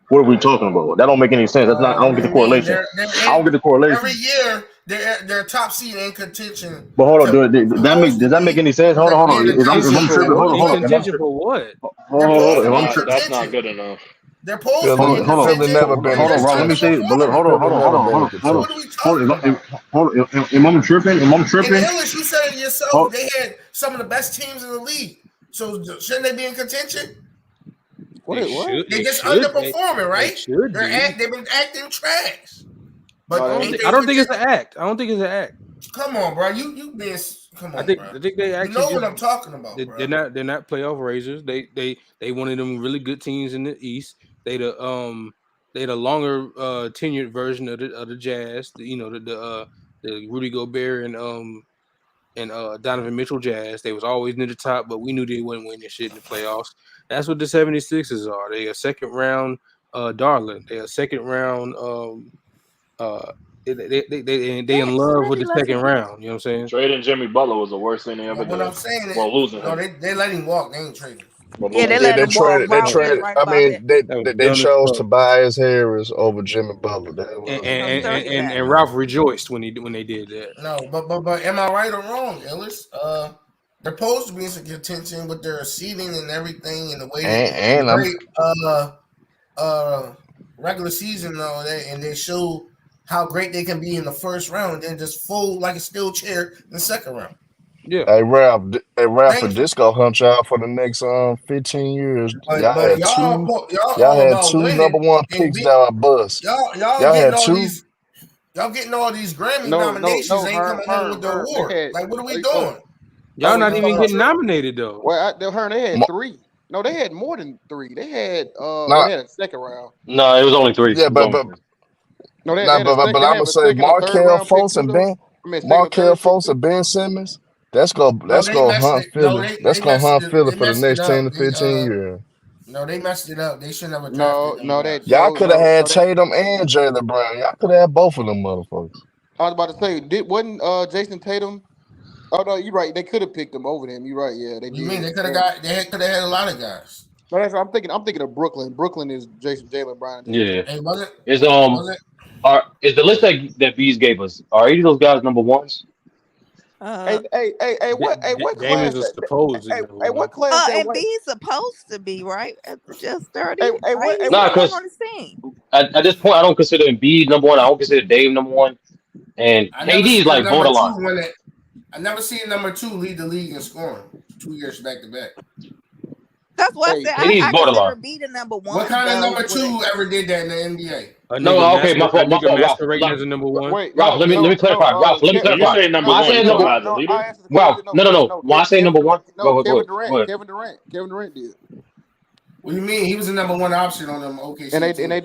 what are we talking about? That don't make any sense. That's not. I don't What get do the you mean? correlation. I don't get the Every correlation. year they're top seed in contention But hold on, to does that make supposedly any sense? Hold on, be in hold on. the If top Contention I'm seed for in the tripping, what? In hold on. East. If I'm contention tripping, for what? They're supposed to if be I'm in tripping. That's not contention. good enough. They're supposed to be in Philly contention, never been and in Hold they're on, Ron. Let me still contention. say, but performing. hold on, Philly never been in So hold what on. are contention. we talking about? Am I tripping? Am I In tripping? English, you said it yourself. Hold, They had some of the best teams in the league. So shouldn't they be in contention? They what? should. They They just should. underperforming, They right? should be. They've been acting trash. No, But they ain't ain't. they I in don't think it's an contention? act. I don't think it's an act. Come on, bro. You been come I on, think bro. I think they You actually know what just I'm talking about, bro. they're not playoff raisers. They one of them really good teams in the East. They the longer tenured version of the Jazz. The Rudy Gobert and Donovan Mitchell Jazz. They was always near the top, but we knew they wouldn't win this shit in the playoffs. That's what the 76ers are. They a second round darling. They a second round uh they in love with Really the love second him. round. You know what I'm saying? Trading Jimmy Butler was the worst thing they ever But what I'm did. saying is, Well, losing no, him. they let him walk. They ain't trading. Well, Yeah, they losing Yeah, him. let they him walk. traded. They Ralph is traded. right I about mean, that. That was they dumb as chose fuck. Tobias Harris over Jimmy Butler. That And was No, he's already back. and Ralph rejoiced when they did that. No, but am I right or wrong, Ellis? They're supposed to be in some contention with their seating and everything, and the way and I'm uh regular season and all that, and they show how great they can be in the first round, and then just fold like a steel chair in the second round. Yeah. Hey Ralph, for Thank you. Disco hunt y'all for the next 15 years. But y'all Y'all all had about two winning number one and picks that were bust. y'all Y'all getting had all two. these Grammy No, nominations ain't coming home with the They award. had. Like, what are we Oh, doing? Y'all you not talking even about? getting nominated though. Well, they had Mo- 3. No, they had more than 3. They had Nah, they had a second round. No, it was only 3. It yeah, was only 3. No, they nah, had a second. but They I'm have gonna a say second or third Markel round pick Fultz too, and though. Ben I mean, second or Markel third pick Fultz too. and Ben Simmons. No, That's they gonna messed hunt it. No, Philly. That's they gonna messed hunt it. Philly They for the messed it next 10 up. to 15 years. They messed it up. They shouldn't have drafted No, them no, guys. Y'all could have had that. Tatum and Jalen Brown. Y'all could have had both of them motherfuckers. I was about to say, wasn't Jason Tatum? Oh no, you're right. They could have picked him over them. You're right. Yeah, they What do you mean? did. They could have And got. They could have had a lot of guys. no, that's what I'm thinking. I'm thinking of Brooklyn. Brooklyn is Jalen Brown and Jason Yeah. Tatum. Hey, was it? Is Was it? is the list that Bees gave us? Are any of those guys number ones? Uh, What James class was that? supposedly number What one. class that and went? B's supposed to be right at just 30. Hey, Right? He the Nah, only one because on the team. at this point, I don't consider Embiid number one. I don't consider Dame number one, and I never KD is seen a like number two borderline. win it. I never seen number 2 lead the league in scoring 2 years back to back. That's what I Hey, said. KD is I consider borderline. B the number What one kind of though. number 2 ever did that in the NBA? A No, nigga okay, my a fault, nigga Ralph. masquerading as a number one. wait, Ralph, let me clarify. Ralph, let me When you clarify. say number When I one, say you talking number, about the I leader? answered the Ralph, question. no. When I say Kevin number one, Durant. No, Kevin go Durant. ahead. Kevin Durant did, What do you mean? He was the number 1 option on them OKC and team. they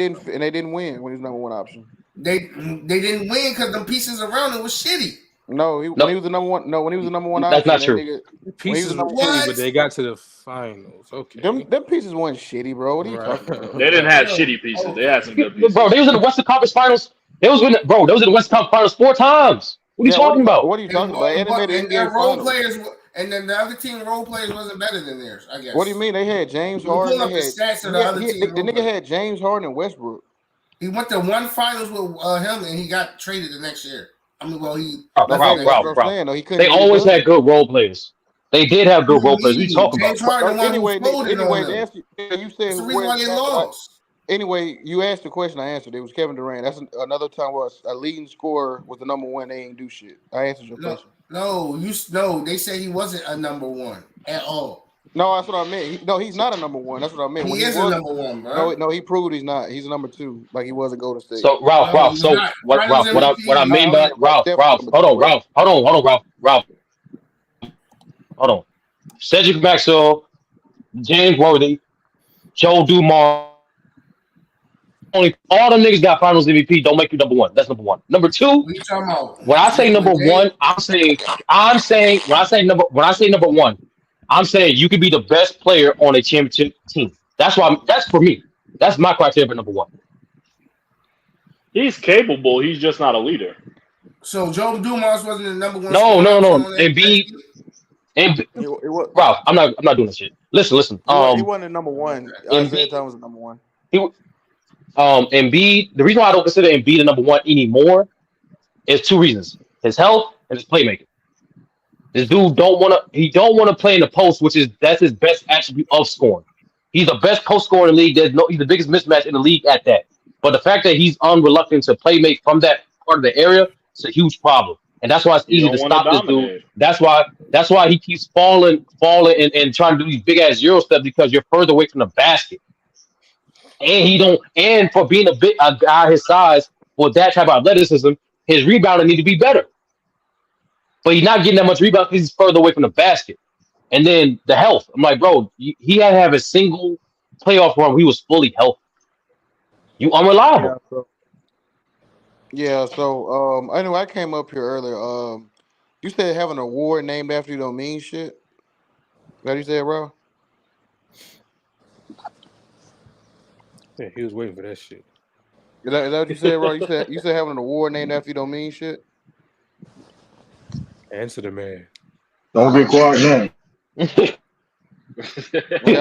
didn't win when he was number 1 option. They didn't win because the pieces around it was shitty. No, when he was the number 1. No, when he was the number 1 That's option, not that true. nigga. When he was Pieces were number shitty, but What? they got to the finals. Okay. them pieces weren't shitty, bro. What are you Right. talking about? They didn't have Yo, shitty pieces. They okay. had some good Bro, pieces. they was in the Western Conference Finals. They was in the Western Conference Finals 4 times. What are you Yeah, talking about? what are you talking about? And they made the And their NBA role Finals. players, and then the other team role players wasn't better than theirs, I What do you guess. mean? They had James You can Harden. pull They up the had stats of the other team the role nigga players. had James Harden and Westbrook. He went to one finals with him, and he got traded the next year. I mean, well, he left the Okay, next that's year. what I'm saying. Though he They couldn't get it always done. had good role players. They did have What good do you role players. What are you mean? talking James about? Harden, the one who folded on The them. answer, you said That's the reason why they lost. Anyway, you asked the question. I answered. It was Kevin Durant. That's another time where a leading scorer was the number 1. They ain't do shit. I answered your question. No, they said he wasn't a number 1 at all. No, that's what I meant. He's not a number 1. That's what I meant. He When is a number 1, bro. no, he proved he's not. He's a number 2, like he was at Golden State. So Ralph, he's not. what Finals what I mean by Ralph, Definitely hold on, number 2. Ralph, hold on. Cedric Maxwell, James Worthy, Joe Dumars, all them niggas got Finals MVP. Don't make you number 1. That's number 1. Number 2, What you talking about? when I say number 1, I'm saying when I say number 1, I'm saying you could be the best player on a championship team. That's for me. That's my criteria for number 1. He's capable. He's just not a leader. So Joe Dumars wasn't the number 1 No. scorer on that Embiid, It was. Ralph, I'm not doing this shit. Listen. He wasn't the number 1. Isaiah Thomas was number 1. Embiid. The reason why I don't consider Embiid the number 1 anymore is 2 reasons: his health and his playmaking. This dude don't want to play in the post, that's his best attribute of scoring. He's the best post scorer in the league. He's the biggest mismatch in the league at that. But the fact that he's unreluctant to play make from that part of the area is a huge problem. And that's why it's You easy don't to wanna stop this dude. dominate. That's why he keeps falling and trying to do these big ass Euro steps, because you're further away from the basket. And for being a guy his size with that type of athleticism, his rebounding need to be better. But he's not getting that much rebound because he's further away from the basket. And then the health. I'm like, bro, he had to have a single playoff run where he was fully healthy. You unreliable. So anyway, I came up here earlier. You said having an award named after you don't mean shit. What you said, bro? Yeah, he was waiting for that shit. Is that what you said, bro? You said having an award named after you don't mean shit. Answer the man. Don't get quiet now. When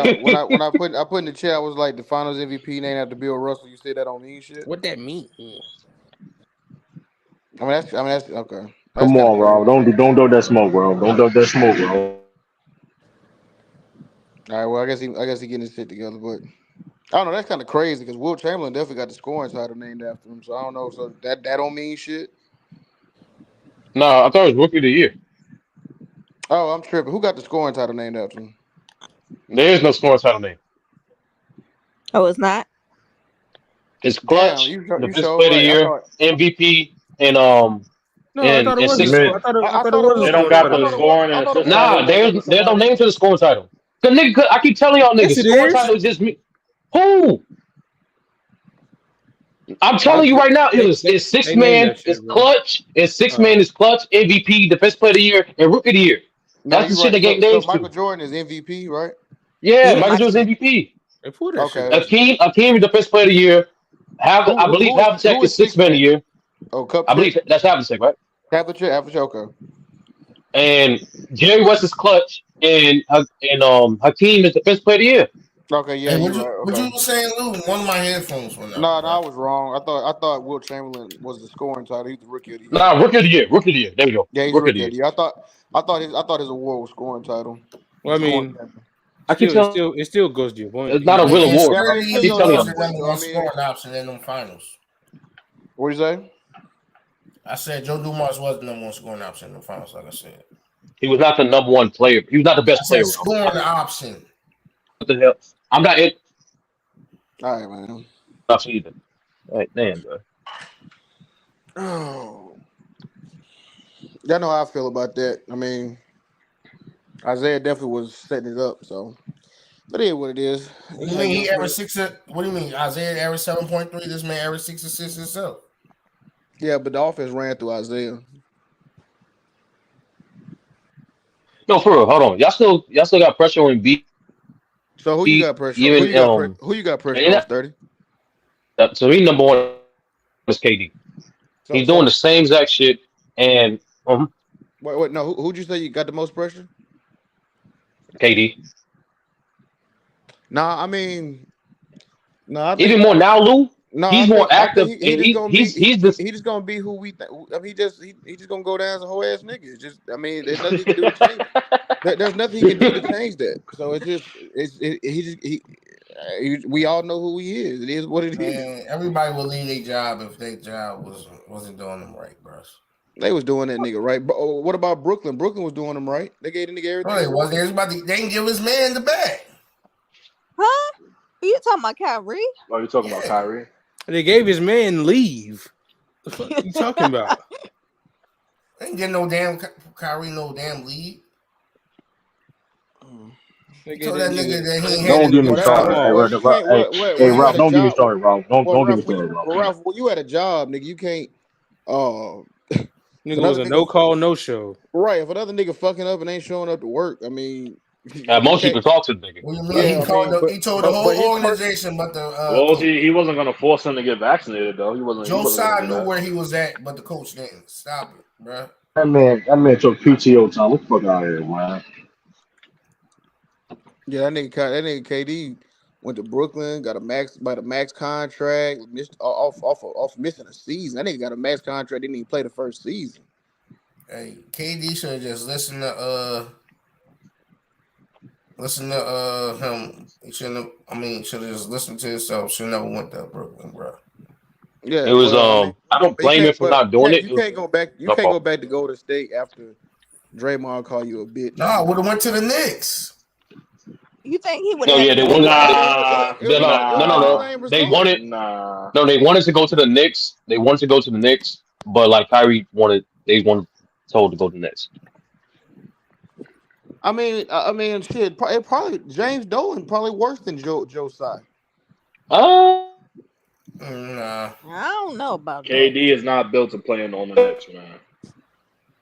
I put in the chat, I was like the Finals MVP named after Bill Russell. You said that don't mean shit. What that mean? That's okay. Come on, bro. Don't do that smoke, bro. Don't do that smoke, bro. All right. Well, I guess he getting his shit together, but I don't know. That's kind of crazy because Will Chamberlain definitely got the scoring title named after him. So I don't know. So that don't mean shit. No, I thought it was rookie of the year. Oh, I'm tripping. Who got the scoring title named after him? There is no scoring title name. Oh, it's not. It's Damn, clutch, you the best sure player of the right. I year, thought MVP, and No, I thought it was a six. score. I I thought it thought it was a was. They don't scoring got I title the thought it game. was. scoring I and thought it assist was. Nah, title goes up to there's no somebody. name to the scoring title. The nigga, I keep telling y'all Yes, niggas, it scoring is. title is just me. Who? I'm telling you Isaiah, right now, They it's six they named man, that it's shit, bro. clutch, it's clutch, MVP, defense player of the year, and rookie of the year. no, That's the you're shit right. they gave So names Michael to. Jordan is MVP, right? Yeah, Yeah, Michael Michael. Jordan's MVP. They pulled that shit Okay. up. Akeem is defense player of the year. I believe Havlicek Who is is six six man of the man? year. Oh, Cup I believe check. that's Havlicek, right? Average. Okay. And Jerry West is clutch, and Hakeem is defense player of the year. Okay. Yeah, Hey, you're what right. you Okay. was saying, Lou? One of my headphones went out, No, bro. I was wrong. I thought Will Chamberlain was the scoring title. He's the rookie of the year. Nah, rookie of the year, rookie of the year. There we go, Yeah, he's rookie of the rookie of year. the year. I thought his award was scoring title. Well, I Scoring mean, champion. I keep telling it still goes to your point. it's not a You real know, And award, bro. Yeah, surely it I still he keep goes to telling was your y'all. the point number though. I one mean, scoring option in them finals. what do you say? I said Joe Dumars was the number one scoring option in the finals, like I said. He was not the number one player. He was not the I best said player around. scoring option. What the hell? I'm not it. All right, man. Not either. Right, damn, bro. Oh, y'all know how I feel about that. I mean, Isaiah definitely was setting it up. So, but it is what it is. What do He you had mean good he for averaged it. six? What do you mean Isaiah averaged 7.3? This man averaged 6 assists himself. Yeah, but the offense ran through Isaiah. No, for real. Hold on. Y'all still got pressure on B. So who you got pressure? Who Even you got? Who you got pressure and on? 30. so he number one is KD. So He's doing the same exact shit. And wait. No, who'd you say you got the most pressure? KD. Nah, I mean, no, I Even think. more now, Lou. No, He's more I think active, he and just gonna be he's this. he just gonna be who we think. I mean, he just gonna go down as a whole ass nigga. It's just I mean, there's nothing he can do to change. There's nothing he can do to change that. So it's just we all know who he is. It is what it is. Man, everybody will leave their job if their job wasn't doing them right, bro. They was doing that nigga right. But what about Brooklyn? Brooklyn was doing them right. They gave the nigga everything. No, they wasn't. They didn't give his man the bag. Huh? Are you talking about Kyrie? Oh, you talking about Kyrie? They gave his man leave. What the fuck you talking about? They ain't getting no damn Kyrie no damn lead. Told that nigga that he ain't had Don't to get do me the started. job. Hey, Well, you can't. hey, You Ralph, had a don't get me job. started, Ralph. Don't get me Ralph, started, Ralph. Ralph, when you had a job, nigga, you can't. Nigga was a no call, no show. Right. If another nigga fucking up and ain't showing up to work, I mean, Most people talk to the nigga. What do you mean? He told the whole organization, but the Well, coach. he wasn't gonna force him to get vaccinated though. He wasn't. Joe He wasn't gonna Tsai do knew that. where he was at, but the coach didn't. Stop it, bro. That man took PTO time. What the fuck out of here, man? Yeah, that nigga KD went to Brooklyn, got a max contract, missed off missing a season. That nigga got a max contract, didn't even play the first season. Hey, KD should have just listened to him. He shouldn't have. I mean, should have just listened to himself. Should never went to Brooklyn, bro. Yeah, It was well, I mean, I don't but you blame him can't. for But not doing it. you It was can't go back. You my can't go fault. back to Golden State after Draymond call you a bitch. No, I would have went to the Knicks. You think he would No, have yeah, had they the wanted. Nah, No. They wanted. nah. No, they wanted to go to the Knicks. They wanted to go to the Knicks, but like Kyrie wanted, they wanted told to go to the Nets. I mean, shit. It probably James Dolan probably worse than Joe Tsai. Nah. I don't know about that. KD is not built to play on the Knicks, man.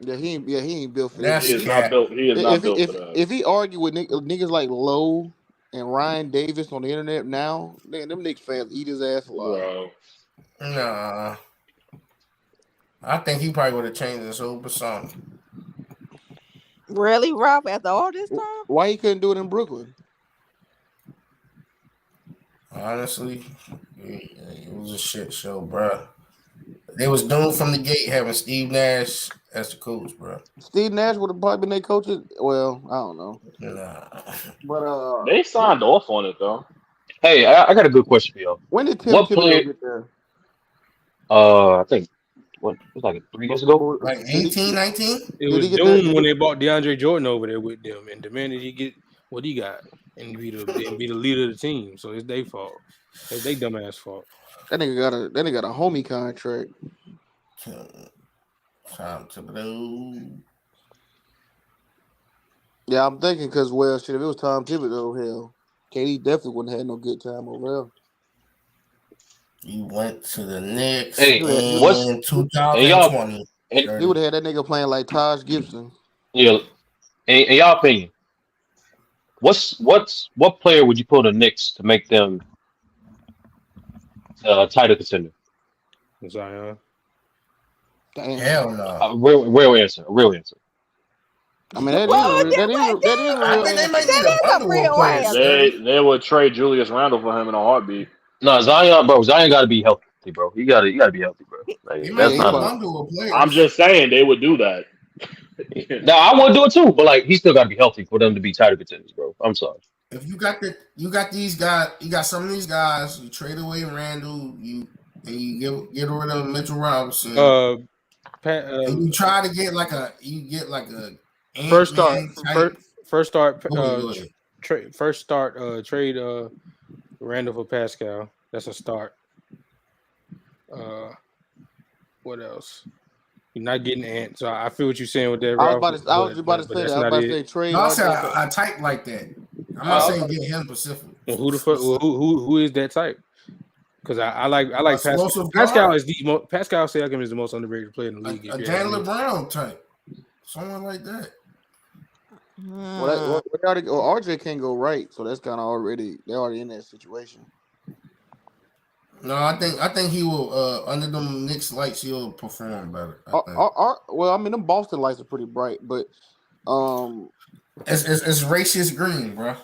Yeah, he ain't built for That's this. He is not built. He is not built for that. If he argue with niggas like Lowe and Ryan Davis on the internet now, man, them Knicks fans eat his ass alive. Bro. Nah. I think he probably would have changed his whole persona. Really, Rob? After all this time? Why he couldn't do it in Brooklyn? Honestly, it was a shit show, bro. They was doomed from the gate having Steve Nash as the coach, bro. Steve Nash would have probably been their coach. Well, I don't know. Nah. But They signed off on it though. Hey, I got a good question for y'all. When did Tim What Thibodeau player? get there? I think what it was like 3 years ago. Like Did he 18, 19? It did was he get there? Doom when they bought DeAndre Jordan over there with them and demanded he get what he got and be the leader of the team. So it's their fault. It's their dumbass fault. That nigga got a homie contract. Time to blow. Yeah, I'm thinking because shit, if it was Tom Thibodeau, hell, KD definitely wouldn't have had no good time over You went to the Knicks Hey, there. what's in and y'all 2020. and He would have had that nigga playing like Taj Gibson. yeah, in y'all opinion, what player would you put on the Knicks to make them title contender? Zion. Damn. Hell no. Real answer. A real answer. I mean, that Well, is a I real think they might answer. need that a is a bundle of real players. answer. They would trade Julius Randle for him in a heartbeat. No, Zion, bro. Zion got to be healthy, bro. You gotta be healthy, bro. Like, They might that's Yeah, he need a not a. about bundle of I'm players. just saying they would do that. Now I want to do it too, but like he still got to be healthy for them to be title contenders, bro. I'm sorry. If you got these guys, you got some of these guys. You trade away Randall, you get rid of Mitchell Robinson, and you try to get like a First start. Ant-Man type. First start. Go ahead. First start. Trade Randall for Pascal. That's a start. What else? You're not getting Ant. So I feel what you're saying with that, Ralph. I was just about to say that. I was about to say trade. No, I said a type like that. I'm not saying get him specific. Well, who the fuck? Well, who is that type? Because I like Pascal. Explosive Pascal guard. is the most. Pascal Siakam is the most underrated player in the league. A Jalen Brown type, someone like that. Well, RJ can't go right, so that's kind of they're already in that situation. No, I think he will under them Knicks lights he'll perform better. Well, I mean them Boston lights are pretty bright, but it's racist green, bro.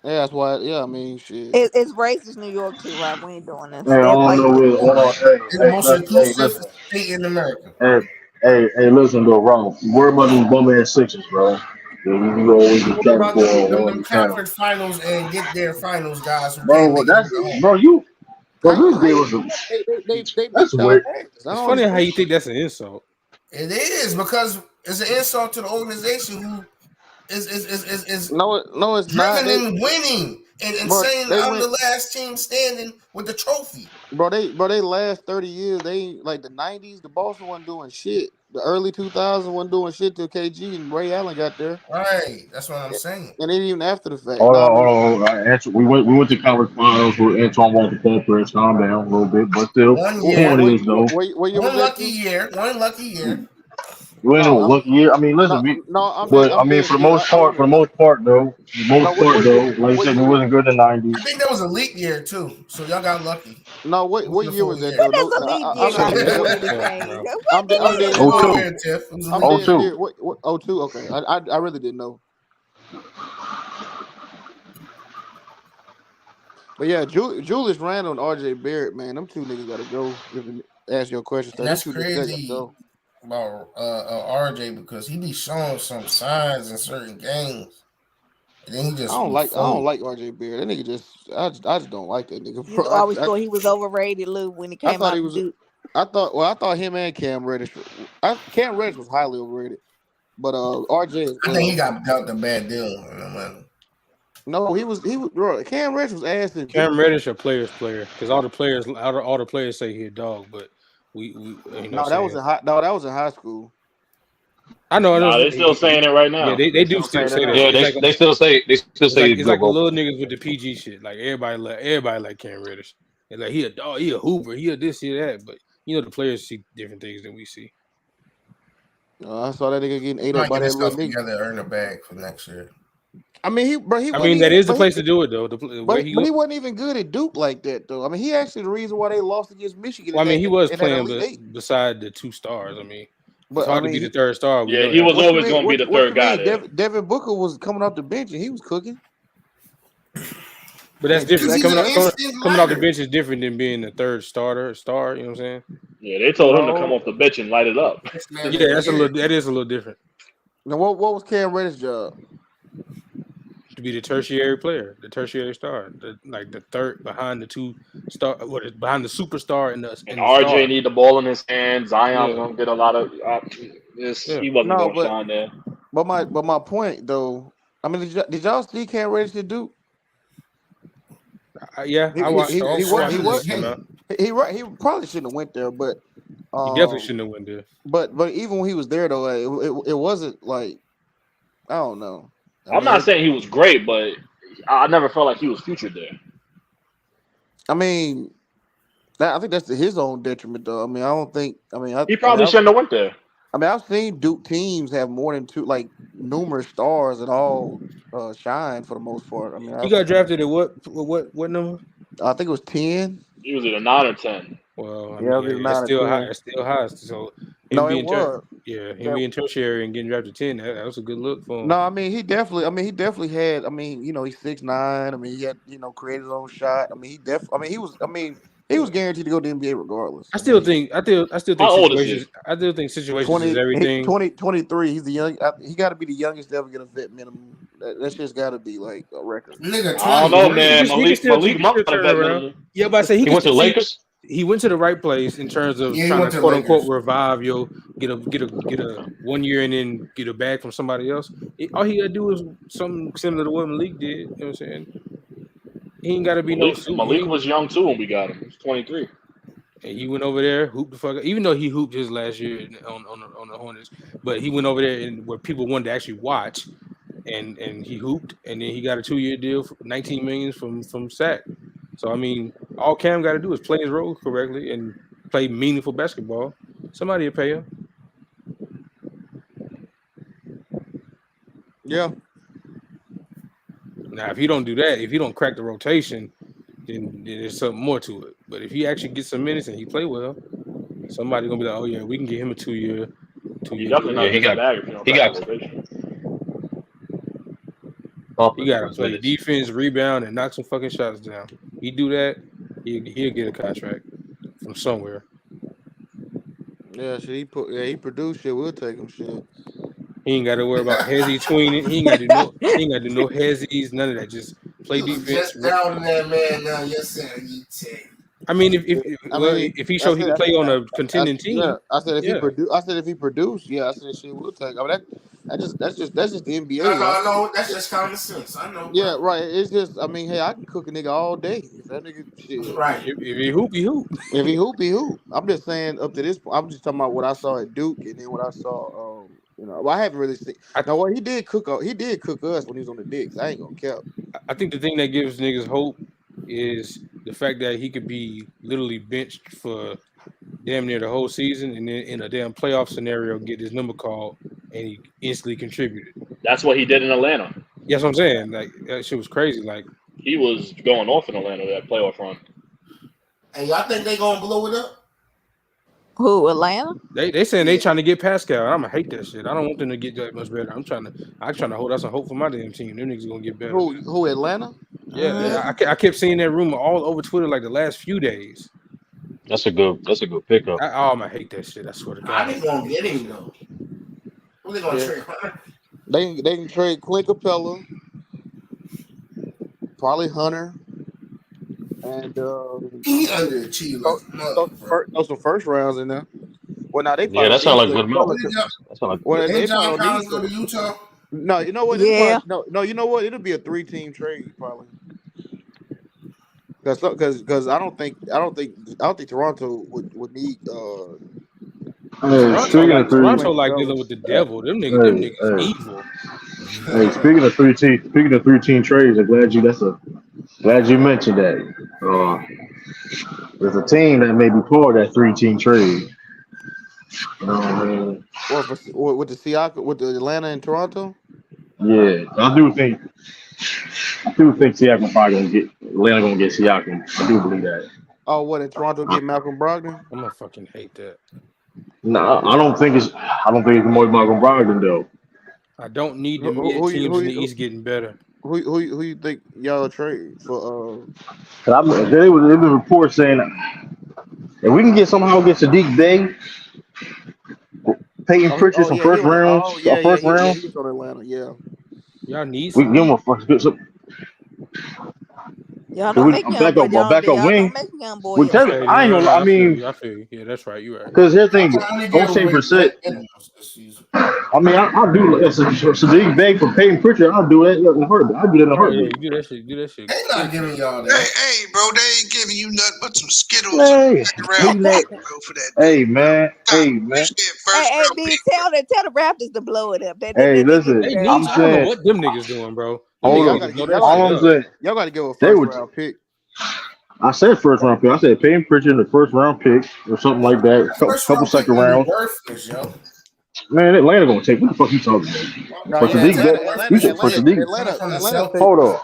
Yeah, that's why. Yeah, I mean shit. It's racist New York too, right? We ain't doing this. Hey, I don't know. It's the most inclusive Listen. state in America. Hey, listen, though, Ron. Worry about these bum ass Sixers, bro. You always be What trying about to go them on the channel. conference finals and get their finals guys who Bro, can't well, make it that's to the home? bro. You gave us a. They That's beat y'all weird. ass. It's funny how you think that's an insult. It is because it's an insult to the organization who is no, it's not. driven in winning and Bro, saying they I'm went- the last team standing with the trophy. Bro, they last 30 years. They like the 90s. The Boston wasn't doing shit. The early 2000s wasn't doing shit till KG and Ray Allen got there. Right, that's what I'm saying. And then even after the fact. Hold Nah, on. We went to conference finals where Antoine walked the ball first. Calm down a little bit, but still, One point year, is though. one lucky year. You ain't no lucky year. I mean, listen, for the most part, though, like I said, it wasn't good in the '90s. I think that was a leap year too, so y'all got lucky. No, what year was that? What does a leap year got to do with anything? What did I'm you dead. do? I'm dead serious. What? 02. Okay, I really didn't know. But yeah, Julius Randle and RJ Barrett, man, them two niggas gotta go. Ask your question. And that's crazy about RJ because he be showing some signs in certain games, and then he just I don't like RJ Barrett. That nigga I just don't like that nigga. You always thought he was overrated, Lou, when he came out. I thought him and Cam Reddish. Cam Reddish was highly overrated, but RJ. I think he got dealt a bad deal. No, he was bro. Cam Reddish was ass. Cam Reddish a player's player because all the players say he a dog, but we that was in high school. I know. They're still saying it right now. Yeah, they do still say that. Yeah, they still say it's like the little niggas with the PG shit. Like everybody like Cam Reddish. And like he a dog, he a hooper, he a this, he a that. But the players see different things than we see. I saw that nigga getting ate up by that little nigga. Together, earn a bag for next year. I mean, that is the place to do it though. But he wasn't even good at Duke like that though. I mean, he actually the reason why they lost against Michigan. Well, I mean, he was playing beside the two stars. I mean, it's hard to be the third star. Yeah, he was always going to be the third guy there. Devin Booker was coming off the bench and he was cooking. But that's different. Coming off the bench is different than being the third star. You know what I'm saying? Yeah, they told him to come off the bench and light it up. Yeah, that is a little different. Now, what was Cam Reddish's job? to be the tertiary player, the tertiary star, like the third behind the two star, behind the superstar and And the RJ star. need the ball in his hand. Zion Yeah. gonna get a lot of. Yeah. He wasn't No, gonna shine there. but my point though. I mean, did y'all see Cam Reddish to Duke? Yeah, He I watched. he I he watched what he when what it came out. he probably shouldn't have went there, but He definitely um, shouldn't have went there. but even when he was there though, it wasn't like I don't know. I I'm mean, not saying he was great, but I never felt like he was featured there. I mean, I think that's to his own detriment though. I mean, I don't think. He probably shouldn't have went there. I've seen Duke teams have more than two, like numerous stars and all shine for the most part. I mean, He got drafted at what number? I think it was 10. He was either 9 or 10. Well, I Yeah, it mean, was 9 that's or still 10. high. It's still high. So him No, it being was. him being tertiary and getting drafted 10, that was a good look for him. No, I mean he definitely had. I mean, he's 6'9". I mean, he had created his own shot. I mean, he was guaranteed to go to the NBA regardless. I still think How old is he? situations is everything. 23. He's the young. He got to be the youngest to ever get a vet minimum. That shit's got to be like a record. Nigga, I don't know, man. He can still Malik Monk got a turn vet around. minimum. Yeah, but I say He went to the Lakers. He went to the right place in terms of Yeah, he trying went to to quote the unquote Lakers. revive get a 1 year and then get a bag from somebody else. All he gotta do is something similar to what Malik did. You know what I'm saying? He ain't gotta be Malik was young too when we got him. He was 23. And he went over there, hooped the fuck up, even though he hooped his last year on the Hornets. But he went over there and where people wanted to actually watch, and he hooped, and then he got a 2-year deal for $19 million from SAC. So I mean, all Cam got to do is play his role correctly and play meaningful basketball. Somebody will pay him. Yeah. Now, if he don't do that, if he don't crack the rotation, then there's something more to it. But if he actually gets some minutes and he play well, somebody gonna be like, oh yeah, we can get him a 2-year. He definitely not getting back if you don't crack the rotation. He gotta play defense, rebound, and knock some fucking shots down. He do that, he'll get a contract from somewhere. Yeah, shit. He produced shit. We'll take him shit. He ain't got to worry about hezzy tweening. He ain't got to do no hezzies, none of that. Just play defense. Just down in that man now. Yes, sir. You take. I mean, if he showed he can play on a contending team, yeah. I said if he produced, yeah. I said shit, we'll take. I mean, that's just the NBA. I know. That's just common sense. I know. Yeah, right. It's just, I mean, hey, I can cook a nigga all day. If that nigga shit. Right. If he hoop, he hoop. If he hoop, he hoop. I'm just saying up to this point. I'm just talking about what I saw at Duke and then what I saw. Well, I haven't really seen. Now, what he did cook us when he was on the Knicks. I ain't gonna care. I think the thing that gives niggas hope is the fact that he could be literally benched for damn near the whole season, and then in a damn playoff scenario, get his number called, and he instantly contributed. That's what he did in Atlanta. That's what I'm saying. Like that shit was crazy. Like he was going off in Atlanta that playoff run. And y'all think they gonna blow it up? Who, Atlanta? They saying they trying to get Pascal. I'm gonna hate that shit. I don't want them to get that much better. I'm trying to hold out some hope for my damn team. Them niggas gonna get better. Who Atlanta? Yeah, I kept seeing that rumor all over Twitter like the last few days. That's a good pickup. I'm gonna hate that shit. I swear to God. I ain't gonna get him though. What they gonna trade? They can trade Clint Capella, probably Hunter, and he underachieved. Throw some first rounds in there. Well, now they that sounds like good money. Did John Collins go to Utah? No, you know what? Yeah. No, you know what? It'll be a 3-team trade probably. Because I don't think Toronto would need. Toronto like dealing with the devil. Them niggas evil. Hey, speaking of 3-team trades, I'm glad you mentioned that. There's a team that may be part of that 3-team trade. You know what I mean? With the Siakam, with the Atlanta and Toronto. Yeah, I do think Siakam probably Atlanta gonna get Siakam. I do believe that. Oh, what, in Toronto get Malcolm Brogdon? I'm gonna fucking hate that. No, I don't think it's more Malcolm Brogdon though. I don't need the mid teams in the East getting better. Who you think y'all trade for? There was a report saying if we can somehow get Sadiq Bey, Peyton Pritchard some first round. He was on Atlanta, yeah. Y'all need We can give him speed. a first. So, Y'all so don't we make a young boy. backup Y'all don't wing. make young boy We your technically, Okay, starter. I ain't then. All gonna. right, I I feel mean, you. I feel you. Yeah, that's right. You're right. because here's the I thing. can only give Don't say away percent. minimums this season. I mean, I do Sadiq Bey for Peyton Pritchard. I'll do that in a heartbeat. I'll do that in a All right, yeah, heartbeat. you do that shit. Do that shit They not quickly. giving y'all Hey, that. hey, bro, they ain't giving you nothing but some Skittles or Hey, second he round not. pick, bro, for that Hey dude. man. Stop. Hey You man. said Hey, first hey, round B, pick, bro. tell the Raptors to blow it up. Hey, They need listen. They that. need. I'm I don't know saying. what them niggas doing, bro. Them I mean, Hold niggas y'all need on. to got blow to that y'all got shit to All I'm up. saying. y'all got to give a They first would. round pick. I said first round pick. I said Peyton Pritchard in the first round pick or something like that. First Couple round pick second gonna be rounds. worthless, yo. Man, Atlanta gonna take. What the fuck you talking about? No, For yeah, Atlanta Sadiq take Bey. Atlanta, a Atlanta, You said for worthless pick Atlanta, Sadiq. coming Atlanta, from the Atlanta Celtics. take Hold on.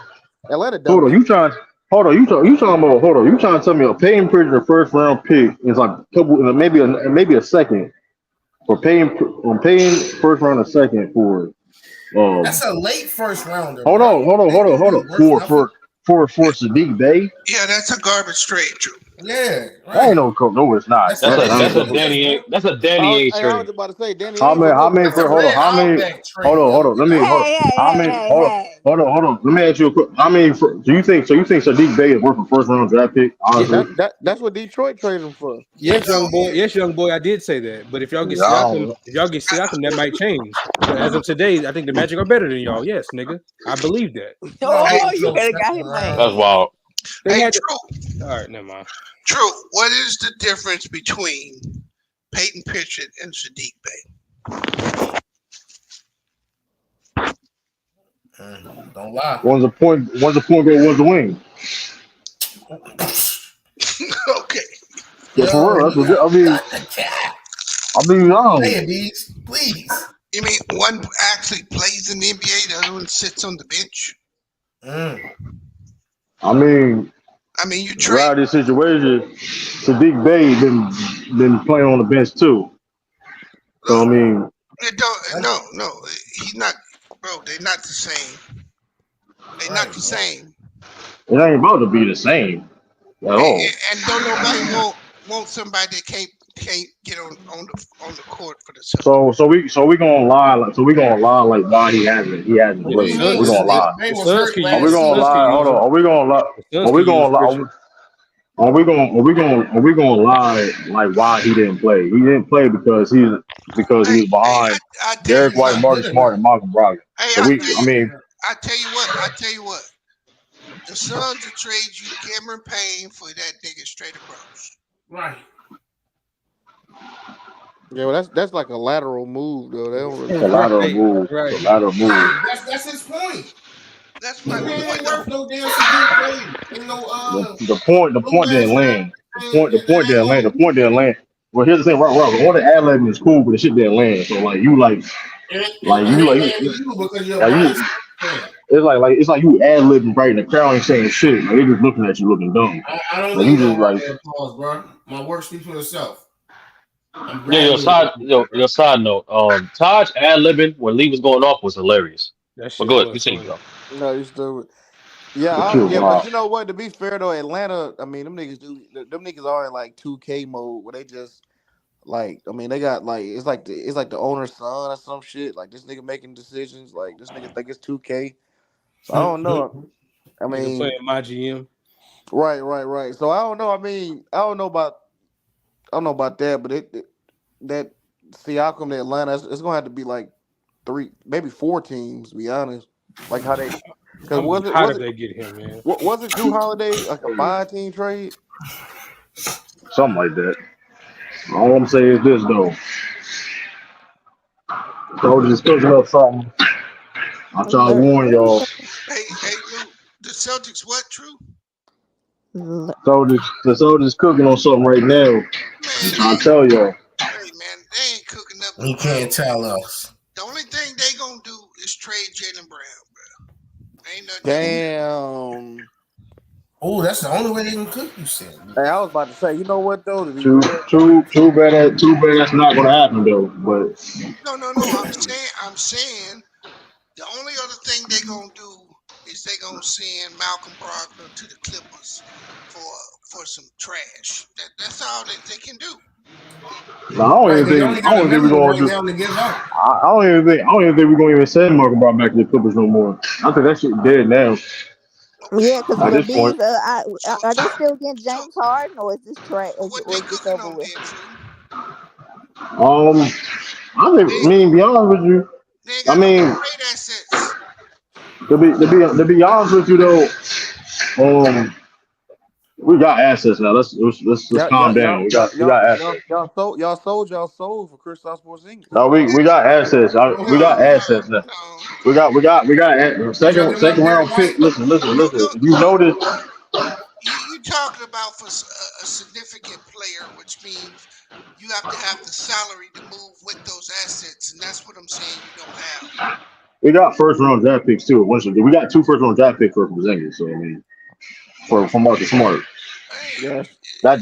Atlanta Hold on. dominate. You talking about? Hold on. You trying to tell me a Peyton Pritchard first round pick is like a couple, maybe a second for paying first round a second for That's um. a late first rounder, Hold bro. on. Hold on. They Hold on. gonna Hold be on. worth nothing. For Sadiq Bey. Yeah, that's a garbage trade, Drew. Yeah, That ain't right. no coach. No, it's not. That's That's a a late that's a first, Danny bro. A. That's a Danny A I was trade. about to say Danny How Ainge a many? little That's a Hold on. Red How many? Outback trade, Hold yo. on. Get Let me. out of Hold on. Hey, How hey, many? hey, Hold on. hey, Hold on. Let me ask you a quick. How many? Do you think? So you think Sadiq Bey is worth a first round draft pick? Honestly. That's what Detroit traded him for. Yes, No, young boy. Yes, young boy. I did say that. But if y'all get Yeah. I Siakam, don't. that might change. But as of today, I think the Magic are better than y'all. Yes, nigga. I believe that. No, they hey, Oh, ain't you no could have got second him That's mad. round. wild. They hey, had. Drew, All right, never mind. Drew, what is the difference between Peyton Pritchard and Sadiq Bey? Don't lie. One's a point. One's a point guard. One's a wing. Okay. Yeah, for Yo, real. That's you what got I mean. cut the cap. I mean, Say no. it, Deeds. Please. You mean one actually plays in the NBA, the other one sits on the bench? I mean, I mean, you trade. around this situation, Sadiq Bey been playing on the bench too. So I mean, It don't, no, he's not, bro. They're not the same. They're not the same. it ain't about to be the same at all. And don't nobody want somebody that can't get on the court for the Celtics. So we gonna lie like why he hasn't Yeah, the played. Suns. We're gonna lie. They The was Suns hurt could Are use. we last The gonna season. Suns could lie? use Hold on. him. Are we gonna lie? The Suns Are we could use gonna lie? Pritchard. Are we gonna lie like why he didn't play? He didn't play because he was Hey, behind I tell Derek you He's White, what. not Marcus good Smart, enough. and Malcolm Brogdon. Hey, So I mean, I tell you what. The Suns will trade you Cameron Payne for that nigga straight across. Right. Yeah, well, that's like a lateral move though. They don't really. it's a lateral Right, move. right. It's a lateral move. Right. That's his point. That's This my man point ain't though. worth no damn Sadiq Bey. Ain't no The point blue ass didn't guy. land. The And point didn't land. The point didn't land. Well, here's the thing, right? All the ad libbing is cool, but the shit didn't land. So like you like it like you ain't like land to you because you're a like you biased fan. it's like you ad libbing right, and the crowd ain't saying shit. Like they just looking at you looking dumb. I don't Like you need no just round like of applause, bro. My work speaks for itself. I'm Yeah, graduated. your side note. Taj ad libbing when Lee was going off was hilarious. That But shit go ahead, was continue funny. though. No, you still. the shit Yeah, but wild. you know what? To be fair though, Atlanta. I mean, them niggas are in like 2K mode where they just like. I mean, they got like it's like the owner's son or some shit. Like this nigga making decisions. Like this nigga think it's 2K. So I don't know. I Nigga mean, playing my GM. right. So I don't know. I mean, I don't know about that, but that Siakam to Atlanta, it's gonna have to be like 3, maybe 4 teams. To be honest, like how they because I'm gonna be hot if they get him, man. was it Drew Holiday like a 5-team trade? Something like that. All I'm saying is this though. So I was just cooking up something. I try to warn y'all. Hey, Lou, the Celtics what, True? So just cooking on something right now. Man, I'll tell y'all. they ain't cooking up You can't tell us. the only thing they gonna do is trade Jaylen Brown, bro. Ain't nothing else. Damn. Oh, that's the only way they can cook. You said. Hey, I was about to say, you know what though? To be Too fair, bad that's not gonna happen though. But No. I'm saying the only other thing they gonna do is they gonna send Malcolm Brogdon to the Clippers for some trash. That's all that they can do. No, I don't Right? even They think. only I got a don't even think we're minimum gonna right do. now to give out. I don't even think. I don't even think we're gonna even send Malcolm Brown back to the Clippers no more. I think that shit dead now Yeah, because at the this point. bees. Are they still getting James Harden, or is this or is this over with? Um, I think. I mean, be honest with you. I mean, to be honest with you though. We got assets now. Let's Y'all, calm y'all, down. y'all, y'all, We y'all, got y'all, assets. y'all sold for Kristaps Porzingis. No, we got assets. We got assets now. We got Shut second them up, second Derek round pick. White. Listen. If you notice, You talking about for a significant player, which means you have to have the salary to move with those assets, and that's what I'm saying you don't have. we got first round draft picks too. We got 2 first round draft picks for Porzingis. So I mean, for Marcus Smart, Yes. that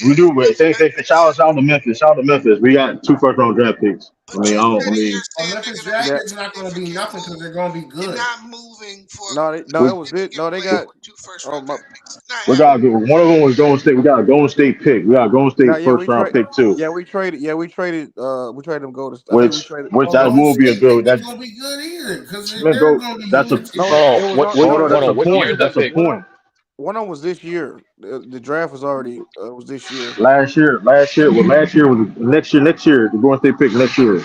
we do. But shout out to Memphis. Shout out to Memphis. We got 2 first round draft picks. I mean, I don't. I mean, Memphis draft Yeah. picks not going to be nothing because they're going to be good. Not moving for No, we, it was it. No, they got. Oh my. we got one of them was Golden State. We got a Golden State pick. We got a Golden No, State yeah, first round pick too. Yeah, we traded. Yeah, we traded. We traded them. I think we Which traded. which Well, that Golden will be a State pick good. ain't That going to be good either because man, they're bro. going to be That's a good No, too. it was hold no. on. That's a What year point. is that That's a pick? point. One of them was this year. The draft was already was this year. Last year was next year. The Golden State pick next year.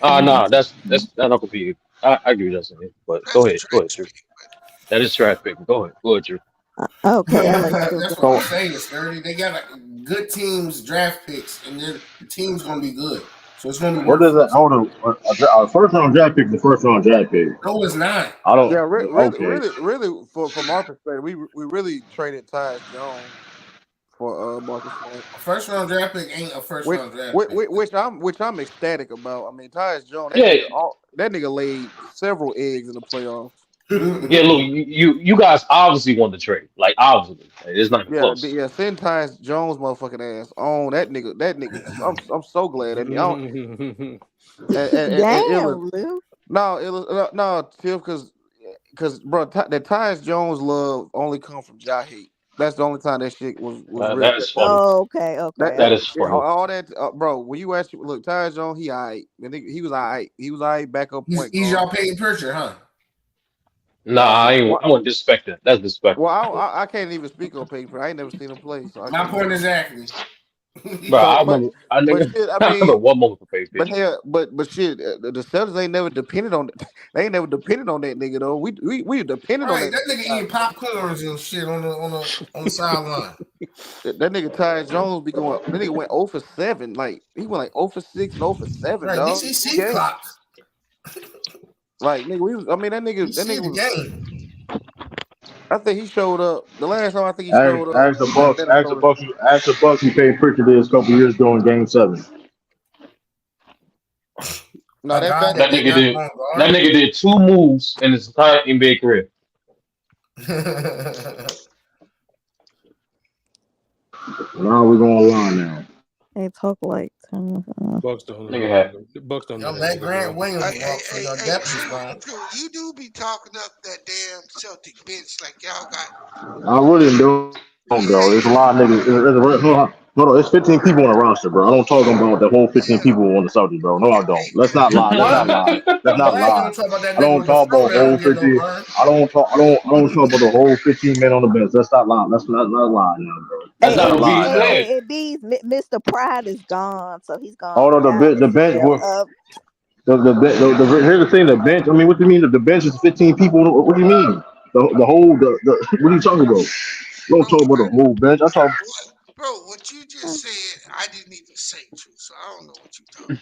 No, that's not gonna be. I agree with that, saying, but go ahead, Drew. That is draft pick. Go ahead, Drew. Okay, I'll let you That's what go. I'm saying, Sturdy. They got like good teams draft picks, and the team's going to be good. So it's going to be What worth does that? it. Hold on. A first round draft pick. The first round draft pick. No, it's not. I don't. Yeah, Okay. really, from our perspective, we really traded Tyus Jones for Marcus Smart, A first round draft pick ain't a first which, round draft which pick. which I'm ecstatic about. I mean, Tyus Jones, Yeah, that nigga laid several eggs in the playoffs. yeah. Look, you guys obviously won the trade. Like obviously, like, it's not even Yeah, close. send Tyus Jones motherfucking ass on that nigga. That nigga, I'm so glad that nigga. And it was Damn, Lou. no, Tiff, because bro, that Tyus Jones love only come from Ja hate. That's the only time that shit was real. That is funny. Oh, okay, That That okay. is funny. all that, bro. When you actually look, Tyus Jones, he alright. He was alright. He was alright. Backup point He's guard. y'all Peyton Pritchard, huh? Nah, I ain't. What? I wouldn't disrespect that. That's Well, disrespectful. I can't even speak on paper. I ain't never seen him play, so I My can't point even. exactly. Bro, So, I remember. I but nigga. shit. I I remember mean, one moment for pay but attention. hell, but shit. The Celtics ain't never depended on. They ain't never depended on that nigga though. We depended on Right, that that nigga. nigga eating popcorns and shit on the sideline. That nigga Ty Jones be going. That nigga went 0 for 7. Like he went like 0 for 6 and 0 for 7, Right, dog. DCC Okay. clock. Like nigga, I mean You that see nigga the was. game. I think he showed up. The last time I think he Ask, showed up ask the was Bucks. Ask the Minnesota. Bucks. Ask the Bucks. He paid Pritchard this a couple years ago in Game 7. No, A guy That that they nigga not did. going That to nigga did 2 moves in his entire NBA career. guard. Now we're going line now. They talk like Bucks don't know Nigga how to had. handle. The Bucks don't know Y'all how to let handle Grant Grant. Williams Hey, walk, so your depth is gone. True. You do be talking up that damn Celtic bench like y'all got. I really don't, Yeah, bro. There's a lot of niggas. Hold on, it's 15 people on the roster, bro. I don't talk about the whole 15 people on the subject, bro. No, I don't. Let's not lie. Let's not What? lie. Let's I'm not glad you lie. don't talk about that I nigga don't with the talk fro about the that whole don't get no 15. burn. I don't talk about the whole 15 men on the bench. Let's not lie. Let's not lie now, bro. That's Let's not not what lie he now. said. B's Mr. Pride is gone, so he's gone Hold on, down the as bench. well. Here's the thing. The bench. I mean, what do you mean? The bench is 15 people. What do you mean? The whole. What are you talking about? You don't bro. talk about the whole bench. I talk. Bro, what you just said, I didn't even say, True. So I don't know what you talking.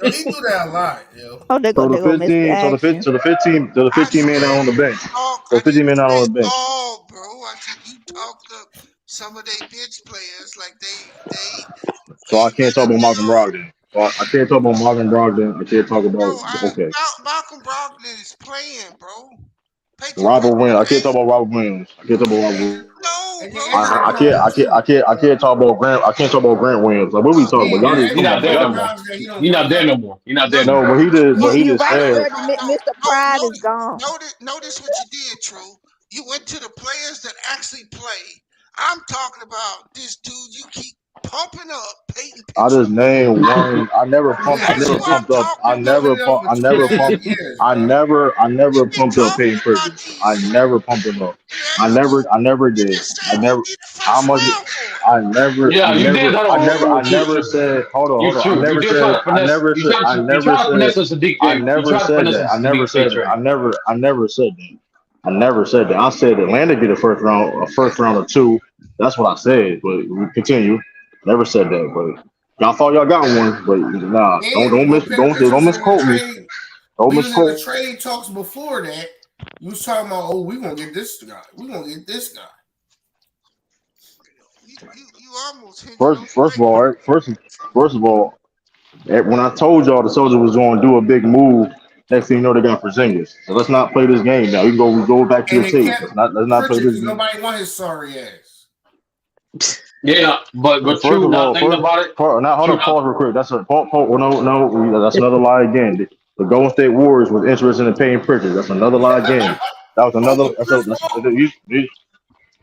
Yo, he do that a lot, yo. Oh, So the they go Mr. 15, Action. the I 15 men said out on the bench. talk. So I 15 didn't men out say on the bench. all, bro. I said you talked up some of their bench players like they So I ain't can't talk really about been Malcolm on. Brogdon. So I can't talk about Malcolm Brogdon. I can't talk Bro, about okay. Malcolm Brogdon is playing, bro. Peyton Robert Williams. I can't talk Pritchard about Robert Williams. I can't talk about Robert Williams. no, And bro. AJ I can't I Brown can't too. I can't I can't talk about Grant. I can't talk about Grant Williams. Like what are we talking Oh, about? Yeah, Y'all and need He come AJ not on, there y'all. no Brown more. guys that he don't He not play there nothing. no more. He not there no, no No, more. but he You just right, said. Sturdy. Mr. Pride is gone. notice what you did, True. You went to the players that actually play. I'm talking about this dude you keep pumping up Peyton I Pritchard. just named one. I never pumped. I That's never who I'm pumped up. I talking never about. pumped. I for never 28 pumped. years, I bro. never. I never You've been pumped up talking Peyton about Pritchard. I these. never pumped him up. Yeah, you do. I never You did. just I said never. you need a How first much? round for it. I never. Yeah, I you did. never. Hold I on, never. hold I on, true, never true. said. Hold on. You Hold on. I true. You never did try said. to I finesse. never said. I You never tried to said. finesse us to Sadiq I trade. You never tried to said finesse that. us I to never Sadiq Bey said that. trade. I never said that. I never said that. I said Atlanta get a first round or two. That's what I said. But we continue. Never said that. But y'all thought y'all got one. But nah, And when Peyton Pritchard was in the misquote me. trade, Don't we was in the misquote. trade talks before that. You was talking about, oh, we gonna get this guy. We gonna get this guy. You almost hinted on First of all, right? First of all, when I told y'all the Soldiers was going to do a big move, next thing you know they got Porzingis. So let's not play this game now. We go back to And the they tape. kept Let's not play Pritchard this because game. nobody want his sorry ass. Yeah, but First true. of Now all, thinking about it, now hold true. up, pause real quick. That's a no. That's another lie again. The Golden State Warriors was interested in paying Pritchard. That's another lie again. That was another. Oh, Chris Paul.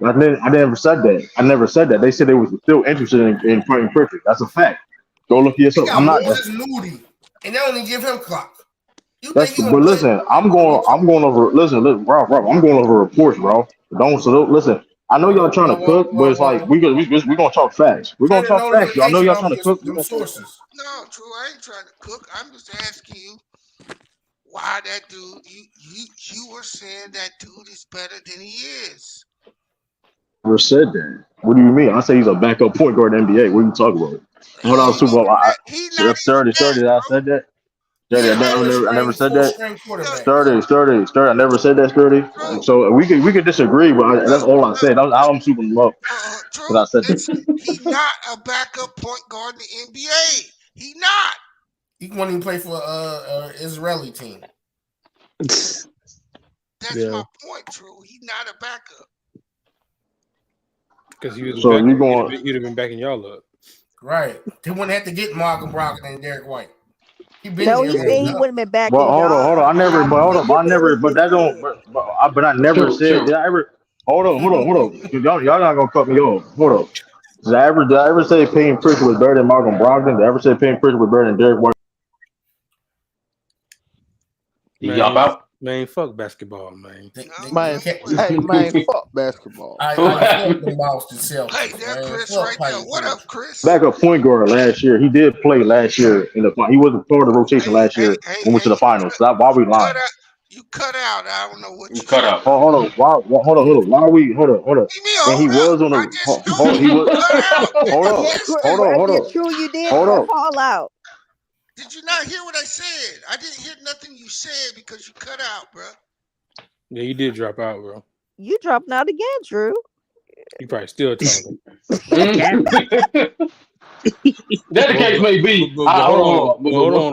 I never said that. I never said that. They said they was still interested in paying Pritchard. That's a fact. Go look at They yourself. got I'm not. Moses Moody, and they only give him clock. You That's think he gonna but play? listen, I'm going over Rob, I'm going over reports, bro. Don't listen. I know y'all trying to cook, but it's like we gonna talk facts. We're gonna Turn the talk facts. Y'all know notification y'all off trying to cook. We're them gonna talk facts. sources. No, true. I ain't trying to cook. I'm just asking you why that dude. You were saying that dude is better than he is. Never said that. What do you mean? I say he's a backup point guard in the NBA. What are you talking about? He Hold on, ain't Super Bowl. even that. He's not even Sturdy. that, I bro. said that. He Sturdy, a third I never string, said fourth that. string quarterback. Sturdy. I never said that, Sturdy. True. So we could disagree, but that's all I said. I'm super low True. because I said that. Listen, he's not a backup point guard in the NBA. He not. He won't even play for Israeli team. That's my point, True. He's not a backup. Because he was So backing, you going? he'd have been backing y'all up. Right. They wouldn't have to get Malcolm Brogdon and Derek White. He been No, there he long said he enough. wouldn't have been But backing y'all. hold on. I never. But that don't. Said. But I never said. True. Did I ever? Hold on. Y'all not gonna cut me off. Hold on. Did I ever say Payne Pritchard was better than Malcolm Brogdon? Did I ever say Payne Pritchard was better than Derek White? Y'all out. Man, fuck basketball, man. Man, hey, man, fuck basketball. I fucked the Boston Celtics. Hey, there, Man. Chris, Fuck right there. Peyton What up, Pritchard. Chris? Backup point guard last year. He did play last year in the. He wasn't part of the rotation last year. We went to the finals. So why are we lying? You cut out. I don't know what you cut said. out. Hold on. Hold on. Why are we? Hold on. Leave me And he hold was up. on I the. just Hold, told he you was. cut out. Hold on. Hold on. True, you did Hold on. fall out. Did you not hear what I said? I didn't hear nothing you said because you cut out, bro. Yeah, you did drop out, bro. You dropping out again, Drew. You probably still talking. That the case may be. But hold on,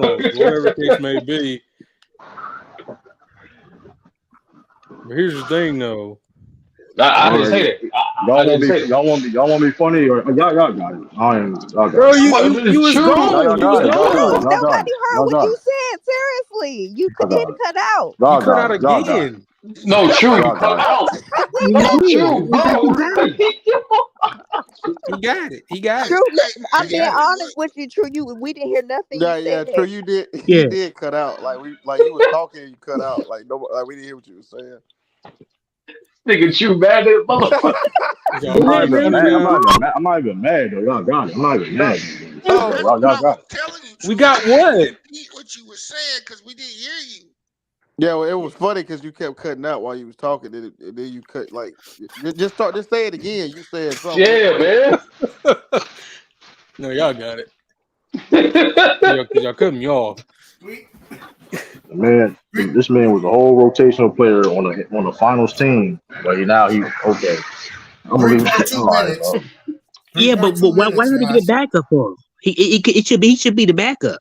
though. Whatever the case may be. But here's the thing, though. I didn't say that. Y'all want to be funny or y'all got it. Y'all Bro, got it. you was gone. You was gone. Nobody heard what you said. Seriously, you did cut out. You cut out again. No, true. You cut out. No, true, bro. He got it. He got True, it. I'm being honest with you. True, we didn't hear nothing you said. True. You did. You did cut out. Like you was talking, and you cut out. Like nobody. Like we didn't hear what you were saying. Nigga, you mad at motherfucker. I'm not even mad though. Y'all got it. I'm not even mad. Y'all got it. We got what? Repeat what you were saying because we didn't hear you. Yeah, well, it was funny because you kept cutting out while you was talking. And then you cut like just say it again. You said something. Yeah, man. No, y'all got it. Y'all cut me off. Man, this man was a whole rotational player on the finals team, but now he's okay. I'm gonna leave it alone, bro. Yeah, but why would he be the backup for him? It should be the backup.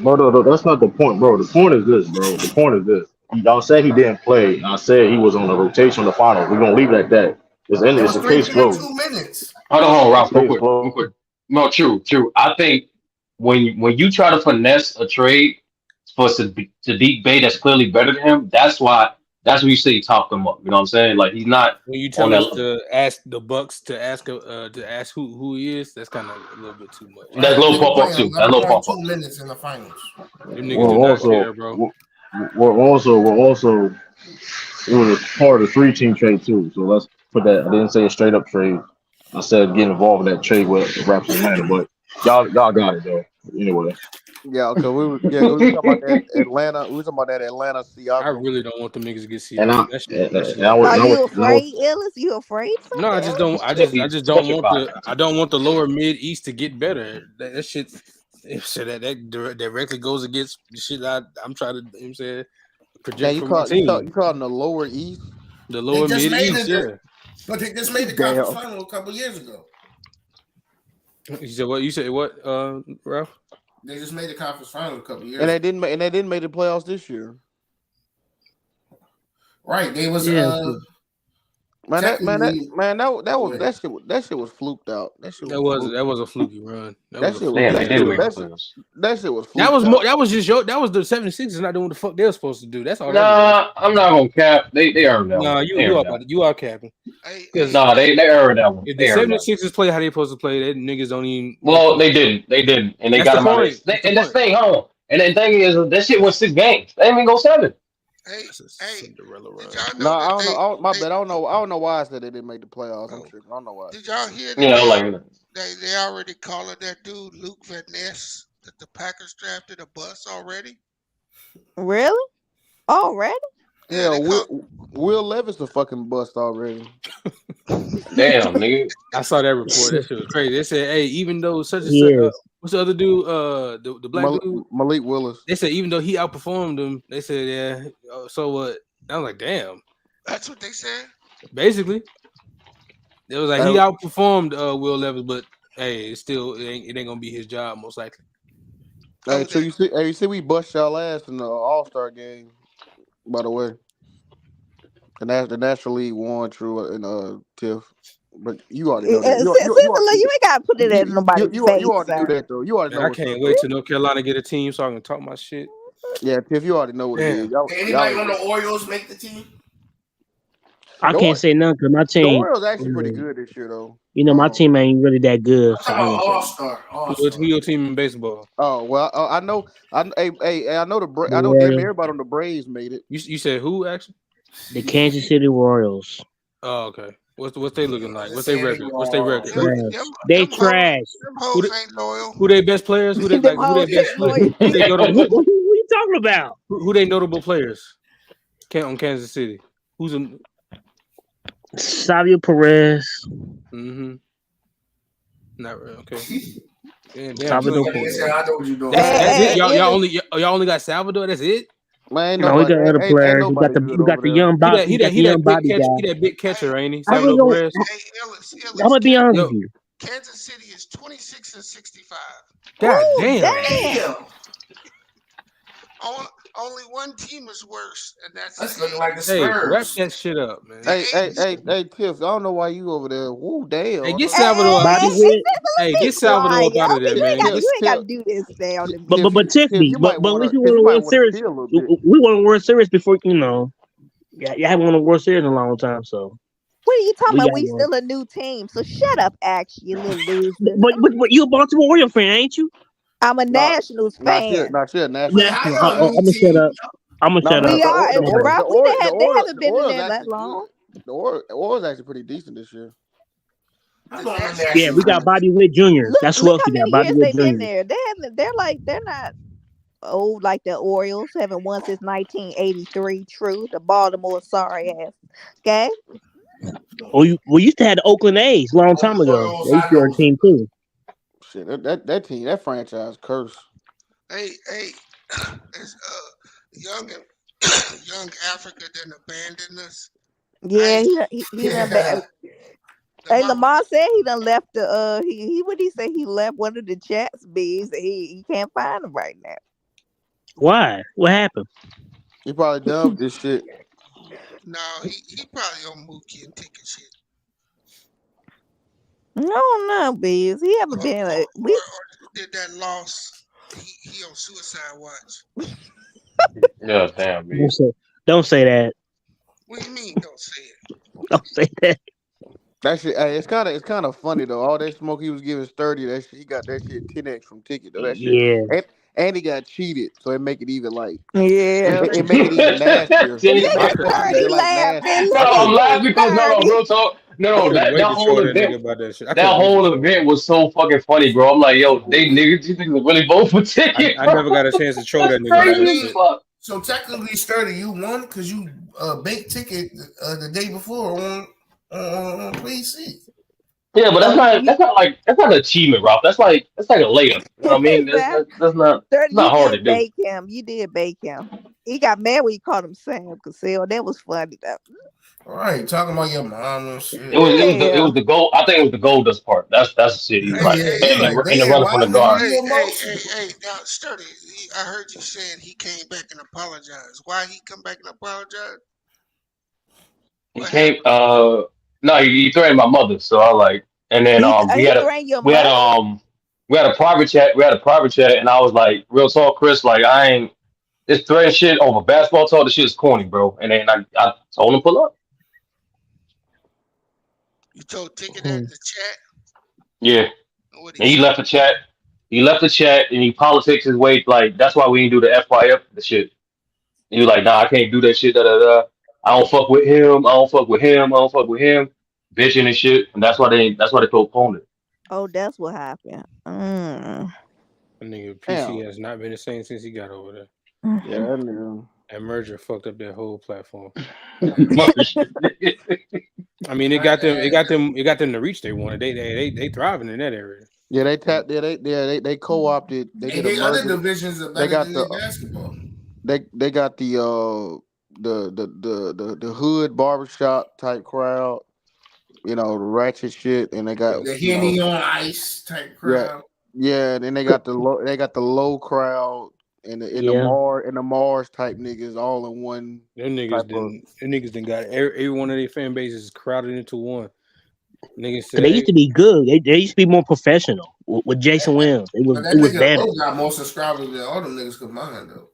No, that's not the point, bro. The point is this, bro. The point is this. Y'all said he didn't play. I said he was on the rotation of the finals. We're gonna leave it at that. It's the case closed. 2 minutes. Hold on, Ralph, real quick. No, true. I think when you try to finesse a trade for Sadiq Bey that's clearly better than him, that's why That's when you say top them up. You know what I'm saying? Like he's not When you on tell that us level. to ask the Bucks to ask who he is, that's kind of a little bit too much. That's a little Nigga pump up playing too. That's a little pump 11.2 up. minutes in the finals. Them niggas Well, do not also, care, bro. we're also it was a part of the 3-team trade too. So let's put that. I didn't say a straight up trade. I said get involved in that trade with the Raps Atlanta, but y'all got it though. Anyway. Yeah, cause we was talking about that Atlanta. We was talking about that Atlanta I Siakam. really don't want them niggas to get And I Siakam. That shit, and, that shit and I don't was make Are and I sense. was you and I was afraid, Ellis? You afraid of No, something, I just Ellis? don't. I just don't Such a want cop. I don't want the lower mid East to get better. That shit. So that directly goes against the shit I'm trying to. You know what I'm saying, Now project for my team. you call the lower East. The They lower just mid made East, it, yeah. but they just made the conference Damn. final a couple years ago. You said what? You said what? Ralph? They just made the conference final a couple years And ago. they didn't make the playoffs this year. Right? They was Yeah. technically. That shit was fluked out. That shit was fluked. That was a fluky run. That That was a shit was fluky Damn, they ass didn't run. make the playoffs. that shit was That fluked was more. out. That was just that was the 76ers not doing what the fuck they were supposed to do. That's all that was. Nah, I'm not gonna cap. They earned that Nah, one. you They you earned are that one. you are capping. Because Nah, they earned that one. if the They earned that one. 76ers play how they supposed to play, that niggas don't even. Well, they didn't. They didn't, and they That's got the them out of point. this. That's the And this point. thing, hold on. And the thing is, that shit went 6 games. They didn't even go 7. That's a Cinderella run. No, I don't know. My bad. I don't know why I said they didn't make the playoffs. I'm tripping. I don't know why. Did y'all hear that? You know, like They already calling that dude Luke Van Ness that the Packers drafted a bus already. Really? Already? Hell, Will Levis a fucking bust already. damn, nigga. I saw that report. That shit was crazy. They said, hey, even though such and such, Yes. what's the other dude? The black dude, Malik Willis. They said even though he outperformed them, they said, yeah. So what? I was like, damn. That's what they said. Basically, it was like he outperformed Will Levis, but hey, it ain't gonna be his job most likely. Hey, so you see, we bust y'all ass in the All-Star game. By the way, the National League won, true, and Tiff. But you already know that. You ain't gotta put it in nobody's face. You already knew that though. You already Man, know. I can't wait till North Carolina get a team so I can talk my shit. Yeah, Tiff, you already know what it is. Anybody on the Orioles make the team? I can't say none because my The team. Orioles actually pretty good this year though. You know, my team ain't really that good. So All-Star. Who your team in baseball? Oh well, I know. I know the. I know Royals. damn everybody on the Braves made it. You said who actually? The Kansas City Royals. Oh, okay. What's they looking like? What's their record? What's their record? Trash. They trash. Who they best players? Who they like? Who they best? Who they notable? What you talking about? Who they notable players? On Kansas City. Who's a Savio Perez. Mm-hmm. Not really. Okay. Damn, Salvador Perez. I know what you're doing. That's it. Y'all only got Salvador. That's it. Man, no, we got other players. We got the young Bobby. He that big catcher, ain't he? I'm Salvador Perez. gonna be honest with you. Kansas City is 26-65. God damn. Only one team is worse, and that's looking like the Hey, Spurs. wrap that shit up, man. Hey, Tiff, I don't know why you over there. Woo, damn. Hey, get Salvador. Get Salvador up out of there, man. You ain't gotta do this today on the But Tiffany, but at least we want to win series. We want to win series before you haven't won a World Series in a long time. So what are you talking about? We still a new team, so shut up, Ash, you little loser. But you a Baltimore Orioles fan, ain't you? I'm a Nationals fan. Not yet, Nationals. I'm gonna shut up. I'm gonna shut up. We are. They haven't been in Orioles there that long. The Orioles actually pretty decent this year. Yeah, we got Bobby Witt Jr. That's who else we got. Bobby Witt They've been Jr. there. They're not old like the Orioles. Haven't won since 1983. True, the Baltimore sorry ass. Okay. We used to have the Oakland A's a long time ago. They used to be our team too. Shit, that team, that franchise cursed. Hey, is young Africa then abandoned us? Yeah, he done. Hey, Lamar said he done left the what did he say? He left one of the chats bees. He can't find him right now. Why? What happened? He probably done with this shit. No, he probably on Mookie and taking shit. No, bees. He ever been like we did that loss? He on suicide watch. Yeah, damn, man. Don't say that. What do you mean? Don't say it. Don't say that. That shit, hey, it's kind of funny though. All that smoke he was giving Sturdy, that shit, he got that shit 10x from Ticket though. That shit, Yeah. and he got cheated, so it make it even like Yeah. it make it even nastier. Look It make at it Sturdy even like laughing. nastier. Look No, at I'm you, laughing because no, Sturdy. real talk. I No, couldn't that wait to whole troll that nigga event, about that shit. I that couldn't wait to whole troll. event was so fucking funny, bro. I'm like, yo, these niggas are really vote for Ticket. I never got a chance to troll That's that nigga But about I that crazy mean, as shit. fuck. so technically, Sturdy, you won because you baked Ticket the day before on PC. Yeah, but Oh, that's not an achievement, Ralph. That's like a layup. You know what I mean? exactly. That's Sturdy, you not hard to did do. bake him. You did bake him. He got mad when you called him Sam Cassell. That was funny though. All right, talking about your mom and shit. It Yeah. was the gold. I think it was the gold dust part. That's the shit. He was Hey, like you're like, in the damn, running from why the the nigga guard. you Hey, now, Sturdy, I heard you saying he came back and apologized. Why he come back and apologize? He What came. happened? No, he threatened my mother. So I like, and then He threatened your we had mother? we had a private chat. We had a private chat, and I was like, real talk, Chris. Like I ain't this thread shit over basketball talk. This shit is corny, bro. And then I told him pull up. You told Ticket that in the chat? Yeah. What And he left the chat. He left the chat and he politics his way. Like that's why we didn't do the FYF the shit. He was like, nah, I can't do that shit. Da da da. I don't fuck with him. I don't fuck with him. I don't fuck with him. Bitching and shit. And that's why they postponed it. Oh, that's what happened. That nigga PC has not been the same since he got over there. Yeah, that nigga. That merger fucked up their whole platform. I mean, it got them to reach they wanted. They thriving in that area. Yeah, they tapped. Yeah, they co-opted. They Hey, did a they other merger. divisions are They better got than the their basketball. they got the hood barbershop type crowd. You know, the ratchet shit, and they got The Henny on Ice type crowd. Yeah. Then they got the low crowd and the Mars type niggas all in one. Them niggas done got every one of their fan bases crowded into one. Niggas said They used to be good. They used to be more professional with Jason Williams. It But that was nigga better. Low got more subscribers than all them niggas combined though.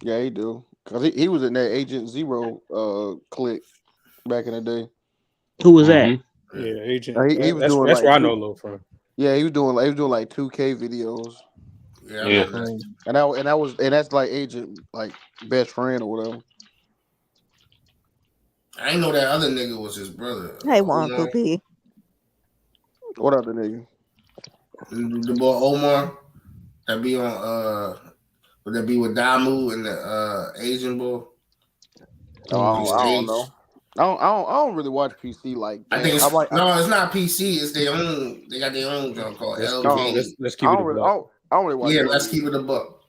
Yeah, he do. Cause he was in that Agent Zero clique back in the day. Who was that? Yeah, Agent. He was that's doing that's like where I know Low from. Yeah, he was doing like 2K videos. Yeah. And that's like Agent like best friend or whatever. I ain't know that other nigga was his brother. Hey, Uncle P. What other nigga? The boy Omar that be on would that be with Damu and the Asian boy? Oh, I don't know. I don't really watch PC like that. I think it's it's not PC. It's their own. They got their own joint called LG. Let's keep it a buck. I don't really watch. Yeah, let's keep it a buck.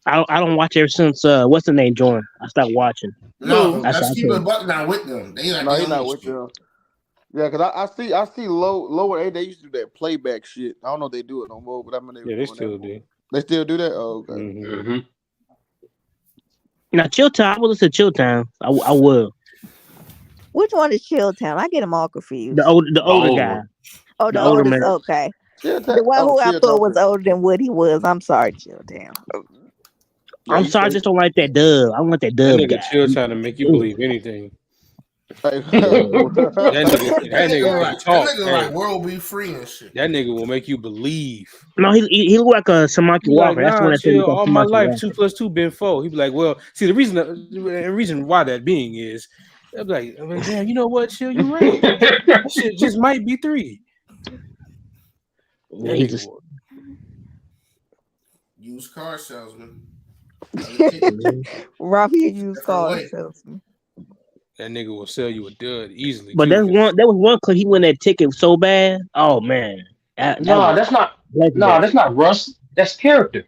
I don't watch ever since what's the name joined. I stopped watching. No, let's keep it a buck. Not with them. They got he's not with them. Yeah, because I see lower A. They used to do that playback shit. I don't know if they do it no more, but I mean they still do. They still do that. Oh, okay. Mm-hmm. Now Chill Time, I would listen to Chill Time. I will. Which one is Chilltown? I get them all confused. The older guy. Oh, the older oldest. man. Okay. The one who I thought was older than what he was. I'm sorry, Chilltown. I'm sorry, I just don't like that dub. I don't like that dub That nigga guy. Chill trying to make you believe anything. That nigga like world be free and shit. That nigga will make you believe. No, he look like a Samaki Walker. Like, That's the one that said chill, all my life, Walker. 2 + 2 been 4. He'd be like, well, see, the reason why that being is, I'm like, damn, you know what, Chill, you right. That shit just might be 3. Yeah, he just Used car salesman. Rafi, used car salesman. That nigga will sell you a dud easily. But there was one clip he won that ticket so bad. Oh man. That's not Russ. That's character.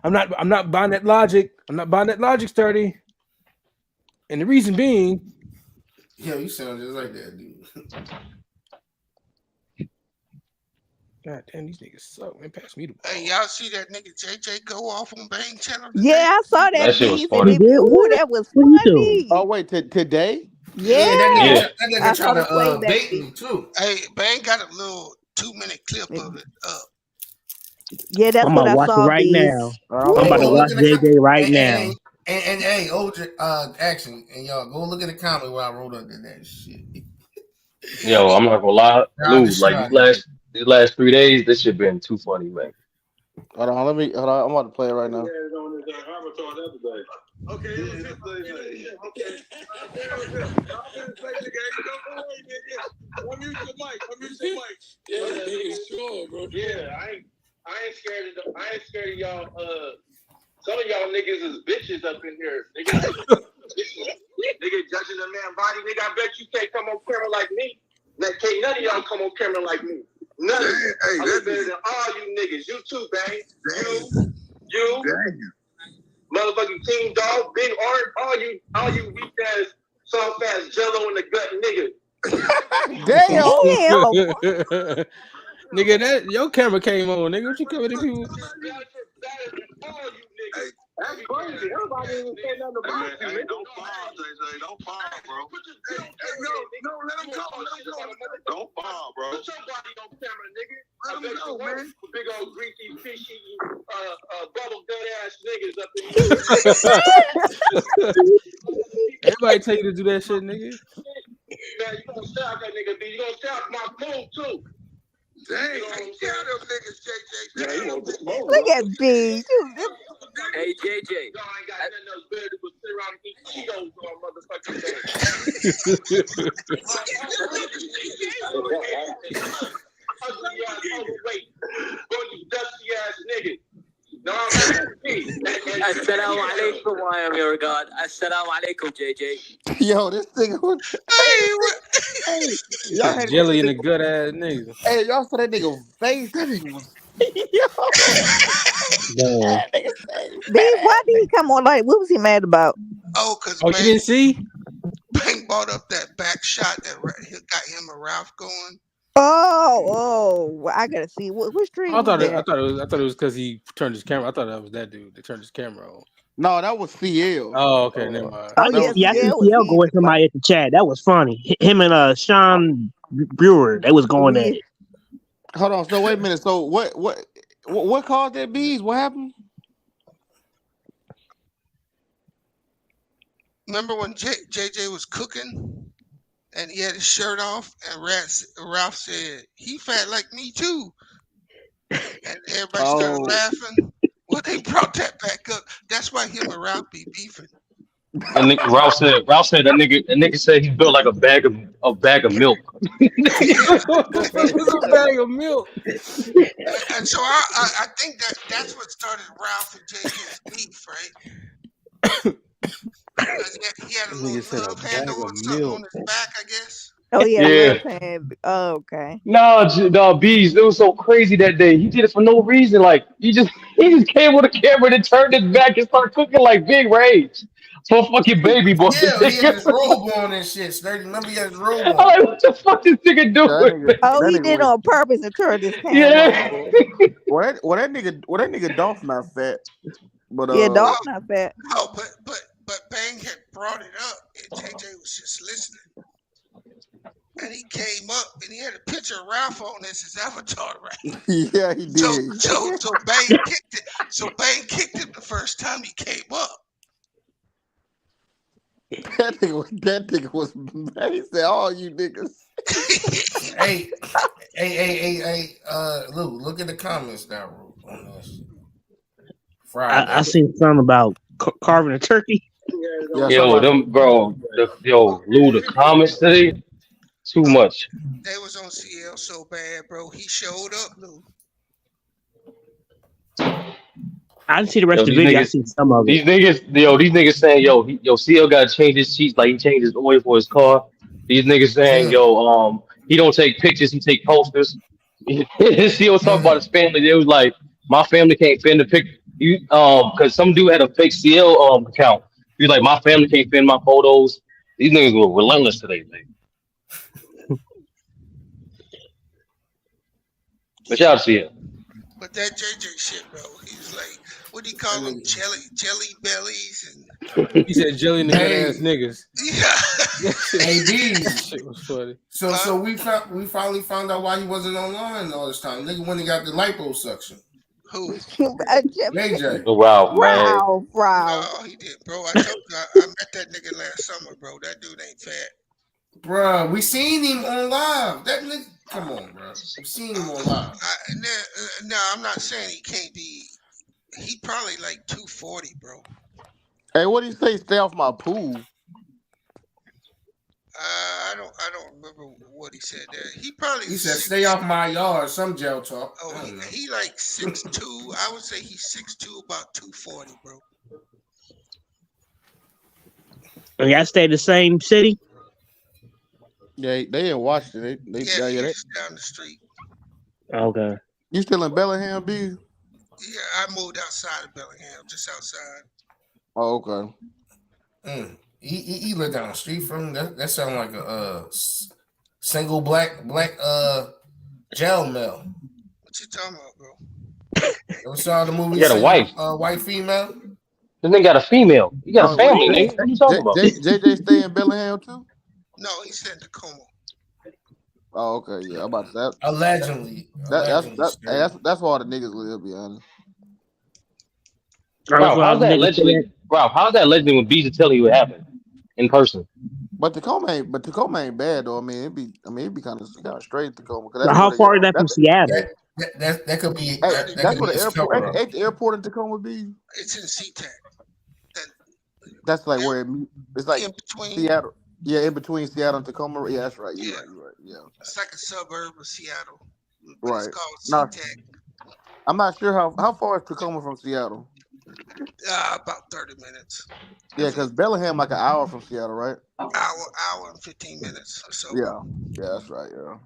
I'm not buying that logic. I'm not buying that logic, Sturdy. And the reason being, yeah, you sound just like that, dude. God damn, these niggas suck. Man, pass me the ball. Hey, y'all see that nigga JJ go off on Bang Channel? Yeah, I saw that. Shit was funny. Ooh, that was funny. Oh wait, today? Yeah, that nigga I saw trying the to playback bait video. me too. Hey, Bang got a little 2-minute clip of it up. Yeah, that's I'm what about I to watch saw. it right Beast. now. I'm about to watch JJ right now. And hey, OJ, action, and y'all go look at the comment where I wrote under that shit. Yo, I'm not gonna lie, Nah, Lou. the shit Like out of it. these last 3 days, this shit been too funny, man. Hold on, hold on. I'm about to play it right now. Okay, it was his birthday. Okay. Unmute your mic. Yeah, sure, bro. Yeah, I ain't scared of I ain't scared of y'all. Some of y'all niggas is bitches up in here. Nigga judging a man body. Nigga, I bet you can't come on camera like me. Can't none of y'all come on camera like me. None of you. I'm better than all you niggas. You too, bang. You. Motherfucking King Dog, Big Art, all you weak ass, soft ass Jello in the gut nigga. Damn. Nigga, that your camera came on, nigga. What you coming to people? That's crazy. Everybody ain't saying nothing about you, man. Don't fall, JJ. Don't fall, bro. No, let him go. Don't fall, bro. Put your body on camera, nigga. Let him go, man. Big old greasy, fishy, bubble gut ass niggas up in here. Everybody tell you to do that shit, nigga. Man, you gonna stop that nigga, B. You gonna stop my food, too. Dang, I tell them niggas, JJ. Look at B. Hey, JJ. Y'all ain't got nothing else better to sit around and eat Cheetos all motherfucking day. Ugly ass overweight. Go you dusty ass nigga. No, Assalamu alaikum, I am your God. Assalamu alaikum, JJ. Yo, this nigga was. Hey, y'all had Jelly in the gut ass nigga. Hey, y'all saw that nigga face. That nigga was. No. B, why did he come on like? What was he mad about? Oh, because you didn't see? Bank bought up that back shot that got him and Ralph going. Oh, I gotta see which stream I was thought that? it was because he turned his camera. I thought that was that dude that turned his camera on. No, that was CL. Oh, okay, never mind. Oh yeah, Yeah, I see CL was CL go with somebody at the chat. That was funny. Him and Sean Brewer, they was going at it. Hold on. So wait a minute. So what caused that bees? What happened? Remember when JJ was cooking and he had his shirt off and Ralph said, he fat like me too. And everybody started laughing. Well, they brought that back up. That's why him and Ralph be beefing. And Ralph said that nigga said he built like a bag of milk. It was a bag of milk. And so I think that's what started Ralph and JJ's beef, right? He had a little love handle or something on his back, I guess. Oh yeah, Yeah. left hand. Oh, okay. No, Bees. It was so crazy that day. He did it for no reason. Like he just came with a camera and turned his back and started cooking like Big Rage for fucking baby boy. Yeah, he had his robe on and shit. Sturdy. Remember he had his robe on. I'm like, what the fuck this nigga doing? Oh, he did on purpose to turn his camera Yeah. on. Well, that nigga Dolph not fat, but Yeah, Dolph not fat. Oh, but Bang had brought it up, and JJ was just listening. And he came up, and he had a picture of Ralph on as his avatar, right? Yeah, he did. So Bang kicked it. So Bang kicked him the first time he came up. That nigga was mad. He said, "All you niggas." Hey, Lou, look at the comments now, bro. On this. Friday. I seen something about carving a turkey. Yo, Lou, the comments today, too much. They was on CL so bad, bro. He showed up, Lou. I didn't see the rest of the video. I seen some of it. These niggas saying, CL got to change his sheets like he changed his oil for his car. These niggas saying, he don't take pictures, he take posters. CL talk about his family. They was like, my family can't fit in the picture. Because some dude had a fake CL account. He was like, my family can't fit in my photos. These niggas were relentless today, man. But shout out to CL. But that JJ shit, bro. He was like, what do you call them? Jelly bellies and He said jelly in the good ass niggas. Yeah. Hey, B. Shit was funny. So we finally found out why he wasn't online all this time. Nigga when he got the liposuction. Who? JJ. Ralph, man. Ralph. No, he did, bro. I told you I met that nigga last summer, bro. That dude ain't fat. Bro, we seen him on live. That nigga, come on, bro. We seen him on live. No, I'm not saying he can't be. He probably like 240, bro. Hey, what do you say? Stay off my pool. I don't remember what he said there. He probably He said, "Stay off my yard." Some jail talk. Oh, he like 6'2". I would say he's 6'2", about 240, bro. Y'all stay in the same city? Yeah, they in Washington. They yeah, he's down the street. Okay. You still in Bellingham, B? Yeah, I moved outside of Bellingham, just outside. Oh, okay. He lived down the street from that. That sounds like a single black jail mail. What you talking about, bro? Ever saw the movie? You got a wife. White female. This nigga got a female. You got a family, nigga. What you talking about? JJ stay in Bellingham too? No, he said Tacoma. Oh, okay. Yeah, I'm about to say. Allegedly. That's where all the niggas live, to be honest. Ralph, how's that allegedly? Ralph, how's that allegedly when Beezy telling you what happened in person? But Tacoma ain't bad though. I mean, it'd be kind of straight Tacoma. How far is that from Seattle? That could be. That's where the airport. Ain't the airport in Tacoma be? It's in SeaTac. That's like where it's like in between Seattle. Yeah, in between Seattle and Tacoma. Yeah, that's right. You're right. Yeah. It's like a suburb of Seattle. Right. It's called SeaTac. I'm not sure how far is Tacoma from Seattle. About 30 minutes. Yeah, because Bellingham like an hour from Seattle, right? Hour and 15 minutes or so. Yeah, that's right. Yeah.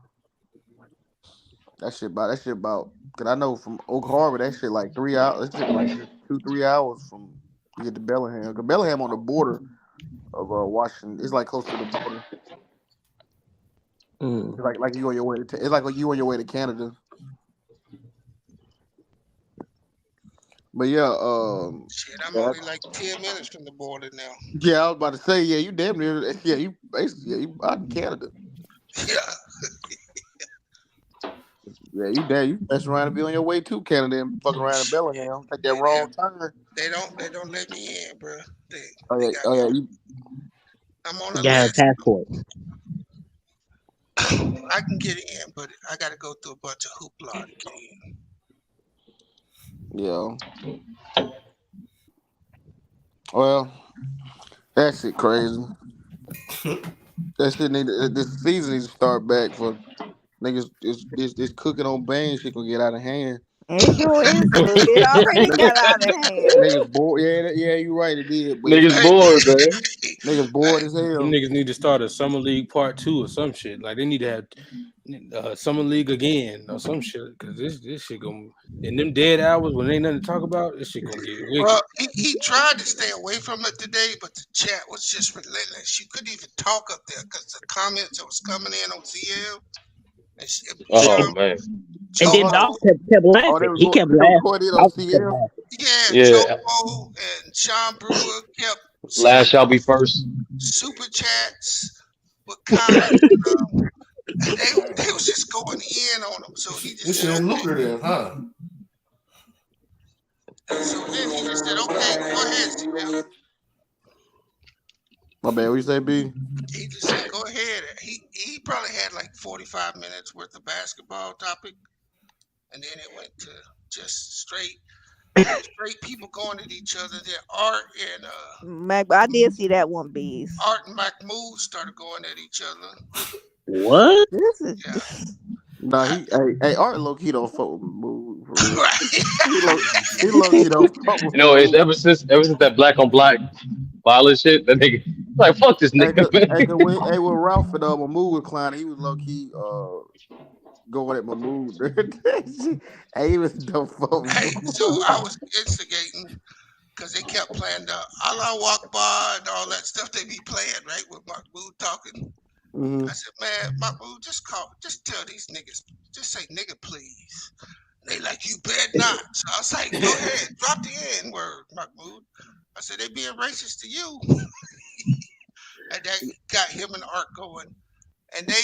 That shit about. Cause I know from Oak Harbor, that shit like 3 hours. That shit like 2-3 hours from to get to Bellingham. Cause Bellingham on the border of Washington. It's like close to the border. It's like you on your way to. It's like you on your way to Canada. But yeah, shit, I'm only like 10 minutes from the border now. Yeah, I was about to say, yeah, you damn near, you basically, you out in Canada. Yeah. Yeah, you mess around and be on your way to Canada and fucking around in Bellingham. Take that wrong turn. They don't let me in, bro. I'm on the got a list. passport. I can get in, but I got to go through a bunch of hoopla to get in. Yeah. Well, that shit crazy. That shit this season needs to start back for niggas. This cooking on Bane shit gonna get out of hand. It sure is. It already got out of hand. Niggas bored. Yeah, you right. It did. But Niggas bored, man. Niggas bored as hell. Them niggas need to start a summer league part 2 or some shit. Like they need to have summer league again or some shit. Cause this shit gonna in them dead hours when ain't nothing to talk about. This shit gonna get wicked. Well, he tried to stay away from it today, but the chat was just relentless. You couldn't even talk up there because the comments that was coming in on CL. Man. And then Dawg kept laughing. He kept laughing. Yeah. Joe and Sean Brewer kept Last shall be first. super chats with comments. They was just going in on him. So he just This shit lucrative, huh? So then he just said, "Okay, go ahead, CL." My bad. What you say, B? He just said, "Go ahead." He probably had like 45 minutes worth of basketball topic, and then it went to just straight people going at each other. Then Art and I did see that one, Bees. Art and Mahmoud started going at each other. What? This is Nah, hey, Art low key don't fuck with Mahmoud. He low key don't fuck with. You know, it's ever since that black on black violence shit, that nigga like fuck this nigga. When Ralph and Mahmoud was climbing, he was low key going at Mahmoud. Hey, he was don't fuck. So I was instigating because they kept playing the Allah Akbar and all that stuff they be playing, right, with Mahmoud talking. Mm-hmm. I said, man, Mahmoud, just tell these niggas, just say nigga, please. They like, you bet not. So I was like, go ahead, drop the N word, Mahmoud. I said, they being racist to you. And that got him and Art going. And they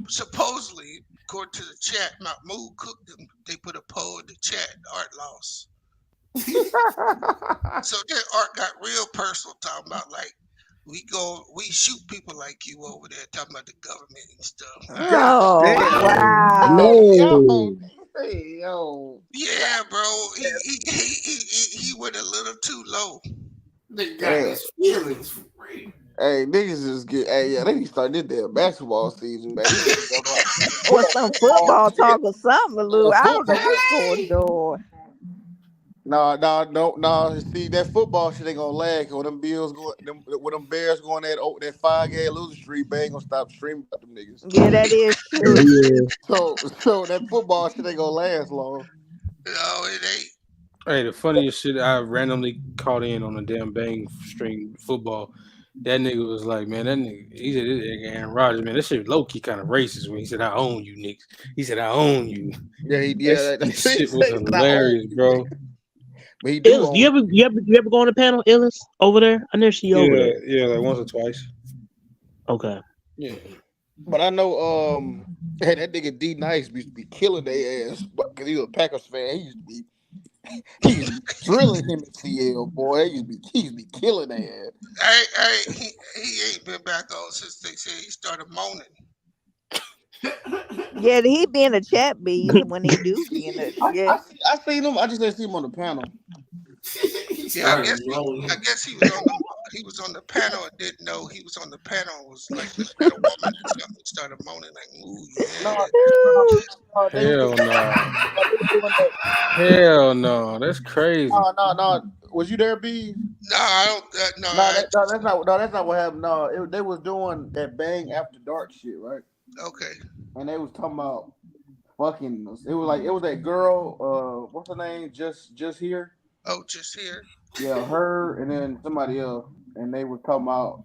supposedly, according to the chat, Mahmoud cooked them. They put a poll in the chat. Art lost. So then Art got real personal, talking about like we shoot people like you over there, talking about the government and stuff. Oh wow. No. Hey, yo. Yeah, bro. He went a little too low. They got Hey, his feelings for real. hey, niggas just get. Hey, yeah, they need to start this damn basketball season, man. These niggas don't know how to Or play some ball football shit. talk or something, Lou. Yeah, I don't know football. what's going on. No. See, that football shit ain't gonna lag. When them Bills go, when them Bears going that 5-game losing streak, they ain't gonna stop streaming about them niggas. Yeah, that is true. Yeah. So that football shit ain't gonna last long. No, it ain't. Hey, the funniest shit I randomly caught in on a damn bang string football. That nigga was like, man, that nigga, he said, this nigga Aaron Rodgers, man, that shit low key kind of racist when he said, I own you, niggas. He said, I own you. Yeah, That shit was hilarious, bro. But he do Illis, own. you ever go on the panel, Illis, over there? I know she over there. Yeah, like once or twice. Okay. Yeah. But I know, hey, that nigga D Nice used to be killing their ass, because he was a Packers fan. He used to be drilling him in CL, boy. He used to be killing their ass. He ain't been back on since they said he started moaning. Yeah, he be in the chat bees when he do be in the I seen him. I just didn't see him on the panel. Yeah, I guess he was on the panel and didn't know he was on the panel and was like looking at a woman or something and started moaning like, ooh, yeah. Hell no. They were doing that. Hell no. That's crazy. No. Was you there, B? No, I don't. That's not what happened. No, they was doing that Bang After Dark shit, right? Okay. And they was talking about fucking. It was that girl. What's her name? Just here. Oh, just here. Yeah, her and then somebody else, and they were talking about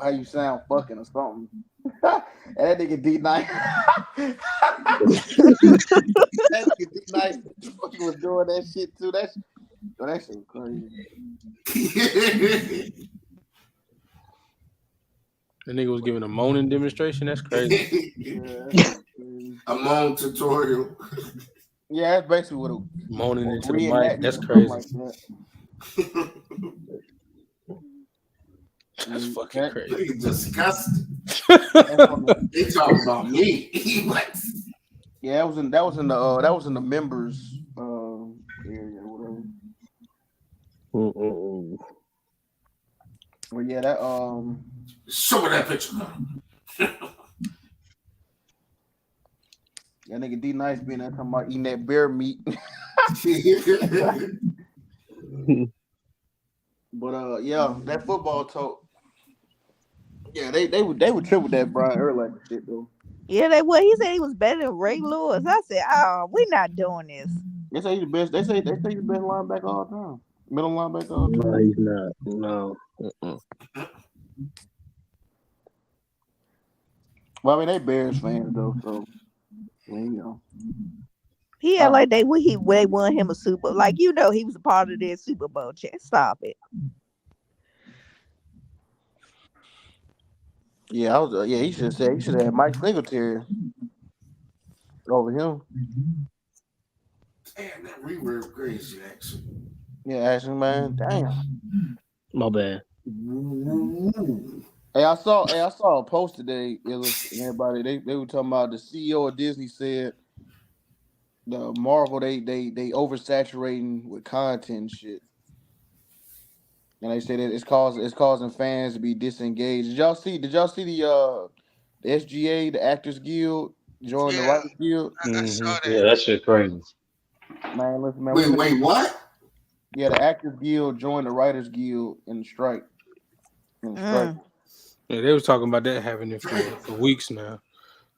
how you sound fucking or something. And that nigga D Nice, that nigga D Nice fucking was doing that shit too. That shit was crazy. The nigga was giving a moaning demonstration. That's crazy. A moan tutorial. Yeah, that's basically what moaning into the mic. That's crazy. Like that. That's fucking crazy. Nigga disgusting. They talking about me. Yeah, that was in the members area or whatever. Well, yeah, that show me that picture. That nigga D Nice being there talking about eating that bear meat. But yeah, that football talk. Yeah, they would trip with that Brian Urlacher shit though. Yeah, they would. He said he was better than Ray Lewis. I said, oh, we're not doing this. They say he's the best. They say he's the best linebacker all time. Middle linebacker all time. No, he's not. No. Well, I mean, they Bears fans though, so you know. He had like they won him a Super. Like he was a part of their Super Bowl chat. Stop it. Yeah, he should have had Mike Singletary over him. Damn, that reverb crazy actually. Yeah, actually, man. Damn. My bad. Hey, I saw a post today, Illis, and everybody. They were talking about the CEO of Disney said the Marvel they oversaturating with content and shit. And they said it's causing fans to be disengaged. Did y'all see the SGA, the Actors Guild, join the Writers Guild? I saw that. Yeah, that shit crazy. Man, listen, man. Wait, what? Yeah, the Actors Guild joined the Writers Guild in the strike. Yeah, they was talking about that happening for weeks now.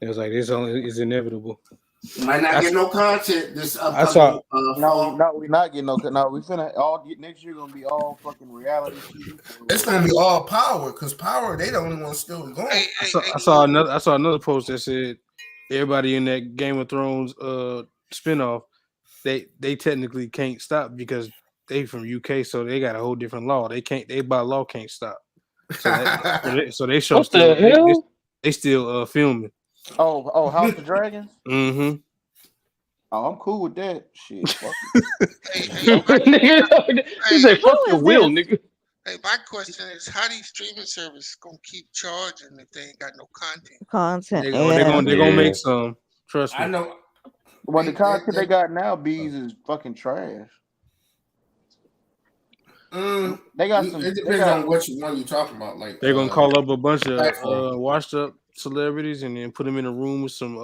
It was like it's inevitable. Might not get no content this upcoming. I saw. No, we're not getting no. No, we finna all get next year. Gonna be all fucking reality TV. It's gonna be all Power because Power they the only one still going. I saw another post that said everybody in that Game of Thrones spinoff they technically can't stop because they from UK, so they got a whole different law. They by law can't stop. So they show what the hell? They still filming. Oh, House of Dragons. Mm-hmm. Oh, I'm cool with that. Shit. Fuck He said, "Fuck your will, nigga." Hey, my question is, how these streaming services gonna keep charging if they ain't got no content? Content. They're gonna make some. Trust me. I know. Well, the content they got now, bees is fucking trash. They got some. It depends on what you're talking about. Like they're gonna call up a bunch of platform. washed up celebrities and then put them in a room with some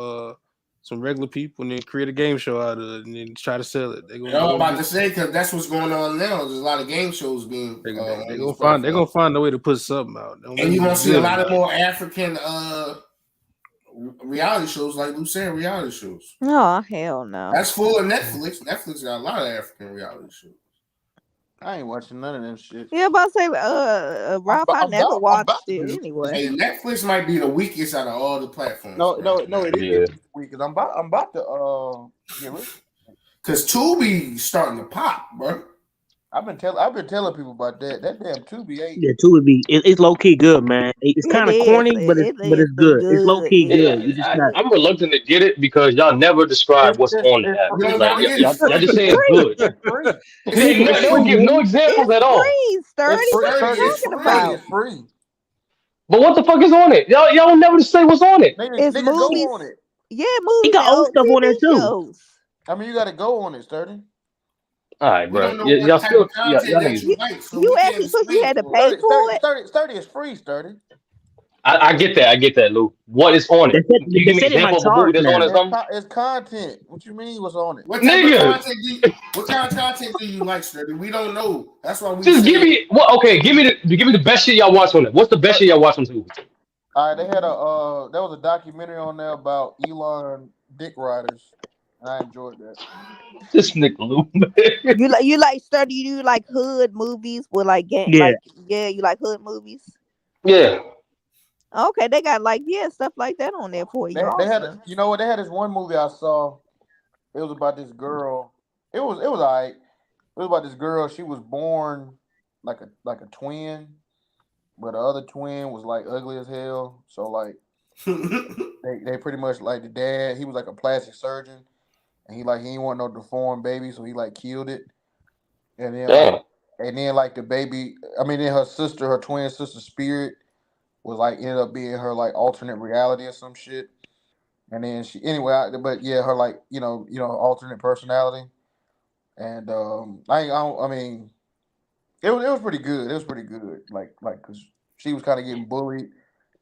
regular people and then create a game show out of it and then try to sell it. I'm about to say because that's what's going on now. There's a lot of game shows being. They're gonna find a way to put something out. And you're gonna see a lot of more African reality shows, like Lou said, reality shows. Oh hell no! That's full of Netflix. Netflix got a lot of African reality shows. I ain't watching none of them shit. Yeah, about to say, Ralph, I never watched it anyway. Hey, Netflix might be the weakest out of all the platforms. No, it is weak. Cause I'm about to get rid. Cause Tubi starting to pop, bro. I've been telling people about that. That damn Tubi ain't. Yeah, Tubi. It's low key good, man. It's kind of corny, but it's good. It's low key good. You just I'm reluctant to get it because y'all never describe what's on the app. Like, y'all just say it's good. They don't give no examples at all. It's free. But what the fuck is on it? Y'all never say what's on it. It's Nigga, movies. go on it. Yeah, movies. He got old stuff on there too. I mean, you got to go on it, Sturdy. All right, bro. Y'all still, y'all niggas. You actually thought you had to pay for it. Sturdy is free, Sturdy. I get that, Lou. What is on it? Can you give me an example of a movie that's on it? Something? It's content. What you mean? What's on it? What kind of content do you like, Sturdy? We don't know. That's why we just give me. Well, okay, give me the best shit y'all watch on it. What's the best shit y'all watch on Tubi? All right, they had there was a documentary on there about Elon dick riders. I enjoyed that. This nigga Lou, man. You like Sturdy? You like hood movies with like game? Yeah. You like hood movies? Yeah. Okay, they got stuff like that on there for you. They had you know what? They had this one movie I saw. It was about this girl. It was alright. It was about this girl. She was born like a twin, but the other twin was like ugly as hell. So like they pretty much like the dad. He was like a plastic surgeon. And he didn't want no deformed baby, so he like killed it. And then the baby, then her twin sister's spirit was like ended up being her like alternate reality or some shit. And then her like alternate personality. And it was pretty good. It was pretty good. Like because she was kind of getting bullied,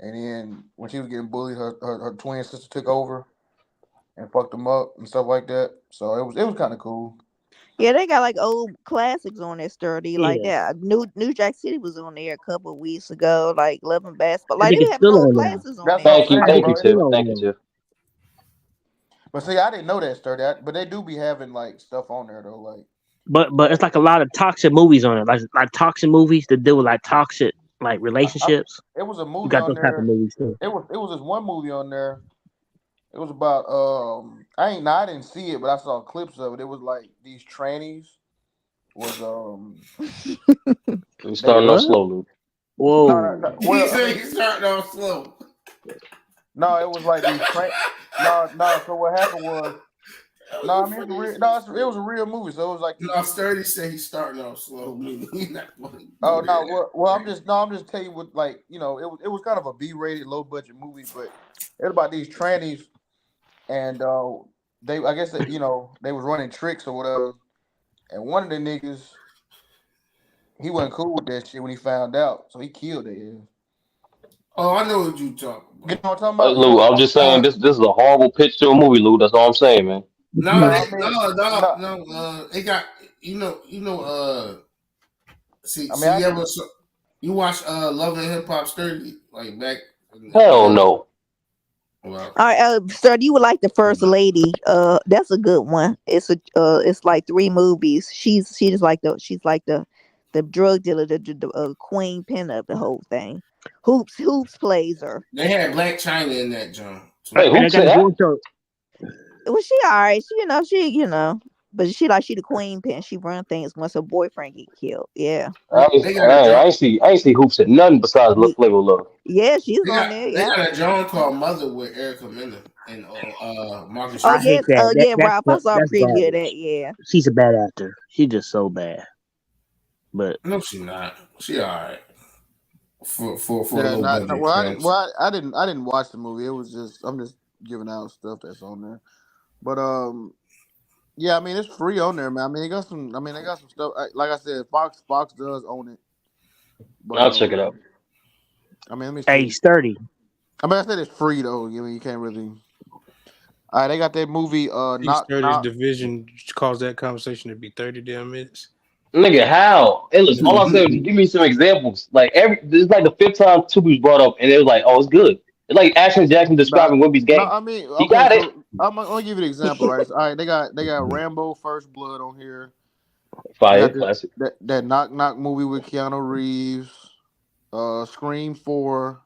and then when she was getting bullied, her twin sister took over and fucked them up and stuff like that. So it was kind of cool. Yeah, they got like old classics on there, Sturdy. Like that. New Jack City was on there a couple of weeks ago. Like Love and Basketball. Like they have old classics on there. Thank you, Tiff. But see, I didn't know that, Sturdy. But they do be having like stuff on there though, like. But it's like a lot of toxic movies on it, like toxic movies that deal with like toxic like relationships. It was a movie. You got on those type of movies too. It was this one movie on there. It was about I didn't see it, but I saw clips of it. It was like these trannies was You starting off slow, Luke. Whoa. He said he's starting off slow. No, it was like these no. So what happened was it was a real movie. So it was like Sturdy said he's starting off slow. He's not funny. Oh no, well I'm just telling you what it was kind of a B-rated, low budget movie, but it was about these trannies. And they was running tricks or whatever. And one of the niggas, he wasn't cool with that shit when he found out, so he killed it. Oh, I know what you talking about. You know what I'm talking about? Lou, I'm just saying this is a horrible pitch to a movie, Lou. That's all I'm saying, man. No. They got you watch Love and Hip Hop Sturdy like back? Hell no. Well, all right, Sturdy, you would like The First Lady. That's a good one. It's like 3 movies. She's like the drug dealer, the queen pin of the whole thing. Hoops plays her. They had Black China in that, John. Hey, Hoops Was she all right? She. But she the queen pin. She run things once her boyfriend get killed. Yeah. They got a I joint. ain't see hoops at nothing besides Ye- Flavor Love. Yeah, she's They on got there. they Yeah. got a joint called Mother with Erica Mena and Marcus Oh I Smart. hate yes. that. Yeah, Ralph. I That's saw a that's preview of that. garbage. Yeah. She's a bad actor. She's just so bad. But No, she not. She all right for a Yeah, low budget well, films. I didn't watch the movie. It was just I'm just giving out stuff that's on there. But yeah, I mean it's free on there, man. I mean they got some stuff. Like I said, Fox does own it. But I'll check it out. I mean let me hey, see. sturdy. I mean I said it's free though. I mean you can't really. All right, they got that movie. These Knock 30's Knock. division caused that conversation to be 30 damn minutes. Nigga, how? Hey, listen, all I said was give me some examples. Like this is like the fifth time Tubi's brought up, and it was like, oh, it's good. It's like Ashton Jackson Nah, describing Wimby's no, game. I mean He okay. got it. So I'm gonna give you an example, right? So, all right, they got Rambo First Blood on here. They Fire, got classic. that Knock Knock movie with Keanu Reeves. Scream 4.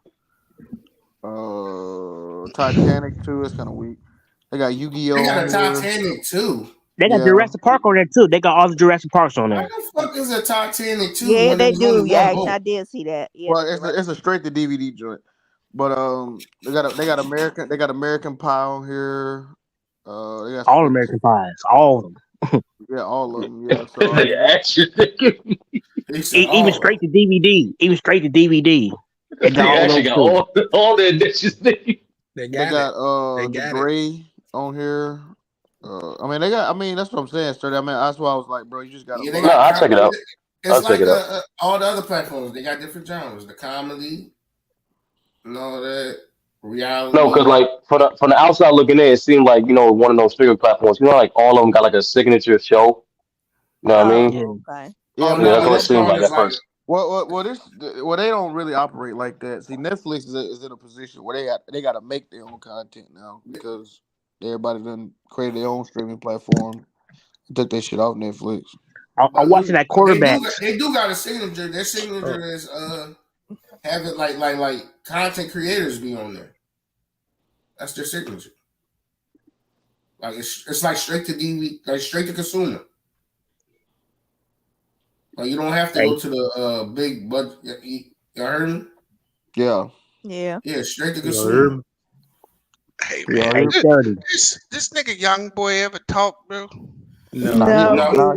Titanic 2 is kind of weak. They got Yu-Gi-Oh They got on a here. Titanic too. They got Yeah. Jurassic Park on there too. They got all the Jurassic Parks on How there. the fuck is a Titanic 2 Yeah, when there they was do. only Yeah, one actually, I boat? did see that. Yeah. Well, it's a straight to DVD joint. But they got American Pie on here. They got All American Pies. All of them. all of them. Yeah. So Nigga, Ashton. He said Even all. straight to DVD. Even straight to DVD. They got Nigga all actually those got too. all the additions. Nigga. They they got got it. They the got it. Gray on here. I mean that's what I'm saying, Sturdy. I mean that's why I was like, bro, you just gotta Yeah, they look. No, got I'll check it out. It's I'll check like it out. all the other platforms. They got different genres. The comedy and all that. Reality. No, because like from the outside looking in, it seemed like one of those streaming platforms. Like all of them got like a signature show. You know what I mean? Yeah. Oh, okay. Yeah, Oh but no, That's but what it this seemed part like is at like first. well, they don't really operate like that. See, Netflix is in a position where they got to make their own content now because everybody done created their own streaming platform. Took that shit off Netflix. I'm watching that quarterbacks. they do got a signature. Their signature is have it like content creators be on there. That's their signature. Like it's like straight to DVD, like straight to consumer. Like you don't have to go to the big budget. You heard me? Yeah. Yeah. Yeah, straight to You consumer. heard me? Hey Yeah, man, Hey, 30. this nigga young boy ever talk, bro? No,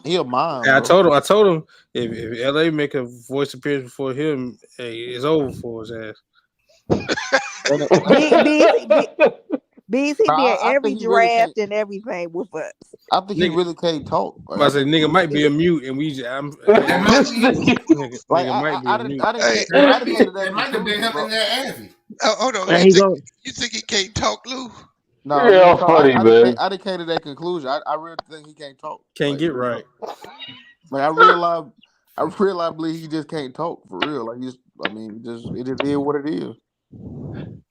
he a mime. Hey, I Bro. told him if LA make a voice appearance before him, hey, it's over for his ass. Bees, he be at I every think he really can't. draft and everything with us. I think he Nigga. really can't talk. I said nigga might be a mute, and we. Nigga might be a mute. It might have been him in there, Avi. Oh, hold on. There he go. You think he can't talk, Lou? No, Yeah, funny, man. I didn't came to that conclusion. I really think he can't talk. Can't get right. Like I realize believe he just can't talk for real. Like it just is what it is.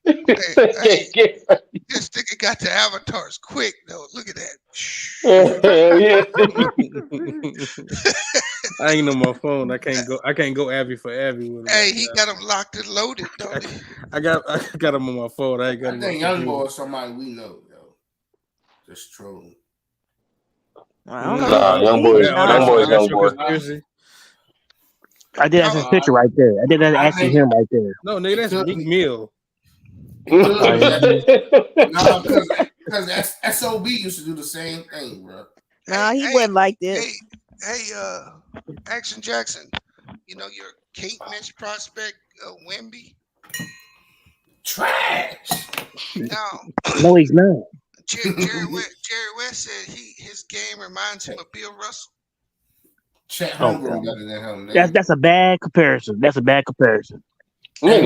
Hey, this nigga got the avatars quick though. Look at that. I ain't on my phone. I can't go Abby for Abby with him. Hey, he got him locked and loaded, don't he? I got him on my phone. I ain't got him. I think Young Boy is somebody we know, yo. Just trolling. I don't know. Nah, young boy. I did that's his picture right there. I did that actually him right there. No, nigga, that's Meek Mill. No, because SOB used to do the same thing, bro. No, he wasn't like this. Hey, Action Jackson, you know your Kate Mitch prospect, Wemby? Trash. No, he's not. Jerry West said his game reminds him of Bill Russell. Chet Holmgren better than him. That's a bad comparison. That's a bad comparison. Hey,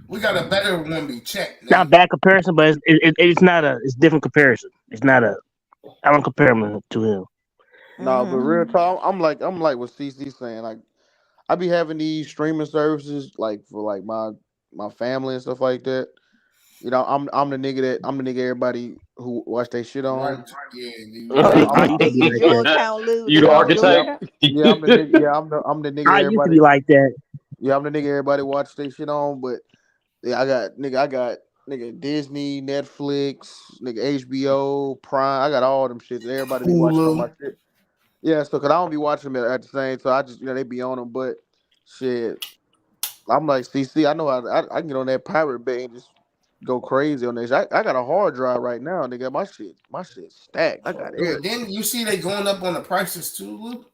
we got a better Wemby. Chet. It's not a bad comparison, but it's not it's different comparison. It's not I don't compare him to him. No, but real talk, I'm like what CC saying. Like I be having these streaming services like for like my family and stuff like that. You know, I'm the nigga everybody who watch their shit on. Right. You the architect. Yeah, I'm the nigga. Yeah, I'm the nigga. I used to be like that. Yeah, I'm the nigga everybody watch their shit on. But yeah, I got nigga Disney, Netflix, nigga HBO, Prime. I got all them shits. Everybody be watching on my Hulu. shit. Yeah, so cause I don't be watching them at the same, so I just they be on them. But shit, I'm like CC. I know I can get on that Pirate Bay and just go crazy on this. I got a hard drive right now, nigga. My shit stacked. I got Yeah, everything. then you see they going up on the prices too, Luke.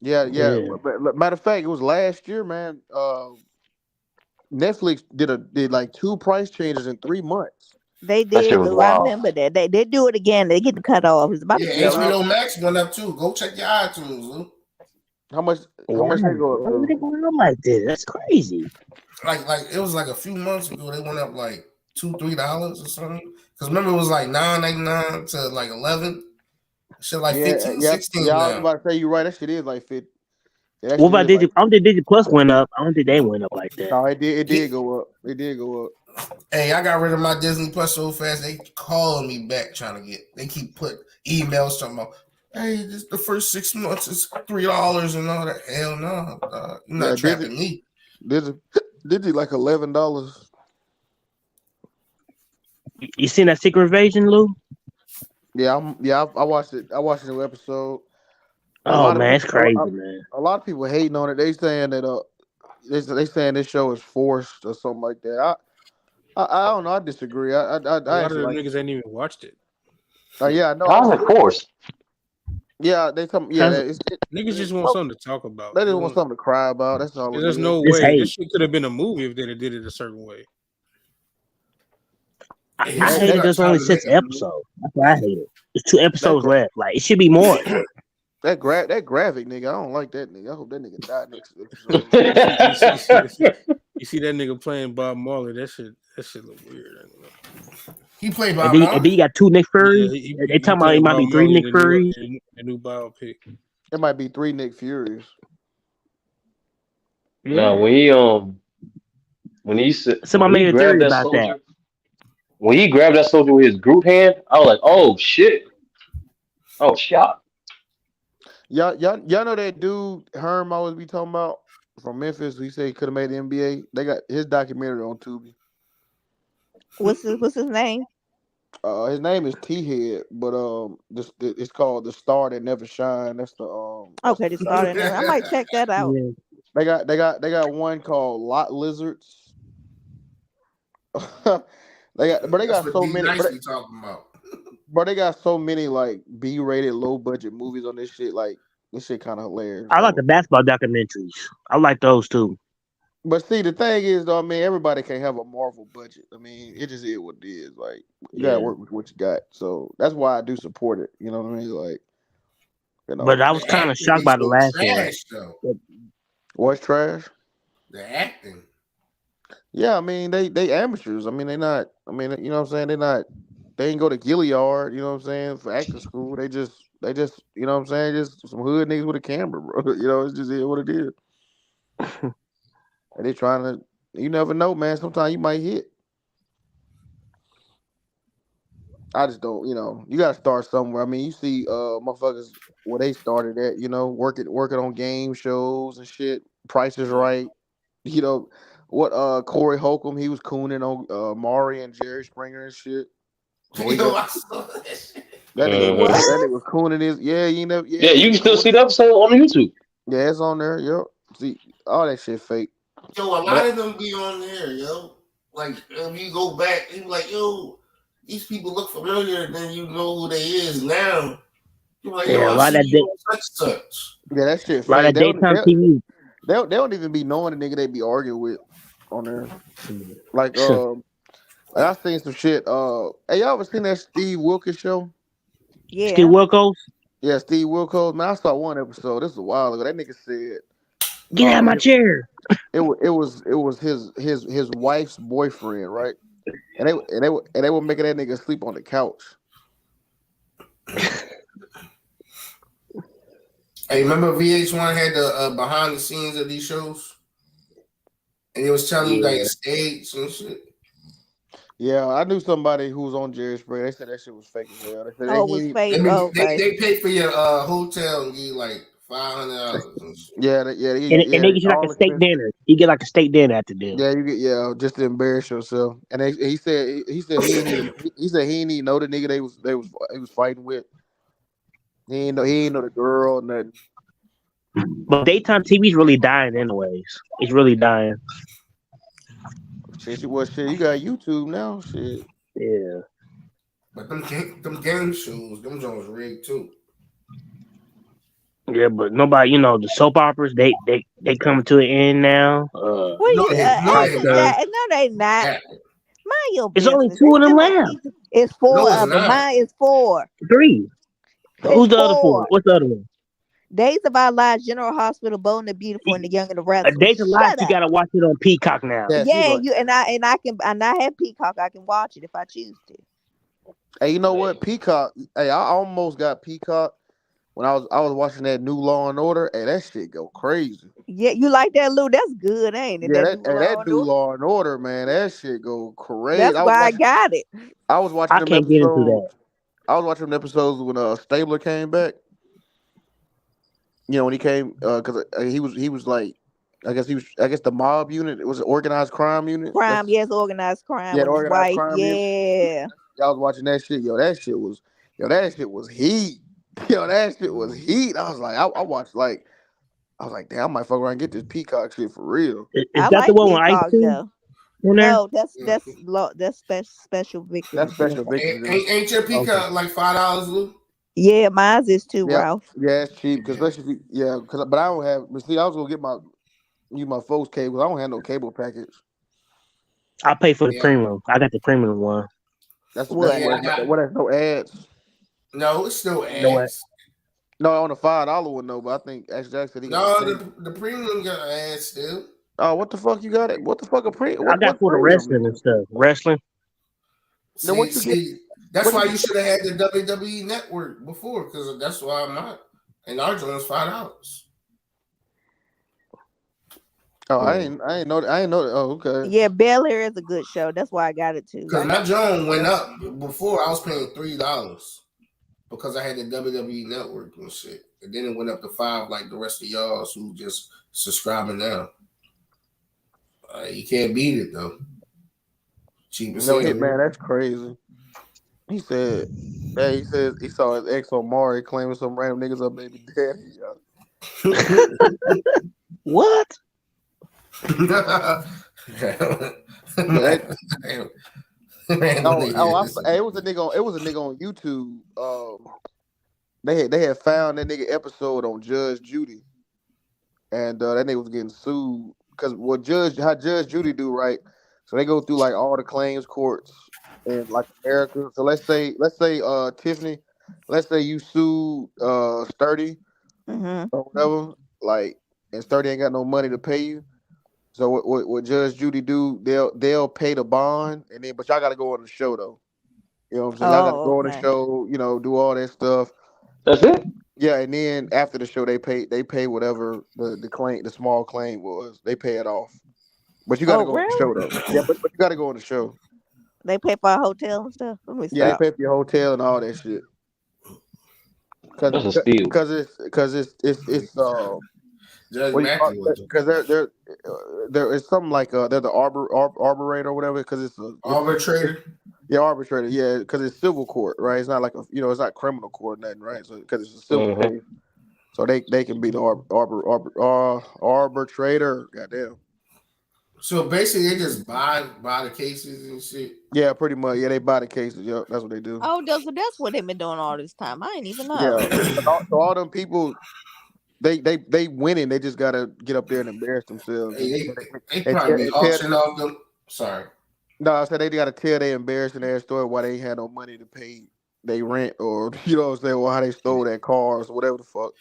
Yeah. Yeah. But matter of fact, it was last year, man. Netflix did like 2 price changes in 3 months. They That shit did, was Lou. I wild. remember that. They do it again. They get the cut off. It's about Yeah, to Yeah, go up. HBO Max went up too. Go check your iTunes, Luke. how much? How Wow. much they go up Why would they to? go on like this? That's crazy. Like it was like a few months ago. They went up like $2-3 or something. Because remember it was like $9.99 to like 11. Shit like Yeah, 15, yep. 16 Yeah, I was now. about to say you right. That shit is like 50. Yeah, that What shit about is like. I don't think Digi Plus went up. I don't think they went up like that. No, it did. It He- did go up. It did go up. Hey, I got rid of my Disney Plus so fast. They calling me back trying to get. They keep put emails talking about, hey, this the first 6 months is $3 and all that. Hell no, you're Yeah, not trapping me. Digi like $11. You seen that Secret Invasion, Lou? Yeah, I watched it. I watched the new episode. A Oh lot of man, it's people, crazy, man. a lot of people hating on it. They saying that they saying this show is forced or something like that. I don't know. I disagree. A I lot of actually them like. niggas ain't even watched it. Yeah, I know. How's it forced? Yeah, they come. Yeah, Niggas just want something to talk about. they They just want want, something to cry about. That's all it there's is. no It's way. This hate. shit could have been a movie if they did it a certain way. I Hey, hate it. Houston There's trying only to 6 make a- episodes. That's why I hate it. There's 2 That episodes gra- left. Like it should be more. that graphic nigga. I don't like that nigga. I hope that nigga die next episode. You see that nigga playing Bob Marley? That shit look weird. He played And by then, Marley. you got 2 Nick Yeah, Fury. he They talking about it played might Bob be 3 Marley Nick Furies. in the new biopic. It might be 3 Nick Furies. No, Yeah. Somebody when he made a grabbed theory that about that. soldier, with his group hand, I was like, oh shit. Oh shock. Y'all know that dude Herm always be talking about from Memphis. He said he could have made the NBA. They got his documentary on Tubi. What's his name? His name is T Head, but it's called The Star That Never Shine. That's the Okay, the starter. I might check that out. Yeah. They got one called Lot Lizards. But they That's got what so D many. Nice be talking about. But they got so many like B-rated, low budget movies on this shit. Like this shit kind of hilarious. I like Though. the basketball documentaries. I like those too. But see, the thing is, though, I mean, everybody can't have a Marvel budget. I mean, it just is what it is. Like you gotta Yeah. work with what you got. So that's why I do support it. You know what I mean? Like, But I was The kind of acting shocked be by the so last one. trash though. What's trash? The acting. Yeah, I mean, they amateurs. I mean, they not. I mean, you know what I'm saying? They not. They ain't go to Gilliard. You know what I'm saying? For acting school, they just. You know what I'm saying? Just some hood niggas with a camera, bro. You know, it's just what it is. And they trying to. You never know, man. Sometimes you might hit. I just don't. You know, you gotta start somewhere. I mean, you see, motherfuckers where they started at. You know, working on game shows and shit. Price is Right. You know what? Corey Holcomb, he was cooning on Maury and Jerry Springer and shit. So he Yo, got I saw that shit. that He nigga. what? That nigga was cooning his. Yeah, you know. Yeah, Yeah, he you was can still cooning. see the episode on YouTube. Yeah, it's on there. Yep. See, all that shit fake. Yo, a lot But of them be on there, yo. Like if you go back, you be like, yo, these people look familiar, then you know who they is now. You're like, yo, Yeah, a I lot see of you that on such. yeah, that shit a lot fake. of daytime TV. They don't even be knowing the nigga they be arguing with on there. Like I seen some shit. Hey, y'all ever seen that Steve Wilkos show? Yeah. Steve Wilkos, Yeah, Steve Wilkos. Man, I saw one episode. This was a while ago. That nigga said get out of my chair. it was his wife's boyfriend, right? And they were making that nigga sleep on the couch. Hey, remember VH1 had the behind the scenes of these shows, and it was telling you like Yeah. stage and shit. Yeah, I knew somebody who was on Jerry Springer. They said that shit was fake as hell. They said Oh, it was fake. I mean, Oh, okay. they pay for your hotel and give you like $500. Yeah, And they get you like a all steak expenses. dinner. You get like a steak dinner at the deal. Yeah, you get just to embarrass yourself. And he said he said he ain't even know the nigga he was fighting with. He ain't know the girl or nothing. But daytime TV's really dying anyways. It's really dying. Shit, you got YouTube now. Shit. Yeah. But them game shows, them joints rigged too. Yeah, but nobody, the soap operas, they come to an end now. Well, No, they not. no, they not. Yeah. Mind your It's business. only They 2 of them still got left. season. It's 4 No, it's of them. not. Mine is 4. 3. Who's the other 4? What's the other one? Days of Our Lives, General Hospital, Bold and the Beautiful, and the Young and the A Restless. Days of Life, Shut you up. gotta watch it on Peacock now. Yeah, I have Peacock. I can watch it if I choose to. Hey, you know what? Peacock. Hey, I almost got Peacock when I was watching that new Law and Order. Hey, that shit go crazy. Yeah, you like that, Lou? That's good, ain't it? Yeah, That that new Law and Order, man, that shit go crazy. That's why I got it. I was watching I them can't get into episodes. that. I was watching them episodes when Stabler came back. When he came, because he was like, I guess the mob unit. It was an organized crime unit. Crime, yes, organized crime Yeah, the with his organized wife. crime unit. Yeah. I was watching that shit. That shit was heat. That shit was heat. I was like, I watched like, I was like, damn, I might fuck around and get this Peacock shit for real. Is I that the like one with Ice Peacock Cube? though. No, that's special victims. That's special victims. Ain't your Peacock like $5, Lou? Yeah, mine is too, Yeah, Ralph. yeah, it's cheap because especially but I don't have. But see, I was gonna get my folks cable. I don't have no cable package. I pay for the premium. I got the premium one. That's what? What has no ads? No, it's still ads. No ads. No, on the $5 one, no. But I think Ash Jackson said he got the premium got ads still. Oh, what the fuck you got it? What the fuck a premium? I got for the wrestling and stuff. Wrestling. Then what you get? That's why you should have had the WWE Network before, because that's why I'm not. And our joint's $5. Oh, I ain't know. Oh, okay. Yeah, Bel Air is a good show. That's why I got it too. Because my joint went up before. I was paying $3 because I had the WWE Network and shit, and then it went up to $5 like the rest of y'all who just subscribing now. You can't beat it though. Cheap as hell. Man, that's crazy. He said, he says he saw his ex on Maury claiming some random niggas up baby daddy. What? It was a nigga on YouTube. They had found that nigga episode on Judge Judy, and that nigga was getting sued because how Judge Judy do, right? So they go through like all the claims courts in like America. So let's say Tiffany, let's say you sued Sturdy or whatever, like, and Sturdy ain't got no money to pay you. So what Judge Judy do? They'll pay the bond, and then but y'all got to go on the show though. You know what I'm saying? Y'all got to go on the show. Do all that stuff. That's it. Yeah, and then after the show, they pay whatever the small claim was. They pay it off. But you got to go on the show though. Yeah, but you got to go on the show. They pay for a hotel and stuff. Let me stop. Yeah, they pay for your hotel and all that shit. That's a steal. Because it's because there is something like they're the arbiter or whatever because it's arbitrator. Yeah, arbitrator. Yeah, because it's civil court, right? It's not like it's not criminal court, nothing, right? So because it's a civil case, so they can be the arbitrator. Goddamn. So basically, they just buy the cases and shit. Yeah, pretty much. Yeah, they buy the cases. Yep, that's what they do. Oh, that's what they've been doing all this time. I ain't even know. Yeah, so all them people. They winning. They just gotta get up there and embarrass themselves. They probably be auctioning off them. Sorry. No, I said they gotta tell their embarrassing ass story why they ain't had no money to pay they rent or what I'm saying, or how they stole their cars or whatever the fuck.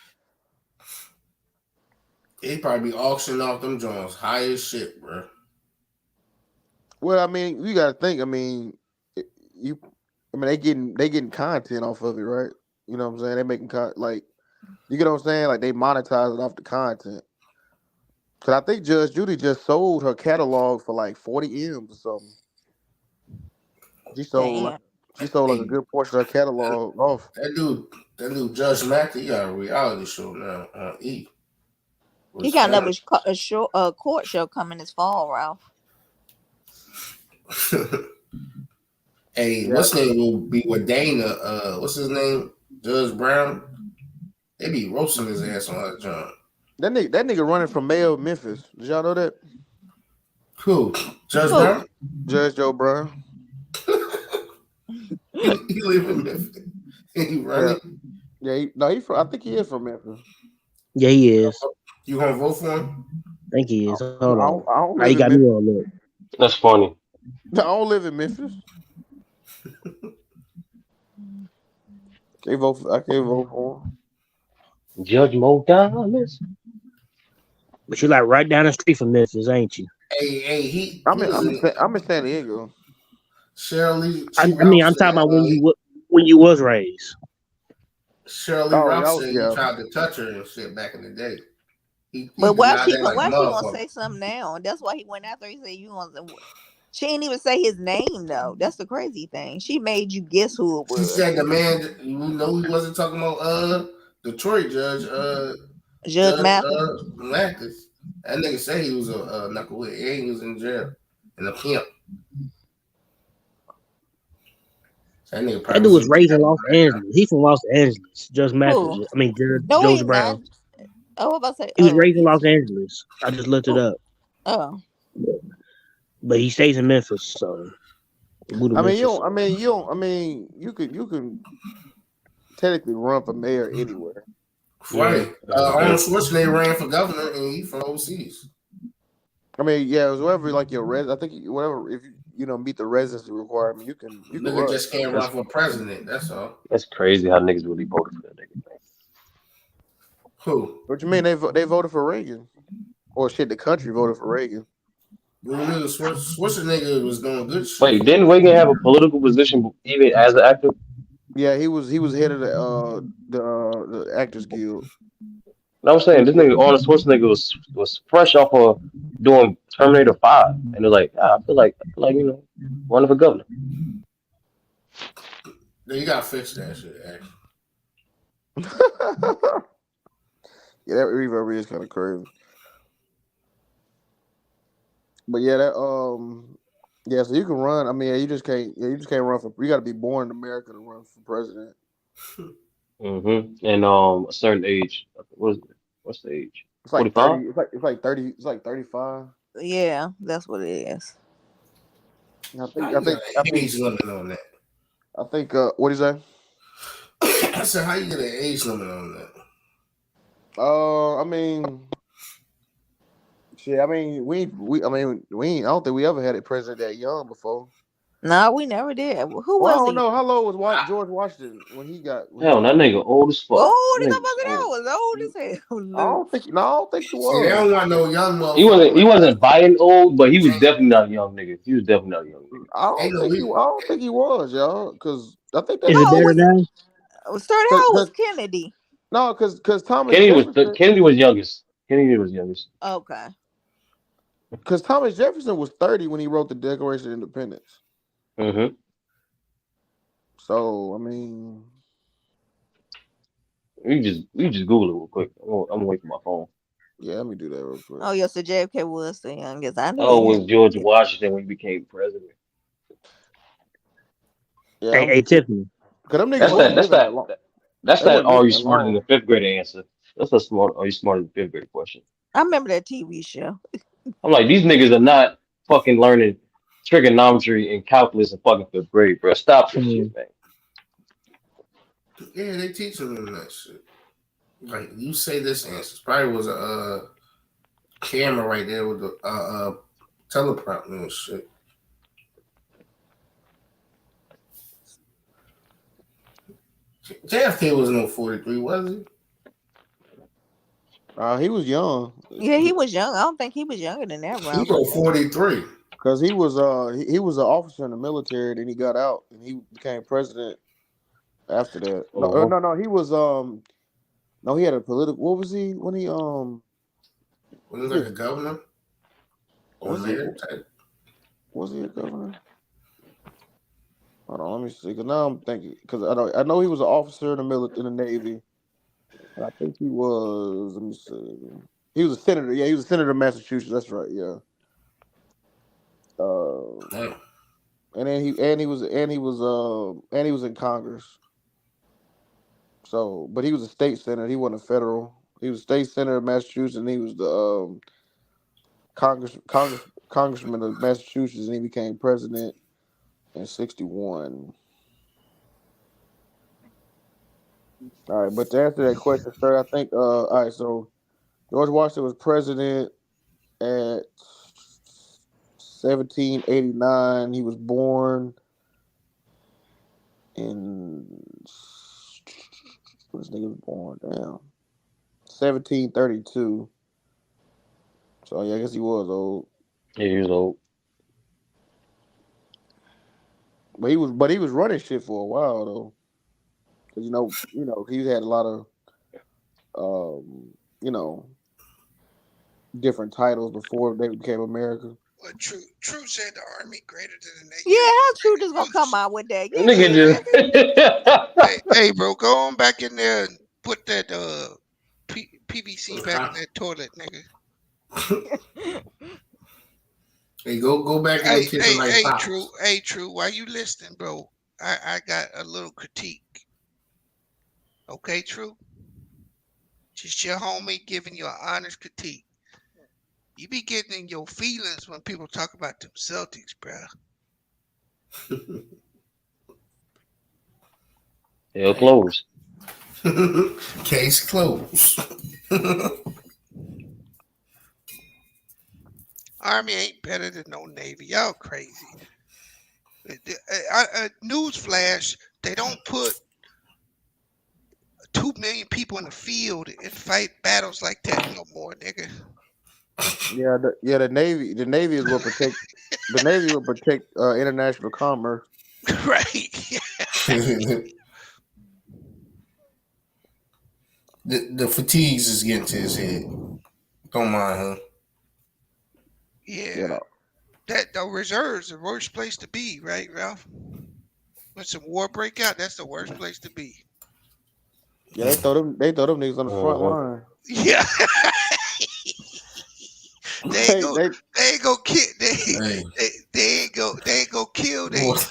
They probably be auctioning off them joints high as shit, bro. Well, I mean, you gotta think. I mean, they getting content off of it, right? You know what I'm saying? They making like. You get what I'm saying? Like they monetize it off the content. Cause I think Judge Judy just sold her catalog for like 40 M's or something. She sold like a good portion of her catalog off. That That new Judge Mathis, he got a reality show now on E. He got another court show coming this fall, Ralph. Hey, Yeah. what's name will be with Dana? What's his name? Judge Brown. They be roasting his ass on that job. That nigga running for mayor of Memphis. Did y'all know that? Who? Judge Brown? Judge Joe Brown. He live in Memphis. He running. Yeah, I think he is from Memphis. Yeah, he is. You gonna vote for him? I think he is. Hold on. I don't Now you live got in me Memphis. on look. That's funny. I don't live in Memphis. I can't vote for him. Judge Mo Dollars. But you like right down the street from Memphis, ain't you? Hey, I'm in San Diego. Shirley. I mean, I'm talking about when you was raised. Shirley Ralph said he tried to touch her and shit back in the day. But why she like gonna say something now? That's why he went after her. He said you gonna. She didn't even say his name though. That's the crazy thing. She made you guess who it was. She said the man. You know he wasn't talking about Detroit Judge Mathis. Mathis. That nigga said he was a knucklehead. Yeah, he was in jail and a pimp. That nigga That dude was raised in Los Angeles. He's from Los Angeles. Judge Mathis. Who? I mean, No, Judge he's Brown. not. Oh, what about to say? He was raised in Los Angeles. I just looked it up. Oh. But he stays in Memphis, so. I mean, you can technically run for mayor anywhere. Right. Arnold Schwarzenegger ran for governor and he from overseas. I mean, yeah, it was whatever like your I think whatever if you meet the residency requirement, you can Nigga run. just can't run for president. That's all. That's crazy how niggas really voted for that nigga. Who? What you mean they voted for Reagan? Or shit, the country voted for Reagan. Schwarzenegger was doing good shit. Wait, didn't Reagan have a political position even as an actor? Yeah, he was head of the Actors Guild. No, I'm saying this nigga Arnold Schwarzenegger was fresh off of doing Terminator 5, and they're like, I feel like running for governor. You gotta fix that shit, actually. Yeah, that reverb is kind of crazy. But yeah, so you can run. I mean, you just can't run for. You got to be born in America to run for president. And a certain age. What's the age? It's like 45? 30. It's like 30. It's like 35. Yeah, that's what it is. I think age limit on that. I think. What do you say? I said, how you get an age limit on that? I mean, shit. I mean, we. I don't think we ever had a president that young before. No, we never did. Who was I don't he? know. How low was George Washington when he got? Hell, that nigga old as fuck. Old as was old as hell. I don't think he was. See, they don't want no young motherfucker. He wasn't Biden old, but he was definitely not a young nigga. He was definitely not a young nigga. I don't think he was, y'all. Because I think is it better now? Started how was Kennedy? No, because Thomas Kennedy was youngest. Kennedy was youngest. Okay. Because Thomas Jefferson was 30 when he wrote the Declaration of Independence. Mm-hmm. So I mean, you just Google it real quick. I'm away from my phone. Yeah, let me do that real quick. Oh, yes, so JFK was the youngest. I knew. Oh, it was George Washington when he became president. Yeah, hey Tiffany. That's that. Are you smarter than the fifth grade answer? That's a smart. Are you smarter than the fifth grade question? I remember that TV show. I'm like, these niggas are not fucking learning trigonometry and calculus in fucking fifth grade, bro. Stop this shit, man. Yeah, they teach them that shit. Like, you say this answer. Probably was a camera right there with the teleprompter and shit. JFK was no 43, was he? He was young. Yeah, he was young. I don't think he was younger than that. He was 43. Because he was he was an officer in the military, then he got out and he became president after that. No, he was no, he had a political. What was he when he Was he like a governor? Was he a governor? Hold on, let me see. Because now I'm thinking. Because I know he was an officer in the Navy. And I think he was. Let me see. He was a senator. Yeah, he was a senator of Massachusetts. That's right. Yeah. Damn. And he was in Congress. So, but he was a state senator. He wasn't a federal. He was a state senator of Massachusetts, and he was the congressman of Massachusetts, and he became president in '61. All right, but to answer that question, sir, I think all right. So George Washington was president at 1789. He was born in this nigga was born 1732. So yeah, I guess he was old. Yeah, he was old. But he was running shit for a while though, because he had a lot of you know different titles before they became America. Well, True said the Army greater than the Navy. Yeah, how True just gonna come out with that? Hey, bro, go on back in there and put that PVC back in that toilet, nigga. Hey, go back in the kitchen like Pops. True. While you listening, bro, I got a little critique. Okay, True. Just your homie giving you an honest critique. You be getting in your feelings when people talk about them Celtics, bro. Hell closed. Case closed. Army ain't better than no Navy. Y'all crazy. News flash, they don't put 2 million people in the field and fight battles like that no more, nigga. Yeah, the Navy is what protect the Navy will protect international commerce. Right. The fatigues is getting to his head. Don't mind him. Yeah. That the reserves the worst place to be, right, Ralph? When some war break out, that's the worst place to be. Yeah, they throw them niggas on the front line. Yeah. They ain't go kill they ain't go kill they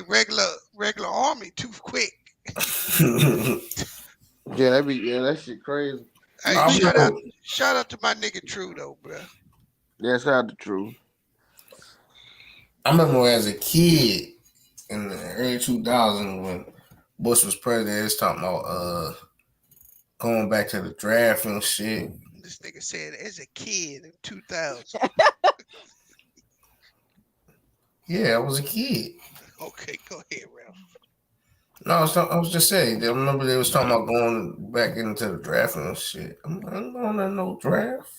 regular army too quick. Yeah, that shit crazy. Hey, shout out to my nigga True though, bro. Yeah, shout out to True. I remember as a kid in the early 2000s when Bush was president, it's talking about going back to the draft and shit. This nigga said as a kid in 2000. Yeah, I was a kid. Okay, go ahead, Ralph. No, I was just saying. I remember they was talking about going back into the draft and shit. I'm going to no draft.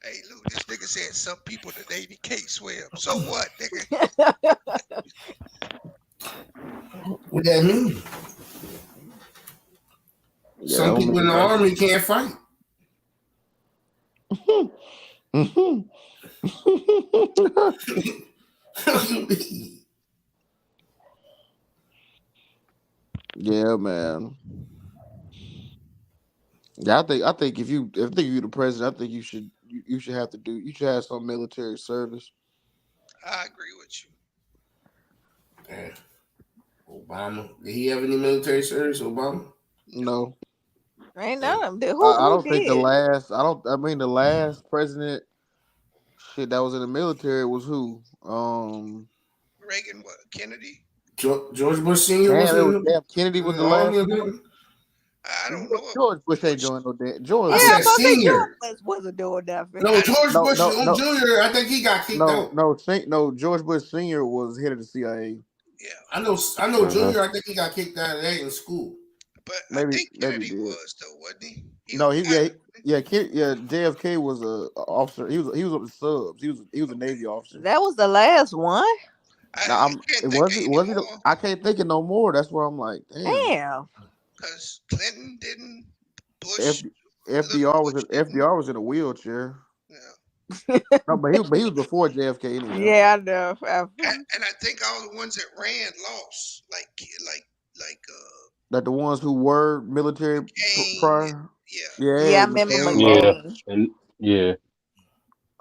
Hey, Lou, this nigga said some people in the Navy can't swim. So what, nigga? What that mean? Yeah, some people in the Army can't fight. Yeah, man. Yeah, I think if you're the president, I think you should have some military service. I agree with you. Damn. Obama, did he have any military service? Obama? No. Ain't none of them. I don't think the last president shit that was in the military was who? Reagan, what? Kennedy? George Bush Sr. Kennedy was the last. I don't know. George Bush ain't doing no damn. I said senior. George wasn't doing nothing. No, George Bush Jr. I think he got kicked out. No. George Bush Sr. was head of the CIA. Yeah, I know. Junior. I think he got kicked out of that in school. But I think Kennedy was though, wasn't he? JFK was a officer. He was with the subs. He was a Navy officer. That was the last one. I can't think of no more. That's where I'm like, damn. Because Clinton didn't. Bush. FDR was in a wheelchair. Yeah. No, but he was before JFK anyway. Yeah, I know. And I think all the ones that ran lost, like That the ones who were military Kane. prior. Yeah. Yeah, I Yeah, remember Yeah, McCain. and yeah,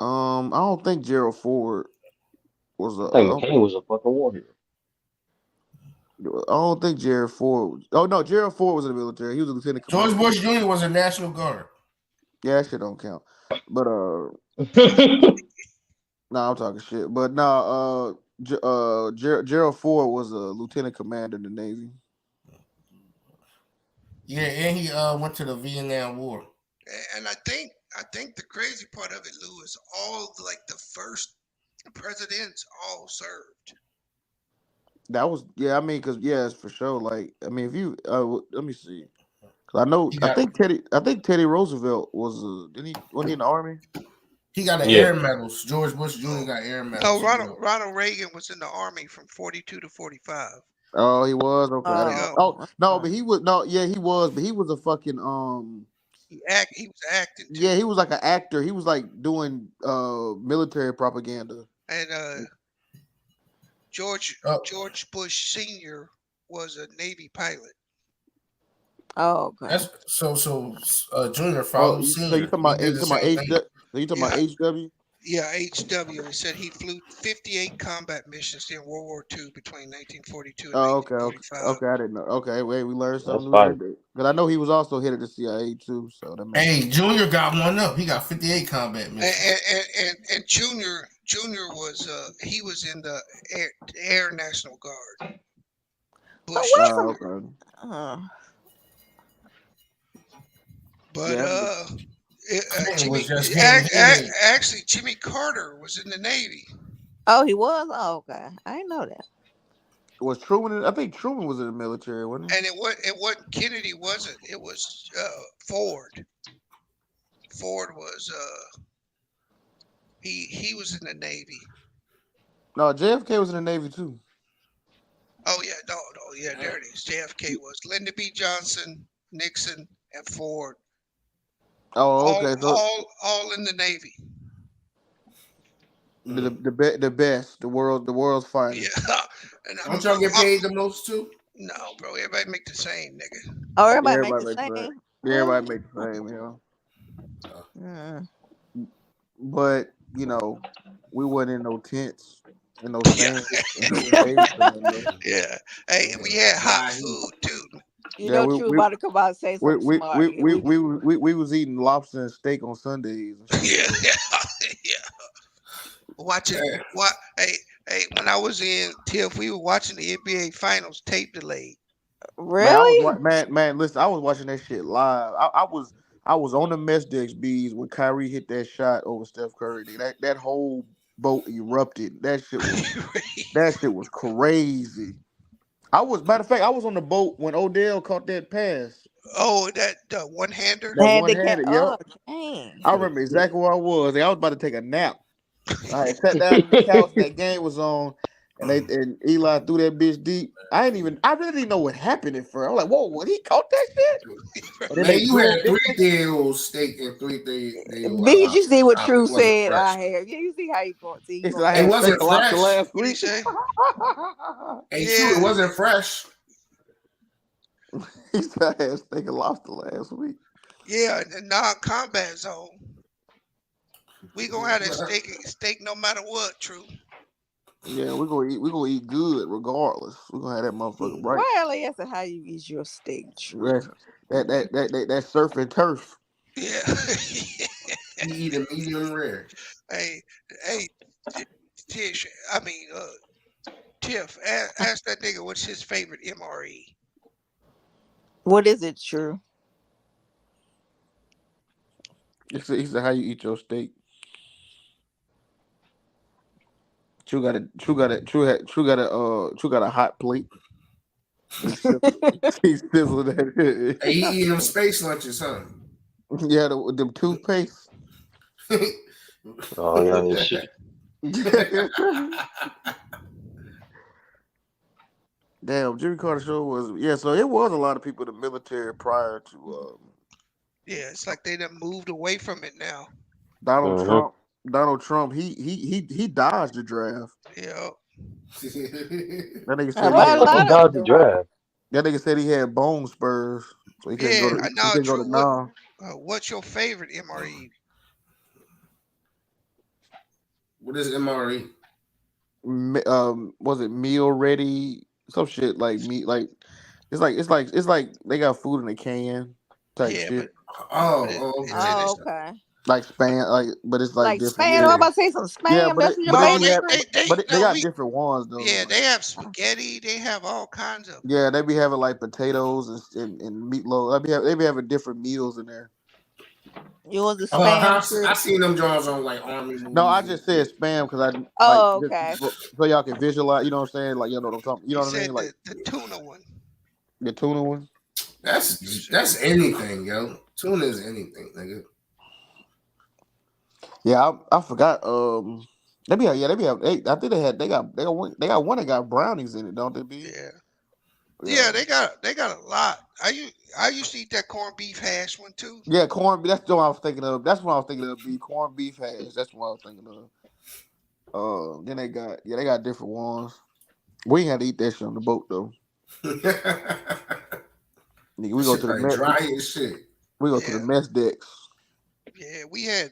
I don't think Gerald Ford was a. I think McCain was a fucking war hero. I don't think Gerald Ford. Oh no, Gerald Ford was in the military. He was a lieutenant George commander. Bush Jr. was a National Guard. Yeah, that shit don't count. But no, I'm talking shit. But no, Gerald Ford was a lieutenant commander in the Navy. Yeah, and he went to the Vietnam War. And I think the crazy part of it, Lou, is all the first presidents all served. That was I mean, cause it's for sure. Like I mean, if you let me see. I think Teddy Roosevelt was wasn't he in the army? He got an Yeah. air medals. George Bush Jr. got air medals. No, Ronald Reagan was in the army from 42 to 45. Oh, he was okay. I didn't know. Oh, Oh no, but he was he was, but he was a fucking He was acting too. Yeah, he was like an actor. He was like doing military propaganda. And George Bush Sr. was a Navy pilot. Oh, okay. That's so Junior Oh, follows so Senior. you talking about He did the HW? same thing. You talking about HW? Yeah, HW. He said he flew 58 combat missions in World War II between 1942 and Oh, 1945. okay. I didn't know. Okay, wait, we learned That's something new fire. that day. But I know he was also head of the CIA too. So that makes Hey, Junior got one up. He got 58 combat missions. And Junior was he was in the Air National Guard. Bush. okay. But Clinton was just actually Jimmy Carter was in the Navy. Oh, he was. Oh, okay. I didn't know that. Was Truman? I think Truman was in the military, wasn't he? And it wasn't Kennedy, wasn't it? Was Ford. Ford was he was in the Navy. No, JFK was in the Navy too. Oh yeah, no, yeah, there it is. JFK was Lyndon B. Johnson, Nixon, and Ford. Oh, okay. All in the Navy. The best, the world's finest. Yeah. And Don't y'all get paid the most too? No, bro. Everybody make the same, nigga. Oh, everybody make the same. Yeah, everybody make the same, But we wasn't in no tents, in no stands, in no caves. Yeah. Hey, we had hot food too. You know, True about to come out and say something smart. We was eating lobster and steak on Sundays. Yeah. Watching what? Hey, when I was in TIFF, we were watching the NBA Finals tape delayed. Really? Man, listen, I was watching that shit live. I was on the mess decks, bees, when Kyrie hit that shot over Steph Curry. That whole boat erupted. That shit was crazy. Matter of fact, I was on the boat when Odell caught that pass. Oh, that one-hander? That one-handed, oh, dang. I remember exactly where I was. I was about to take a nap. I had sat down on the couch, that game was on, and Eli threw that bitch deep. I really didn't know what happened at first. I was like, whoa, what, he caught that shit? Man, you had 3-day-old steak and 3-day-old. Did you see what True said? I have. Yeah, you see how you going to see. It wasn't fresh. Last What did he week. say? Hey, True, it wasn't fresh. He said I had steak and lobster last week. Yeah, the non-combat zone. We gonna have that steak no matter what, True. Yeah, we're gonna eat good regardless. We're gonna have that motherfucker right. Well, that's how you eat your steak, True. That surf and turf. Yeah. You eat a medium rare. Hey, Tish. Tiff. Ask that nigga what's his favorite MRE. What is it, True? He said how you eat your steak. True got a hot plate. He's sizzling that. Hey, he eat them space lunches, huh? Yeah, them toothpaste. Oh yeah, this shit. Damn, Jimmy Carter show was so it was a lot of people in the military prior to yeah, it's like they done moved away from it now. Donald Trump. Donald Trump, he dodged the draft. Yeah. That nigga said he Well, a had Fucking lot of dodge the draft. that nigga said he had bone spurs, so he couldn't go Yeah, to I he know, couldn't go to Drew. Nam. What's your favorite MRE? What is MRE? Was it meal ready? Some shit like meat, like it's like they got food in a can type Yeah, shit, it's in oh, this. okay. like spam, but it's like Like different. spam. I'm about to say some Yeah, spam. That's what your but it Oh, be favorite have, fruit. they got different ones though. Yeah, Like, they have spaghetti. They have all kinds of. yeah, they be having like potatoes and meatloaf. They be having different meals in there. Yours is Oh, spam I shit. seen them Jones on like army movies. No, I just said spam because I like Oh, okay. so y'all can visualize. You know what I'm saying? Like you know what I'm talking. You He know what I said mean? Like the tuna one. the tuna one. That's anything, yo. Tuna is anything, nigga. Yeah, I forgot. They be I think they got one that got brownies in it, don't they? Be Yeah, they got a lot. I used to eat that corned beef hash one too. Yeah, corned beef. That's what I was thinking of. That's what I was thinking of. Be corned beef hash. That's what I was thinking of. Then they got different ones. We ain't had to eat that shit on the boat though. Nigga, we go to the like mess. dry as shit. We go to the mess decks. Yeah, we had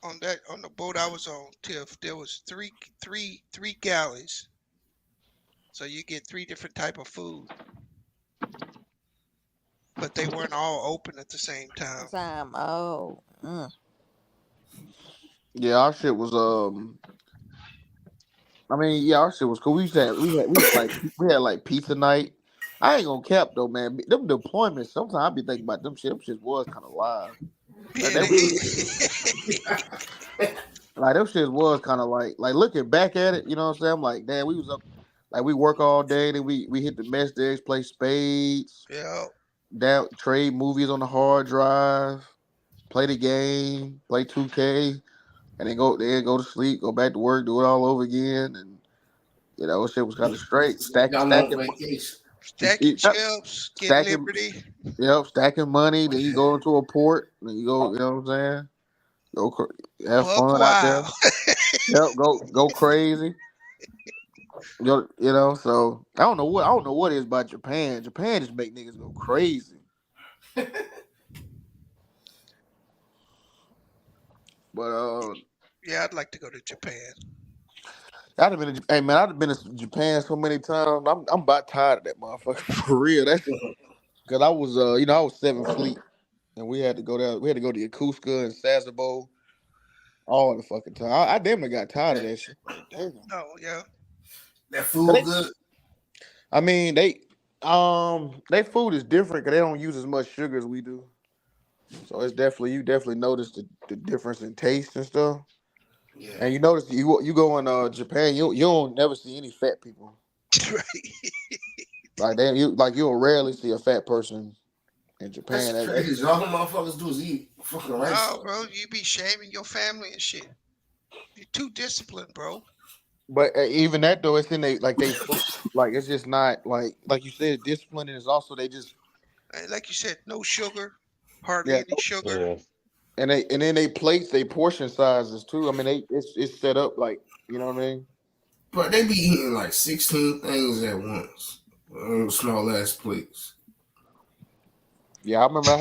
on the boat I was on. There was three galleys, so you get 3 different type of food, but they weren't all open at the same time. Oh. Yeah, our shit was I mean, yeah, our shit was cool. We had like pizza night. I ain't gonna cap though, man. Them deployments, sometimes I be thinking about them shit. Them shit was kind of live. Like them shit was kind of like looking back at it, you know what I'm saying? I'm like, damn, we was up, like we work all day, then we hit the mess decks, play spades, trade movies on the hard drive, play the game, play 2K, and then go to sleep, go back to work, do it all over again, and you know, shit was kind of straight. Stacking chips, get Liberty. Yep, stacking money. Then you go into a port. Then you go, you know what I'm saying? Have fun out there. Yep, go crazy. You know, so I don't know what it is about Japan. Japan just make niggas go crazy. But yeah, I'd like to go to Japan. I'd have been to Japan so many times. I'm about tired of that motherfucker for real. That's because I was I was 7th Fleet, and we had to go there. We had to go to Yokosuka and Sasebo all the fucking time. I damn near got tired of that shit. Damn. No, yeah. That food good. I mean, their food is different because they don't use as much sugar as we do. So it's you definitely notice the difference in taste and stuff. Yeah. And you notice you go in Japan, you don't never see any fat people. Right. You'll rarely see a fat person in Japan. That's crazy. All the motherfuckers do is eat fucking rice. No, bro, you be shaming your family and shit. You're too disciplined, bro. But even that though, it's in they like it's just not like you said, discipline is also they just like you said, no sugar, hardly any sugar. Yeah. And then they plates, they portion sizes too. I mean, it's set up like, you know what I mean. But they be eating like 16 things at once, small ass plates. Yeah, I remember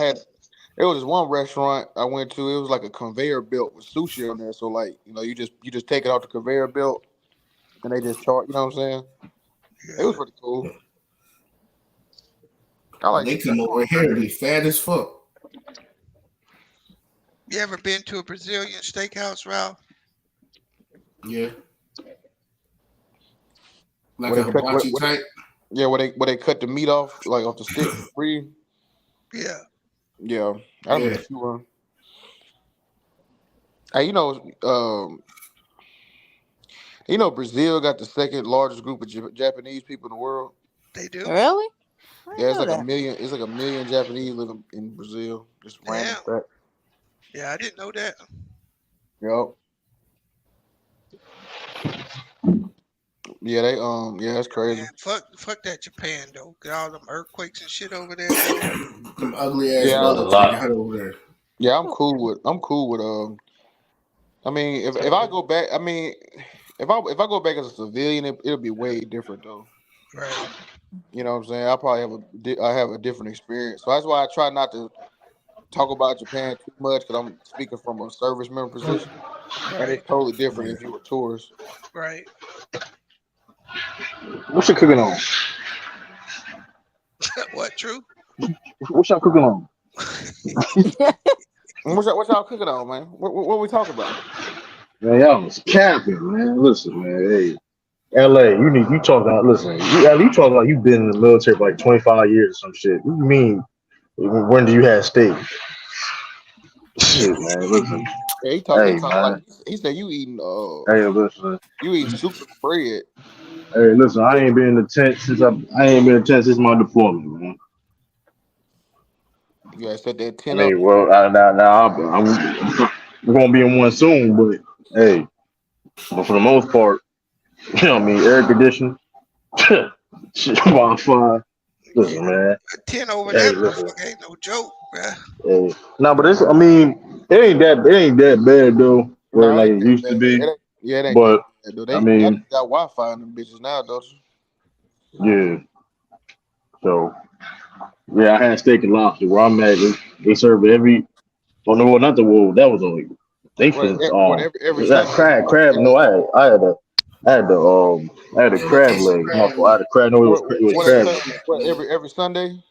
there was this one restaurant I went to. It was like a conveyor belt with sushi on there. So like, you know, you just take it off the conveyor belt, and they just charge. You know what I'm saying? Yeah. It was pretty cool. They come over here, be fat as fuck. You ever been to a Brazilian steakhouse, Ralph? Yeah. Like a hibachi type? Yeah, where they cut the meat off, like off the stick free. Yeah. Yeah. I remember a few of them. Hey, Brazil got the second largest group of Japanese people in the world. They do? Really? Yeah, it's like a million. It's like a million Japanese living in Brazil. Just random fact. Yeah, I didn't know that. Yep. Yeah, that's crazy. Man, fuck that Japan though. Got all them earthquakes and shit over there. Them ugly ass buildings over there. Yeah, I'm cool with I mean, if I go back, I mean, if I go back as a civilian, it'll be way different though. Right. You know what I'm saying? I probably have a different experience. So that's why I try not to talk about Japan too much because I'm speaking from a service member position, and Right. it's totally different if you were tourist. Right. What's you cooking on? What? True. What's y'all cooking on? What y'all cooking on, man? What we talking about? Man, y'all was capping, man. Listen, man. Hey, LA, you talk about. Listen, you talk about you've been in the military for like 25 years or some shit. What do you mean? When do you have steak? Shit, man. Listen. Yeah, he Hey, talk like man. he said you eating Hey, listen. you eating soup and bread. Hey, listen. I ain't been in the tent since I ain't been in the tent since my deployment, man. You gotta set that I 10 up. mean, well, now I'm gonna be in one soon, but hey, but for the most part, you know what I mean, air conditioning, shit, Wi-Fi. Listen, man. 10 over Hey, that listen. motherfucker ain't no joke, bruh. Hey. No, but I mean, it ain't that bad though, where No, it like ain't it that used to bad. be. It ain't that But bad though. I Y'all mean, got Wi-Fi in them bitches now, don't you? yeah. So yeah, I had steak and lobster. Where I'm at, they serve it every. Oh no, not the wool. That was only they finished. Every That Sunday. crab. No, I had a crab leg. My fault. I had a crab. No, it was crab leg. Every Sunday?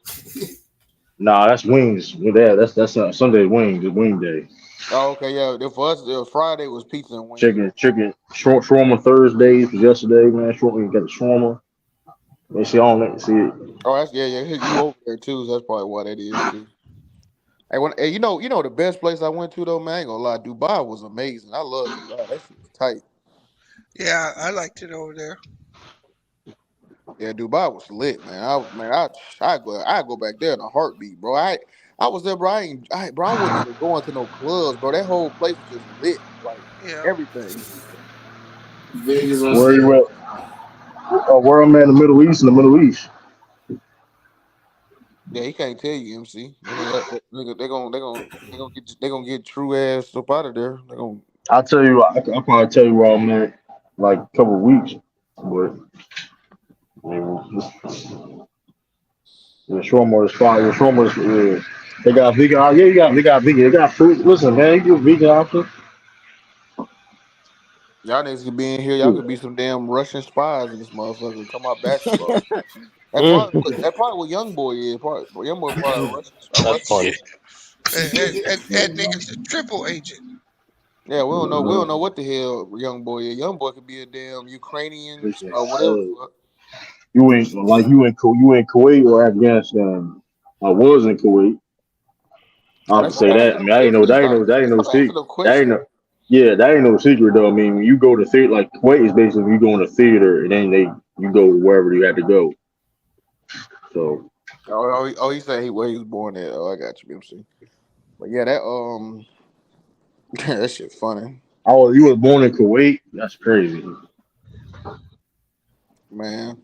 Nah, that's wings. Yeah, that's Sunday wings. It's wing day. Oh, okay, yeah. For us, Friday was pizza and wings. Chicken, shawarma Thursdays was yesterday, man. Shawarma, you got the shawarma. They see all that. See it. Oh, that's yeah. You over there too, so that's probably why that is too. Hey, you know the best place I went to though, man. I ain't gonna lie, Dubai was amazing. I love Dubai. That shit was tight. Yeah, I liked it over there. Yeah, Dubai was lit, man. I go back there in a heartbeat, bro. I was there, bro. I wouldn't even go into no clubs, bro. That whole place was just lit, like Yeah. everything. Where you at? Where I'm at in the Middle East. In the Middle East. Yeah, he can't tell you, MC. They gonna get true ass up out of there. They gonna. I'll tell you. I'll probably tell you where I'm at like a couple of weeks, but I mean, the shawarma is fine. The shawarma is. They got vegan. Yeah, they got vegan. They got fruit. Listen, man, you get vegan option. Y'all niggas could be in here. Y'all Yeah. could be some damn Russian spies in this motherfucker. Talking about basketball. That probably what young boy is. Young boy probably a That's Russian. funny. That nigga's a triple agent. Yeah, we don't know. We don't know what the hell young boy is. Young boy could be a damn Ukrainian or whatever the fuck. You in Kuwait or Afghanistan. I was in Kuwait. I can say that. I mean, that ain't no secret. That ain't no. Yeah, that ain't no secret though. I mean, when you go to theater, like Kuwait is basically you go in a theater and then you go wherever you have to go. So. He said where he was born at. Oh, I got you, MC. But yeah, that that shit funny. Oh, you was born in Kuwait? That's crazy, man.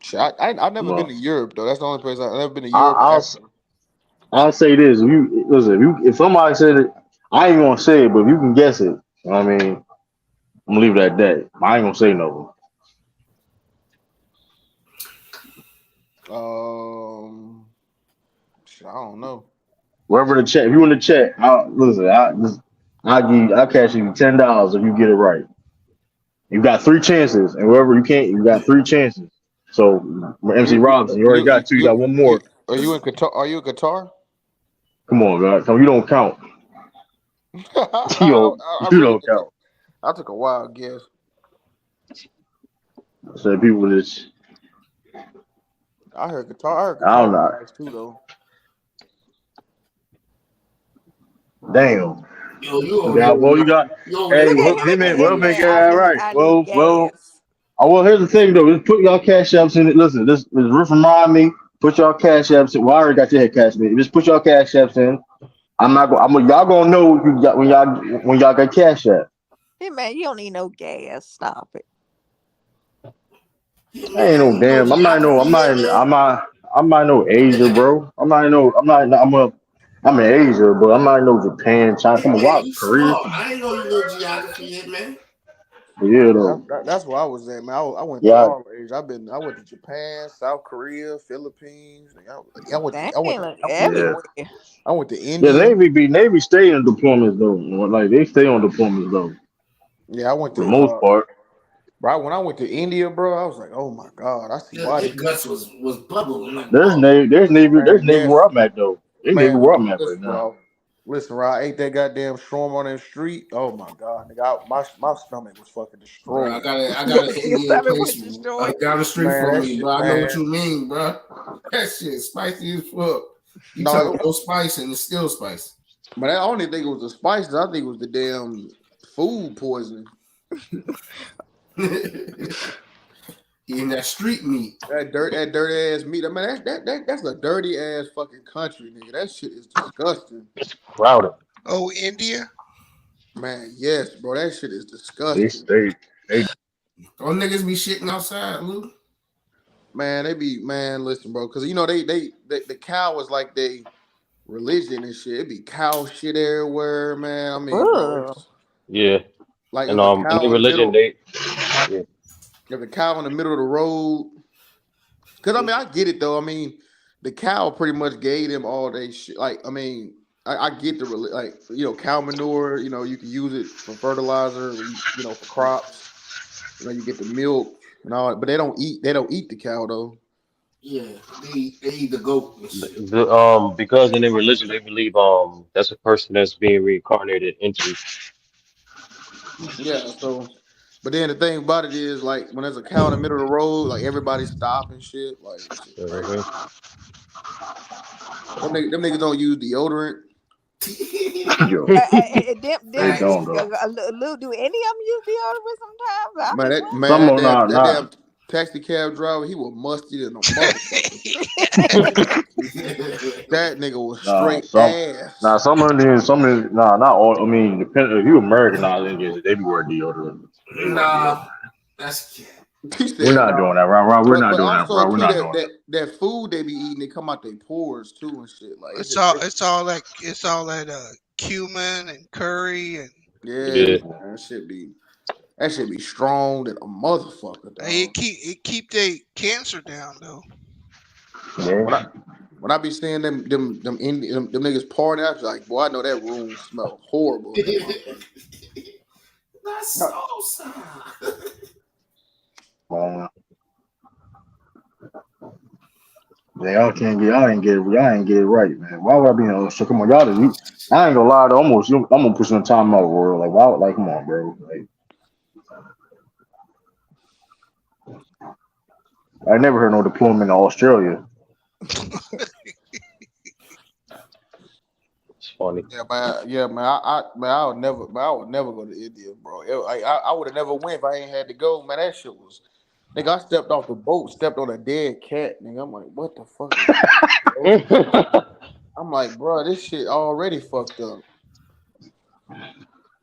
Shit, I've never been well, to Europe though. That's the only place I've never been to Europe. I'll say this: if somebody said it, I ain't gonna say it, but if you can guess it, I mean, I'm gonna leave it at that. I ain't gonna say no. I don't know. Wherever the chat, if you in the chat, I'll cash you $10 if you get it right. You got 3 chances, and wherever you can't, you got 3 chances. So, MC Robinson, you already got 2. You got one more. Are you in Qatar? Are you in Qatar? Come on, God. You don't count. I You really don't count. I took a wild guess. So people just. I heard Qatar. I heard Qatar. I don't know. Nice too, though. Damn. You got. Hey, we'll make it all right. Well, here's the thing though. Just put y'all cash apps in it. Listen, this remind me. Put y'all cash apps in. Well, I already got your head cash me. Just put y'all cash apps in. I'm not going. Y'all gonna know if you got when y'all got cash app. Hey man, you don't need no gas. Stop it. I ain't no damn. I'm not no Asia, bro. I'm a I'm in Asia, but I'm not no Japan, China. Come on, Yeah, wow, you Korea. smart. I ain't know you knew geography yet, man. Yeah, though. That's where I was at, man. I went through Yeah, all Asia. I went to Japan, South Korea, Philippines. I went to Dang, look yeah. everywhere. I went to Yeah, India. Navy stay in deployments though. Like they stay on deployments though, Yeah, I went for the to most part. bro. When I went to India, bro, I was like, oh my god, I see why Your these guts niggas. was bubbling like There's water. Navy, there's Man, Navy yes, where I'm at though. There's Navy man. where I'm at right Listen, now. bro. Listen, bro. I ate that goddamn storm on that street. Oh my god, nigga, my stomach was fucking Bro, destroyed. I got an Your Indian stomach place was destroyed. down the street Man, from that me, shit, bro. I know what man. you mean, bro. That shit spicy as fuck. You No, tell me no spice and it's still spicy. but I don't even think it was the spices. I think it was the damn food poisoning. Eating that street meat. That dirty ass meat. I mean, that's a dirty ass fucking country, nigga. That shit is disgusting. It's crowded. Oh, India. Man, yes, bro. That shit is They disgusting. they Don't niggas be shitting outside, Lou? Man, listen, bro, because you know the cow is like they religion and shit. It be cow shit everywhere, man. I mean, bro, Ugh. it's Yeah, like and if a in cow their in the religion, middle, yeah. if a cow in the middle of the road. Because I mean, I get it though. I mean, the cow pretty much gave them all they shit. Like, I mean, I get the like, you know, cow manure. You know, you can use it for fertilizer. You know, for crops. You know, you get the milk and all. But they don't eat. They don't eat the cow though. Yeah, they eat the goat and shit. Because in their religion they believe that's a person that's being reincarnated into. Yeah. So, but then the thing about it is, like, when there's a cow in the middle of the road, like everybody stop and shit. Like, it's just crazy. Mhm. Them niggas don't use deodorant. yo, they Facts. don't though. Lou, do any of them use deodorant sometimes? I'm Man, just that Some man, are not that not. damn taxi cab driver, he was musty than a motherfucker. That nigga was Nah, straight ass. some Indians, not all. I mean, depending if you Americanized Indians, they be wearing deodorant. They wear deodorant. Nah, that's He We're said not no. doing that, right? We're not But doing that, also bro. We're too not doing that food they be eating, it come out their pores too and shit. Like It's all that cumin and curry and yeah, Yeah, man, that shit be strong than a motherfucker, hey, dog. it keep their cancer down though. that. When Yeah. I when I be seeing them them niggas party, I be like, boy, I know that room smell horrible in that motherfucker. That's No, so Um, y'all ain't get it right, man. Why would I be in shit? Come on, y'all. I ain't gonna lie. I'm gonna put some time out, world. Like, why? Like, come on, bro. Like, I never heard no deployment in Australia. it's funny. yeah, man. I would never go to India, bro. I would have never went if I ain't had to go, man. That shit was, nigga. I stepped off the boat, stepped on a dead cat, nigga. I'm like, what the fuck is this, bro? I'm like, bro, this shit already fucked up.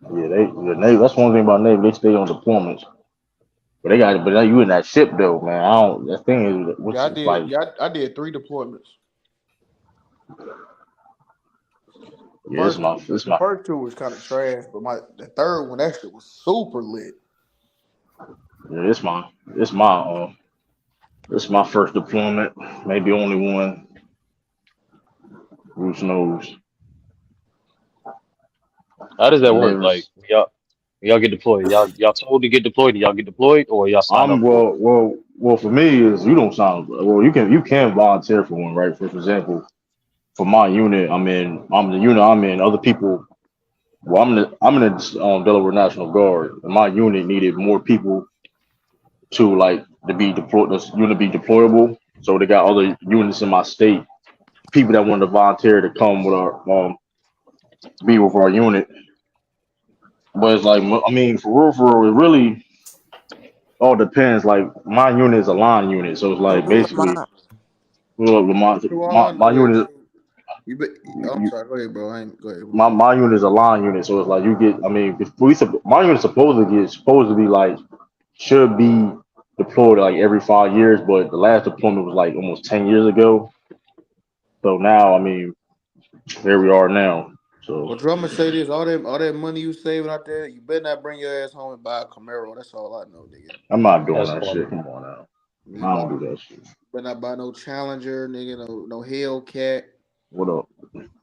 Yeah, the Navy. That's one thing about Navy. They stay on deployments, but you in that ship though, man. I don't. The thing is, Yeah, what's I it's did. like? Yeah, I did 3 deployments. The Yeah, first two, this the my. first two was kind of trash, but the third one, that shit was super lit. Yeah, this my first deployment. Maybe only one. Who knows? How does that And work? Like there's y'all get deployed. Y'all told to get deployed. And y'all get deployed, or y'all sign I'm up for it. well for me is you don't sound well. You can volunteer for one, right? For example, for my unit, I'm the unit I'm in. Other people, well, I'm in the Delaware National Guard, and my unit needed more people to like to be deployed. This unit be deployable, so they got other units in my state, people that wanted to volunteer to come with our be with our unit. But it's like for real, it really all depends. Like my unit is a line unit, so it's like basically, Lamont. well, Two on? my Oh wait, unit. I'm sorry. Go ahead, bro. I ain't go ahead. My unit is a line unit, so it's like you get. I mean, if my unit supposed to be like should be deployed like every 5 years, but the last deployment was like almost 10 years ago. So now, I mean, here we are now. Well, So Drummer say this: all that money you saving out there, you better not bring your ass home and buy a Camaro. That's all I know, nigga. I'm not doing That's that funny. shit. Come on now. You I buy, don't do that shit. better not buy no Challenger, nigga. No Hellcat. What up?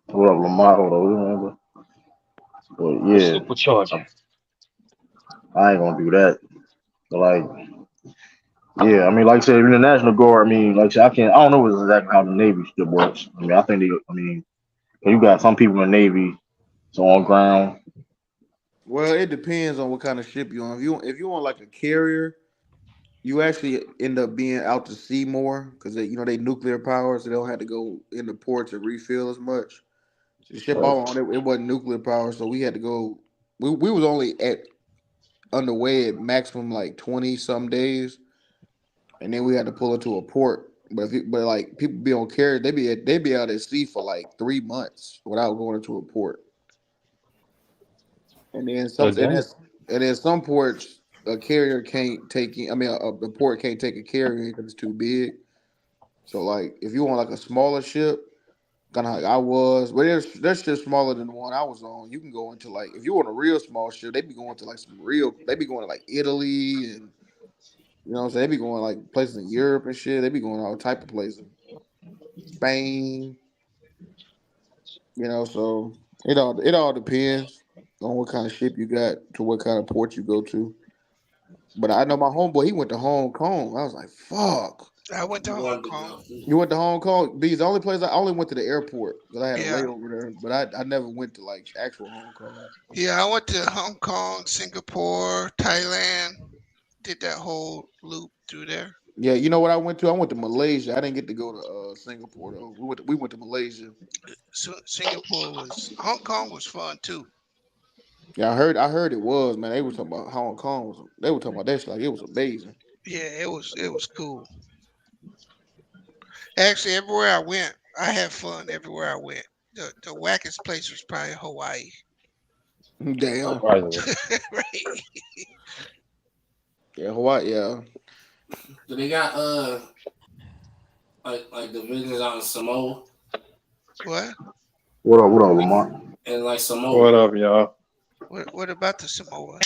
What up, Lamar? Hold on, remember? But The yeah, supercharger. I ain't gonna do that. But like, yeah, I mean, like I said, in the National Guard, I mean, like I said, I don't know exactly how the Navy shit works. I mean, I mean, you got some people in the Navy, it's on ground. Well, it depends on what kind of ship you on. If you on like a carrier, you actually end up being out to sea more because they nuclear power, so they don't have to go in the port to refill as much. The ship I was on, it wasn't nuclear power, so we had to go. We was only at underway at maximum like 20 some days, and then we had to pull into a port. But like people be on carrier, they be out at sea for like 3 months without going into a port. And then some Good game. and then some ports a carrier can't take in. I mean, a port can't take a carrier because it's too big. So like if you want like a smaller ship, kind of like I was, but that's just smaller than the one I was on. You can go into like if you want a real small ship, they be going to like they be going to like Italy and what I'm saying, they be going like places in Europe and shit. They be going all type of places, Spain. So it all depends on what kind of ship you got to what kind of port you go to. But I know my homeboy, he went to Hong Kong. I was like, fuck. I went to Hong Kong. You went to Hong Kong? B, the only place I only went to the airport because I had a Yeah. layover there, but I never went to like actual Hong Kong. Yeah, I went to Hong Kong, Singapore, Thailand. Did that whole loop through there. Yeah, you know what I went to? I went to Malaysia. I didn't get to go to Singapore though. We went to Malaysia. So Hong Kong was fun too. Yeah, I heard it was, man. They were talking about Hong Kong. They were talking about that shit like it was amazing. Yeah, it was cool. Actually, everywhere I went, I had fun everywhere I went. The wackest place was probably Hawaii. Damn. Right. Yeah, Hawaii. Yeah. Do they got like divisions out in Samoa? What? What up, Lamar? And like Samoa. What up, y'all? What about the Samoa?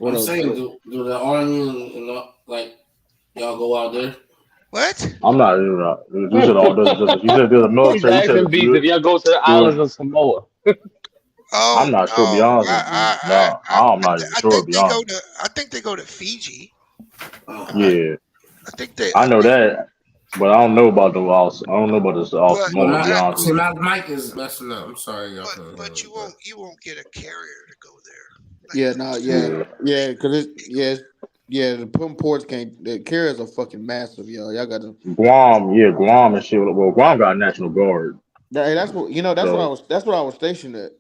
I'm saying, do the army and like y'all go out there? What? I'm not doing that. You said all this. You said there's a He's military. You asking said bees if y'all go to the islands of Samoa. Oh, I'm not sure. Be honest with you. No, I'm not even sure. Be honest. I think they go to Fiji. Yeah, I think I know that, but I don't know about the loss. I don't know about this all Samoa. To be honest with you. My mic is messing up. I'm sorry, y'all. But you won't get a carrier to go there. Yeah, no, yeah, because the pump ports can't. The carriers are fucking massive, y'all got to. Guam and shit. Well, Guam got National Guard. Hey, that's what That's So- what I was. That's what I was stationed at.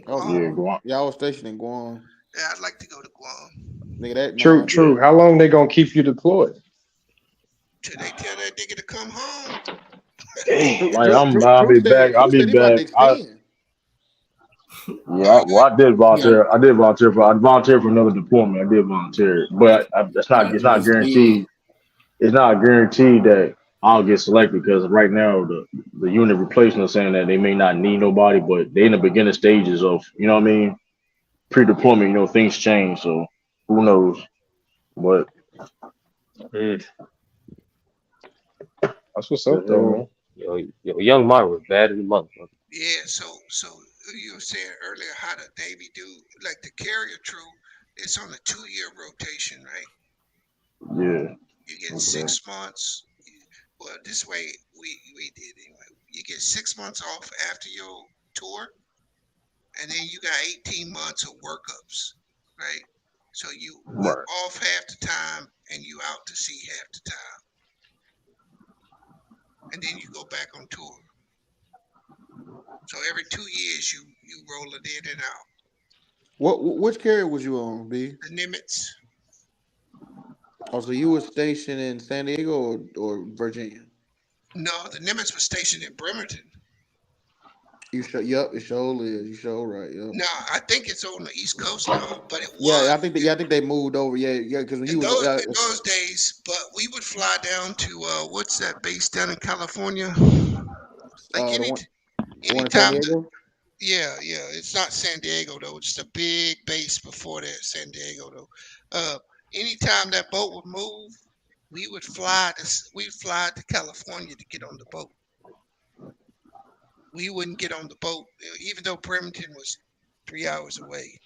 Guam. Yeah, I was stationed in Guam. Yeah, I'd like to go to Guam. Nigga, True. How long they gonna keep you deployed? Till they tell that nigga to come home. Like I'll be back. I'll be back. I did volunteer. I volunteered for another deployment. I did volunteer, but it's not guaranteed. It's not guaranteed that I'll get selected because right now the unit replacement is saying that they may not need nobody, but they in the beginning stages of pre-deployment. Things change, so who knows? But that's what's up, though. Yo, young Mario was bad as a motherfucker. Yeah, so you were saying earlier how the Navy do like the carrier crew. It's on a 2-year rotation, right? Yeah. You get 6 months. Well, this way we did anyway. You get 6 months off after your tour, and then you got 18 months of workups, right? So you're off half the time, and you out to sea half the time, and then you go back on tour. So every 2 years you roll it in and out. Which carrier was you on, B? The Nimitz. Oh, so you were stationed in San Diego or Virginia? No, the Nimitz was stationed in Bremerton. Yep, it sure is. You sure right. Yep. No, I think it's on the East Coast now, but it was. Yeah, I think they moved over. Yeah, because when in you was those days. But we would fly down to what's that base down in California? Like One in San Anytime, Diego. yeah, it's not San Diego though. It's a big base before that, San Diego though. Anytime that boat would move, we'd fly to California to get on the boat. We wouldn't get on the boat, even though Bremerton was 3 hours away.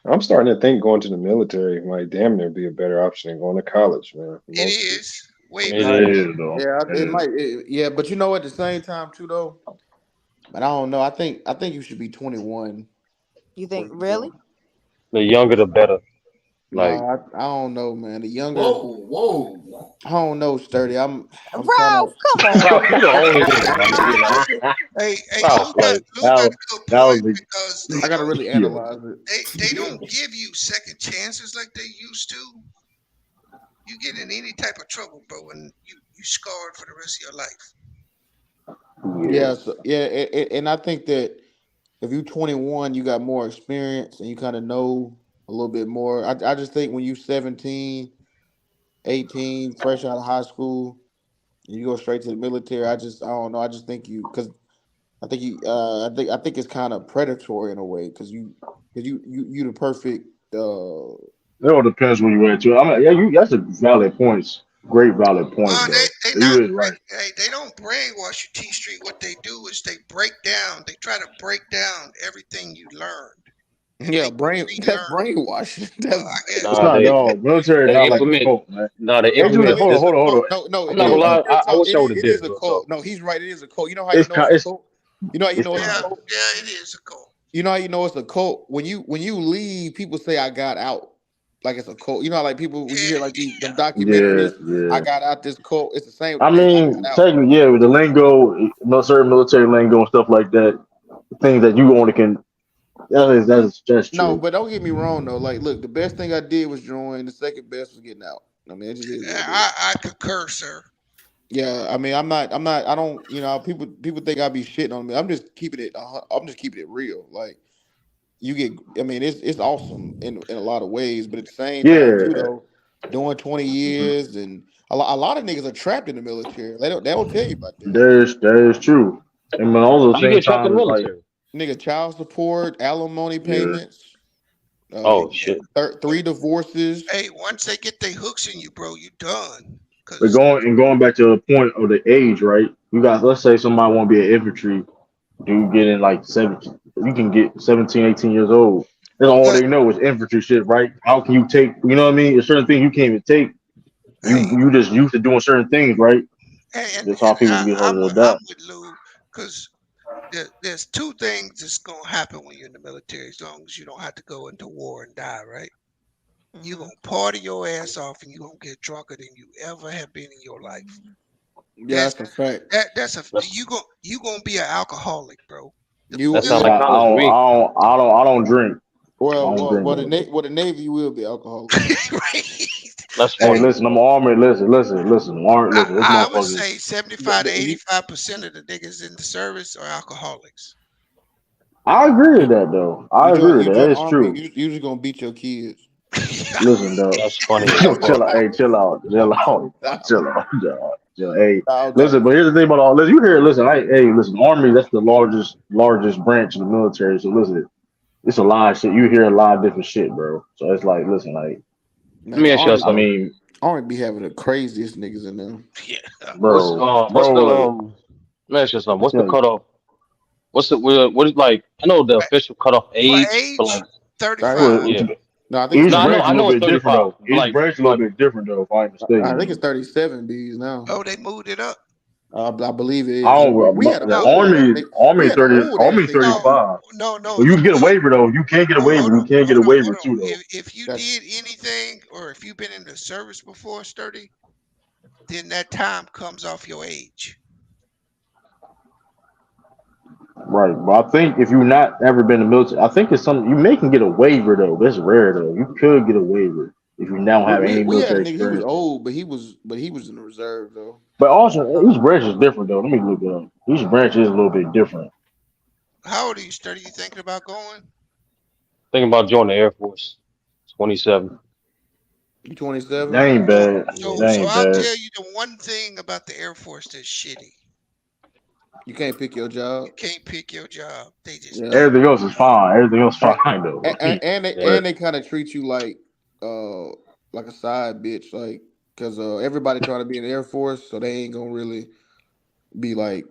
I'm starting to think going to the military might damn near be a better option than going to college, man. For It most people. is way It better. is though. Yeah, It it is. might. Yeah, but you know, at the same time too, though. But I don't know. I think you should be 21 You before think you really? join. The younger, the better. No, Like I don't know, man. The younger, Whoa. I don't know, sturdy. I'm trying Ralph, come on. Ralph, you the only nigga, man. You know, Hey, Ralph, like Lou got a good that was point the because I gotta really yeah. analyze it. they don't give you second chances like they used to. You get in any type of trouble, bro, and you scarred for the rest of your life. Yeah, so, yeah, and I think that if you 21, you got more experience and you kind of know a little bit more. I just think when you 17, 18, fresh out of high school, and you go straight to the military, I don't know. I just think because I think it's kind of predatory in a way because you the perfect. It all depends where you at too. I mean, yeah, that's a valid points. Great valid points though. They You not is right. they don't brainwash you, T Street. What they do is they try to break down everything you learned and Yeah, make you that's relearn. brainwashing. Well, That's I It's guess. nah, not they dog. Military is they not like a implement. cult, man. Nah, they They just implement. hold on, This, hold on, hold on. No, I'm not gonna lie. real I talk. wish I would have It did is it. a Real talk. cult. No, he's right. It is a cult. You know how you It's know it's a it's cult. You know how you it's know it's a Yeah, cult. it is a goal. You know how you know it's a cult when you leave. People say I got out, like it's a cult. You know how like people when you hear like them yeah, documentaries, I yeah. got out this cult. It's the same I thing. I got mean, out. technically, yeah, with the lingo, certain military lingo and stuff like that, things that you only can. That's No, true. but don't get me wrong though. Like, look, the best thing I did was join. The second best was getting out. I mean, it just is what it is. I concur, sir. Yeah, I mean, I don't. You know, people think I be shitting on me. I'm just keeping it. I'm just keeping it real. Like you get. I mean, it's awesome in a lot of ways, but at the same time too, Yeah, though, doing 20 years and a lot of niggas are trapped in the military. They don't tell you about that. that is true. And but also at How the you same get trapped in time, the it's like, military? Nigga, child support, alimony yeah, payments, Oh shit. 3 divorces. Hey, once they get their hooks in you, bro, you done. but Cause going back to the point of the age, right? You got, let's say somebody want to be an infantry, dude, getting like 17, you can get 17, 18 years old. That's all but they know is infantry shit, right? How can you take? You know what I mean? There's certain things you can't even take. You just used to doing certain things, right? and That's how people get hard to I'm adapt. with Lou because there's two things that's gonna happen when you're in the military. As long as you don't have to go into war and die, right? You're gonna party your ass off and you're gonna get drunker than you ever have been in your life. Yeah, that's a fact. You gonna be an alcoholic, bro. That You sounds Yeah, like will. college to me. I don't drink. I Well, don't well, drink well, though. the Navy, you will be alcoholic. That's Hey, funny. listen, I'm army. Listen, army. Listen, this I would motherfucker. say 75 to 85% of the niggas in the service are alcoholics. I agree with that though. I agree with You that. join That the is army, true. you just gonna beat your kids. Listen, though. That's funny as fuck. Chill out. Hey, chill out. Chill out. Chill out. Hey, Okay. listen. But here's the thing about all. Listen, you hear? Listen. Hey, listen. Army. That's the largest branch of the military. So listen, it's a lot of shit. You hear a lot of different shit, bro. So it's like, listen, like, Let Man, me the ask you I something. mean, army be having the craziest niggas in them. What's the bro. let me ask you something. What's the Yeah. cutoff? What is like? I know the official cutoff For age, but age, like, 35. Well, yeah. No, I think it's each No, thirty. branch is I a little know it's bit different 35. though. But Each like, branch is a little bit different though. If I'm not I mistaken think it's though. 37 B's now. Oh, they moved it up. I believe it I is. don't. We had an The No, old ass. We army had an 30. old ass Army nigga in the no, army. 35. no. Well, you can get a waiver though. You can get a waiver. You can get a waiver Hold on. too though. If you That's did anything or if you've been in the service before, Sturdy, then that time comes off your age. Right, but I think if you've not ever been in the military, I think it's something you may can get a waiver though. That's rare though. You could get a waiver if you don't have any we had a military nigga. He was experience. old, but he was in the reserve though. But also, each branch is different though. Let me look it up. Each branch is a little bit different. How old are you, Sturdy? You thinking about going? thinking about joining the Air Force. 27. You 27? That ain't bad. So That so ain't I'll bad. tell you the one thing about the Air Force that's shitty. You can't pick your job. You can't pick your job. They just Yeah. give Everything you else a is job. fine. Everything else And, fine though. But they kind of treat you like a side bitch, like because everybody trying to be in the Air Force, so they ain't gonna really be like.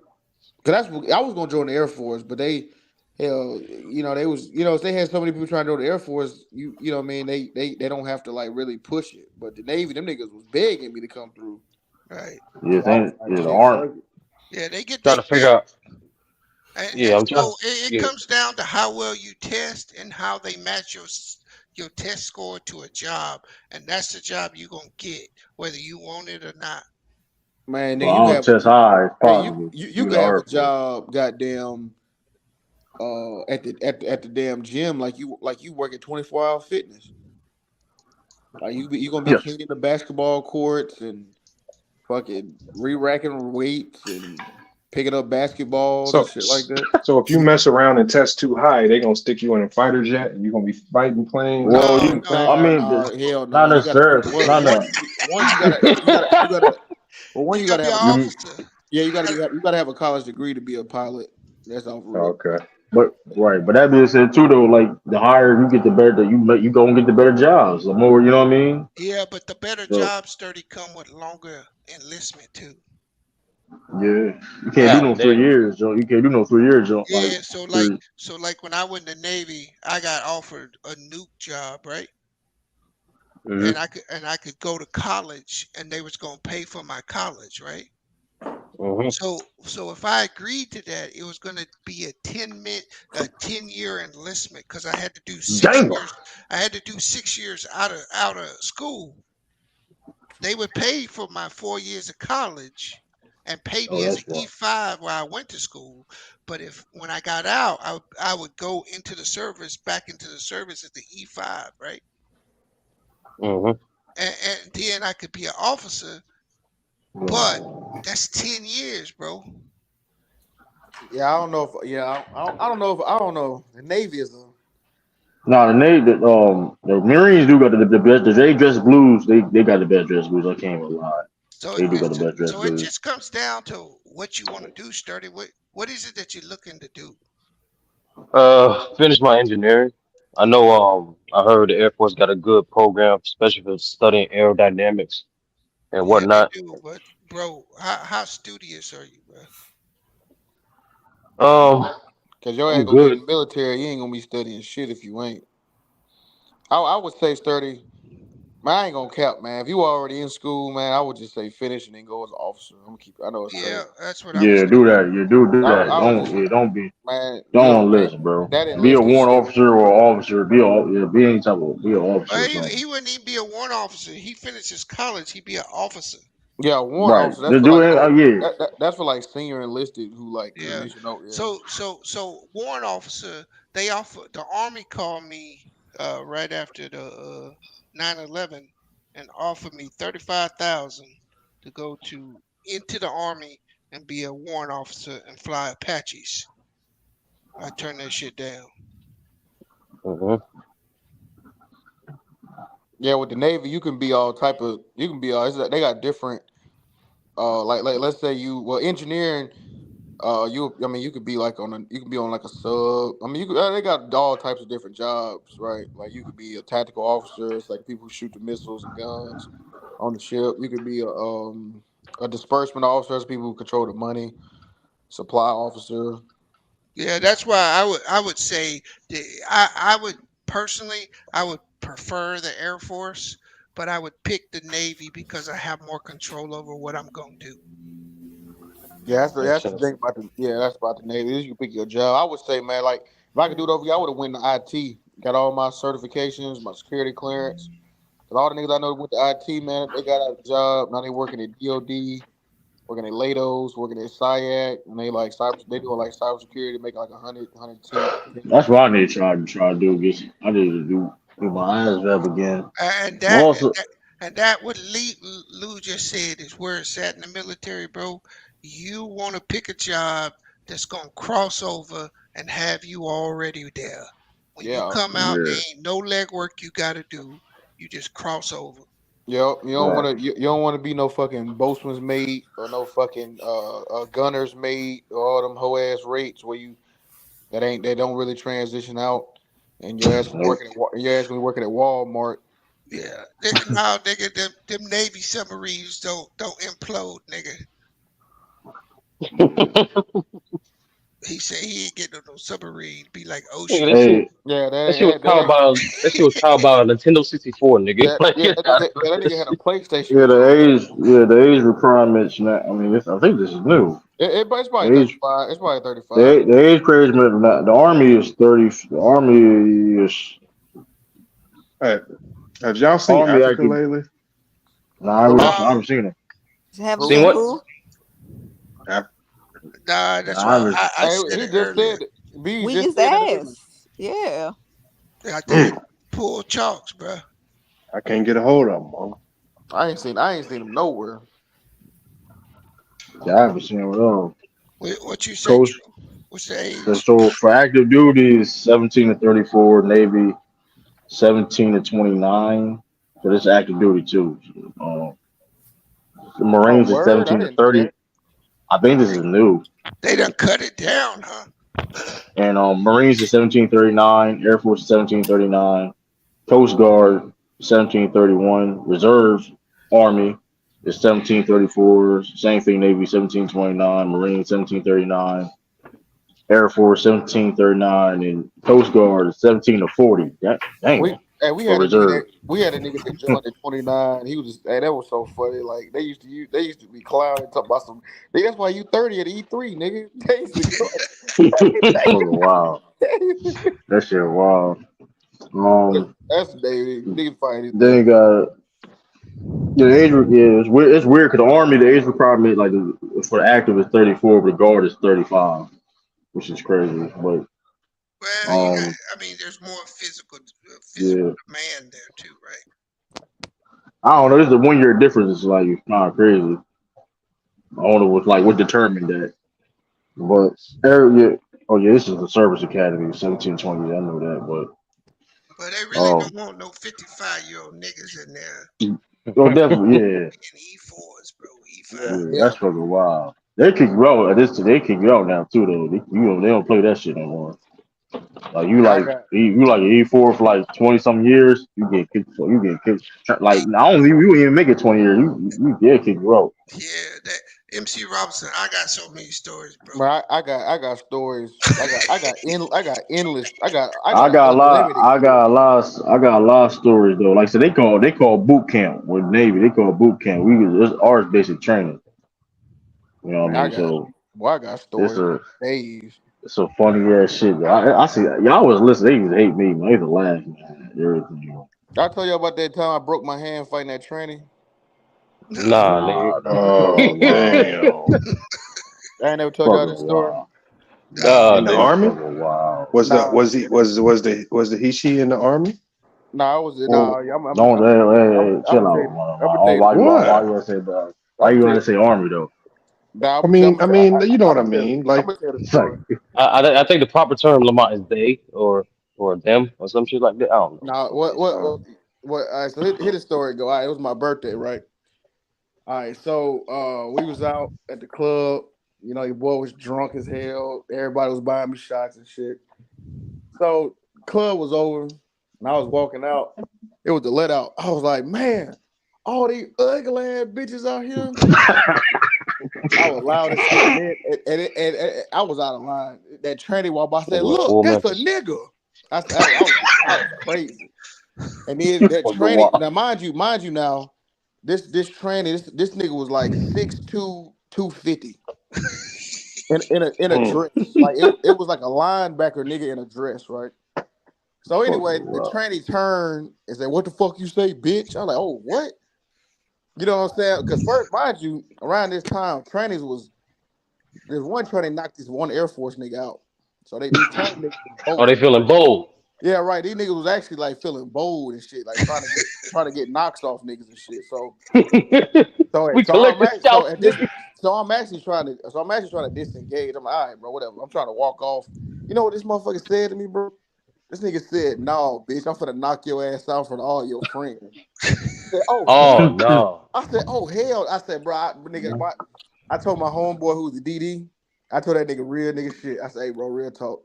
Cause I was gonna join the Air Force, but hell, they was, if they had so many people trying to go to the Air Force, you know what I mean, they don't have to like really push it. But the Navy, them niggas was begging me to come through. Right. yeah, So I was like, the shit, arm. fuck it. Yeah, they get Trying they to figure out. Yeah, and I'm trying. so it Yeah. comes down to how well you test and how they match your test score to a job, and that's the job you're gonna get, whether you want it or not. Man, Well, nigga, I you could don't have test high. It's hey, possible. you You could the have a Air Force. job, goddamn, at the damn gym, like you work at 24-hour fitness. Like you gonna be Yeah. cleaning the basketball courts and fucking re-racking weights and picking up basketballs and So, shit like that. so if you mess around and test too high, they gonna stick you in a fighter jet, and you're gonna be fighting planes and Well, shit No, like that. I no. mean, Hell not no. You gotta necessarily. Yeah, Not yeah. one you gotta well one You you gotta gotta be an have a you, officer. you You gotta gotta, you gotta have a college degree to be a pilot. That's off rip. Okay. but right. But that being said, too, though, like the higher you get, the better that you gonna get the better jobs. The more, you know what I mean. yeah, but the better So jobs sturdy come with longer enlistment too. yeah, you can't do God no damn. 3 years, Joe. You can't do no 3 years, Joe. Like Yeah, so like three. so like when I went in the Navy, I got offered a nuke job, right? Mm-hmm. And I could go to college and they was gonna pay for my college, right? Mm-hmm. So if I agreed to that, it was gonna be a 10-year enlistment because I had to do six Damn. years. I had to do 6 years out of school. They would pay for my 4 years of college and pay Oh, me as an that's wrong. E5 where I went to school. But if when I got out, I would go into the service, back into the service as the E5, right? Mm-hmm. And then I could be an officer, but that's 10 years, bro. Yeah, I don't know if I don't know. The Navy is a Nah, the Marines do got the best. The J Dress Blues, they got the best dress blues. I can't even lie. So They it, do got it the ju- best dress so it blues. just comes down to what you want to do, Sturdy. What is it that you're looking to do? Finish my engineering. I know. I heard the Air Force got a good program, especially for studying aerodynamics and Yeah, they whatnot. do, but bro, how studious are you, bro? Um, cause your ass I'm gonna get in good. the military. You ain't gonna be studying shit if you ain't. I would say sturdy. Man, I ain't gonna cap, man. If you already in school, man, I would just say finish and then go as an officer. I'm gonna keep. I know it's Yeah, crazy. that's what I was Yeah, do thinking. that. Yeah, do that. I would Don't just, don't be man, don't man, enlist, bro. that Be a enlisted warrant shit. officer or officer. Be any type of be an officer Well, or he something. wouldn't even be a warrant officer. He finished his college. He'd be an officer. Yeah, warrant Right. officer. That's Just for do like it. Yeah. that's for like senior enlisted who like Yeah. commission out. Yeah. So warrant officer, they offer the Army called me right after the 9/11 and offered me 35,000 to go to into the Army and be a warrant officer and fly Apaches. I turned that shit down. Mm-hmm. Yeah, with the Navy, you can be all type of. You can be all. They got different. Like let's say engineering. You could be like you could be on like a sub. I mean, they got all types of different jobs, right? Like you could be a tactical officer. It's like people who shoot the missiles and guns on the ship. You could be a disbursement officer. That's people who control the money. Supply officer. Yeah, that's why I would say I would personally I would prefer the Air Force, but I would pick the Navy because I have more control over what I'm gonna do. Yeah, Makes that's the sense. thing about that's about the Navy. Is you pick your job. I would say, man, like if I could do it over here, I would have went to IT. Got all my certifications, my security clearance. Cause all the niggas I know went to IT, man, they got a job. Now they working at DOD, working at Lados, working at SIAC, and they doing like cybersecurity, making like 110. That's what I need to try to do. I need to do my eyes up again. And I'm also that what Lou just said is where it's at in the military, bro. You want to pick a job that's gonna cross over and have you already there. When you Yeah, come out, there yeah. ain't no legwork you got to do. You just cross over. Yep, you don't Right. want to. You don't want to be no fucking boatswain's mate or no fucking gunner's mate or all them hoe ass rates where you they don't really transition out, and your ass Nope. your ass gonna be working at Walmart. Yeah. No, nigga, them Navy submarines don't implode, nigga. He said he ain't getting on no submarine. Be like Nigga, ocean. that shit, Hey, Yeah, that shit was powered by a Nintendo 64, nigga. Like, that nigga had a PlayStation yeah, controller. the age requirements now. I mean, I think this is new. It's probably The age, 35. It's probably 35. the age crazy, the army is 30. The army is Hey, have y'all seen army Africa actually. lately? Nah, Who? I haven't seen it. Haven't seen seen what? who? Nah, Nah, that's I why haven't. I Hey, said he it just earlier. said it. B We just just said it earlier. asked. Yeah. I think he pulled chalks, bro. I can't get a hold of them. I ain't seen him nowhere. Yeah, I haven't seen it at all. What you say, Coach. Drew? What's the age? So for active duty is 17 to 34. Navy 17 to 29. So this is active duty too. The Oh, Marines is word! I 17 to didn't know 30. that. I think this is new. They done cut it down, huh? And Marines is 1739. Air Force is 1739. Coast Guard 1731. Reserve Army is 1734. Same thing. Navy 1729. Marines 1739. Air Force 1739. And Coast Guard is 17 to 40. Damn. We For had a nigga that reserve. joined at 29. He was just that was so funny. Like they used to be clowning talking about some. Nigga, that's why you 30 at E3, nigga. They used to go. That's fucking wild. That shit wild. That's David. Nigga find Then anything. you got the age. Yeah, it's weird. It's weird because the army, the age requirement, like for the active is 34, but the guard is 35, which is crazy. But Well, you got. um, I mean, there's more physical yeah, demand there too, right? I don't know. This is a 1 year difference. It's like it's kind of crazy. I don't know what determined that. But yeah, oh yeah, this is the service academy, 1720. I know that, But they but really don't want no 55-year-old niggas in there. oh definitely, yeah, In E4s, bro. E5. yeah, that's fucking wild. They kick you out. They kick you out now too, though. They don't play that shit no more. Like Yeah, I got. you like an E4 for like 20 some years, you get kicked. So you get kicked. Like I don't even you wouldn't even make it 20 years. You get kicked you out. Yeah, that MC Robinson. I got so many stories, bro. Bro, I got stories. I got endless. I got I got a lot. unlimited stories. I got a lot of stories though. Like so they call boot camp with Navy. They call boot camp. It's ours basic training. You know what I Man, mean? So I got it's stories a for days. it's a funny ass shit. I see y'all was listening. They used to hate me. Man. They used to laugh, man. Everything. I told you about that time I broke my hand fighting that tranny. Nah, Nah, nigga. that's Oh fucking wild. damn! I ain't never told y'all this Fucking story. wild. Nah, In the nigga. That's army? fucking wild. Was the Nah, was the he in the army? nah, I was Well, nah. don't I'm chill gonna tell out, you. man. I'm gonna tell you the story. Why Why? you gonna say that? Why I'm you gonna tell gonna you. say army though? Nah, I mean, you know what I mean. I'm Like, gonna tell you the It's like story. I think the proper term, Lamont, is they or them or some shit like that. I don't know. Nah, what? All right, so here the story go. All right, it was my birthday, right? All right, so we was out at the club. You know, your boy was drunk as hell. Everybody was buying me shots and shit. So club was over, and I was walking out. It was the let out. I was like, man, all these ugly ass bitches out here. I was loud as shit, and and I was out of line. That tranny walked by, said, Nigga, "Look, full that's a Memphis. nigga." I was crazy. And then that fucking tranny. wild. Now, mind you, now this tranny, this nigga was like 6'2", 250 in a mm, dress. Like it was like a linebacker nigga in a dress, right? So anyway, Fucking the wild. tranny turned and said, "What the fuck you say, bitch?" I'm like, "Oh, what?" You know what I'm saying? Because first, mind you, around this time, trannies was there's one tranny knocked this one Air Force nigga out. So these tranny niggas was Oh, they boasting. feeling bold. Yeah, right. These niggas was actually like feeling bold and shit, like trying to get knocks off niggas and shit. So We so I'm collected actually so scouts, at this nigga. so I'm actually trying to disengage. I'm like, all right, bro, whatever. I'm trying to walk off. You know what this motherfucker said to me, bro? This nigga said, "No, bitch, I'm finna knock your ass out for all your friends." said, "Oh Oh hell!" no. I said, "Oh hell!" I said, "Bro, I told my homeboy who was the DD. I told that nigga real nigga shit. I said, "Hey, bro, real talk.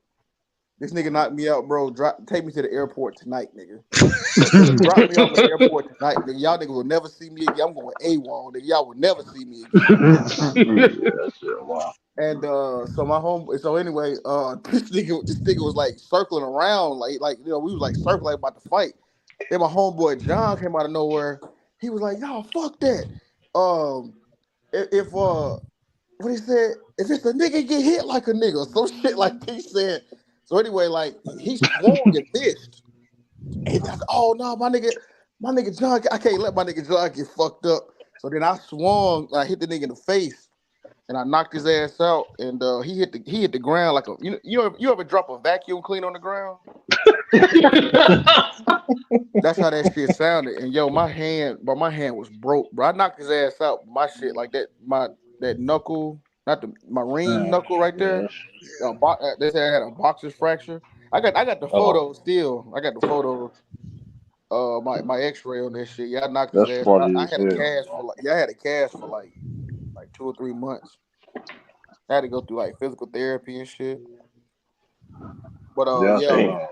This nigga knocked me out, bro. Take me to the airport tonight, nigga. Drop me off at the airport tonight, nigga. Y'all niggas will never see me again. I'm going AWOL, nigga. Y'all will never see me again." Yeah, shit, wow. And so my home. So anyway, this nigga was like circling around, like we was like circling about to fight. Then my homeboy John came out of nowhere. He was like, "Y'all, fuck that. If what he said, if it's a nigga get hit like a nigga," some shit like he said. So anyway, like he swung and missed. And I said, "Oh no, my nigga John, I can't let my nigga John get fucked up." So then I swung, I hit the nigga in the face, and I knocked his ass out. And he hit the ground like you ever drop a vacuum cleaner on the ground? That's how that shit sounded. And yo, my hand was broke, bro. I knocked his ass out. My shit like that, that knuckle, not my ring knuckle right there. They said I had a boxer's fracture. I got the photos still. I got the photos. My X-ray on that shit. Yeah, I knocked his That's ass. funny I as had a hell. cast for I had a cast for like 2 or 3 months. I had to go through like physical therapy and shit. But Yeah, yeah.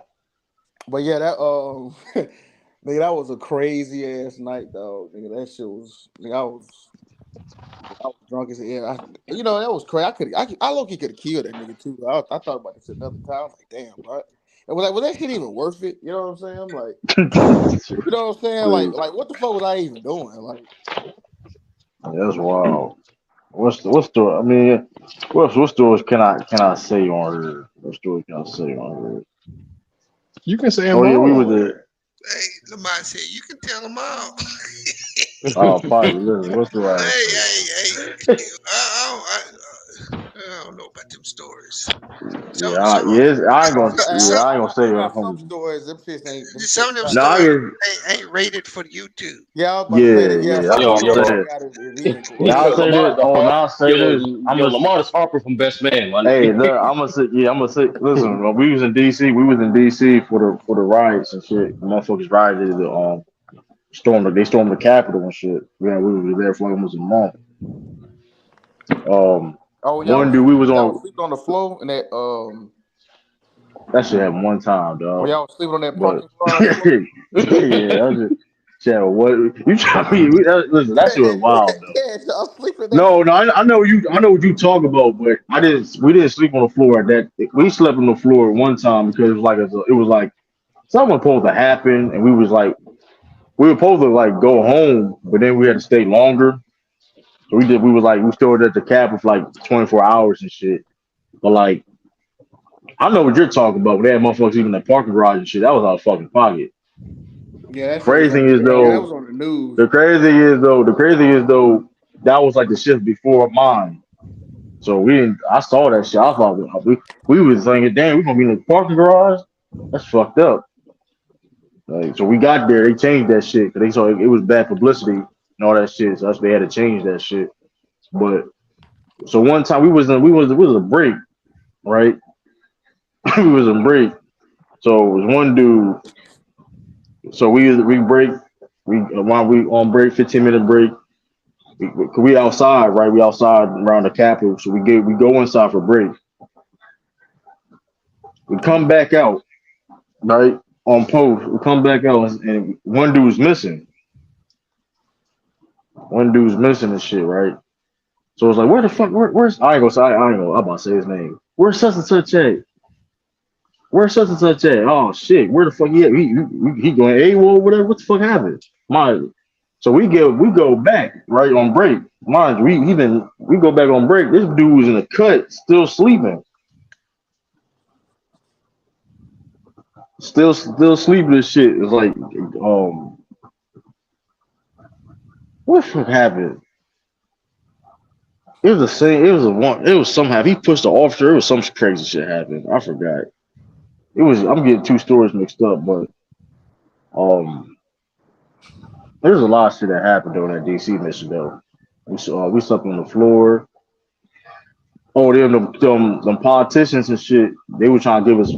But yeah, that nigga, that was a crazy ass night, dog. Nigga, that shit was. Nigga, I was drunk as hell. That was crazy. I low-key could have killed that nigga too. I thought about this another time. I was like, damn, bro. And was that shit even worth it? You know what I'm saying? I'm like, you know what I'm saying? Like what the fuck was I even doing? Like, That's wild. What story? I mean, what stories can I say on her? What story can I say on her? You can say them Oh yeah, we all. were there. Hey, Lamar said you can tell them all. Oh, Piper, listen, what's the Hey, I don't know about them stories. Yeah, I ain't gonna. Yeah, I ain't gonna say I got some something. stories. Them shits ain't. Some of them No, I stories get. ain't rated for YouTube. Yeah, I was about to say that. Yeah, Yeah, some I of was them gonna shits say I that. got is even cool. Now I say this. Oh, now I say Yo, this. Lamar is Harper from Best Man, my Hey, nigga. look, I'm gonna say. Yeah, I'm gonna say. Listen, when we was in DC. We was in DC for the riots and shit. Motherfuckers rioted the They stormed the Capitol and shit. Yeah, we were there for almost a month. Oh, One dude we was y'all was on. sleeping on the floor and that That shit happened one time, when dog. y'all was sleeping on that But parking garage floor. yeah, that just. Yeah, what you trying to be? Listen, that shit was wild though. Yeah, y'all sleeping that. No, I know you. I know what you talk about, but I didn't. We didn't sleep on the floor at that. We slept on the floor one time because it was like something was supposed to happen, and we were supposed to like go home, but then we had to stay longer. So we did. We stayed at the cabin for like 24 hours and shit. But like, I know what you're talking about. But they had motherfuckers even in the parking garage and shit. That was out of fucking pocket. Yeah, that shit was Crazy on. thing is Yeah, that was though. on the news. The crazy is though. That was like the shift before mine. So we didn't. I saw that shit. I thought we was thinking, damn, we gonna be in the parking garage. That's fucked up. Like, so we got there. They changed that shit because they saw it was bad publicity and all that shit. So that's they had to change that shit. But so one time we was a break, right? We was in break. So it was one dude. So we break. While we on break, 15-minute break. We outside, right? We outside around the Capitol. So we go inside for break. We come back out, right? On post. We come back out and one dude's missing. One dude's missing and shit, right? So it's like, where the fuck? Where's I ain't gonna say. I ain't gonna. I'm about to say his name. Where's such and such at? Where's such and such at? Oh shit, where the fuck he at? He going AWOL, whatever. What the fuck happened? Mind. So we go back right on break. Mind, we go back on break. This dude was in the cut, still sleeping. Still sleeping and shit. It's like what the fuck happened? It was the same. It was one. It was somehow he pushed the officer. It was some crazy shit happened. I forgot. It was. I'm getting two stories mixed up, but there's a lot of shit that happened during that DC mission though. We slept on the floor. Oh, them politicians and shit. They were trying to give us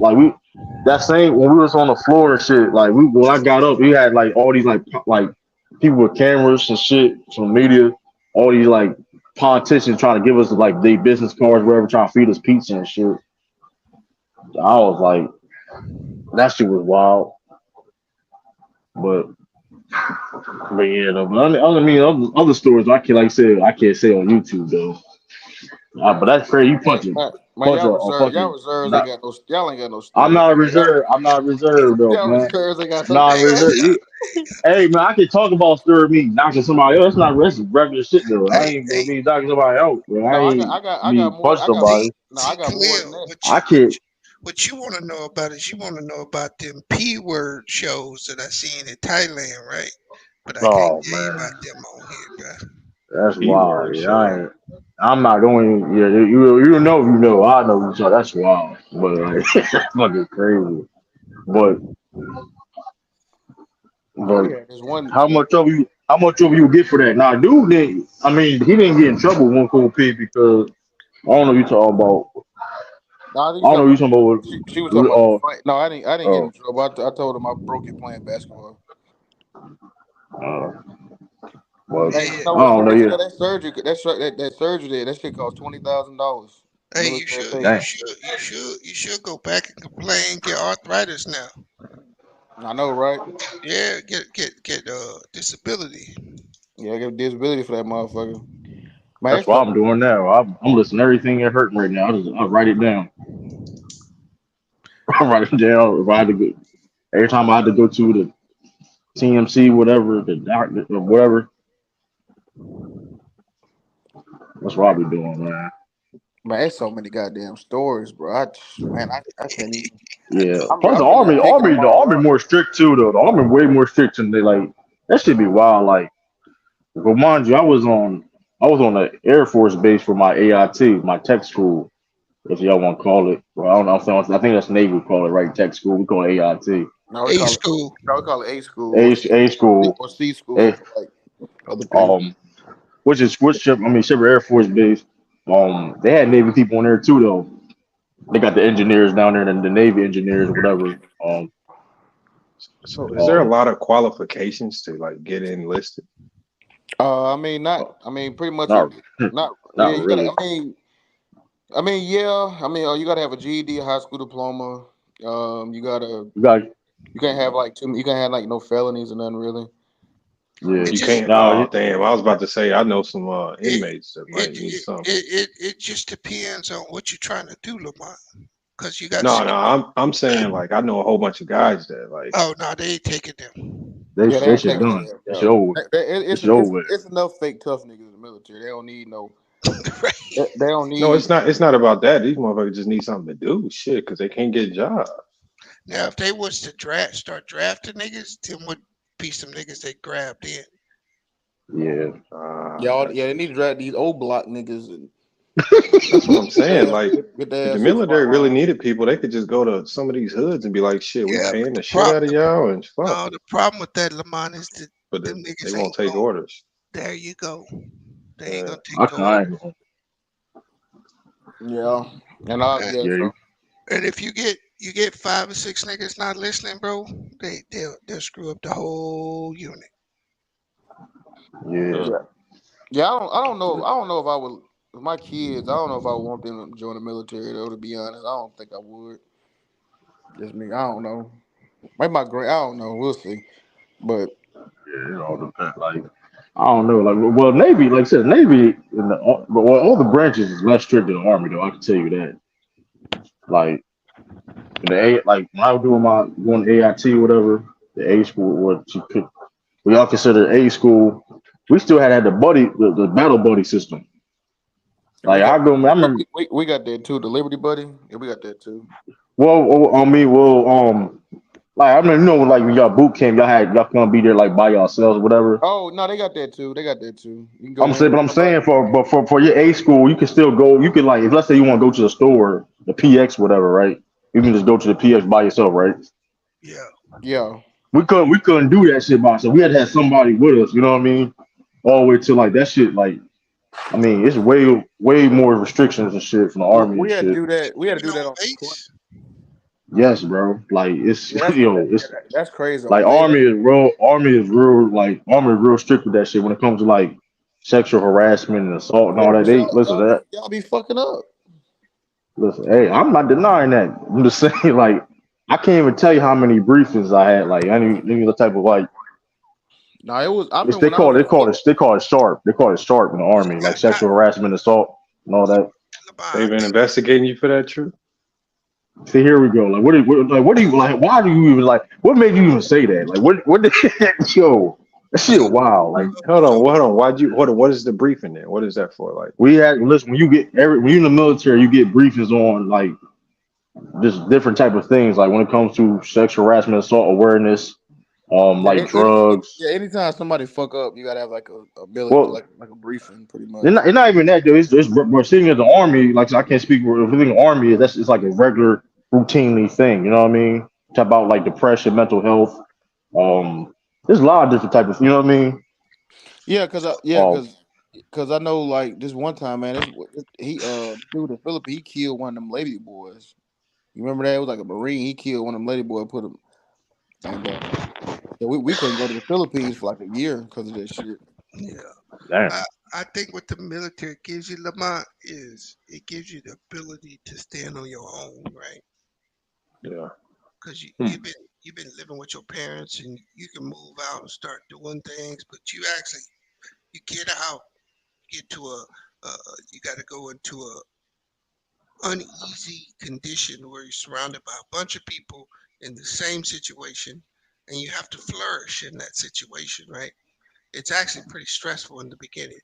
that same when we was on the floor and shit. Like when I got up, we had like all these like people with cameras and shit from media, all these like politicians trying to give us like their business cards, wherever, trying to feed us pizza and shit. I was like, that shit was wild. But yeah, no, but other stories I can I can't say on YouTube though. But that's crazy. You punch it. Man, Punch y'all a reserves. fucking. Y'all ain't got no I'm stories. not reserved. I'm not reserved though, Y'all man. reserves ain't got no Not stories. reserved. Hey man, I can talk about story me knocking somebody else. That's not regular shit though. I ain't gonna be knocking somebody else, bro. I No, ain't I got me more. punch somebody. I got more than that. I can't. What you want to know about is you want to know about them P word shows that I seen in Thailand, right? But I can't Oh tell you man, about them on here, bro. that's Keyword wild. Yeah, I show. ain't. I'm not going. Yeah, you know if you know. I know. So that's wild. But like, that's fucking crazy. But Man, but we had this one. how much trouble you get for that? Nah, dude didn't. I mean, he didn't get in trouble with 1 P because I don't know what you talking about. No, I I think don't know what you talking about. she was talking about the Oh, fight. No, I didn't get in oh, trouble. I told him I broke it playing basketball. well, Hey, you I know what's don't know. crazy? Yeah, That surgery, that surgery there, that shit cost $20,000. Hey, Military dang. paid. you should go back and complain, get arthritis now. I know, right? Yeah, get disability. Yeah, I get disability for that motherfucker. Man, That's it's what so I'm doing now. I'm listening to everything that hurting right now. I write it down. I write it down. If I had to go, every time I had to go to the TMC, whatever, the doctor, or whatever, that's what I be doing, man. man, it's so many goddamn stories, bro. I can't even. Yeah. I'm, Plus, the I'm really picking them the all army out. more strict too, though. The army way more strict than they like. That should be wild. Like, well, mind you, I was on the Air Force base for my AIT, my tech school, if y'all want to call it. Well, I don't know. I think that's Navy call it, right? Tech school. We call it AIT. No, we A call it. school. No, we call it A school A school. or C school A, for like other people. which ship? I mean, Shipper Air Force base. They had Navy people on there too, though. They got the engineers down there, and the Navy engineers, or whatever. So is there a lot of qualifications to like get enlisted? I mean, not. I mean, pretty much. Not, Not. Yeah, not you gotta. really. Yeah. I mean, you gotta have a GED, a high school diploma. You gotta. You got, You can't have like too. You can't have like no felonies or nothing really. yeah. It You just can't. Oh damn! I was about to say I know some inmates that might need something. it just depends on what you're trying to do, Lamont. Because you got. No, I'm saying like I know a whole bunch of guys that like. Oh no, they ain't taking them. Yeah, they They ain't should taking done. it. They should over. They should over. It's enough fake tough niggas in the military. They don't need no. They don't No, need. it's not about that. These motherfuckers just need something to do, shit, because they can't get jobs. Now, if they was to start drafting niggas, then would be some niggas they grabbed in. Yeah. Yeah, they need to draft these old block niggas and That's what I'm saying. Like, get if their the ass to the military front really line. needed people, they could just go to some of these hoods and be like, shit, we Yeah, but paying the shit out of y'all and fuck. No, the problem with that, Lamont, is that But them they niggas won't ain't take going. orders. There you go. They ain't gonna take I no order. kind of. Yeah, and Yeah. And if you get 5 or 6 niggas not listening, bro, they'll screw up the whole unit. Yeah. Yeah. I don't know if I would. With my kids, I don't know if I would want them to join the military though. To be honest, I don't think I would. Just me. I don't know. Maybe my great. I don't know. We'll see. But Yeah, it all depends. Like, I don't know. Like, well, Navy, like I said, Navy, well, all the branches is less strict than the Army, though. I can tell you that. Like, like when I was doing going to AIT, whatever, the A school, we all consider A school. We still had the battle buddy system. we Like, got I remember. we got that too. The Liberty Buddy. Yeah, we got that too. Like I mean, like when y'all boot camp, y'all can't be there like by yourselves, whatever. Oh no, they got that too. They got that too. You can I'm go in saying, but with I'm somebody. saying for your A school, you can still go. You can like, if let's say you want to go to the store, the PX, whatever, right? You can just go to the PX by yourself, right? Yeah. We couldn't do that shit by ourselves. We had to have somebody with us. You know what I mean? All the way to like that shit. Like, I mean, it's way more restrictions and shit from the army and We had to shit. do that. We had to do that on deployment. Yes, bro. Like it's Yeah, that's it's that's crazy on like paper. Army is real strict with that shit when it comes to like sexual harassment and assault and Yeah, all that. but They listen to that. y'all be fucking up. Listen, hey, I'm not denying that. I'm just saying, like, I can't even tell you how many briefings I had. Like, any the type of like, No, it was. I it's, remember when I was a kid. they call it sharp. They call it sharp in the army, like sexual harassment, assault, and all that. They've been investigating you for that, true? See, here we go. Like, what do you like? Why do you even like? What made you even say that? Like, what did yo? That shit wild. Like, Hold on. What is the briefing there? What is that for? Like, we had listen when when you're in the military, you get briefings on like just different type of things. Like when it comes to sexual harassment, assault awareness, Yeah, like drugs. anytime somebody fuck up, you gotta have like a ability, Well, like a briefing, pretty much. it's not even that, though. We're seeing as the army. Like I can't speak for the army. That's it's like a regular, routinely thing. You know what I mean? Talk about like depression, mental health. There's a lot of different types of. You know what I mean? Yeah, Um, cause I know like this one time, man, he dude in Philippines, he killed one of them lady boys. You remember that? It was like a Marine. He killed one of them lady boys, put him, and yeah, we couldn't go to the Philippines for like a year because of this shit. Yeah. damn. I think what the military gives you, Lamont, is it gives you the ability to stand on your own, right? yeah. Because Hmm. you've been living with your parents and you can move out and start doing things, but you actually you get out, get to you got to go into a uneasy condition where you're surrounded by a bunch of people in the same situation, and you have to flourish in that situation, right? It's actually pretty stressful in the beginning.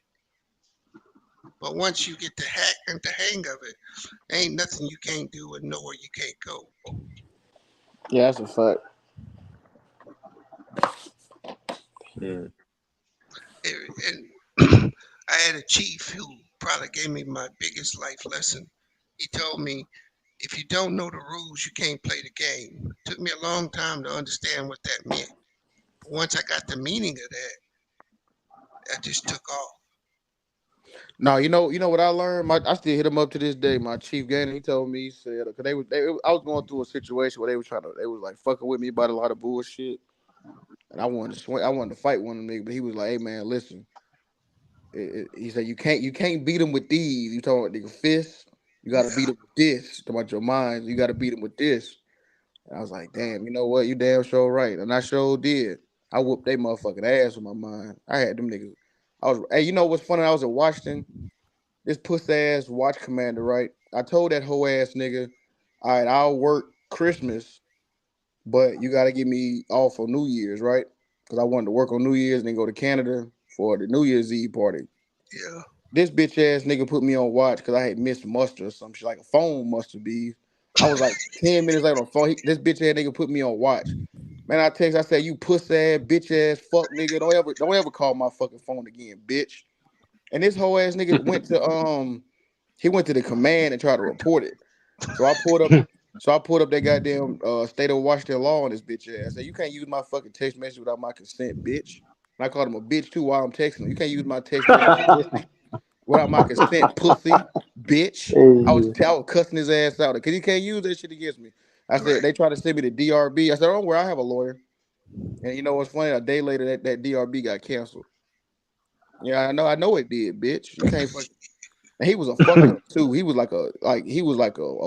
But once you get the hang of it, ain't nothing you can't do and nowhere you can't go. Yeah, that's a fact. Hmm. And I had a chief who probably gave me my biggest life lesson. He told me, if you don't know the rules, you can't play the game. It took me a long time to understand what that meant. But once I got the meaning of that, I just took off. No, you know what I learned. I still hit him up to this day. My chief Gainer, he told me, he said, because I was going through a situation where they was like fucking with me about a lot of bullshit, and I wanted to swing, I wanted to fight one of them niggas, but he was like, hey man, listen, he said you can't beat him with these. You talking about nigga fists? You got to beat him with this. Talking about your mind, you got to beat him with this. And I was like, damn, you know what? You damn sure right, and I sure did. I whooped they motherfucking ass with my mind. I had them niggas. Hey, you know what's funny? I was in Washington. This puss ass watch commander, right? I told that hoe ass nigga, all right, I'll work Christmas, but you got to give me off for New Year's, right? Because I wanted to work on New Year's and then go to Canada for the New Year's Eve party. Yeah. This bitch ass nigga put me on watch because I had missed muster or some shit, like a phone muster be. I was like 10 minutes late on the phone. This bitch ass nigga put me on watch. Man, I said, you puss ass, bitch ass, fuck nigga. Don't ever call my fucking phone again, bitch. And this whole ass nigga went to the command and tried to report it. So I pulled up that goddamn state of Washington law on this bitch ass. I said, you can't use my fucking text message without my consent, bitch. And I called him a bitch too while I'm texting him. You can't use my text message, pussy, without my consent, pussy, bitch. I was cussing his ass out because he can't use that shit against me. I said, they tried to send me to DRB. I said, don't worry, I have a lawyer. And you know what's funny? A day later, that DRB got canceled. Yeah, I know it did, bitch. You can't fucking. And he was a fuck up too. He was like a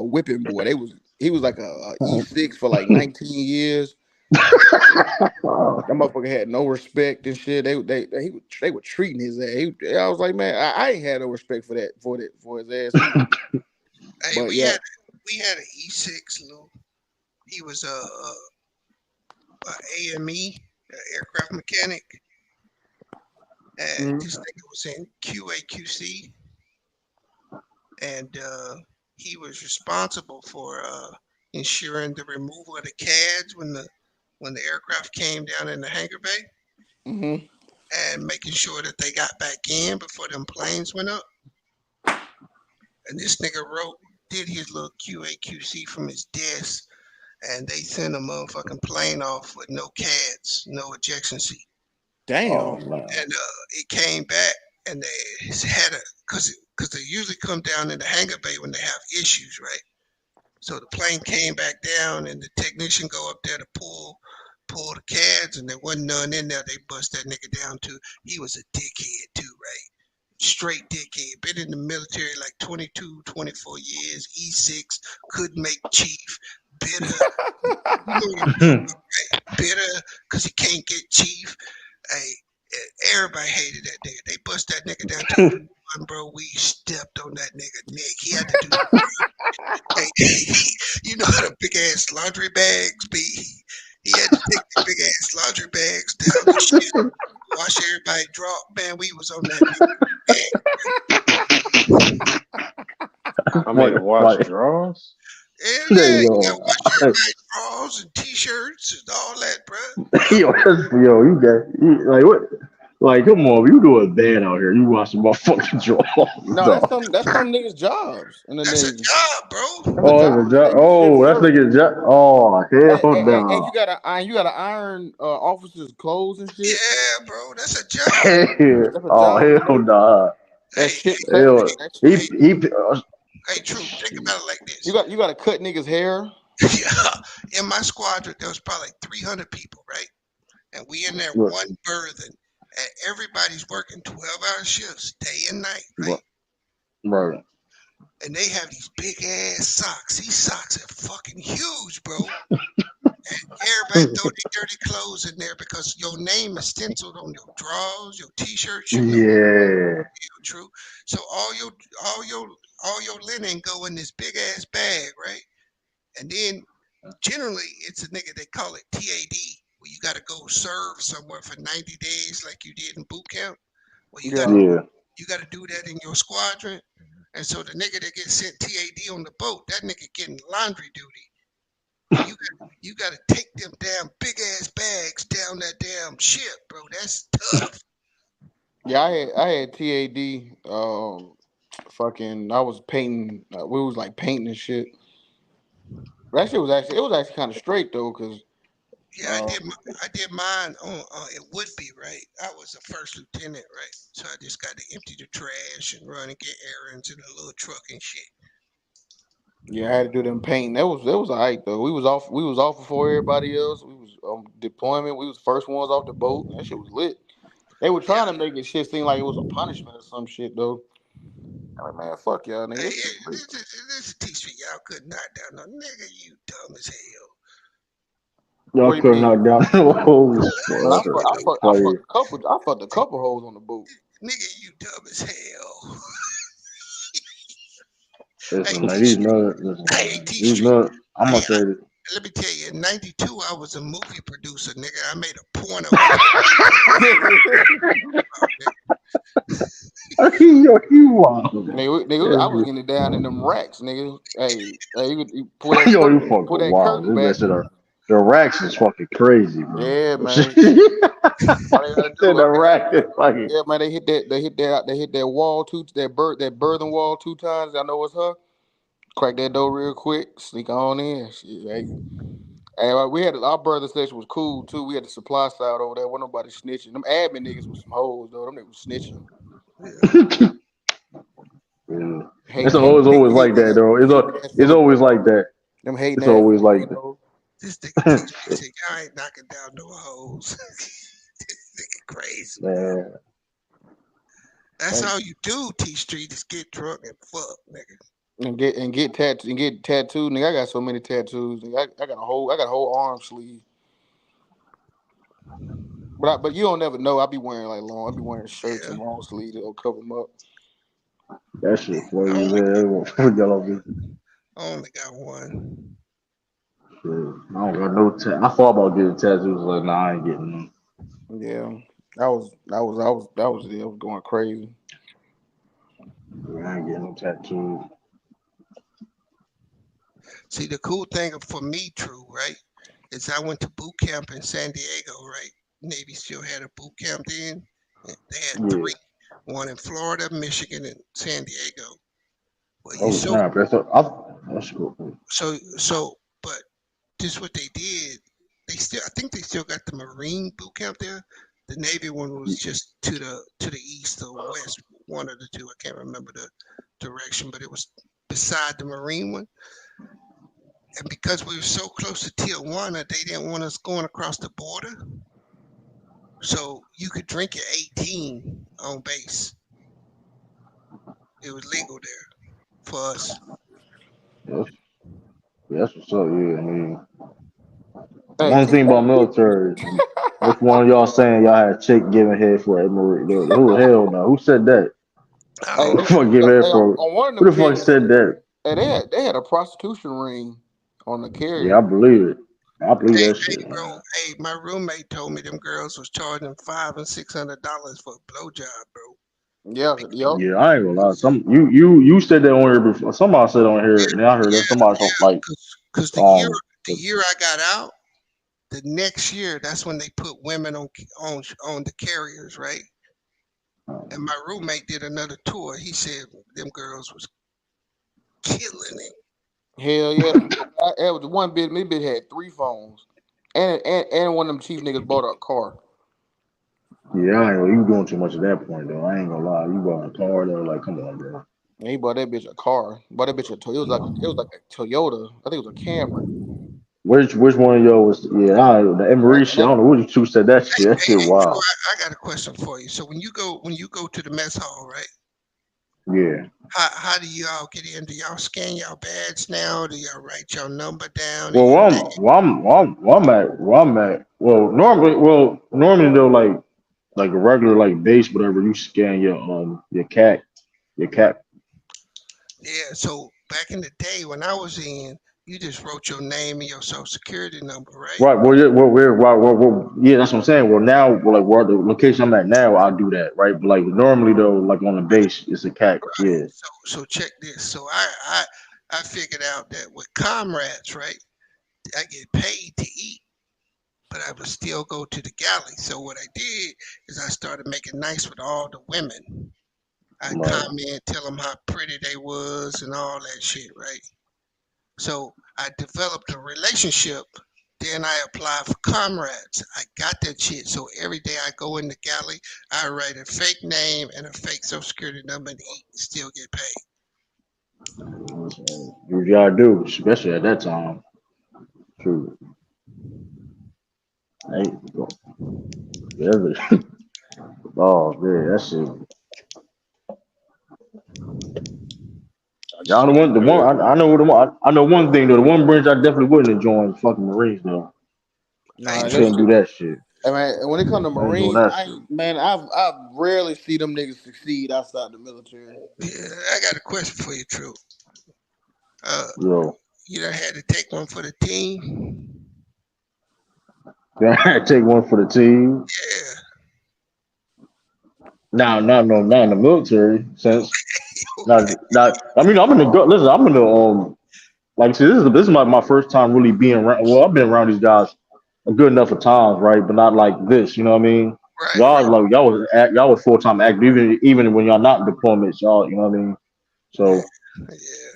whipping boy. He was like a E6 for like 19 years. That motherfucker had no respect and shit. They were treating his ass. I was like, man, I ain't had no respect for his ass either. Hey, But yeah, we had an E6, Lou. He was a AME, aircraft mechanic. And this nigga was in QAQC, and he was responsible for ensuring the removal of the CADs when the aircraft came down in the hangar bay, and making sure that they got back in before them planes went up. And this nigga did his little QAQC from his desk, and they sent a motherfucking plane off with no CADs, no ejection seat. damn. And it came back, and they had because they usually come down in the hangar bay when they have issues, right? So the plane came back down, and the technician go up there to pull the cads, and there wasn't none in there. They bust that nigga down too. He was a dickhead too, right? Straight dickhead. Been in the military like 22, 24 years. E6, couldn't make chief. Bitter. You know what I'm talking about, right? Bitter because he can't get chief. Hey, everybody hated that nigga. They bust that nigga down to one, bro. We stepped on that nigga neck. He had to do. Hey, you know how the big ass laundry bags be? He had to take the big ass laundry bags down the shit, wash everybody drop. Man, we was on that nigga. I mean, wash drawers. Hell There yeah, you you go. gotta wash everybody's drawers and t-shirts and all that, bro. You like what? Like, come on, you doing bad out here. You watching my fucking drawers. No, No. that's some niggas' jobs in the That's a Navy. job, bro. That's a Oh, job. that's a job. Oh, that's nigga's job. Oh, hell And no. you gotta iron officers' clothes and shit. Yeah, bro, that's a job. That's a Oh, job in the hell Navy. nah. That shit. Hell, he, Hey, True, think about it like this. You gotta cut niggas' hair. Yeah, in my squadron, there was probably like 300 people, right? And we in there one berthing, and everybody's working 12-hour shifts, day and night, right? Right. And they have these big ass socks. These socks are fucking huge, bro. And everybody throw their dirty clothes in there because your name is stenciled on your drawers, your t-shirts, you know. Yeah. True. So all your linen go in this big ass bag, right? And then generally it's a nigga, they call it TAD, where you gotta go serve somewhere for 90 days like you did in boot camp. Well, you gotta do that in your squadron. And so the nigga that gets sent TAD on the boat, that nigga getting laundry duty. You gotta take them damn big ass bags down that damn ship, bro. That's tough. Yeah, I had TAD. Fucking, I was painting. We was like painting and shit. That shit was actually kind of straight though, cause Yeah, I did mine on it would be right. I was a first lieutenant, right? So I just got to empty the trash and run and get errands in a little truck and shit. yeah, I had to do them painting. That was alright though. We was off before everybody else. We was deployment. We was first ones off the boat. That shit was lit. They were trying to make it shit seem like it was a punishment or some shit though. I'm like, man, fuck y'all, nigga. This teach me y'all could knock down no nigga. You dumb as hell. Y'all couldn't knock down the holes. Man, I fucked a couple holes on the boat. Nigga, you dumb as hell. Listen, man, these nuts. I'm gonna say this. Let me tell you, in '92, I was a movie producer, nigga. I made a porno. You wild. Nigga, I was getting it down in them racks, nigga. Hey, you pull that Yo, you curtain, pull fucking that wild. curtain back. The racks is fucking crazy, bro. Yeah, man. The rack is fucking. Yeah, man. They hit that wall that birthing wall 2 times. I know it's her. Crack that door real quick. Sneak on in. Shit, hey, we had our birthing station was cool too. We had the supply side over there. Wasn't nobody snitching. Them admin niggas was some hoes though. Them niggas was snitching. Yeah. It's always like that, though. It's always like that. Them hating it's always like that. This nigga said, y'all ain't knocking down no hoes. This nigga crazy. Man. That's all you do, T Street, is get drunk and fuck, nigga. And get tattooed. Nigga, I got so many tattoos. Nigga, I got a whole arm sleeve. But you don't never know. I be wearing shirts and long sleeves that'll cover them up. That shit funny as hell. I only got one. Shit, I don't got no I thought about getting tattoos, like nah, I ain't getting them. Yeah. I was going crazy. Yeah, I ain't getting no tattoos. See, the cool thing for me, True, right, is I went to boot camp in San Diego, right? Navy still had a boot camp then. They had 3, one in Florida, Michigan, and San Diego. Well, but this what they did. I think they still got the Marine boot camp there. The Navy one was just to the east or west, one of the two. I can't remember the direction, but it was beside the Marine one. And because we were so close to Tijuana, they didn't want us going across the border. So you could drink at 18 on base. It was legal there for us. Yes, that's what's up. Yeah, I mean, Hey, one thing about military, which one of y'all saying y'all had a chick giving head for Emory? Who the hell no? Who said that? hey, Who the fuck give head for? on one of Who them the fuck carriers, said that? hey, they had a prostitution ring on the Yeah, I carrier. believe it. I believe Hey, that hey, shit, bro. man. Hey, my roommate told me them girls was charging $500 and $600 for a blowjob, bro. Yeah, yep. Yeah, I ain't gonna lie. You said that on here before. Somebody said on here, and then I heard that somebody talk like Cause the um. year I got out, the next year that's when they put women on the carriers, right? And my roommate did another tour. He said them girls was killing it. Hell yeah. That was one bit. Me bit had 3 phones, and one of them chief niggas bought a car. Yeah, I ain't gonna, you doing too much at that point though. I ain't gonna lie. You bought a car though, like come on, bro. And he bought that bitch a car. Bought that bitch a Toyota. It was like a Toyota. I think it was a Camry. Which one of y'all was? Yeah, the Emery shit. I don't know which two said that shit. That shit Drew, wild. I got a question for you. So when you go to the mess hall, right? Yeah. How do y'all get in? Do y'all scan y'all badge now? Do y'all write your number down? Well, where I'm at. Normally though, like a regular like base, whatever. You scan your cat. Yeah. So back in the day when I was in, you just wrote your name and your social security number, right? Right. Well, yeah. Yeah. That's what I'm saying. Well, now, like where the location I'm at now, I'll do that. Right. But like normally though, like on the base, it's a cat. Yeah. So check this. So I figured out that with comrades, right? I get paid to eat, but I would still go to the galley. So what I did is I started making nice with all the women. I Right. comment, tell them how pretty they was and all that shit, right? So I developed a relationship. Then I applied for comrades. I got that shit. So every day I go in the galley, I write a fake name and a fake social security number and eat and still get paid. You gotta do, especially at that time. True. Hey, yeah. Oh man, that shit. Y'all the one. I know the one. I know one thing though. The one branch I definitely wouldn't enjoy is fucking Marines though. Nah, I that couldn't shit. do that shit. I mean, when it comes to I ain't doing Marines, that shit. I rarely see them niggas succeed outside the military. Yeah, I got a question for you, True. Uh, Yo, you done had to take one for the team? I take one for the team. Yeah. Now, not in the military sense. Not. I mean, I'm in the. Listen, I'm in the. Like, see, this is my first time really being around. Well, I've been around these guys a good enough of times, right? But not like this. You know what I mean? Y'all was full time active, even when y'all not in deployments, y'all. You know what I mean? So Yeah.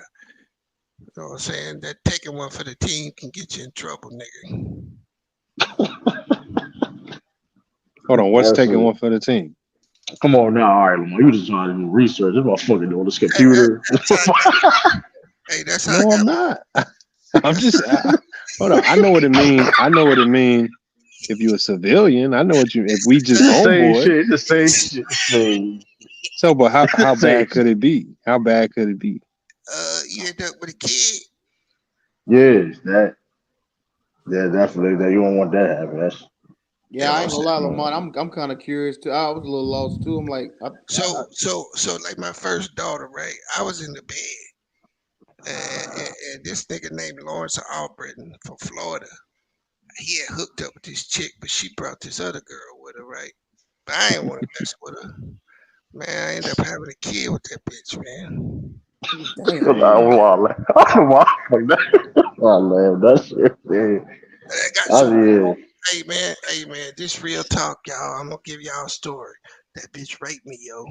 You know what I'm saying? That taking one for the team can get you in trouble, nigga. Hold on, what's that's taking it. one for the team? Come on now, all right, Lamar. You just trying to do research. This motherfucker doing this computer. Hey, that's how No, I'm not. I'm just hold on. I know what it mean. I know what it mean. If you're a civilian, I know what you. If we just It's the same homeboy, shit. It's the same shit. Same. so but how Same bad could shit. it be? How bad could it be? you end up with a kid. Yes, that. Yeah, definitely. That you don't want that to happen. That's You know Yeah, what I I'm ain't gonna saying? lie, Lamont. I'm kind of curious too. I was a little lost too. I'm like, So like my first daughter, right? I was in the bed, and this nigga named Lawrence Albritton from Florida. He had hooked up with this chick, but she brought this other girl with her, right? But I ain't want to mess with her. Man, I ended up having a kid with that bitch, man. damn. I love that shit. Yeah. I got so Yeah. hey man, this real talk, y'all. I'm gonna give y'all a story. That bitch raped me, yo.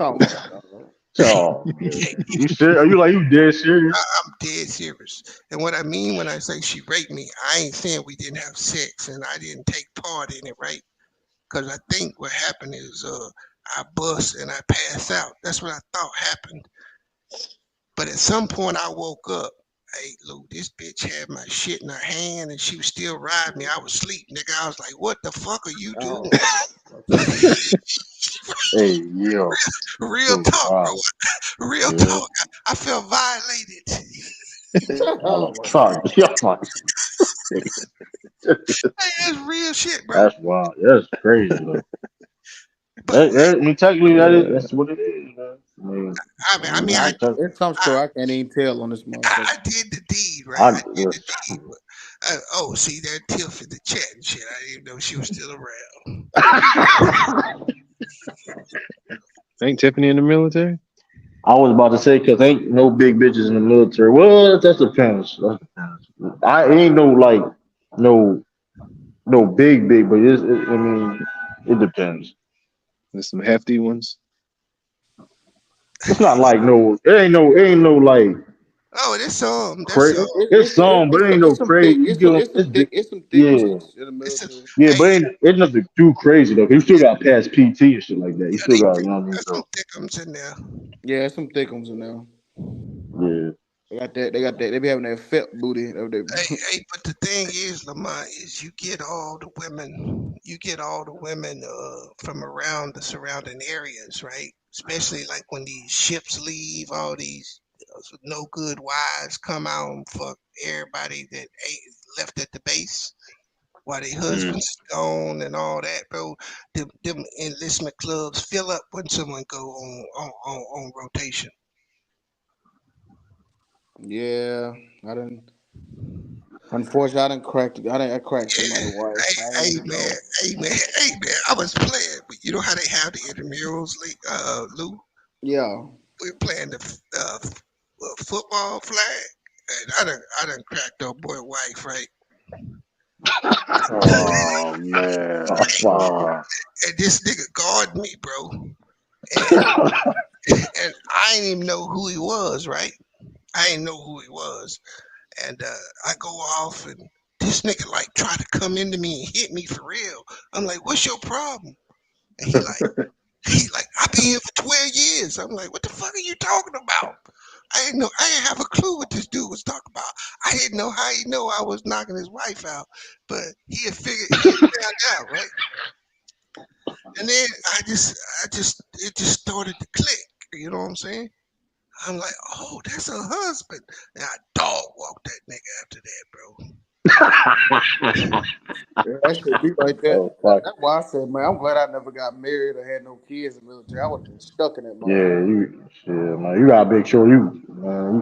Oh my god. Oh, you serious? Are you like you dead serious? I'm dead serious. And what I mean when I say she raped me, I ain't saying we didn't have sex and I didn't take part in it, right? Because I think what happened is I bust and I pass out. That's what I thought happened. But at some point I woke up Hey, Lou, this bitch had my shit in her hand and she was still riding me. I was asleep, nigga. I was like, what the fuck are you doing? Hey, yo. Real talk, bro. Real talk. I felt violated. Oh, fuck. Yo, fuck. Hey, that's real shit, bro. That's wild. That's crazy, though. I mean, technically, that's what it is, man. I mean, I There's some story I can't even tell on this motherfucker. I did the deed, right? I did the deed. Oh, see, that Tiff in the chat and shit. I didn't even know she was still around. Ain't Tiffany in the military? I was about to say, because ain't no big bitches in the military. Well, that depends. I ain't no, like, no big, but I mean, it depends. There's some hefty ones. It's not like it ain't no like Oh, there's some. crazy. It's some, but it ain't no It's some thick. crazy. You get It's some thick yeah, chicks in the military. yeah, but it's nothing too crazy though. 'Cause you still got past PT and shit like that. You still got, you know what I mean? There's some thickums in there. Yeah, there's some thickums in there. Yeah. They got that. They got that. They be having that felt booty. Hey, but the thing is, Lamont, is you get all the women. You get all the women from around the surrounding areas, right? Especially like when these ships leave, all these no good wives come out and fuck everybody that ain't left at the base while their husbands gone and all that, bro. Them enlistment clubs fill up when someone go on rotation. Yeah, I didn't. Unfortunately, I didn't crack. I cracked somebody's wife. Hey man. I was playing, but you know how they have the intramurals, Lou? Yeah. We were playing the football flag, and I done cracked old boy wife, right? Oh man. And this nigga guarded me, bro. And I didn't even know who he was, right? I didn't know who he was. And I go off, and this nigga like try to come into me and hit me for real. I'm like, what's your problem? And he like, I've been here for 12 years. I'm like, what the fuck are you talking about? I didn't have a clue what this dude was talking about. I didn't know how he know I was knocking his wife out, but he had found out, right? And then it just started to click. You know what I'm saying? I'm like, oh, that's her husband. And I dog walked that nigga after that, bro. That should be like that. Oh, fuck. That's why I said, man, I'm glad I never got married or had no kids in the military. I would have been stuck in that motherfucker. Yeah, man. You gotta make sure you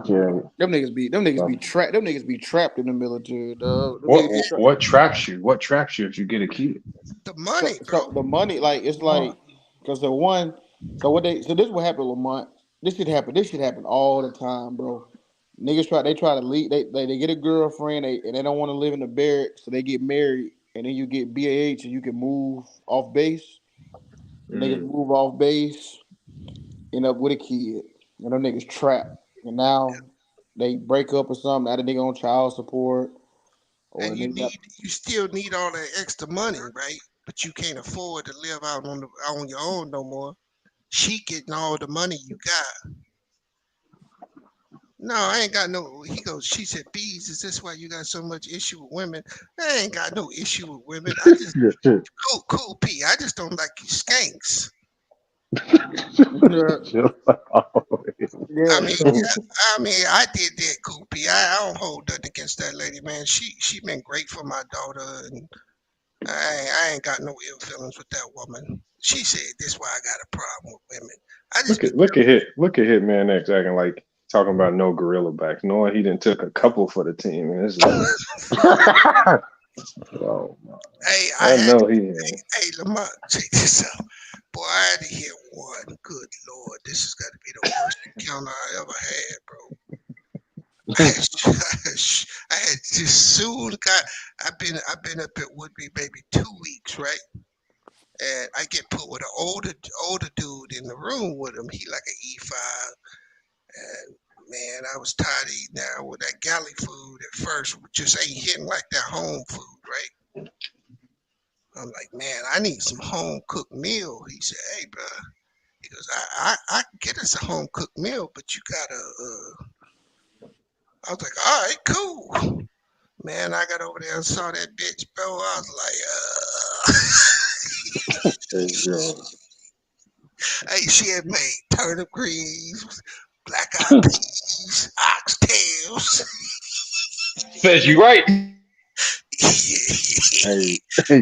can't. Them niggas be trapped. Them niggas be trapped in the military, dog. What traps you? What traps you if you get a kid? The money, So the money, like it's like, because the one, so this is what happened, Lamont. This should happen. This should happen all the time, bro. Niggas try to leave. They get a girlfriend, and they don't want to live in the barracks, so they get married, and then you get BAH, and you can move off base. The niggas move off base, end up with a kid, and them niggas trapped, and now they break up or something. Now the nigga on child support, or and the nigga you still need all that extra money, right? But you can't afford to live out on your own no more. She getting all the money you got. No, I ain't got no. He goes. She said, "Bees, is this why you got so much issue with women?" I ain't got no issue with women. I just cool P. I just don't like you skanks. I mean, I did that, cool P. I don't hold nothing against that lady, man. She been great for my daughter, and I ain't got no ill feelings with that woman. She said, "This why I got a problem with women." I just Look at Hitman X acting like talking about no gorilla backs, knowing he didn't took a couple for the team. And it's like, oh, hey, hey, Lamont, check this out. Boy, I had to hit one. Good Lord, this has got to be the worst encounter I ever had, bro. I had just soon got. I've been up at Woodby maybe 2 weeks, right? And I get put with an older dude in the room with him. He like an E5, and man, I was tired of eating that with that galley food at first. Just ain't hitting like that home food, right? I'm like, man, I need some home cooked meal. He said, hey, bro. He goes, I can get us a home cooked meal, but you gotta I was like, all right, cool. Man, I got over there and saw that bitch, bro. I was like, hey, she had made turnip greens, black-eyed peas, oxtails. Says you right. Hey,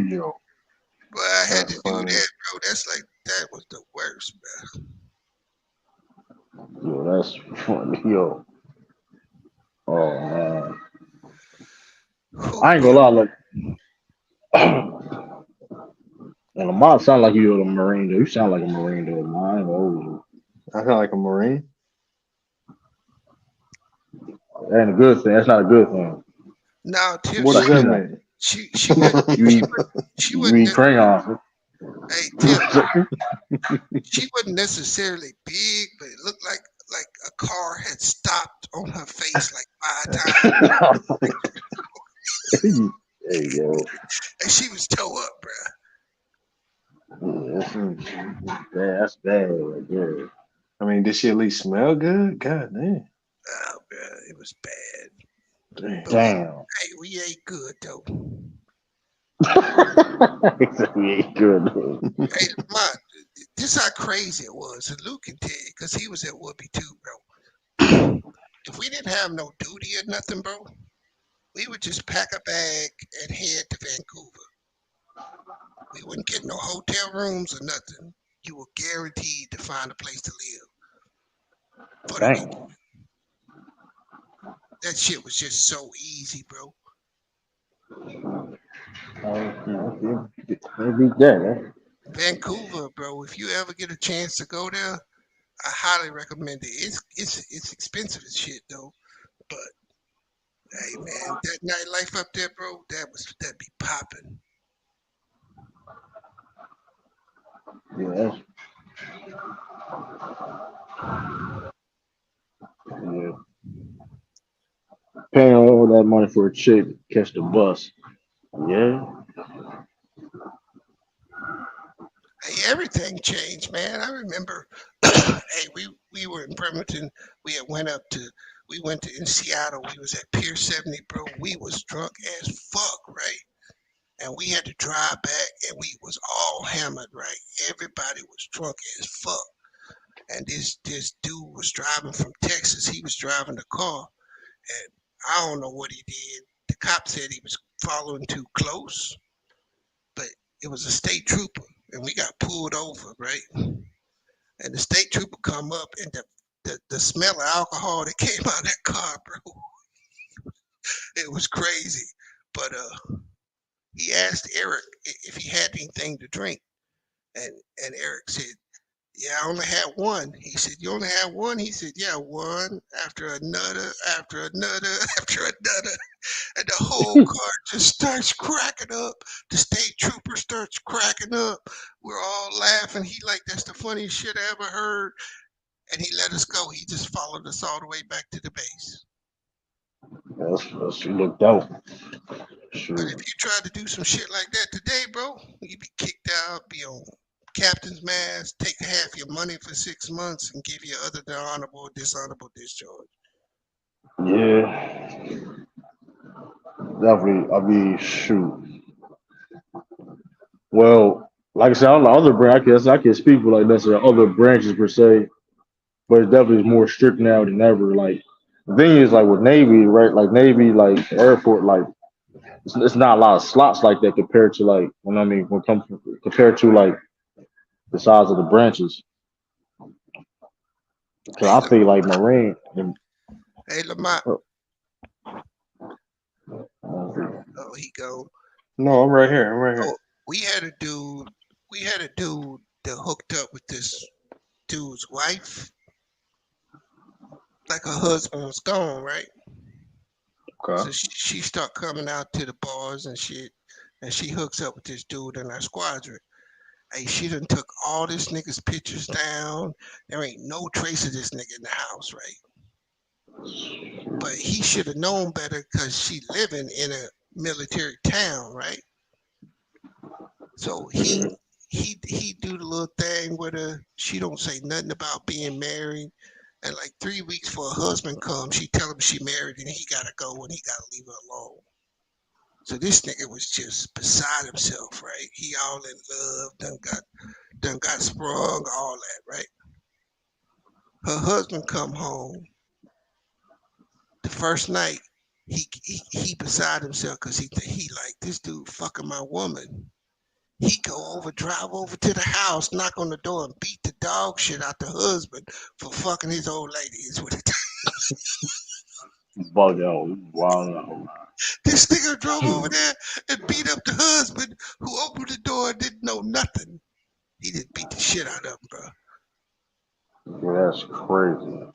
yo, But I had to that's do funny. that, bro. That was the worst, Yo, that's funny. Yo, oh man, I ain't gonna lie. Look, and Lamont sound like you a Marine though. You sound like a Marine though. Man. I ain't gonna hold you. I sound like a Marine. That ain't a good thing. That's not a good thing. Now, Tim, What does that You know, mean? she wouldn't you eat she you wouldn't eat crayons. hey Tim, she wasn't necessarily big, but it looked like a car had stopped on her face like 5 times. Hey yo, And she was toe up, bro. that's bad right there. I mean, did she at least smell good? God damn. Oh, bro, it was bad. But Damn. we ate good though. We ain't good. Hey, Lamont, this how crazy it was. And Luke can tell you, because he was at Whoopi too, bro. If we didn't have no duty or nothing, bro, we would just pack a bag and head to Vancouver. We wouldn't get no hotel rooms or nothing. You were guaranteed to find a place to live for the week. Damn. That shit was just so easy, bro. Maybe that. Vancouver, bro. If you ever get a chance to go there, I highly recommend it. It's expensive as shit though, but hey man, that nightlife up there, bro, that'd be popping. Yeah. Yeah. Paying all that money for a chick to catch the bus. Yeah. Hey, everything changed, man. I remember, hey, we were in Bremerton. We went in Seattle. We was at Pier 70, bro. We was drunk as fuck, right? And we had to drive back, and we was all hammered, right? Everybody was drunk as fuck. And this dude was driving from Texas. He was driving the car, and I don't know what he did. The cop said he was following too close, but it was a state trooper, and we got pulled over, right? And the state trooper come up, and the smell of alcohol that came out of that car, bro, it was crazy. But he asked Eric if he had anything to drink, and Eric said, "Yeah, I only had one." He said, "You only had one?" He said, "Yeah, one after another, after another, after another." And the whole car just starts cracking up. The state trooper starts cracking up. We're all laughing. He like, "That's the funniest shit I ever heard." And he let us go. He just followed us all the way back to the base. That's looked out. Sure. But if you try to do some shit like that today, bro, you'd be kicked out, be on captain's mask, take half your money for 6 months, and give you other than honorable or dishonorable discharge. Yeah. Definitely. I mean, shoot. Well, like I said, on the other branch, I can speak for like that's other branches per se, but it's definitely more strict now than ever. Like the thing is, like with Navy, right? Like Navy, like airport, like it's not a lot of slots like that compared to like when I mean when it comes compared to like the size of the branches. Because I think like Marine. Hey, Lamont. Oh, Oh, he go. No, I'm right here. I'm right here. Oh, we had a dude that hooked up with this dude's wife. Like her husband was gone, right? Okay. So she start coming out to the bars and shit, and she hooks up with this dude in our squadron. Hey, she done took all this nigga's pictures down. There ain't no trace of this nigga in the house, right? But he should have known better because she living in a military town, right? So he do the little thing with her. She don't say nothing about being married. And like 3 weeks before her husband comes, she tell him she married and he gotta go and he gotta leave her alone. So this nigga was just beside himself, right? He all in love, done got sprung, all that, right? Her husband come home the first night. He beside himself because he like, this dude fucking my woman. He drive over to the house, knock on the door, and beat the dog shit out the husband for fucking his old lady. Is what it Bug out. Wow. This nigga drove over there and beat up the husband who opened the door and didn't know nothing. He just beat the shit out of him, bro. Yeah, that's crazy.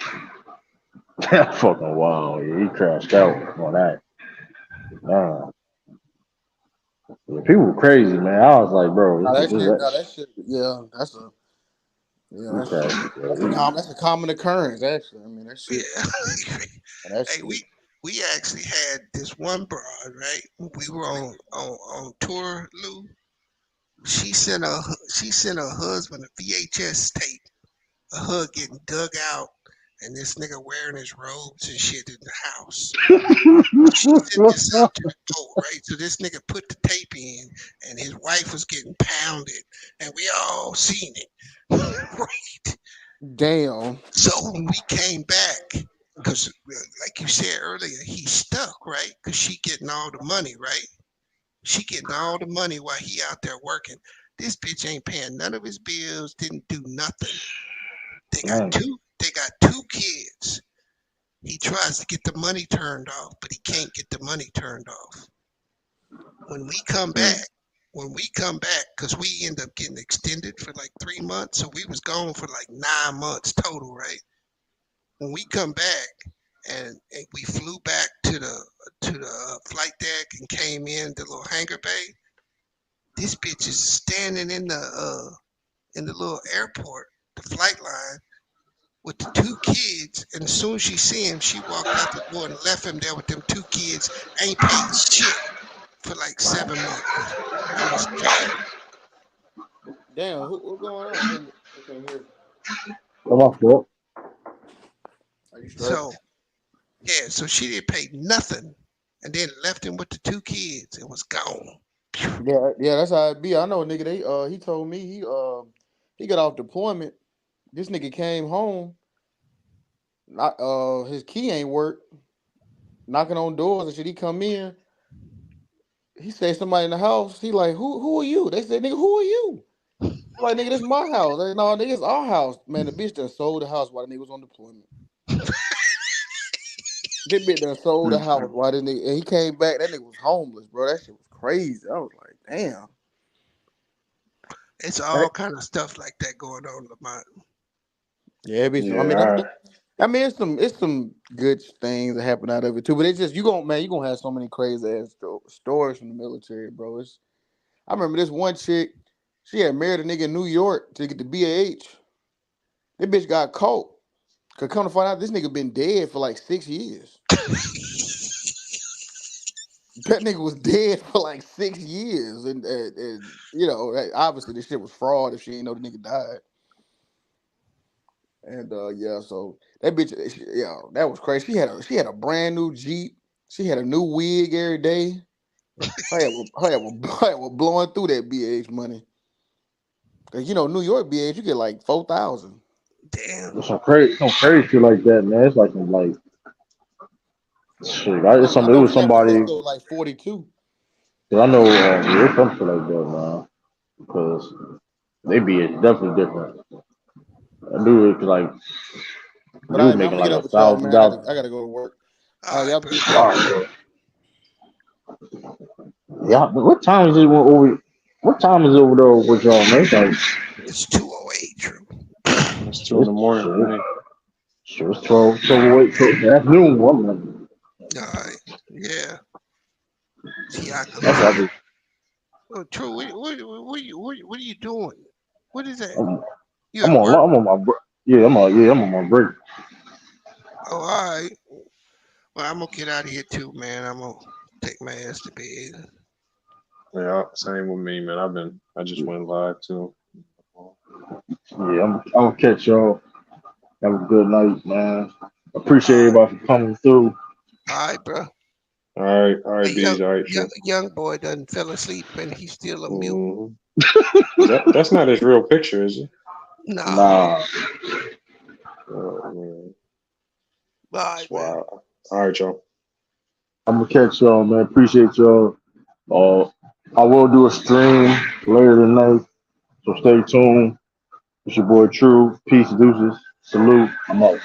That fucking wild. Yeah, he crashed out on that. Nah. Yeah, people were crazy, man. I was like, bro, Nah, this is that shit. Yeah, he crashed. that's a common occurrence. Actually, I mean that shit. Yeah. That Hey, shit. we actually had this one broad, right? We were on tour, Lou. She sent her husband a VHS tape of her getting dug out and this nigga wearing his robes and shit in the house. She sent this out to the boat, right? So this nigga put the tape in and his wife was getting pounded and we all seen it. Right? Damn. So when we came back, because like you said earlier, he's stuck, right? Because she getting all the money, right? She getting all the money while he out there working. This bitch ain't paying none of his bills, didn't do nothing. They got two kids. He tries to get the money turned off, but he can't get the money turned off. When we come back, because we end up getting extended for like 3 months, so we was gone for like 9 months total, right? When we come back and we flew back to the flight deck and came in the little hangar bay, this bitch is standing in the little airport, the flight line, with the two kids, and as soon as she see him, she walked out the door and left him there with them two kids. Ain't paid shit for like 7 months. It was crazy. Damn, what's going on? I can't hear. Come on, bro. Are you straight? So yeah, so she didn't pay nothing, and then left him with the two kids and was gone. Yeah, that's how it be. I know a nigga. He told me he got off deployment. This nigga came home. Not his key ain't work. Knocking on doors and shit. He come in. He say somebody in the house. He like, who are you? They said, nigga, who are you? I'm like, nigga, this my house. They, no, nigga, it's our house. Man, the bitch done sold the house while the nigga was on deployment. That bitch done sold the house while this nigga, and he came back. That nigga was homeless, bro. That shit was crazy. I was like, damn. It's all kind of stuff like that going on, Lamont. Yeah, bitch. I mean, it's some good things that happen out of it too. But it's just you gonna have so many crazy ass stories from the military, bro. I remember this one chick. She had married a nigga in New York to get the BAH. That bitch got caught. Cause come to find out, this nigga been dead for like 6 years. That nigga was dead for like 6 years, and you know, obviously this shit was fraud if she didn't know the nigga died. And yeah, so that bitch, that was crazy. She had a brand new Jeep. She had a new wig every day. Her was blowing through that BH money. Cause you know New York BH, you get like 4,000. Damn. Some crazy shit like that, man. It's like shit. I It was know San somebody. Francisco like 42. Cause I know there's some shit like that, man. Because they be definitely different. I knew it like But you all were right, man, I'm making gonna like get up with y'all, man. $1,000. I gotta go to work. All right, Y'all bro. be good, y'all. Yeah, but what time is it over? What time is it over there with y'all, man? It's 2:08, True. It's 2 in the morning for me. Sure, it's 12. So wait, that's noon. Woman. All right. Yeah. See, I could That's leave. what Oh, True. What are you doing? What is that? I'm, You at work? I'm on my break. I'm on my break. Oh, all right. Well, I'm gonna get out of here too, man. I'm gonna take my ass to bed. Yeah, same with me, man. I just went live too. Yeah, I'm gonna catch y'all. Have a good night, man. Appreciate All right, everybody for coming through. all right, bro. All The right, bees. All right, Joe. young boy done fell asleep and he's still a mute. That's not his real picture, is it? Nah. Nah. Oh man, All right, that's wild. All right, y'all. I'm gonna catch y'all, man. Appreciate y'all. I will do a stream later tonight, so stay tuned. It's your boy True. Peace, deuces. Salute. I'm out.